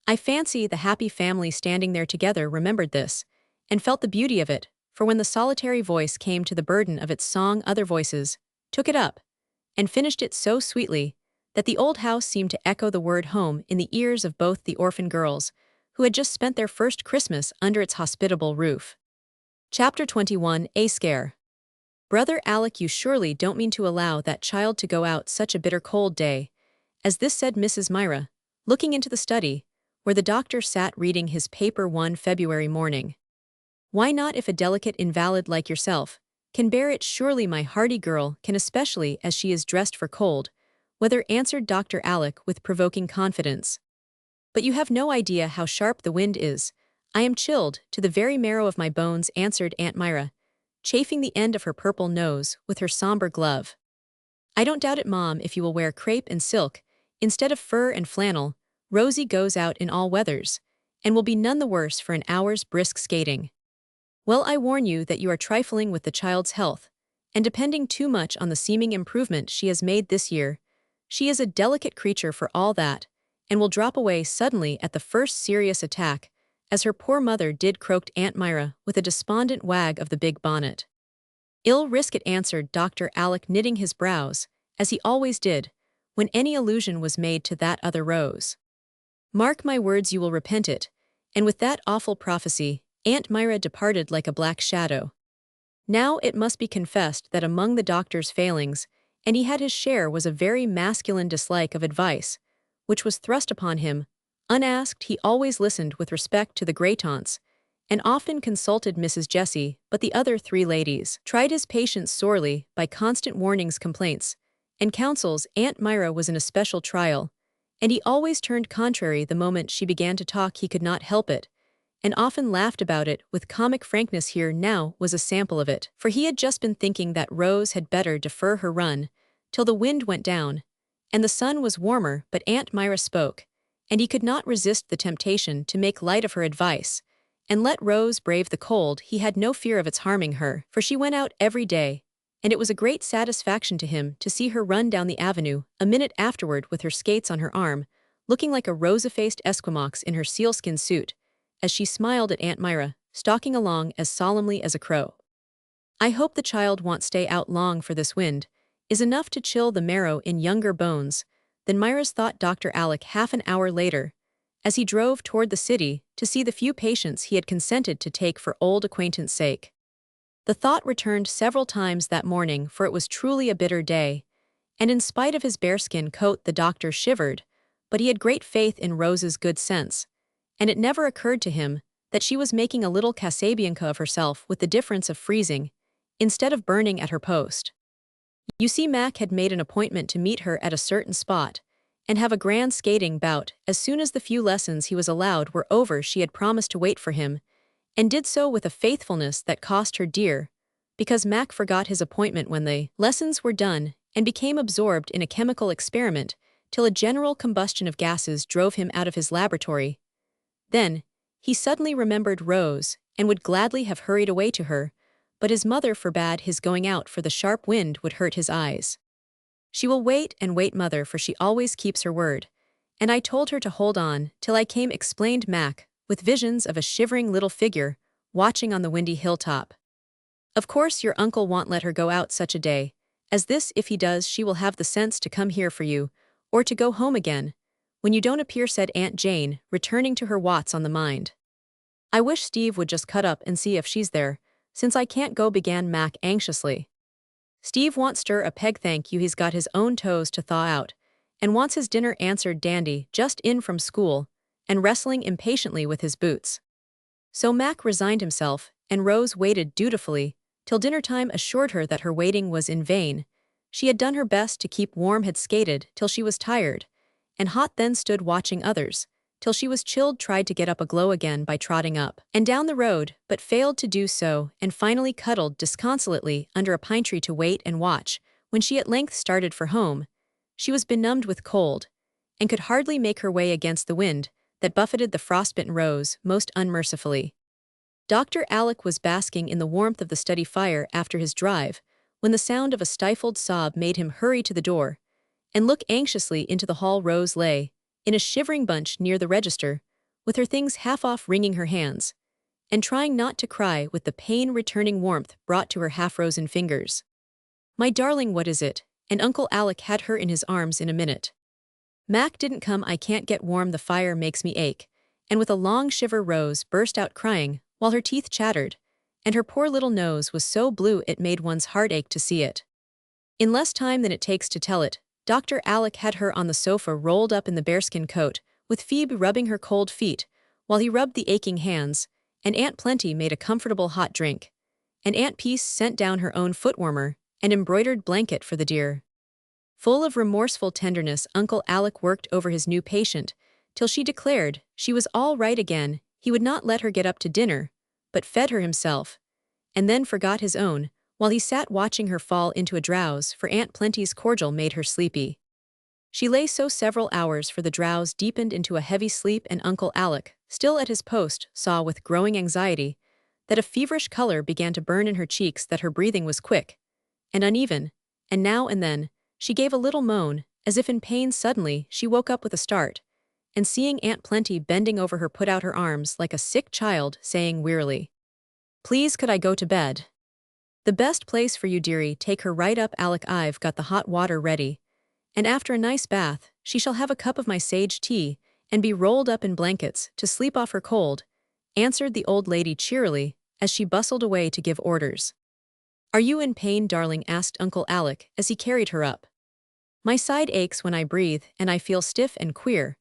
I fancy the happy family standing there together remembered this, and felt the beauty of it, for when the solitary voice came to the burden of its song other voices took it up, and finished it so sweetly, that the old house seemed to echo the word home in the ears of both the orphan girls, who had just spent their first Christmas under its hospitable roof. Chapter 21. A Scare. "Brother Alec, you surely don't mean to allow that child to go out such a bitter cold day as this," said Mrs. Myra, looking into the study, where the doctor sat reading his paper one February morning. "Why not, if a delicate invalid like yourself can bear it? Surely my hardy girl can, especially as she is dressed for cold weather," answered Dr. Alec with provoking confidence. "But you have no idea how sharp the wind is. I am chilled to the very marrow of my bones," answered Aunt Myra, chafing the end of her purple nose with her somber glove. "I don't doubt it, Mom, if you will wear crepe and silk instead of fur and flannel. Rosie goes out in all weathers, and will be none the worse for an hour's brisk skating." "Well, I warn you that you are trifling with the child's health, and depending too much on the seeming improvement she has made this year. She is a delicate creature for all that, and will drop away suddenly at the first serious attack, as her poor mother did," croaked Aunt Myra with a despondent wag of the big bonnet. "Ill risk it," answered Dr. Alec, knitting his brows, as he always did, when any allusion was made to that other Rose. "Mark my words, you will repent it," and with that awful prophecy, Aunt Myra departed like a black shadow. Now it must be confessed that among the doctor's failings, and he had his share, was a very masculine dislike of advice, which was thrust upon him. Unasked, he always listened with respect to the Greytaunts, and often consulted Mrs. Jessie, but the other three ladies tried his patience sorely by constant warnings, complaints, and counsels. Aunt Myra was in a special trial, and he always turned contrary the moment she began to talk. He could not help it, and often laughed about it with comic frankness. Here now was a sample of it, for he had just been thinking that Rose had better defer her run till the wind went down, and the sun was warmer, but Aunt Myra spoke, and he could not resist the temptation to make light of her advice, and let Rose brave the cold. He had no fear of its harming her, for she went out every day, and it was a great satisfaction to him to see her run down the avenue a minute afterward with her skates on her arm, looking like a rosy-faced Esquimaux in her sealskin suit, as she smiled at Aunt Myra, stalking along as solemnly as a crow. "I hope the child won't stay out long for this wind," is enough to chill the marrow in younger bones than Myra's thought Dr. Alec half an hour later, as he drove toward the city to see the few patients he had consented to take for old acquaintance' sake. The thought returned several times that morning, for it was truly a bitter day, and in spite of his bearskin coat the doctor shivered, but he had great faith in Rose's good sense, and it never occurred to him that she was making a little Casabianca of herself with the difference of freezing, instead of burning at her post. You see, Mac had made an appointment to meet her at a certain spot, and have a grand skating bout as soon as the few lessons he was allowed were over. She had promised to wait for him, and did so with a faithfulness that cost her dear, because Mac forgot his appointment when the lessons were done and became absorbed in a chemical experiment till a general combustion of gases drove him out of his laboratory. Then, he suddenly remembered Rose, and would gladly have hurried away to her, but his mother forbade his going out, for the sharp wind would hurt his eyes. "She will wait and wait, mother, for she always keeps her word. And I told her to hold on till I came," explained Mac, with visions of a shivering little figure watching on the windy hilltop. "Of course your uncle won't let her go out such a day as this. If he does, she will have the sense to come here for you, or to go home again, when you don't appear," said Aunt Jane, returning to her Watts on the mind. "I wish Steve would just cut up and see if she's there, since I can't go," began Mac anxiously. "Steve won't stir a peg, thank you. He's got his own toes to thaw out, and wants his dinner," answered Dandy, just in from school, and wrestling impatiently with his boots. So Mac resigned himself, and Rose waited dutifully, till dinner-time assured her that her waiting was in vain. She had done her best to keep warm, had skated till she was tired and hot, then stood watching others till she was chilled, tried to get up a glow again by trotting up and down the road, but failed to do so, and finally cuddled disconsolately under a pine tree to wait and watch. When she at length started for home, she was benumbed with cold, and could hardly make her way against the wind that buffeted the frostbitten Rose most unmercifully. Dr. Alec was basking in the warmth of the study fire after his drive, when the sound of a stifled sob made him hurry to the door and look anxiously into the hall. Rose lay in a shivering bunch near the register, with her things half off, wringing her hands and trying not to cry with the pain-returning warmth brought to her half-frozen fingers. "My darling, what is it?" And Uncle Alec had her in his arms in a minute. "Mac didn't come. I can't get warm. The fire makes me ache." And with a long shiver Rose burst out crying, while her teeth chattered, and her poor little nose was so blue it made one's heart ache to see it. In less time than it takes to tell it, Dr. Alec had her on the sofa rolled up in the bearskin coat, with Phoebe rubbing her cold feet, while he rubbed the aching hands, and Aunt Plenty made a comfortable hot drink, and Aunt Peace sent down her own foot-warmer and embroidered blanket for the dear. Full of remorseful tenderness, Uncle Alec worked over his new patient, till she declared she was all right again. He would not let her get up to dinner, but fed her himself, and then forgot his own, while he sat watching her fall into a drowse, for Aunt Plenty's cordial made her sleepy. She lay so several hours, for the drowse deepened into a heavy sleep, and Uncle Alec, still at his post, saw with growing anxiety that a feverish color began to burn in her cheeks, that her breathing was quick and uneven, and now and then she gave a little moan, as if in pain. Suddenly she woke up with a start, and seeing Aunt Plenty bending over her, put out her arms like a sick child, saying wearily, "Please, could I go to bed?" "The best place for you, dearie. Take her right up, Alec. I've got the hot water ready, and after a nice bath she shall have a cup of my sage tea and be rolled up in blankets to sleep off her cold," answered the old lady cheerily, as she bustled away to give orders. "Are you in pain, darling?" asked Uncle Alec as he carried her up. "My side aches when I breathe, and I feel stiff and queer,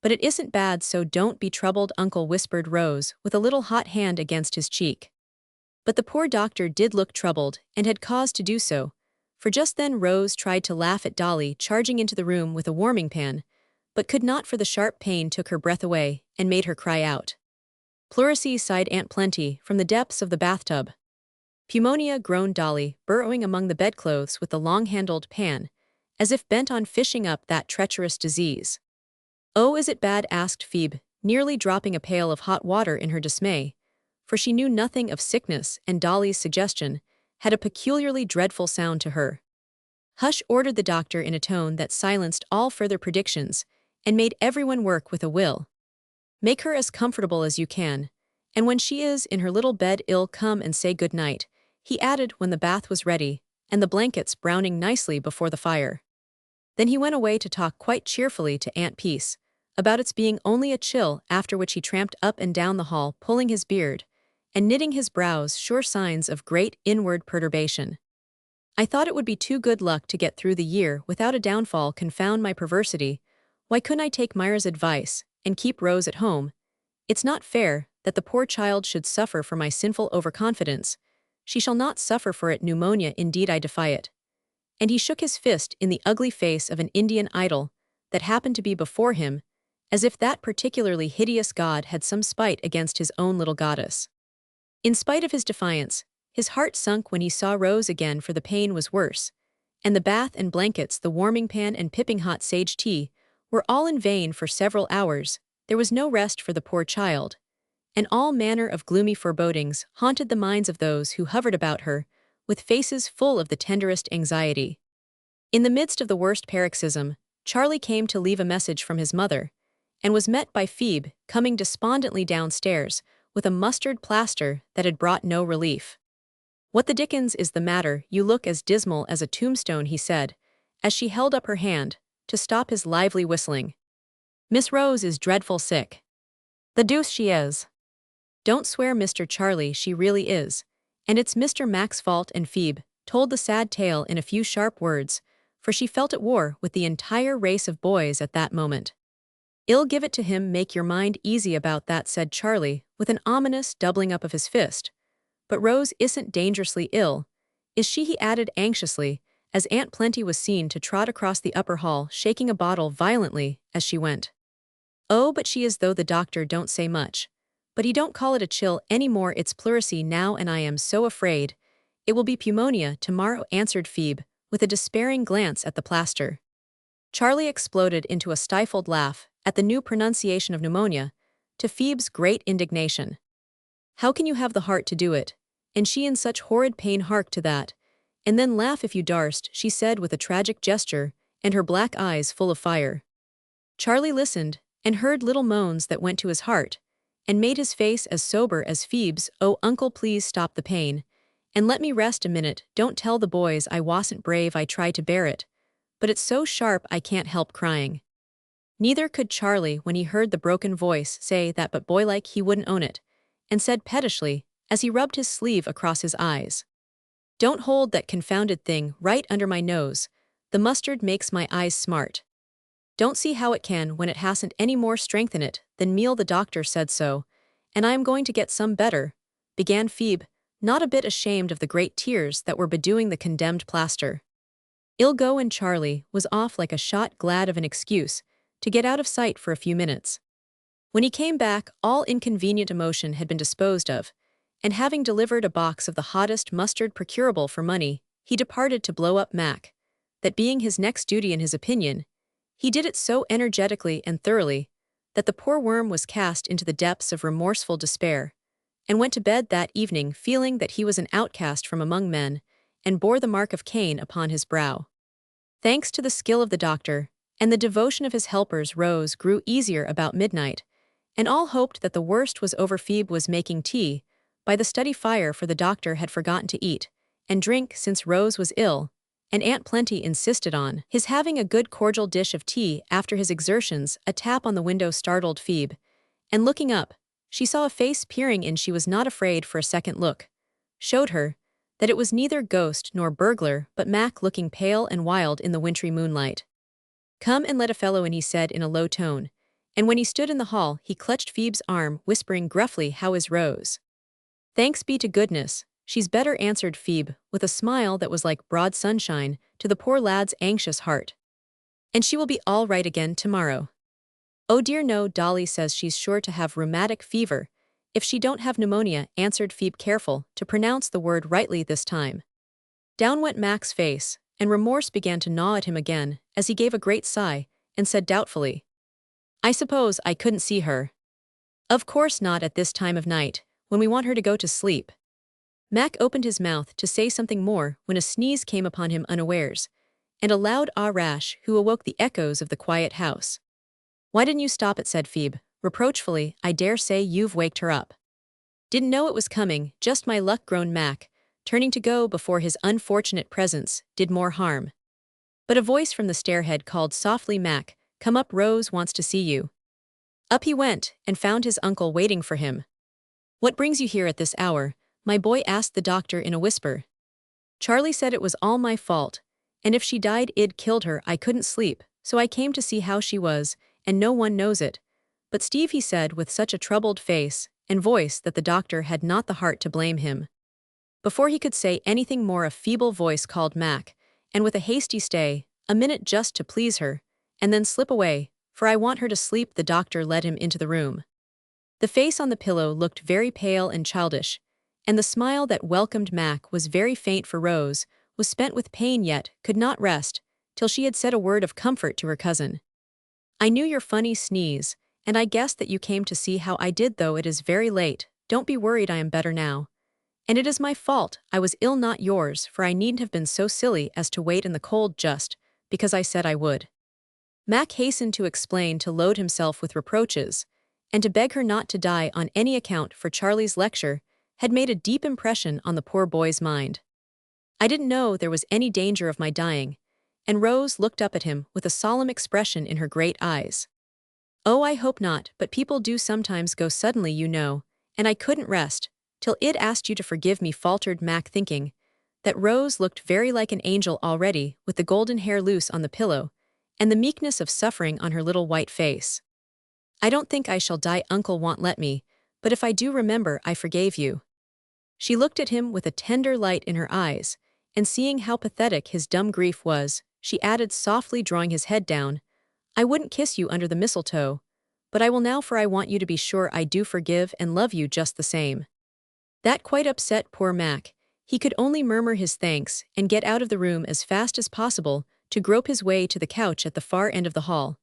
but it isn't bad, so don't be troubled, Uncle," whispered Rose, with a little hot hand against his cheek. But the poor doctor did look troubled, and had cause to do so, for just then Rose tried to laugh at Dolly charging into the room with a warming pan, but could not, for the sharp pain took her breath away and made her cry out. "Pleurisy," sighed Aunt Plenty from the depths of the bathtub. "Pneumonia," groaned Dolly, burrowing among the bedclothes with the long-handled pan, as if bent on fishing up that treacherous disease. "Oh, is it bad?" asked Phoebe, nearly dropping a pail of hot water in her dismay, for she knew nothing of sickness, and Dolly's suggestion had a peculiarly dreadful sound to her. "Hush," ordered the doctor in a tone that silenced all further predictions and made everyone work with a will. "Make her as comfortable as you can, And when she is in her little bed ill come and say good night, he added when the bath was ready, and the blankets browning nicely before the fire. Then he went away to talk quite cheerfully to Aunt Peace, about its being only a chill, after which he tramped up and down the hall pulling his beard, and knitting his brows, sure signs of great inward perturbation. I thought it would be too good luck to get through the year without a downfall. Confound my perversity. Why couldn't I take Myra's advice, and keep Rose at home? It's not fair that the poor child should suffer for my sinful overconfidence. She shall not suffer for it. Pneumonia, indeed I defy it. And he shook his fist in the ugly face of an Indian idol that happened to be before him, as if that particularly hideous god had some spite against his own little goddess. In spite of his defiance, his heart sunk when he saw Rose again, for the pain was worse, and the bath and blankets, the warming pan and piping hot sage tea, were all in vain. For several hours there was no rest for the poor child, and all manner of gloomy forebodings haunted the minds of those who hovered about her, with faces full of the tenderest anxiety. In the midst of the worst paroxysm, Charlie came to leave a message from his mother, and was met by Phoebe, coming despondently downstairs, with a mustard plaster that had brought no relief. "What the dickens is the matter? You look as dismal as a tombstone," he said, as she held up her hand to stop his lively whistling. "Miss Rose is dreadful sick." "The deuce she is." "Don't swear, Mr. Charlie, she really is. And it's Mr. Mac's fault." And Phoebe told the sad tale in a few sharp words, for she felt at war with the entire race of boys at that moment. "I'll give it to him, make your mind easy about that," said Charlie, with an ominous doubling up of his fist. "But Rose isn't dangerously ill, is she?" he added anxiously, as Aunt Plenty was seen to trot across the upper hall, shaking a bottle violently as she went. "Oh, but she is, though the doctor don't say much. But he don't call it a chill any more, it's pleurisy now, and I am so afraid it will be pneumonia tomorrow," answered Phoebe, with a despairing glance at the plaster. Charlie exploded into a stifled laugh at the new pronunciation of pneumonia, to Phoebe's great indignation. "How can you have the heart to do it? And she in such horrid pain, hark to that. And then laugh if you darst," she said with a tragic gesture, and her black eyes full of fire. Charlie listened, and heard little moans that went to his heart, and made his face as sober as Phoebe's. "Oh, uncle, please stop the pain, and let me rest a minute. Don't tell the boys I wasn't brave. I tried to bear it, but it's so sharp I can't help crying." Neither could Charlie when he heard the broken voice say that, but boylike he wouldn't own it, and said pettishly, as he rubbed his sleeve across his eyes, "Don't hold that confounded thing right under my nose. The mustard makes my eyes smart. Don't see how it can when it hasn't any more strength in it than meal. The doctor said so, and I am going to get some better," began Phoebe, not a bit ashamed of the great tears that were bedewing the condemned plaster. "I'll go," and Charlie was off like a shot, glad of an excuse to get out of sight for a few minutes. When he came back, all inconvenient emotion had been disposed of, and having delivered a box of the hottest mustard procurable for money, he departed to blow up Mac, that being his next duty in his opinion, he did it so energetically and thoroughly that the poor worm was cast into the depths of remorseful despair, and went to bed that evening feeling that he was an outcast from among men, and bore the mark of Cain upon his brow. Thanks to the skill of the doctor and the devotion of his helpers, Rose grew easier about midnight, and all hoped that the worst was over. Phoebe was making tea by the study fire, for the doctor had forgotten to eat and drink since Rose was ill, and Aunt Plenty insisted on his having a good cordial dish of tea after his exertions. A tap on the window startled Phoebe, and looking up, she saw a face peering in. She was not afraid, for a second look showed her that it was neither ghost nor burglar, but Mac, looking pale and wild in the wintry moonlight. "Come and let a fellow in," he said in a low tone, and when he stood in the hall he clutched Phoebe's arm, whispering gruffly, "How is Rose?" "Thanks be to goodness, she's better," answered Phoebe, with a smile that was like broad sunshine to the poor lad's anxious heart. "And she will be all right again tomorrow." "Oh dear no, Dolly says she's sure to have rheumatic fever, if she don't have pneumonia," answered Phoebe, careful to pronounce the word rightly this time. Down went Mac's face, and remorse began to gnaw at him again, as he gave a great sigh, and said doubtfully, "I suppose I couldn't see her." "Of course not at this time of night, when we want her to go to sleep." Mac opened his mouth to say something more when a sneeze came upon him unawares, and a loud ah-rash who awoke the echoes of the quiet house. "Why didn't you stop it?" said Phoebe, reproachfully. "I dare say you've waked her up." Didn't know it was coming, just my luck, groaned Mac, turning to go before his unfortunate presence did more harm. But a voice from the stairhead called softly, Mac, come up, Rose wants to see you. Up he went, and found his uncle waiting for him. What brings you here at this hour? My boy asked the doctor in a whisper. Charlie said it was all my fault, and if she died I'd killed her. I couldn't sleep, so I came to see how she was, and no one knows it. But Steve, he said with such a troubled face and voice that the doctor had not the heart to blame him. Before he could say anything more, a feeble voice called Mac, and with a hasty stay, a minute just to please her, and then slip away, for I want her to sleep. The doctor led him into the room. The face on the pillow looked very pale and childish, and the smile that welcomed Mac was very faint, for Rose was spent with pain yet could not rest till she had said a word of comfort to her cousin. I knew your funny sneeze, and I guessed that you came to see how I did, though it is very late. Don't be worried, I am better now. And it is my fault, I was ill, not yours, for I needn't have been so silly as to wait in the cold just because I said I would. Mac hastened to explain, to load himself with reproaches, and to beg her not to die on any account, for Charlie's lecture had made a deep impression on the poor boy's mind. I didn't know there was any danger of my dying, and Rose looked up at him with a solemn expression in her great eyes. Oh, I hope not, but people do sometimes go suddenly, you know, and I couldn't rest till I'd asked you to forgive me, faltered Mac, thinking that Rose looked very like an angel already, with the golden hair loose on the pillow, and the meekness of suffering on her little white face. I don't think I shall die, Uncle won't let me, but if I do, remember I forgave you. She looked at him with a tender light in her eyes, and seeing how pathetic his dumb grief was, she added softly, drawing his head down, I wouldn't kiss you under the mistletoe, but I will now, for I want you to be sure I do forgive and love you just the same. That quite upset poor Mac. He could only murmur his thanks and get out of the room as fast as possible to grope his way to the couch at the far end of the hall,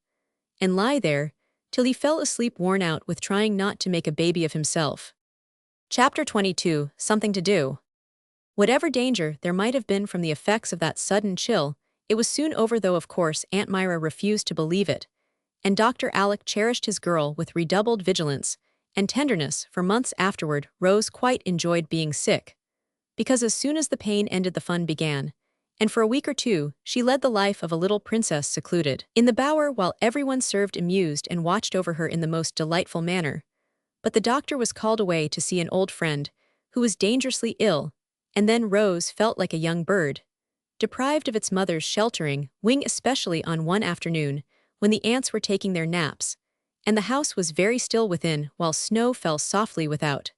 and lie there till he fell asleep, worn out with trying not to make a baby of himself. Chapter 22. Something to do. Whatever danger there might have been from the effects of that sudden chill, it was soon over, though of course Aunt Myra refused to believe it, and Dr. Alec cherished his girl with redoubled vigilance and tenderness. For months afterward, Rose quite enjoyed being sick, because as soon as the pain ended the fun began, and for a week or two she led the life of a little princess, secluded in the bower while everyone served, amused, and watched over her in the most delightful manner. But the doctor was called away to see an old friend who was dangerously ill, and then Rose felt like a young bird, deprived of its mother's sheltering wing, especially on one afternoon when the ants were taking their naps, and the house was very still within while snow fell softly without.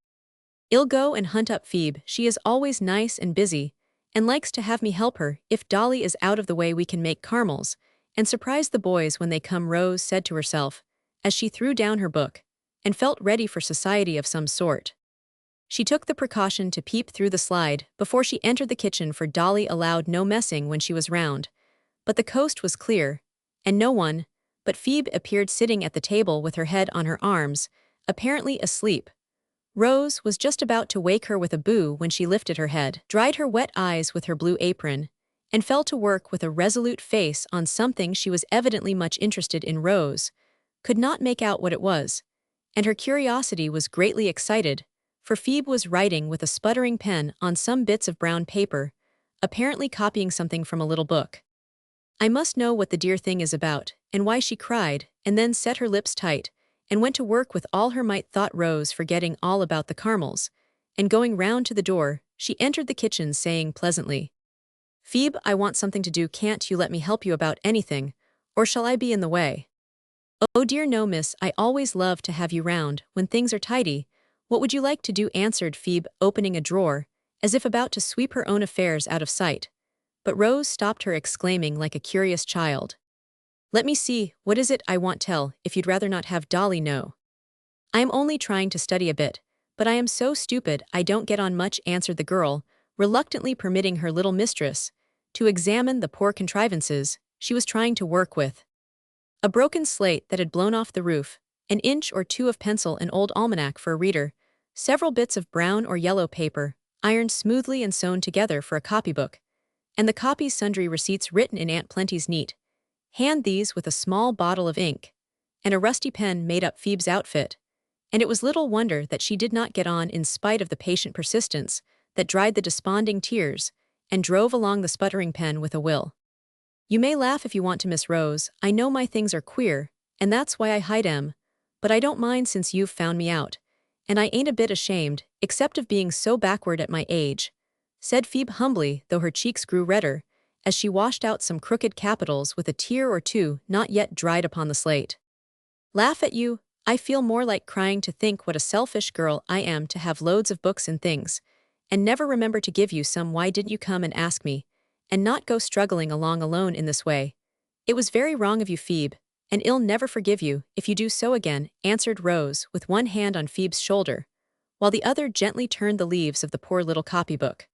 I'll go and hunt up Phoebe, she is always nice and busy, and likes to have me help her. If Dolly is out of the way we can make caramels, and surprise the boys when they come, Rose said to herself, as she threw down her book, and felt ready for society of some sort. She took the precaution to peep through the slide before she entered the kitchen, for Dolly allowed no messing when she was round, but the coast was clear, and no one but Phoebe appeared sitting at the table with her head on her arms, apparently asleep. Rose was just about to wake her with a boo when she lifted her head, dried her wet eyes with her blue apron, and fell to work with a resolute face on something she was evidently much interested in. Rose could not make out what it was, and her curiosity was greatly excited, for Phoebe was writing with a sputtering pen on some bits of brown paper, apparently copying something from a little book. I must know what the dear thing is about, and why she cried, and then set her lips tight, and went to work with all her might, thought Rose, forgetting all about the caramels, and going round to the door, she entered the kitchen, saying pleasantly, Phoebe, I want something to do. Can't you let me help you about anything, or shall I be in the way? Oh dear no, miss, I always love to have you round when things are tidy. What would you like to do? Answered Phoebe, opening a drawer, as if about to sweep her own affairs out of sight. But Rose stopped her, exclaiming like a curious child, Let me see, what is it? I won't tell, if you'd rather not have Dolly know. I am only trying to study a bit, but I am so stupid I don't get on much, answered the girl, reluctantly permitting her little mistress to examine the poor contrivances she was trying to work with. A broken slate that had blown off the roof, an inch or two of pencil, an old almanac for a reader, several bits of brown or yellow paper, ironed smoothly and sewn together for a copybook, and the copy's sundry receipts written in Aunt Plenty's neat hand, these with a small bottle of ink, and a rusty pen made up Phoebe's outfit, and it was little wonder that she did not get on in spite of the patient persistence that dried the desponding tears and drove along the sputtering pen with a will. You may laugh if you want to, Miss Rose, I know my things are queer, and that's why I hide 'em, but I don't mind since you've found me out, and I ain't a bit ashamed, except of being so backward at my age," said Phoebe humbly, though her cheeks grew redder, as she washed out some crooked capitals with a tear or two not yet dried upon the slate. "Laugh at you? I feel more like crying to think what a selfish girl I am to have loads of books and things, and never remember to give you some. Why didn't you come and ask me, and not go struggling along alone in this way? It was very wrong of you, Phoebe, and I'll never forgive you if you do so again," answered Rose with one hand on Phoebe's shoulder, while the other gently turned the leaves of the poor little copybook.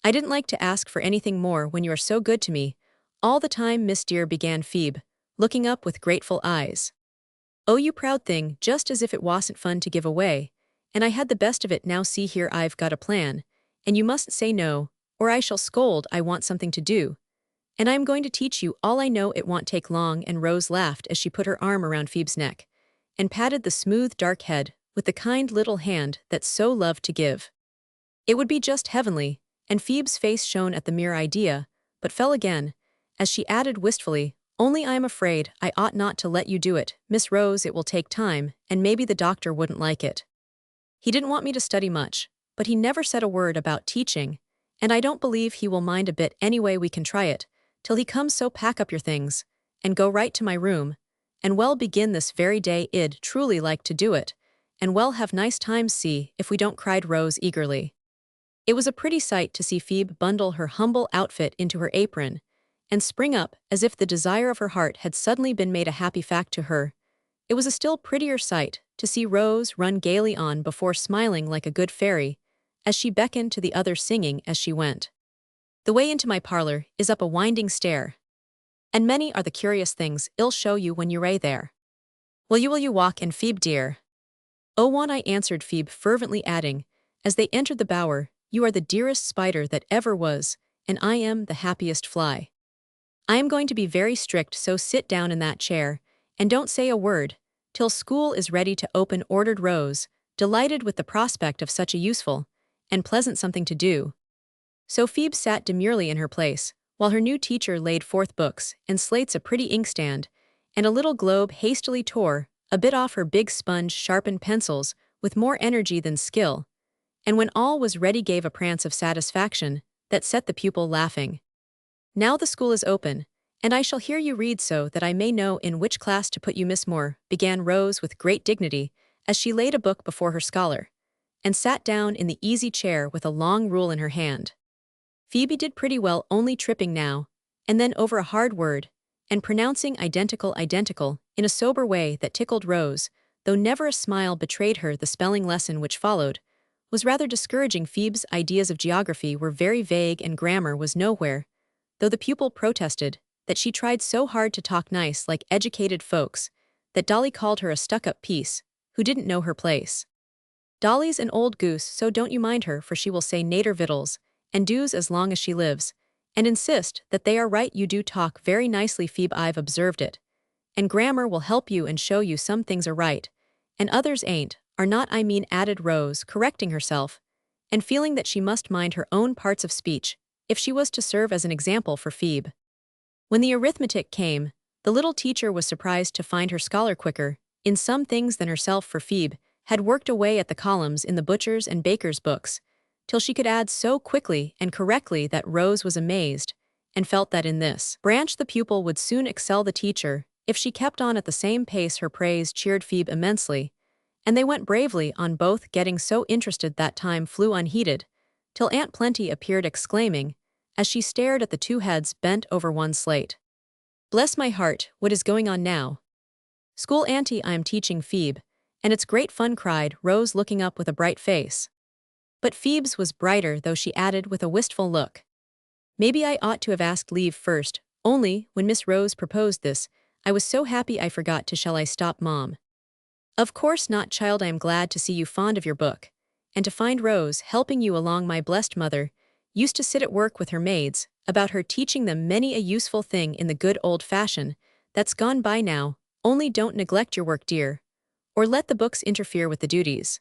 "I didn't like to ask for anything more when you are so good to me all the time, Miss dear," began Phoebe, looking up with grateful eyes. "Oh, you proud thing, just as if it wasn't fun to give away, and I had the best of it. Now see here, I've got a plan, and you mustn't say no, or I shall scold. I want something to do, and I'm going to teach you all I know. It won't take long," and Rose laughed as she put her arm around Phoebe's neck and patted the smooth dark head with the kind little hand that so loved to give. "It would be just heavenly," and Phoebe's face shone at the mere idea, but fell again, as she added wistfully, "Only I'm afraid I ought not to let you do it, Miss Rose. It will take time, and maybe the doctor wouldn't like it. He didn't want me to study much, but he never said a word about teaching, and I don't believe he will mind a bit anyway. We can try it, till he comes, so pack up your things, and go right to my room, and we'll begin this very day. I'd truly like to do it, and we'll have nice times, see if we don't," cried Rose eagerly. It was a pretty sight to see Phoebe bundle her humble outfit into her apron and spring up as if the desire of her heart had suddenly been made a happy fact to her. It was a still prettier sight to see Rose run gaily on before, smiling like a good fairy, as she beckoned to the others, singing as she went, "The way into my parlor is up a winding stair, and many are the curious things I'll show you when you're there. Will you walk in, Phoebe dear?" "Oh, won't I," answered Phoebe fervently, adding, as they entered the bower, "You are the dearest spider that ever was, and I am the happiest fly. I am going to be very strict, so sit down in that chair, and don't say a word, till school is ready to open," ordered Rose, delighted with the prospect of such a useful and pleasant something to do. So Phoebe sat demurely in her place, while her new teacher laid forth books and slates, a pretty inkstand, and a little globe, hastily tore a bit off her big sponge, sharpened pencils with more energy than skill, and when all was ready gave a prance of satisfaction that set the pupil laughing. "Now the school is open, and I shall hear you read so that I may know in which class to put you, Miss Moore," began Rose with great dignity as she laid a book before her scholar, and sat down in the easy chair with a long rule in her hand. Phoebe did pretty well, only tripping now and then over a hard word, and pronouncing identical in a sober way that tickled Rose, though never a smile betrayed her. The spelling lesson which followed was rather discouraging. Phoebe's ideas of geography were very vague, and grammar was nowhere, though the pupil protested that she tried so hard to talk nice like educated folks that Dolly called her a stuck-up piece who didn't know her place. "Dolly's an old goose, so don't you mind her, for she will say nater vittles and do's as long as she lives, and insist that they are right. You do talk very nicely, Phoebe, I've observed it, and grammar will help you and show you some things are right, and others are not, I mean," added Rose, correcting herself, and feeling that she must mind her own parts of speech if she was to serve as an example for Phoebe. When the arithmetic came, the little teacher was surprised to find her scholar quicker in some things than herself, for Phoebe had worked away at the columns in the butcher's and baker's books till she could add so quickly and correctly that Rose was amazed, and felt that in this branch the pupil would soon excel the teacher if she kept on at the same pace. Her praise cheered Phoebe immensely, and they went bravely on, both getting so interested that time flew unheeded, till Aunt Plenty appeared, exclaiming, as she stared at the two heads bent over one slate, "Bless my heart, what is going on now?" "School, Auntie, I am teaching Phoebe, and it's great fun," cried Rose, looking up with a bright face. But Phoebe's was brighter, though she added with a wistful look, "Maybe I ought to have asked leave first, only, when Miss Rose proposed this, I was so happy I forgot to. Shall I stop, Mom?" "Of course not, child. I am glad to see you fond of your book, and to find Rose helping you along. My blessed mother used to sit at work with her maids about her, teaching them many a useful thing in the good old fashion that's gone by now. Only don't neglect your work, dear, or let the books interfere with the duties.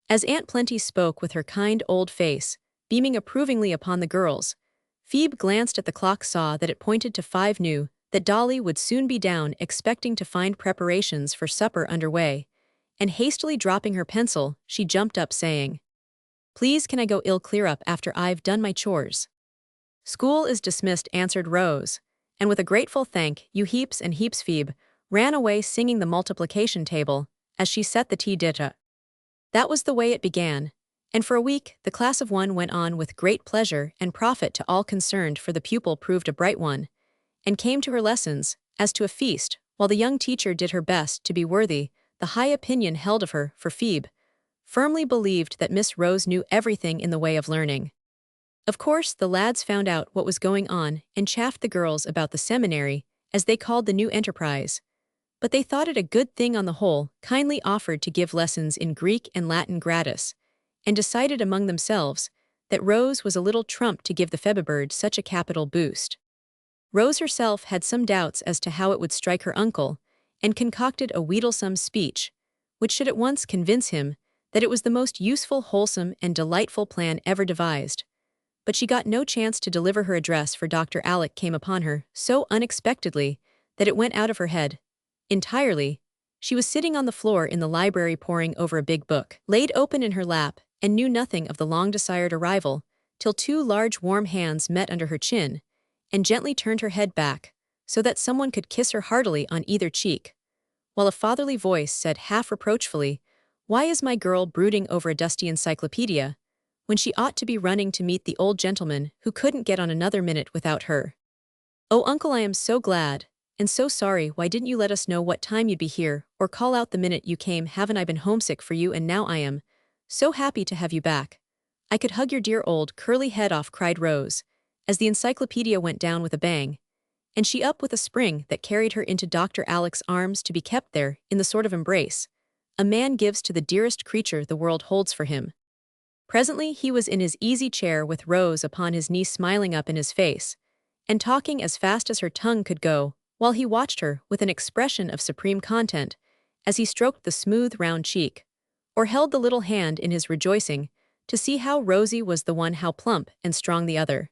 As Aunt Plenty spoke with her kind old face, beaming approvingly upon the girls, Phoebe glanced at the clock, saw that it pointed to 5, knew that Dolly would soon be down, expecting to find preparations for supper underway, and hastily dropping her pencil, she jumped up saying, "Please, can I go? I'll clear up after I've done my chores." "School is dismissed," answered Rose, and with a grateful "thank you heaps and heaps," Phoebe ran away singing the multiplication table as she set the tea dish. That was the way it began, and for a week the class of one went on with great pleasure and profit to all concerned, for the pupil proved a bright one, and came to her lessons as to a feast, while the young teacher did her best to be worthy the high opinion held of her, for Phoebe firmly believed that Miss Rose knew everything in the way of learning. Of course, the lads found out what was going on and chaffed the girls about the seminary, as they called the new enterprise, but they thought it a good thing on the whole, kindly offered to give lessons in Greek and Latin gratis, and decided among themselves that Rose was a little trump to give the Febibird such a capital boost. Rose herself had some doubts as to how it would strike her uncle, and concocted a wheedlesome speech, which should at once convince him that it was the most useful, wholesome, and delightful plan ever devised. But she got no chance to deliver her address, for Dr. Alec came upon her so unexpectedly that it went out of her head entirely. She was sitting on the floor in the library poring over a big book, laid open in her lap, and knew nothing of the long-desired arrival, till 2 large warm hands met under her chin, and gently turned her head back, so that someone could kiss her heartily on either cheek, while a fatherly voice said half reproachfully, "Why is my girl brooding over a dusty encyclopedia, when she ought to be running to meet the old gentleman who couldn't get on another minute without her? Oh, uncle, I am so glad, and so sorry. Why didn't you let us know what time you'd be here, or call out the minute you came? Haven't I been homesick for you, and now I am so happy to have you back. I could hug your dear old curly head off," cried Rose, as the encyclopedia went down with a bang, and she up with a spring that carried her into Dr. Alec's arms, to be kept there in the sort of embrace a man gives to the dearest creature the world holds for him. Presently he was in his easy chair with Rose upon his knee, smiling up in his face, and talking as fast as her tongue could go, while he watched her with an expression of supreme content as he stroked the smooth round cheek, or held the little hand in his, rejoicing to see how rosy was the one, how plump and strong the other.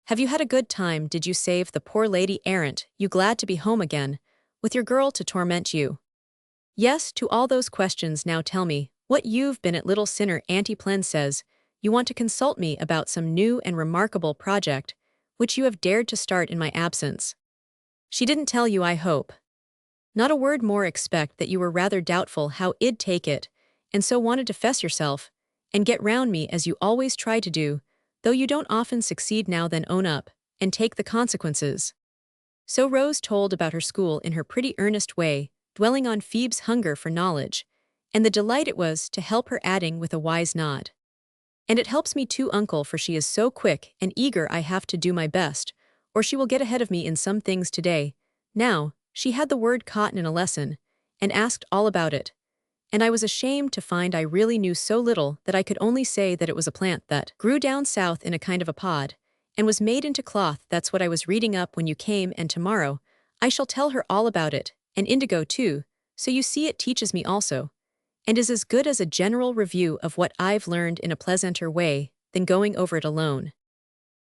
"Have you had a good time? Did you save the poor lady errant? You glad to be home again, with your girl to torment you?" "Yes, to all those questions. Now tell me what you've been at, little sinner." "Auntie Plen says you want to consult me about some new and remarkable project which you have dared to start in my absence. She didn't tell you, I hope?" "Not a word more. Expect that you were rather doubtful how I'd take it, and so wanted to fess yourself and get round me as you always try to do, though you don't often succeed. Now then, own up and take the consequences." So Rose told about her school in her pretty earnest way, dwelling on Phoebe's hunger for knowledge, and the delight it was to help her, adding with a wise nod, "And it helps me too, uncle, for she is so quick and eager. I have to do my best, or she will get ahead of me in some things today. Now, she had the word cotton in a lesson, and asked all about it, and I was ashamed to find I really knew so little that I could only say that it was a plant that grew down south in a kind of a pod, and was made into cloth. That's what I was reading up when you came, and tomorrow I shall tell her all about it, and indigo too, so you see it teaches me also, and is as good as a general review of what I've learned in a pleasanter way than going over it alone."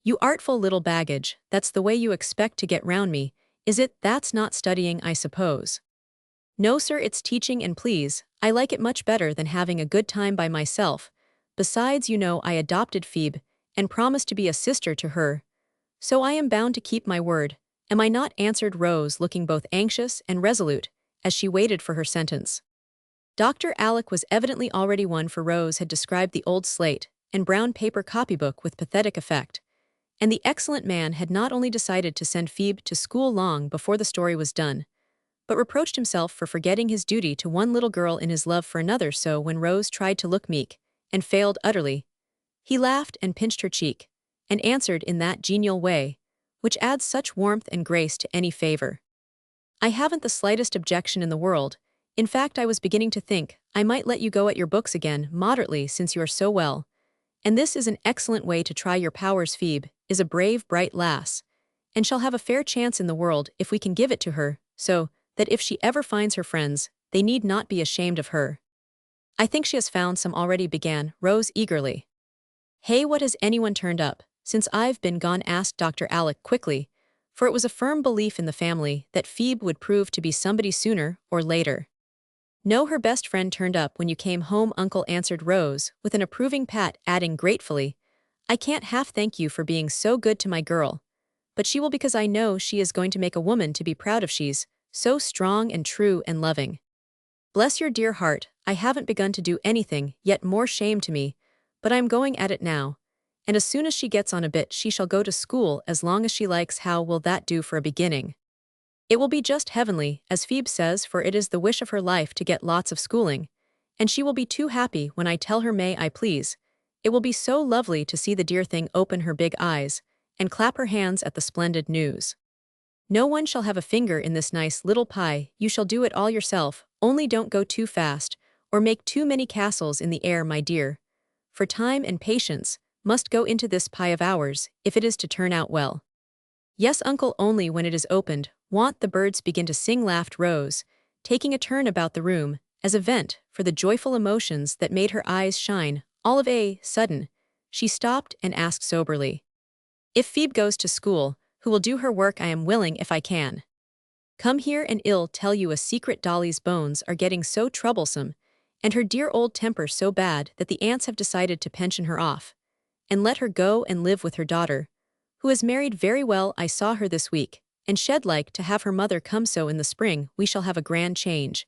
"You artful little baggage, that's the way you expect to get round me, is it? That's not studying, I suppose?" "No, sir, it's teaching, and please, I like it much better than having a good time by myself. Besides, you know I adopted Phoebe, and promised to be a sister to her, so I am bound to keep my word, am I not?" answered Rose, looking both anxious and resolute as she waited for her sentence. Dr. Alec was evidently already one, for Rose had described the old slate and brown paper copybook with pathetic effect, and the excellent man had not only decided to send Phoebe to school long before the story was done, but reproached himself for forgetting his duty to one little girl in his love for another. So when Rose tried to look meek, and failed utterly, he laughed and pinched her cheek, and answered in that genial way which adds such warmth and grace to any favor, "I haven't the slightest objection in the world. In fact, I was beginning to think I might let you go at your books again, moderately, since you are so well, and this is an excellent way to try your powers. Phoebe is a brave, bright lass, and shall have a fair chance in the world if we can give it to her, so that if she ever finds her friends, they need not be ashamed of her. I think she has found some already, began Rose eagerly. Hey, what has anyone turned up since I've been gone? Asked Dr. Alec quickly, for it was a firm belief in the family that Phoebe would prove to be somebody sooner or later. No, her best friend turned up when you came home, Uncle, answered Rose with an approving pat, adding gratefully, I can't half thank you for being so good to my girl, but she will, because I know she is going to make a woman to be proud of. She's so strong and true and loving. Bless your dear heart, I haven't begun to do anything yet, more shame to me, but I'm going at it now, and as soon as she gets on a bit she shall go to school as long as she likes. How will that do for a beginning? It will be just heavenly, as Phoebe says, for it is the wish of her life to get lots of schooling, and she will be too happy when I tell her, may I please. It will be so lovely to see the dear thing open her big eyes and clap her hands at the splendid news. No one shall have a finger in this nice little pie, you shall do it all yourself, only don't go too fast, or make too many castles in the air, my dear. For time and patience must go into this pie of ours, if it is to turn out well. Yes, Uncle, only when it is opened won't the birds begin to sing, laughed Rose, taking a turn about the room, as a vent for the joyful emotions that made her eyes shine. All of a sudden, she stopped and asked soberly, if Phoebe goes to school, who will do her work? I am willing if I can. Come here and I'll tell you a secret. Dolly's bones are getting so troublesome, and her dear old temper so bad that the aunts have decided to pension her off and let her go and live with her daughter, who is married very well. I saw her this week, and she'd like to have her mother come, so in the spring we shall have a grand change,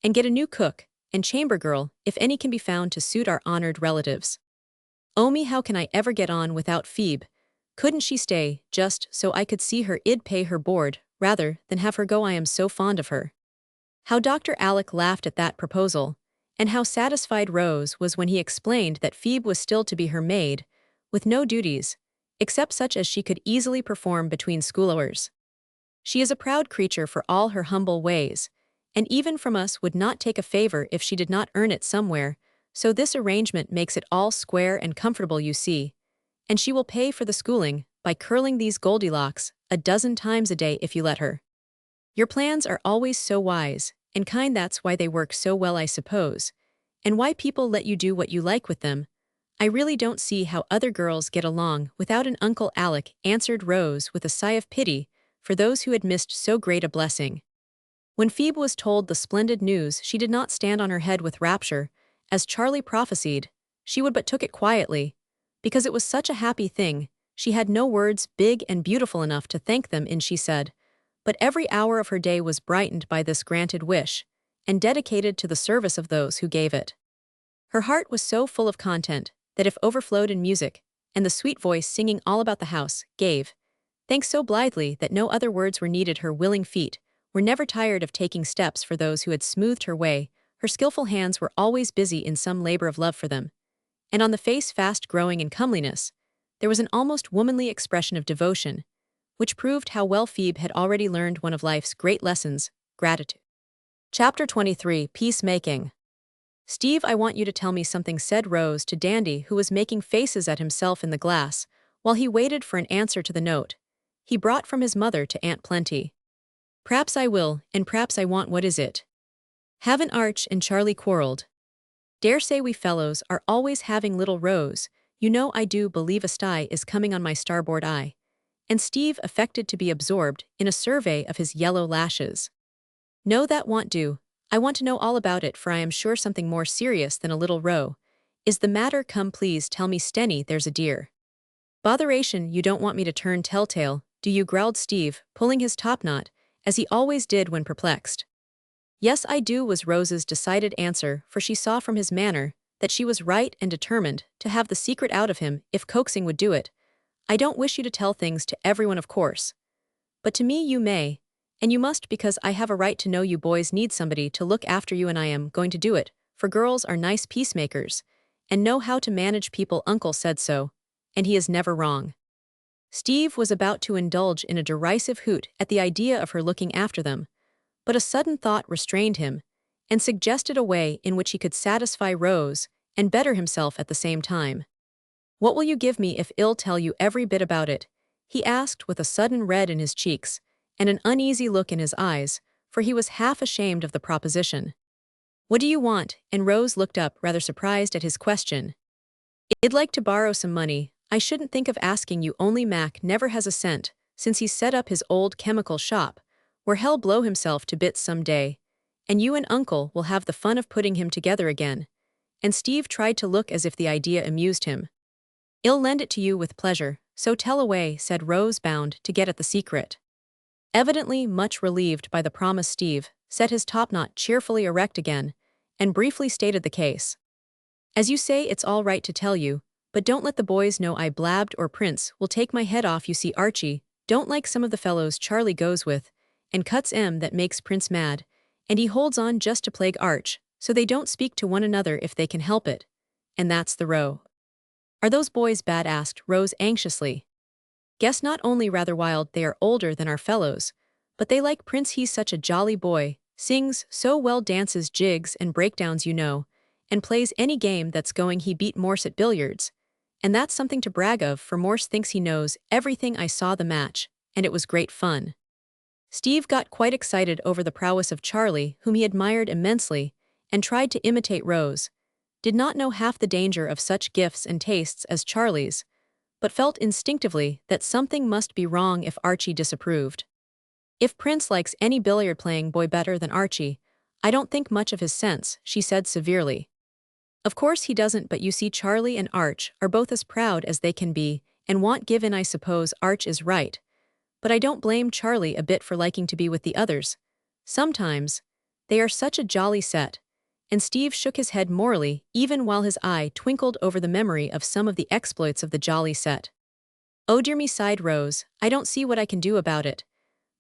and get a new cook and chamber girl, if any can be found to suit our honored relatives. Oh me, how can I ever get on without Phoebe? Couldn't she stay, just so I could see her? I'd pay her board, rather than have her go, I am so fond of her. How Dr. Alec laughed at that proposal, and how satisfied Rose was when he explained that Phoebe was still to be her maid, with no duties, except such as she could easily perform between school hours. She is a proud creature for all her humble ways, and even from us would not take a favor if she did not earn it somewhere, so this arrangement makes it all square and comfortable, you see, and she will pay for the schooling by curling these Goldilocks a dozen times a day if you let her. Your plans are always so wise and kind, that's why they work so well, I suppose, and why people let you do what you like with them. I really don't see how other girls get along without an Uncle Alec, answered Rose with a sigh of pity for those who had missed so great a blessing. When Phoebe was told the splendid news, she did not stand on her head with rapture, as Charlie prophesied. She would but took it quietly, because it was such a happy thing. She had no words big and beautiful enough to thank them in, she said, but every hour of her day was brightened by this granted wish, and dedicated to the service of those who gave it. Her heart was so full of content that if overflowed in music, and the sweet voice singing all about the house, gave thanks so blithely that no other words were needed. Her willing feet were never tired of taking steps for those who had smoothed her way, her skillful hands were always busy in some labor of love for them, and on the face fast growing in comeliness, there was an almost womanly expression of devotion, which proved how well Phoebe had already learned one of life's great lessons, gratitude. Chapter 23, Peacemaking. Steve, I want you to tell me something, said Rose to Dandy, who was making faces at himself in the glass, while he waited for an answer to the note he brought from his mother to Aunt Plenty. P'raps I will, and p'raps I won't. What is it? Haven't Arch and Charlie quarreled? Dare say we fellows are always having little Rose. You know I do believe a sty is coming on my starboard eye. And Steve affected to be absorbed in a survey of his yellow lashes. No, that won't do. I want to know all about it, for I am sure something more serious than a little row is the matter. Come, please tell me, Stenny, there's a dear. Botheration, you don't want me to turn telltale, do you? Growled Steve, pulling his topknot, as he always did when perplexed. Yes, I do, was Rose's decided answer, for she saw from his manner that she was right and determined to have the secret out of him if coaxing would do it. I don't wish you to tell things to everyone, of course, but to me you may, and you must, because I have a right to know. You boys need somebody to look after you, and I am going to do it, for girls are nice peacemakers and know how to manage people. Uncle said so, and he is never wrong. Steve was about to indulge in a derisive hoot at the idea of her looking after them, but a sudden thought restrained him and suggested a way in which he could satisfy Rose and better himself at the same time. What will you give me if I'll tell you every bit about it? He asked with a sudden red in his cheeks and an uneasy look in his eyes, for he was half ashamed of the proposition. What do you want? And Rose looked up, rather surprised at his question. I'd like to borrow some money. I shouldn't think of asking you, only Mac never has a cent, since he's set up his old chemical shop, where he'll blow himself to bits some day. And you and Uncle will have the fun of putting him together again. And Steve tried to look as if the idea amused him. I'll lend it to you with pleasure, so tell away, said Rose, bound to get at the secret. Evidently much relieved by the promise, Steve set his topknot cheerfully erect again, and briefly stated the case. As you say, it's all right to tell you, but don't let the boys know I blabbed or Prince will take my head off. You see, Archie don't like some of the fellows Charlie goes with, and cuts that makes Prince mad, and he holds on just to plague Arch, so they don't speak to one another if they can help it. And that's the row. Are those boys bad? Asked Rose anxiously. Guess not. Only rather wild. They are older than our fellows, but they like Prince. He's such a jolly boy, sings so well, dances jigs and breakdowns, you know, and plays any game that's going. He beat Morse at billiards, and that's something to brag of, for Morse thinks he knows everything. I saw the match, and it was great fun. Steve got quite excited over the prowess of Charlie, whom he admired immensely, and tried to imitate Rose. Did not know half the danger of such gifts and tastes as Charlie's, but felt instinctively that something must be wrong if Archie disapproved. If Prince likes any billiard-playing boy better than Archie, I don't think much of his sense, she said severely. Of course he doesn't, but you see, Charlie and Arch are both as proud as they can be, and want give in. I suppose Arch is right, but I don't blame Charlie a bit for liking to be with the others. Sometimes they are such a jolly set. And Steve shook his head morally, even while his eye twinkled over the memory of some of the exploits of the jolly set. Oh dear me, sighed Rose, I don't see what I can do about it.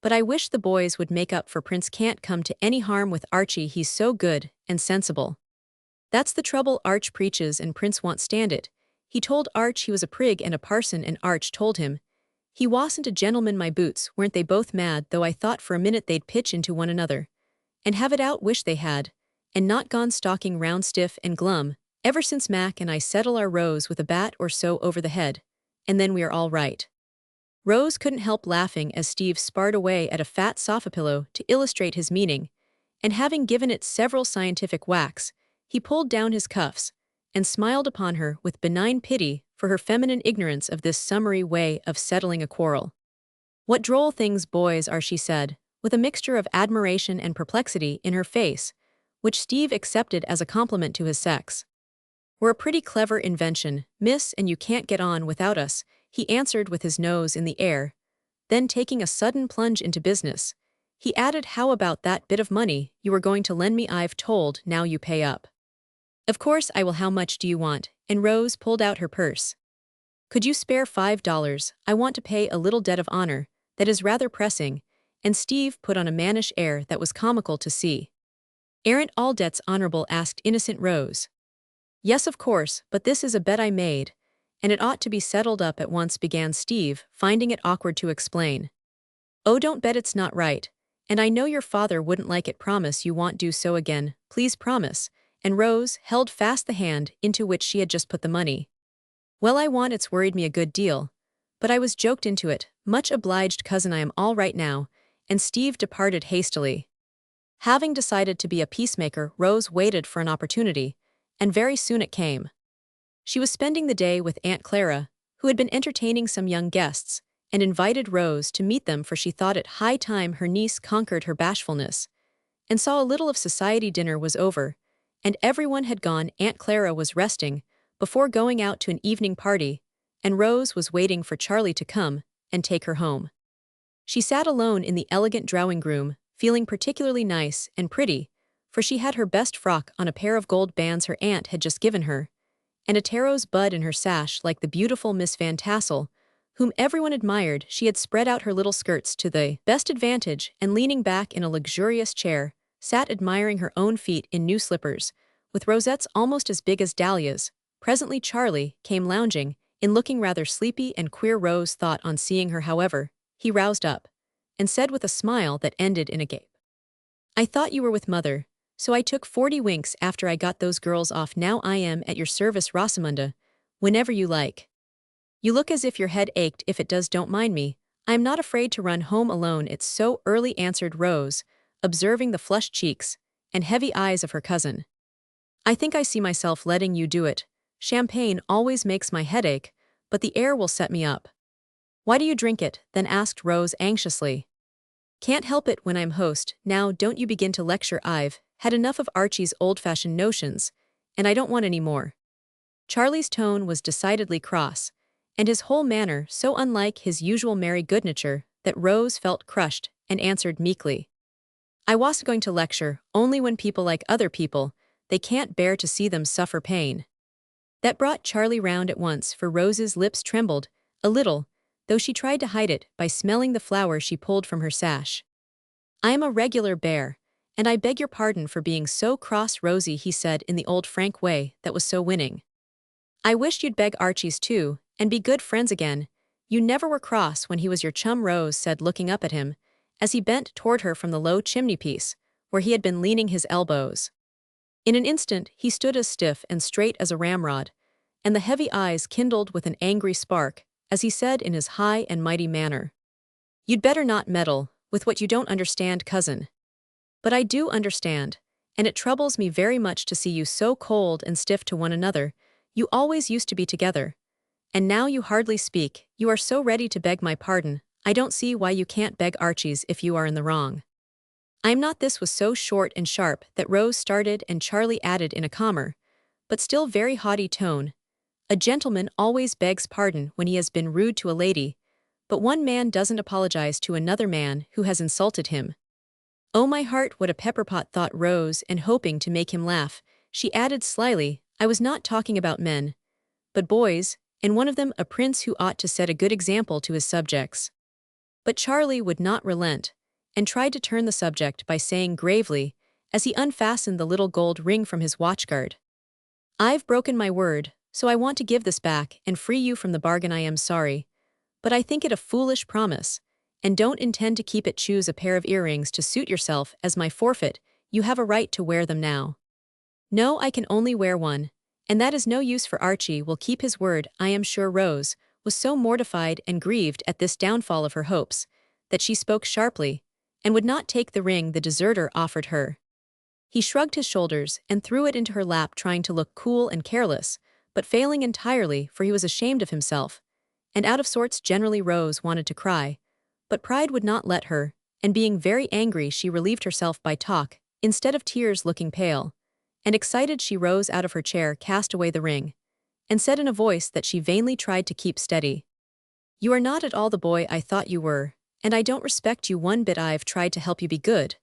But I wish the boys would make up for Prince can't come to any harm with Archie. He's so good and sensible. That's the trouble. Arch preaches and Prince won't stand it. He told Arch he was a prig and a parson, and Arch told him he wasn't a gentleman. My boots, weren't they both mad? Though I thought for a minute they'd pitch into one another and have it out. Wish they had, and not gone stalking round stiff and glum, ever since Mac and I settle our Rose with a bat or so over the head, and then we are all right. Rose couldn't help laughing as Steve sparred away at a fat sofa pillow to illustrate his meaning, and having given it several scientific whacks, he pulled down his cuffs and smiled upon her with benign pity for her feminine ignorance of this summary way of settling a quarrel. What droll things boys are, she said, with a mixture of admiration and perplexity in her face, which Steve accepted as a compliment to his sex. We're a pretty clever invention, miss, and you can't get on without us, he answered with his nose in the air. Then, taking a sudden plunge into business, he added, how about that bit of money you were going to lend me? I've told, now you pay up. Of course I will. How much do you want? And Rose pulled out her purse. Could you spare $5? I want to pay a little debt of honor that is rather pressing, and Steve put on a mannish air that was comical to see. Aren't all debts honorable? Asked innocent Rose. Yes, of course, but this is a bet I made, and it ought to be settled up at once, began Steve, finding it awkward to explain. Oh, don't bet it's not right, and I know your father wouldn't like it. Promise you won't do so again, please promise. And Rose held fast the hand into which she had just put the money. Well, I want it's worried me a good deal, but I was joked into it. Much obliged, cousin, I am all right now, and Steve departed hastily. Having decided to be a peacemaker, Rose waited for an opportunity, and very soon it came. She was spending the day with Aunt Clara, who had been entertaining some young guests, and invited Rose to meet them, for she thought it high time her niece conquered her bashfulness, and saw a little of society. Dinner was over, and everyone had gone. Aunt Clara was resting before going out to an evening party, and Rose was waiting for Charlie to come and take her home. She sat alone in the elegant drawing-room, feeling particularly nice and pretty, for she had her best frock on, a pair of gold bands her aunt had just given her, and a tarot's bud in her sash like the beautiful Miss Van Tassel, whom everyone admired. She had spread out her little skirts to the best advantage, and leaning back in a luxurious chair, sat admiring her own feet in new slippers, with rosettes almost as big as dahlias. Presently Charlie came lounging in, looking rather sleepy and queer. Rose thought on seeing her, however, he roused up, and said with a smile that ended in a gape, I thought you were with mother, so I took 40 winks after I got those girls off. Now I am at your service, Rosamunda, whenever you like. You look as if your head ached. If it does, don't mind me. I am not afraid to run home alone. It's so early, answered Rose, observing the flushed cheeks and heavy eyes of her cousin. "I think I see myself letting you do it. Champagne always makes my head ache, but the air will set me up." "Why do you drink it?" then asked Rose anxiously. "Can't help it when I'm host. Now don't you begin to lecture. I've had enough of Archie's old-fashioned notions, and I don't want any more." Charlie's tone was decidedly cross, and his whole manner so unlike his usual merry good nature that Rose felt crushed and answered meekly, "I was going to lecture only when people like other people, they can't bear to see them suffer pain." That brought Charlie round at once, for Rose's lips trembled a little, though she tried to hide it by smelling the flower she pulled from her sash. "I am a regular bear, and I beg your pardon for being so cross, Rosie," he said in the old frank way that was so winning. "I wished you'd beg Archie's too, and be good friends again. You never were cross when he was your chum," Rose said, looking up at him, as he bent toward her from the low chimney-piece, where he had been leaning his elbows. In an instant he stood as stiff and straight as a ramrod, and the heavy eyes kindled with an angry spark, as he said in his high and mighty manner, "You'd better not meddle with what you don't understand, cousin." "But I do understand, and it troubles me very much to see you so cold and stiff to one another. You always used to be together. And now you hardly speak. You are so ready to beg my pardon. I don't see why you can't beg Archie's if you are in the wrong." "I am not." This was so short and sharp that Rose started, and Charlie added in a calmer, but still very haughty tone, "A gentleman always begs pardon when he has been rude to a lady, but one man doesn't apologize to another man who has insulted him." "Oh my heart, what a pepperpot," thought Rose, and hoping to make him laugh, she added slyly, "I was not talking about men, but boys, and one of them a prince who ought to set a good example to his subjects." But Charlie would not relent, and tried to turn the subject by saying gravely, as he unfastened the little gold ring from his watchguard, "I've broken my word, so I want to give this back and free you from the bargain. I am sorry, but I think it a foolish promise, and don't intend to keep it. Choose a pair of earrings to suit yourself as my forfeit. You have a right to wear them now." "No, I can only wear one, and that is no use, for Archie will keep his word, I am sure." Rose was so mortified and grieved at this downfall of her hopes that she spoke sharply, and would not take the ring the deserter offered her. He shrugged his shoulders and threw it into her lap, trying to look cool and careless, but failing entirely, for he was ashamed of himself, and out of sorts generally. Rose wanted to cry, but pride would not let her, and being very angry she relieved herself by talk, instead of tears. Looking pale and excited, she rose out of her chair, cast away the ring, and said in a voice that she vainly tried to keep steady, "You are not at all the boy I thought you were, and I don't respect you one bit. I've tried to help you be good,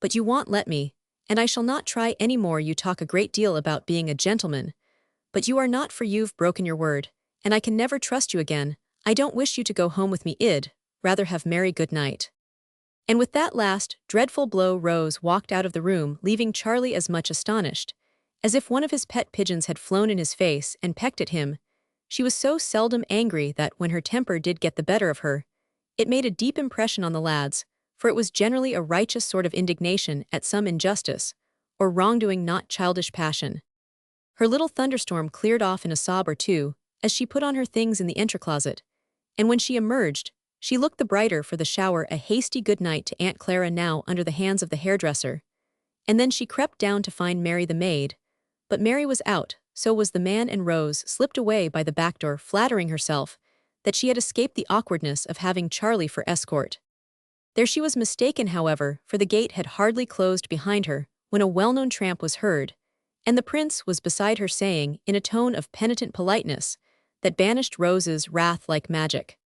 but you won't let me, and I shall not try any more. You talk a great deal about being a gentleman, but you are not, for you've broken your word, and I can never trust you again. I don't wish you to go home with me. I'd rather have merry good night." And with that last dreadful blow, Rose walked out of the room, leaving Charlie as much astonished as if one of his pet pigeons had flown in his face and pecked at him. She was so seldom angry that when her temper did get the better of her, it made a deep impression on the lads, for it was generally a righteous sort of indignation at some injustice or wrongdoing, not childish passion. Her little thunderstorm cleared off in a sob or two as she put on her things in the entrecloset, and when she emerged, she looked the brighter for the shower. A hasty good night to Aunt Clara, now under the hands of the hairdresser, and then she crept down to find Mary the maid, but Mary was out, so was the man, and Rose slipped away by the back door, flattering herself that she had escaped the awkwardness of having Charlie for escort. There she was mistaken, however, for the gate had hardly closed behind her when a well-known tramp was heard, and the prince was beside her, saying, in a tone of penitent politeness that banished Rose's wrath like magic,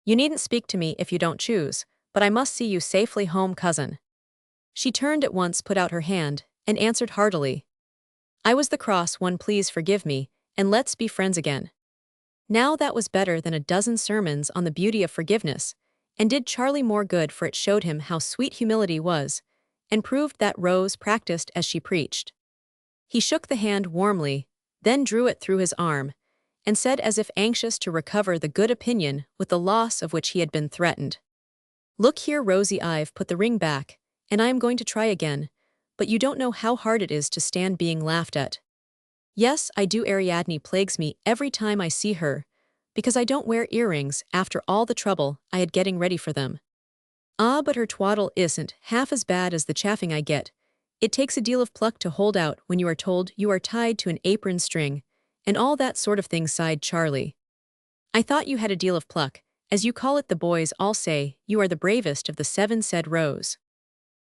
"You needn't speak to me if you don't choose, but I must see you safely home, cousin." She turned at once, put out her hand, and answered heartily, "I was the cross one, please forgive me, and let's be friends again." Now that was better than a dozen sermons on the beauty of forgiveness, and did Charlie more good, for it showed him how sweet humility was, and proved that Rose practiced as she preached. He shook the hand warmly, then drew it through his arm, and said, as if anxious to recover the good opinion with the loss of which he had been threatened, "Look here, Rosie, I've put the ring back, and I am going to try again, but you don't know how hard it is to stand being laughed at." "Yes, I do. Ariadne plagues me every time I see her, because I don't wear earrings after all the trouble I had getting ready for them." "Ah, but her twaddle isn't half as bad as the chaffing I get, It takes a deal of pluck to hold out when you are told you are tied to an apron string, and all that sort of thing, sighed Charlie. I thought you had a deal of pluck, as you call it. The boys all say you are the bravest of the seven, said Rose.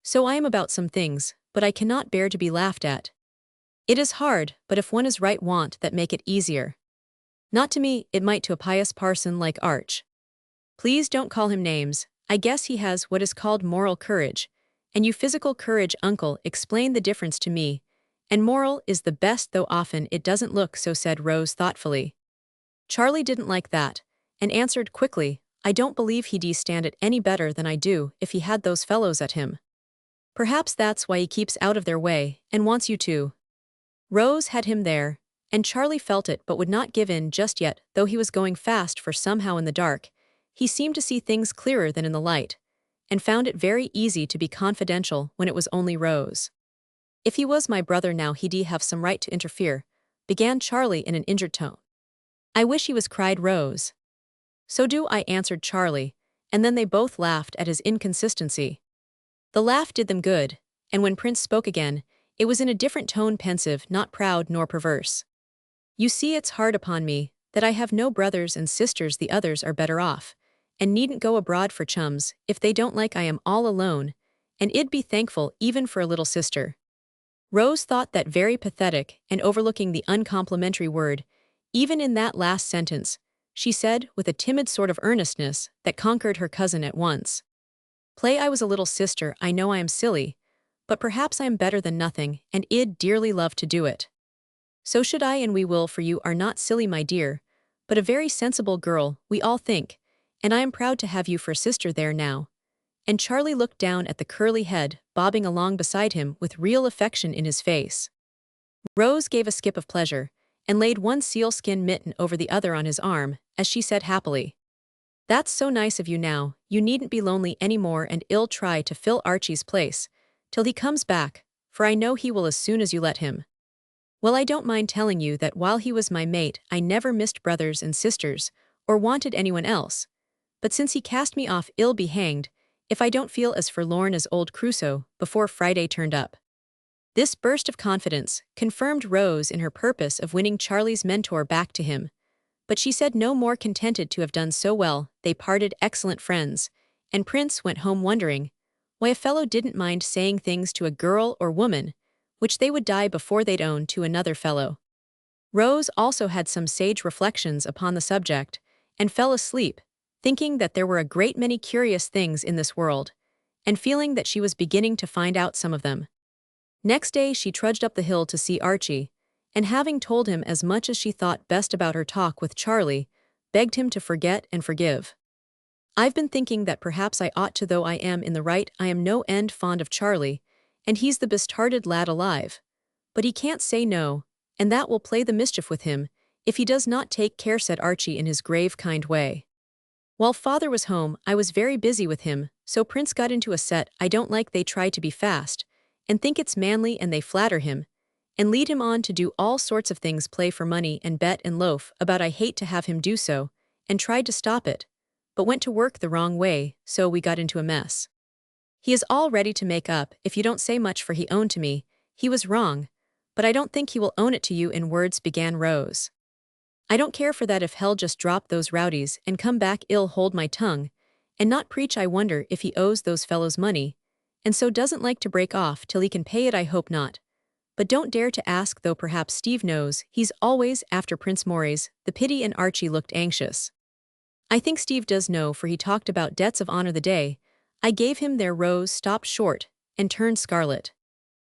So I am about some things, but I cannot bear to be laughed at. It is hard, but if one is right, want that make it easier. Not to me, it might to a pious parson like Arch. Please don't call him names. I guess he has what is called moral courage, and you physical courage. Uncle explained the difference to me, and moral is the best, though often it doesn't look so, said Rose thoughtfully. Charlie didn't like that, and answered quickly, I don't believe he'd stand it any better than I do if he had those fellows at him. Perhaps that's why he keeps out of their way, and wants you to. Rose had him there, and Charlie felt it but would not give in just yet, though he was going fast, for somehow in the dark, he seemed to see things clearer than in the light, and found it very easy to be confidential when it was only Rose. If he was my brother now, he'd have some right to interfere, began Charlie in an injured tone. I wish he was, cried Rose. So do I, answered Charlie, and then they both laughed at his inconsistency. The laugh did them good, and when Prince spoke again, it was in a different tone, pensive, not proud nor perverse. You see, it's hard upon me that I have no brothers and sisters. The others are better off, and needn't go abroad for chums if they don't like. I am all alone, and I'd be thankful even for a little sister. Rose thought that very pathetic, and overlooking the uncomplimentary word, even in that last sentence, she said with a timid sort of earnestness that conquered her cousin at once. Play I was a little sister. I know I am silly, but perhaps I am better than nothing, and I'd dearly love to do it. So should I, and we will, for you are not silly, my dear, but a very sensible girl, we all think, and I am proud to have you for a sister there now. And Charlie looked down at the curly head bobbing along beside him with real affection in his face. Rose gave a skip of pleasure, and laid one sealskin mitten over the other on his arm, as she said happily, That's so nice of you now, you needn't be lonely any more, and I'll try to fill Archie's place, till he comes back, for I know he will as soon as you let him. Well, I don't mind telling you that while he was my mate I never missed brothers and sisters, or wanted anyone else, but since he cast me off, I'll be hanged if I don't feel as forlorn as old Crusoe before Friday turned up. This burst of confidence confirmed Rose in her purpose of winning Charlie's mentor back to him, but she said no more. Contented to have done so well, they parted excellent friends, and Prince went home wondering why a fellow didn't mind saying things to a girl or woman which they would die before they'd own to another fellow. Rose also had some sage reflections upon the subject, and fell asleep, thinking that there were a great many curious things in this world, and feeling that she was beginning to find out some of them. Next day she trudged up the hill to see Archie, and having told him as much as she thought best about her talk with Charlie, begged him to forget and forgive. I've been thinking that perhaps I ought to, though I am in the right. I am no end fond of Charlie, and he's the best-hearted lad alive. But he can't say no, and that will play the mischief with him, if he does not take care, said Archie in his grave, kind way. While father was home, I was very busy with him, so Prince got into a set I don't like. They try to be fast, and think it's manly, and they flatter him, and lead him on to do all sorts of things, play for money and bet and loaf about. I hate to have him do so, and tried to stop it, but went to work the wrong way, so we got into a mess. He is all ready to make up if you don't say much, for he owned to me he was wrong, but I don't think he will own it to you in words, began Rose. I don't care for that. If hell just drop those rowdies and come back, I'll hold my tongue and not preach. I wonder if he owes those fellows money, and so doesn't like to break off till he can pay it. I hope not, but don't dare to ask, though perhaps Steve knows. He's always after Prince Maurice, the pity, and Archie looked anxious. I think Steve does know, for he talked about debts of honor the day I gave him there. Rose stopped short and turned scarlet.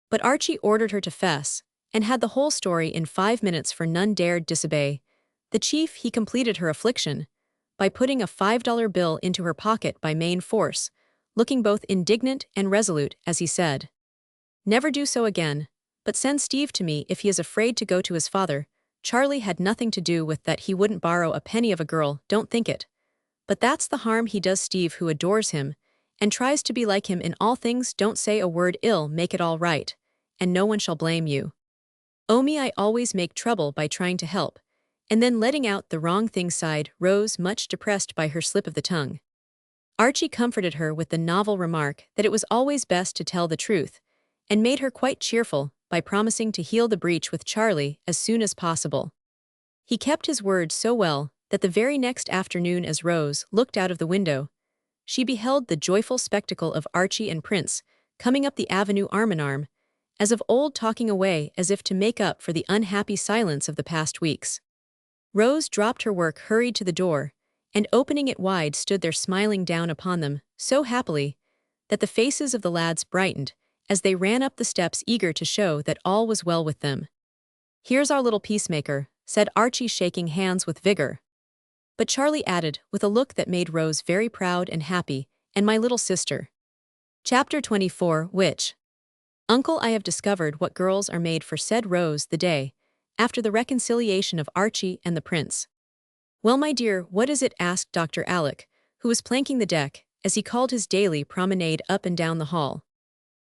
But Archie ordered her to fess, and had the whole story in 5 minutes, for none dared disobey. The chief, he completed her affliction by putting a $5 bill into her pocket by main force, looking both indignant and resolute as he said, Never do so again, but send Steve to me if he is afraid to go to his father. Charlie had nothing to do with that. He wouldn't borrow a penny of a girl, don't think it. But that's the harm he does Steve, who adores him and tries to be like him in all things. Don't say a word ill, make it all right, and no one shall blame you. Oh me, I always make trouble by trying to help, and then letting out the wrong thing, sighed Rose, much depressed by her slip of the tongue. Archie comforted her with the novel remark that it was always best to tell the truth, and made her quite cheerful by promising to heal the breach with Charlie as soon as possible. He kept his word so well that the very next afternoon, as Rose looked out of the window, she beheld the joyful spectacle of Archie and Prince coming up the avenue arm-in-arm, as of old, talking away as if to make up for the unhappy silence of the past weeks. Rose dropped her work, hurried to the door, and opening it wide stood there smiling down upon them so happily that the faces of the lads brightened as they ran up the steps, eager to show that all was well with them. "Here's our little peacemaker," said Archie, shaking hands with vigor. But Charlie added, with a look that made Rose very proud and happy, "And my little sister." Chapter 24, which? "Uncle, I have discovered what girls are made for," said Rose the day after the reconciliation of Archie and the prince. "Well, my dear, what is it?" asked Dr. Alec, who was planking the deck, as he called his daily promenade up and down the hall.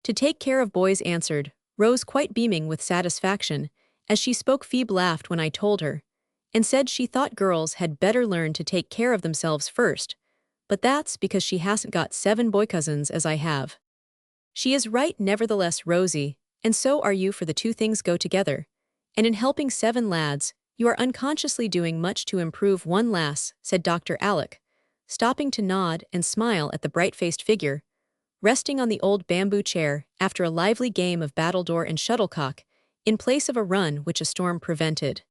"To take care of boys," answered Rose, quite beaming with satisfaction, as she spoke. Phoebe laughed when I told her, and said she thought girls had better learn to take care of themselves first, but that's because she hasn't got 7 boy cousins as I have. She is right nevertheless, Rosie, and so are you, for the two things go together, and in helping 7 lads, you are unconsciously doing much to improve one lass," said Dr. Alec, stopping to nod and smile at the bright-faced figure, resting on the old bamboo chair after a lively game of battledore and shuttlecock, in place of a run which a storm prevented.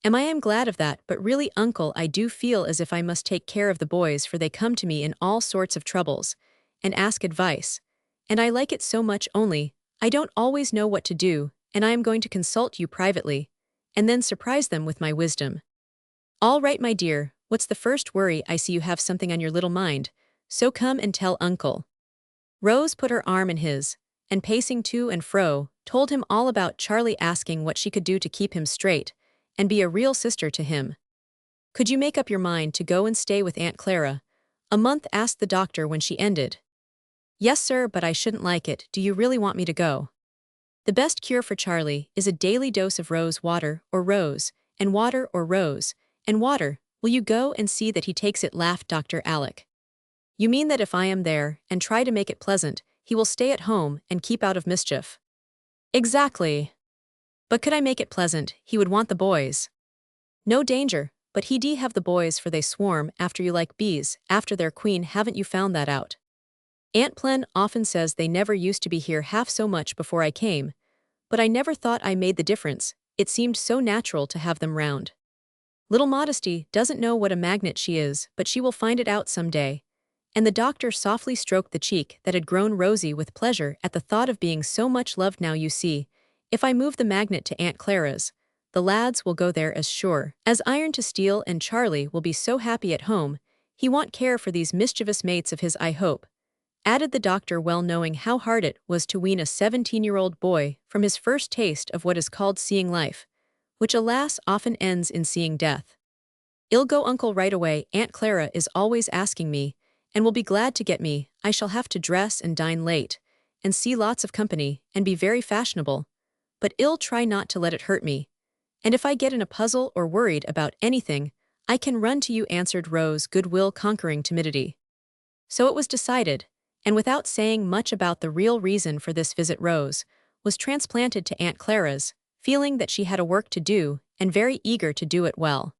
I am glad of that, but really, uncle, I do feel as if I must take care of the boys, for they come to me in all sorts of troubles, and ask advice, and I like it so much, only I don't always know what to do, and I am going to consult you privately, and then surprise them with my wisdom." "All right, my dear, what's the first worry? I see you have something on your little mind, so come and tell uncle." Rose put her arm in his, and pacing to and fro, told him all about Charlie, asking what she could do to keep him straight and be a real sister to him. "Could you make up your mind to go and stay with Aunt Clara a month?" asked the doctor when she ended. "Yes, sir, but I shouldn't like it. Do you really want me to go?" "The best cure for Charlie is a daily dose of rose water, or rose, and water, or rose, and water. Will you go and see that he takes it?" laughed Dr. Alec. "You mean that if I am there and try to make it pleasant, he will stay at home and keep out of mischief?" "Exactly. But could I make it pleasant, he would want the boys." "No danger, but he do have the boys, for they swarm after you like bees after their queen. Haven't you found that out? Aunt Plen often says they never used to be here half so much before I came, but I never thought I made the difference. It seemed so natural to have them round. Little Modesty doesn't know what a magnet she is, but she will find it out some day." And the doctor softly stroked the cheek that had grown rosy with pleasure at the thought of being so much loved. "Now you see, if I move the magnet to Aunt Clara's, the lads will go there as sure as iron to steel, and Charlie will be so happy at home, he won't care for these mischievous mates of his, I hope," added the doctor, well knowing how hard it was to wean a 17-year-old boy from his first taste of what is called seeing life, which alas often ends in seeing death. "I'll go, uncle, right away. Aunt Clara is always asking me, and will be glad to get me. I shall have to dress and dine late, and see lots of company, and be very fashionable, but I'll try not to let it hurt me. And if I get in a puzzle or worried about anything, I can run to you," answered Rose, goodwill conquering timidity. So it was decided, and without saying much about the real reason for this visit, Rose was transplanted to Aunt Clara's, feeling that she had a work to do, and very eager to do it well.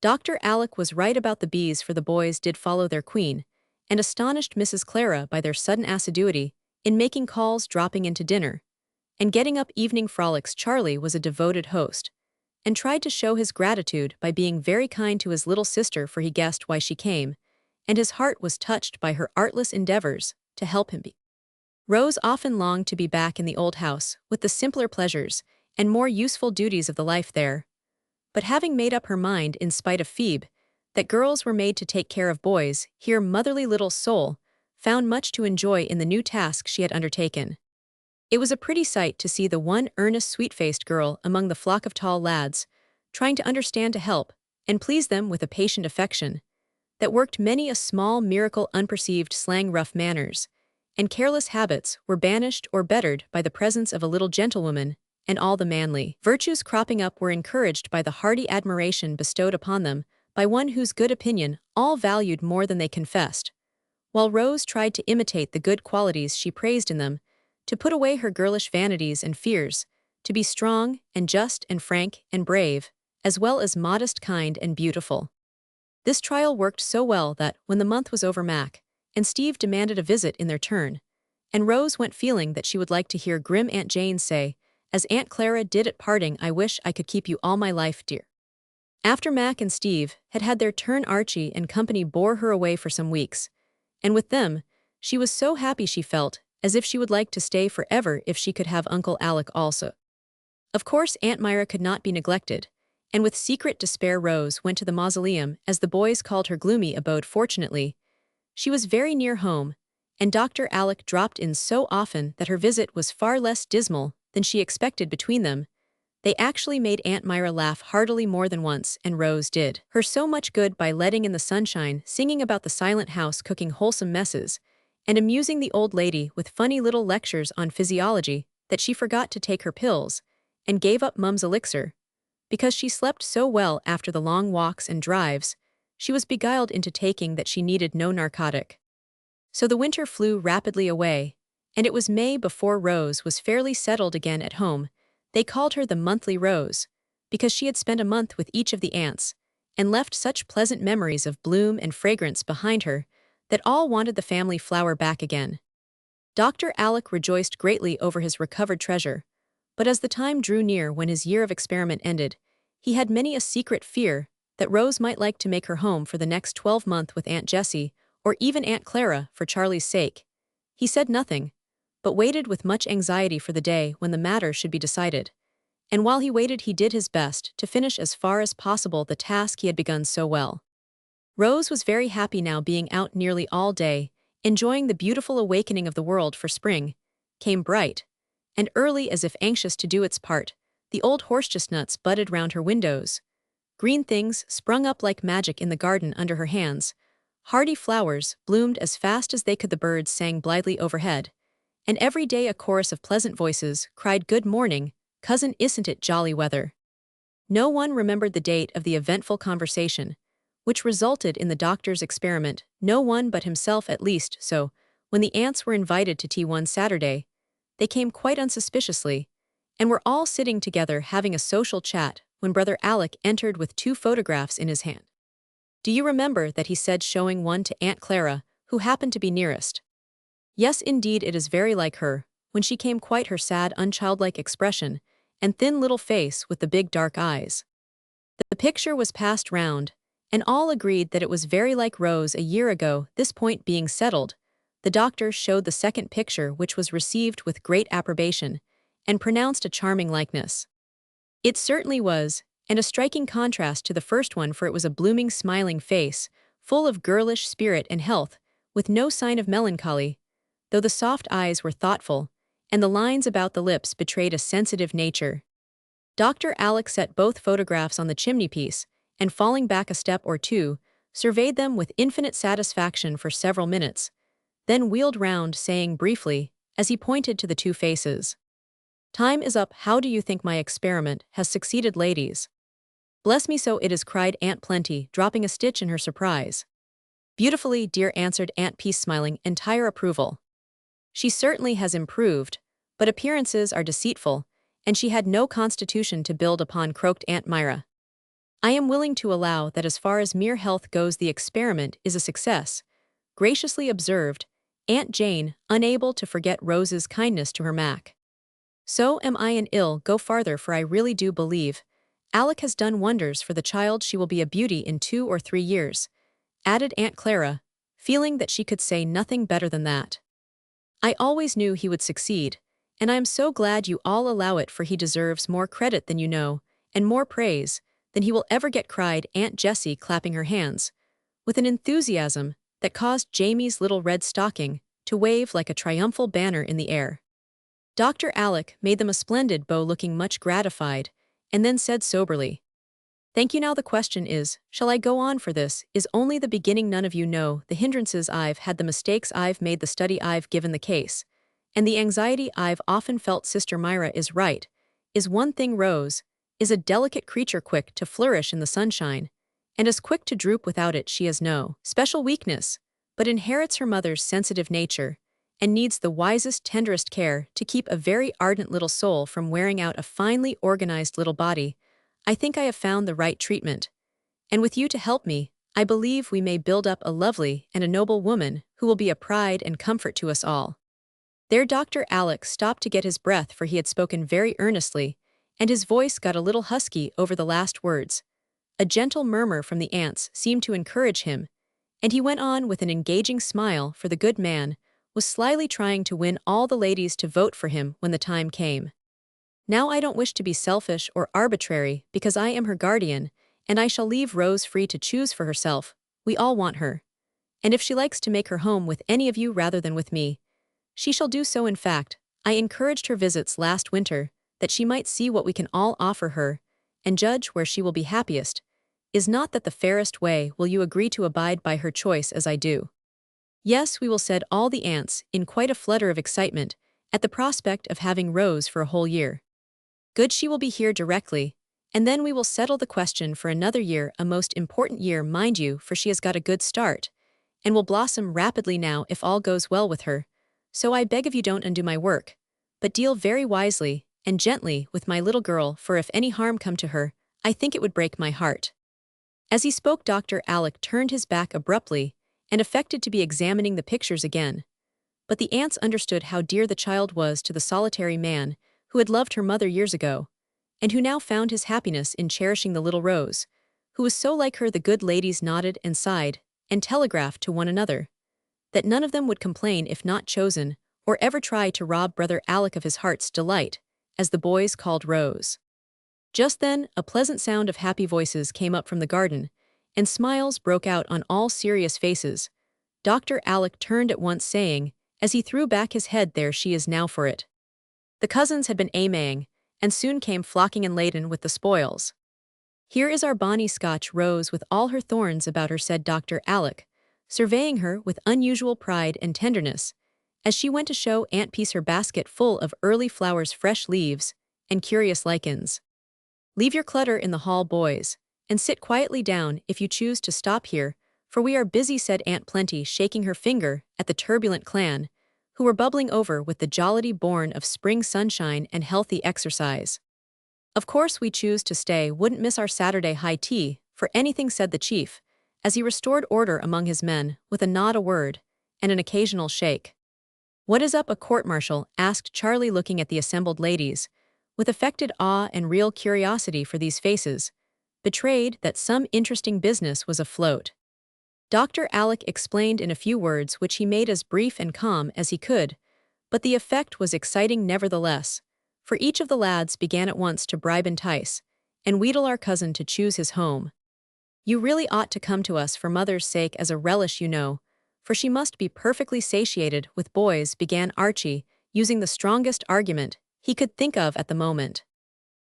Dr. Alec was right about the bees, for the boys did follow their queen, and astonished Mrs. Clara by their sudden assiduity in making calls, dropping into dinner, and getting up evening frolics. Charlie was a devoted host, and tried to show his gratitude by being very kind to his little sister, for he guessed why she came, and his heart was touched by her artless endeavors to help him be. Rose often longed to be back in the old house, with the simpler pleasures and more useful duties of the life there. But having made up her mind, in spite of Phoebe, that girls were made to take care of boys, her motherly little soul found much to enjoy in the new task she had undertaken. It was a pretty sight to see the one earnest, sweet-faced girl among the flock of tall lads, trying to understand, to help, and please them with a patient affection that worked many a small miracle. Unperceived slang, rough manners, and careless habits were banished or bettered by the presence of a little gentlewoman, and all the manly virtues cropping up were encouraged by the hearty admiration bestowed upon them by one whose good opinion all valued more than they confessed. While Rose tried to imitate the good qualities she praised in them, to put away her girlish vanities and fears, to be strong and just and frank and brave, as well as modest, kind, and beautiful. This trial worked so well that, when the month was over, Mac and Steve demanded a visit in their turn, and Rose went feeling that she would like to hear grim Aunt Jane say, as Aunt Clara did at parting, "I wish I could keep you all my life, dear." After Mac and Steve had had their turn, Archie and company bore her away for some weeks, and with them, she was so happy she felt as if she would like to stay forever if she could have Uncle Alec also. Of course, Aunt Myra could not be neglected, and with secret despair Rose went to the mausoleum, as the boys called her gloomy abode. Fortunately, she was very near home, and Dr. Alec dropped in so often that her visit was far less dismal than she expected. Between them, they actually made Aunt Myra laugh heartily more than once, and Rose did her so much good by letting in the sunshine, singing about the silent house, cooking wholesome messes, and amusing the old lady with funny little lectures on physiology, that she forgot to take her pills and gave up Mum's elixir. Because she slept so well after the long walks and drives, she was beguiled into taking that she needed no narcotic. So the winter flew rapidly away, and it was May before Rose was fairly settled again at home. They called her the monthly Rose, because she had spent a month with each of the aunts, and left such pleasant memories of bloom and fragrance behind her that all wanted the family flower back again. Dr. Alec rejoiced greatly over his recovered treasure, but as the time drew near when his year of experiment ended, he had many a secret fear that Rose might like to make her home for the next 12 months with Aunt Jessie, or even Aunt Clara, for Charlie's sake. He said nothing, but waited with much anxiety for the day when the matter should be decided. And while he waited, he did his best to finish as far as possible the task he had begun so well. Rose was very happy now, being out nearly all day, enjoying the beautiful awakening of the world, for spring came bright and early, as if anxious to do its part. The old horsechestnuts budded round her windows. Green things sprung up like magic in the garden under her hands. Hardy flowers bloomed as fast as they could. The birds sang blithely overhead, and every day a chorus of pleasant voices cried, "Good morning, cousin, isn't it jolly weather?" No one remembered the date of the eventful conversation, which resulted in the doctor's experiment, no one but himself at least. So, when the aunts were invited to tea one Saturday, they came quite unsuspiciously, and were all sitting together having a social chat when Brother Alec entered with 2 photographs in his hand. "Do you remember that?" he said, showing one to Aunt Clara, who happened to be nearest. "Yes, indeed, it is very like her," when she came, quite her sad, unchildlike expression, and thin little face with the big dark eyes. The picture was passed round, and all agreed that it was very like Rose a year ago. This point being settled, the doctor showed the second picture, which was received with great approbation, and pronounced a charming likeness. It certainly was, and a striking contrast to the first one, for it was a blooming, smiling face, full of girlish spirit and health, with no sign of melancholy, though the soft eyes were thoughtful, and the lines about the lips betrayed a sensitive nature. Dr. Alec set both photographs on the chimney-piece, and falling back a step or two, surveyed them with infinite satisfaction for several minutes, then wheeled round, saying briefly, as he pointed to the 2 faces, "Time is up. How do you think my experiment has succeeded, ladies?" "Bless me, so it is," cried Aunt Plenty, dropping a stitch in her surprise. "Beautifully, dear," answered Aunt Peace, smiling entire approval. "She certainly has improved, but appearances are deceitful, and she had no constitution to build upon," croaked Aunt Myra. "I am willing to allow that as far as mere health goes the experiment is a success," graciously observed Aunt Jane, unable to forget Rose's kindness to her Mac. "So am I, and ill go farther, for I really do believe Alec has done wonders for the child. She will be a beauty in 2 or 3 years, added Aunt Clara, feeling that she could say nothing better than that. "I always knew he would succeed, and I am so glad you all allow it, for he deserves more credit than you know, and more praise than he will ever get," cried Aunt Jessie, clapping her hands, with an enthusiasm that caused Jamie's little red stocking to wave like a triumphal banner in the air. Dr. Alec made them a splendid bow, looking much gratified, and then said soberly, "Thank you. Now the question is, shall I go on? For this is only the beginning. None of you know the hindrances I've had, the mistakes I've made, the study I've given the case, and the anxiety I've often felt. Sister Myra is right, is one thing. Rose is a delicate creature, quick to flourish in the sunshine, and as quick to droop without it. She has no special weakness, but inherits her mother's sensitive nature, and needs the wisest, tenderest care to keep a very ardent little soul from wearing out a finely organized little body, I think I have found the right treatment. And with you to help me, I believe we may build up a lovely and a noble woman who will be a pride and comfort to us all." There Dr. Alec stopped to get his breath, for he had spoken very earnestly, and his voice got a little husky over the last words. A gentle murmur from the aunts seemed to encourage him, and he went on with an engaging smile, for the good man was slyly trying to win all the ladies to vote for him when the time came. "Now I don't wish to be selfish or arbitrary, because I am her guardian, and I shall leave Rose free to choose for herself. We all want her. And if she likes to make her home with any of you rather than with me, she shall do so. In fact, I encouraged her visits last winter, that she might see what we can all offer her, and judge where she will be happiest. Is not that the fairest way? Will you agree to abide by her choice as I do?" "Yes, we will," said all the aunts, in quite a flutter of excitement, at the prospect of having Rose for a whole year. "Good, she will be here directly, and then we will settle the question for another year, a most important year, mind you, for she has got a good start, and will blossom rapidly now if all goes well with her. So I beg of you, don't undo my work, but deal very wisely and gently with my little girl, for if any harm come to her, I think it would break my heart." As he spoke, Dr. Alec turned his back abruptly and affected to be examining the pictures again. But the aunts understood how dear the child was to the solitary man who had loved her mother years ago, and who now found his happiness in cherishing the little Rose, who was so like her. The good ladies nodded and sighed, and telegraphed to one another that none of them would complain if not chosen, or ever try to rob Brother Alec of his heart's delight, as the boys called Rose. Just then, a pleasant sound of happy voices came up from the garden, and smiles broke out on all serious faces. Dr. Alec turned at once, saying, as he threw back his head, "There she is now for it." The cousins had been amaying, and soon came flocking and laden with the spoils. "Here is our bonny Scotch Rose with all her thorns about her," said Dr. Alec, surveying her with unusual pride and tenderness, as she went to show Aunt Peace her basket full of early flowers, fresh leaves, and curious lichens. "Leave your clutter in the hall, boys, and sit quietly down if you choose to stop here, for we are busy," said Aunt Plenty, shaking her finger at the turbulent clan, who were bubbling over with the jollity born of spring sunshine and healthy exercise. "Of course we choose to stay, wouldn't miss our Saturday high tea for anything," said the chief, as he restored order among his men with a nod, a word, and an occasional shake. "What is up, a court-martial?" asked Charlie, looking at the assembled ladies, with affected awe and real curiosity, for these faces betrayed that some interesting business was afloat. Dr. Alec explained in a few words, which he made as brief and calm as he could, but the effect was exciting nevertheless, for each of the lads began at once to bribe, entice, and wheedle our cousin to choose his home. "You really ought to come to us for mother's sake, as a relish, you know, for she must be perfectly satiated with boys," began Archie, using the strongest argument he could think of at the moment.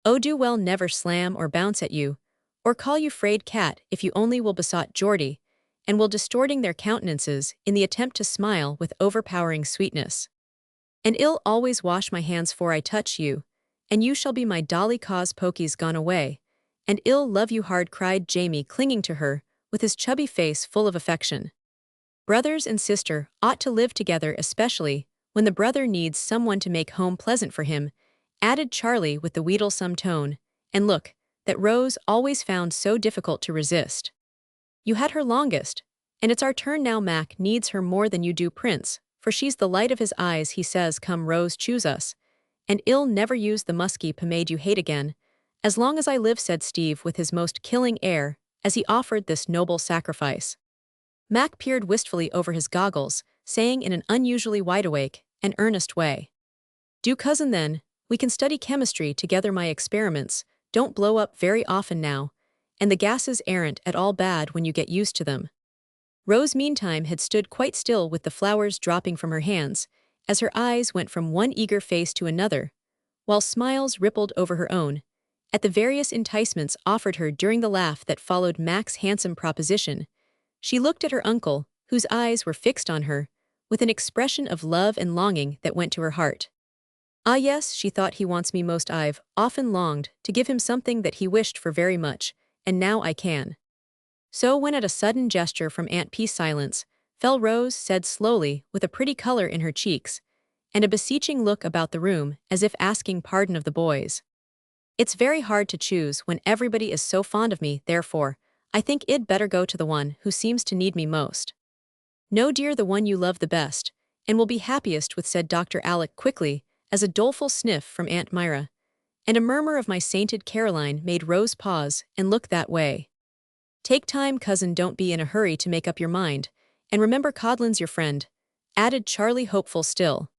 "Oh, do well never slam or bounce at you, or call you frayed cat, if you only will," besought Geordie, and will distorting their countenances in the attempt to smile with overpowering sweetness. "And I'll always wash my hands 'fore I touch you, and you shall be my dolly, 'cause Pokey's gone away, and I'll love you hard," cried Jamie, clinging to her with his chubby face full of affection. "Brothers and sister ought to live together, especially when the brother needs someone to make home pleasant for him," added Charlie with the wheedlesome tone and look that Rose always found so difficult to resist. "You had her longest, and it's our turn now. Mac needs her more than you do, Prince, for she's the light of his eyes. He says, 'Come, Rose, choose us, and I'll never use the musky pomade you hate again, as long as I live," said Steve with his most killing air, as he offered this noble sacrifice. Mac peered wistfully over his goggles, saying in an unusually wide-awake and earnest way, "Do, cousin, then, we can study chemistry together. My experiments don't blow up very often now, and the gases aren't at all bad when you get used to them." Rose meantime had stood quite still with the flowers dropping from her hands, as her eyes went from one eager face to another, while smiles rippled over her own, at the various enticements offered her during the laugh that followed Mac's handsome proposition. She looked at her uncle, whose eyes were fixed on her, with an expression of love and longing that went to her heart. "Ah yes," she thought, "he wants me most. I've often longed to give him something that he wished for very much, and now I can." So when at a sudden gesture from Aunt Peace silence Rose said slowly, with a pretty color in her cheeks, and a beseeching look about the room as if asking pardon of the boys. It's very hard to choose when everybody is so fond of me, therefore, I think it'd better go to the one who seems to need me most. No, dear, the one you love the best, and will be happiest with, said Dr. Alec quickly, as a doleful sniff from Aunt Myra, and a murmur of my sainted Caroline made Rose pause and look that way. Take time, cousin, don't be in a hurry to make up your mind, and remember Codlin's your friend, added Charlie, hopeful still.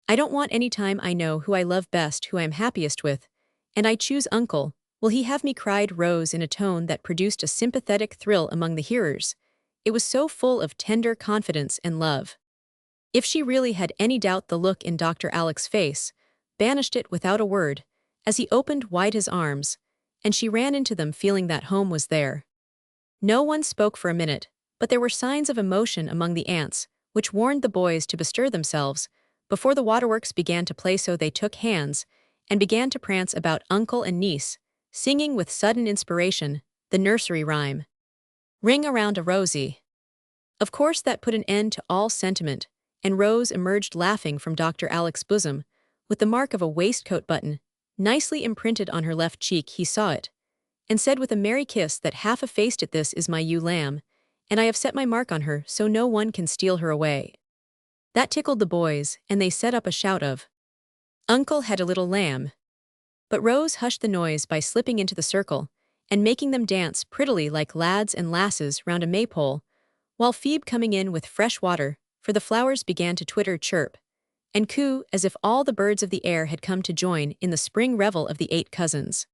I don't want any time. I know who I love best, who I am happiest with, and I choose Uncle. Will he have me? Cried Rose in a tone that produced a sympathetic thrill among the hearers. It was so full of tender confidence and love. If she really had any doubt, the look in Dr. Alec's face banished it without a word, as he opened wide his arms, and she ran into them feeling that home was there. No one spoke for a minute, but there were signs of emotion among the aunts, which warned the boys to bestir themselves before the waterworks began to play. So they took hands and began to prance about uncle and niece, singing with sudden inspiration the nursery rhyme, "Ring around a rosy." Of course that put an end to all sentiment, and Rose emerged laughing from Dr. Alec's bosom, with the mark of a waistcoat button nicely imprinted on her left cheek. He saw it, and said with a merry kiss that half effaced it, "This is my ewe lamb, and I have set my mark on her so no one can steal her away." That tickled the boys, and they set up a shout of, "Uncle had a little lamb." But Rose hushed the noise by slipping into the circle and making them dance prettily like lads and lasses round a maypole, while Phoebe, coming in with fresh water for the flowers, began to twitter, chirp, and coo as if all the birds of the air had come to join in the spring revel of the 8 cousins.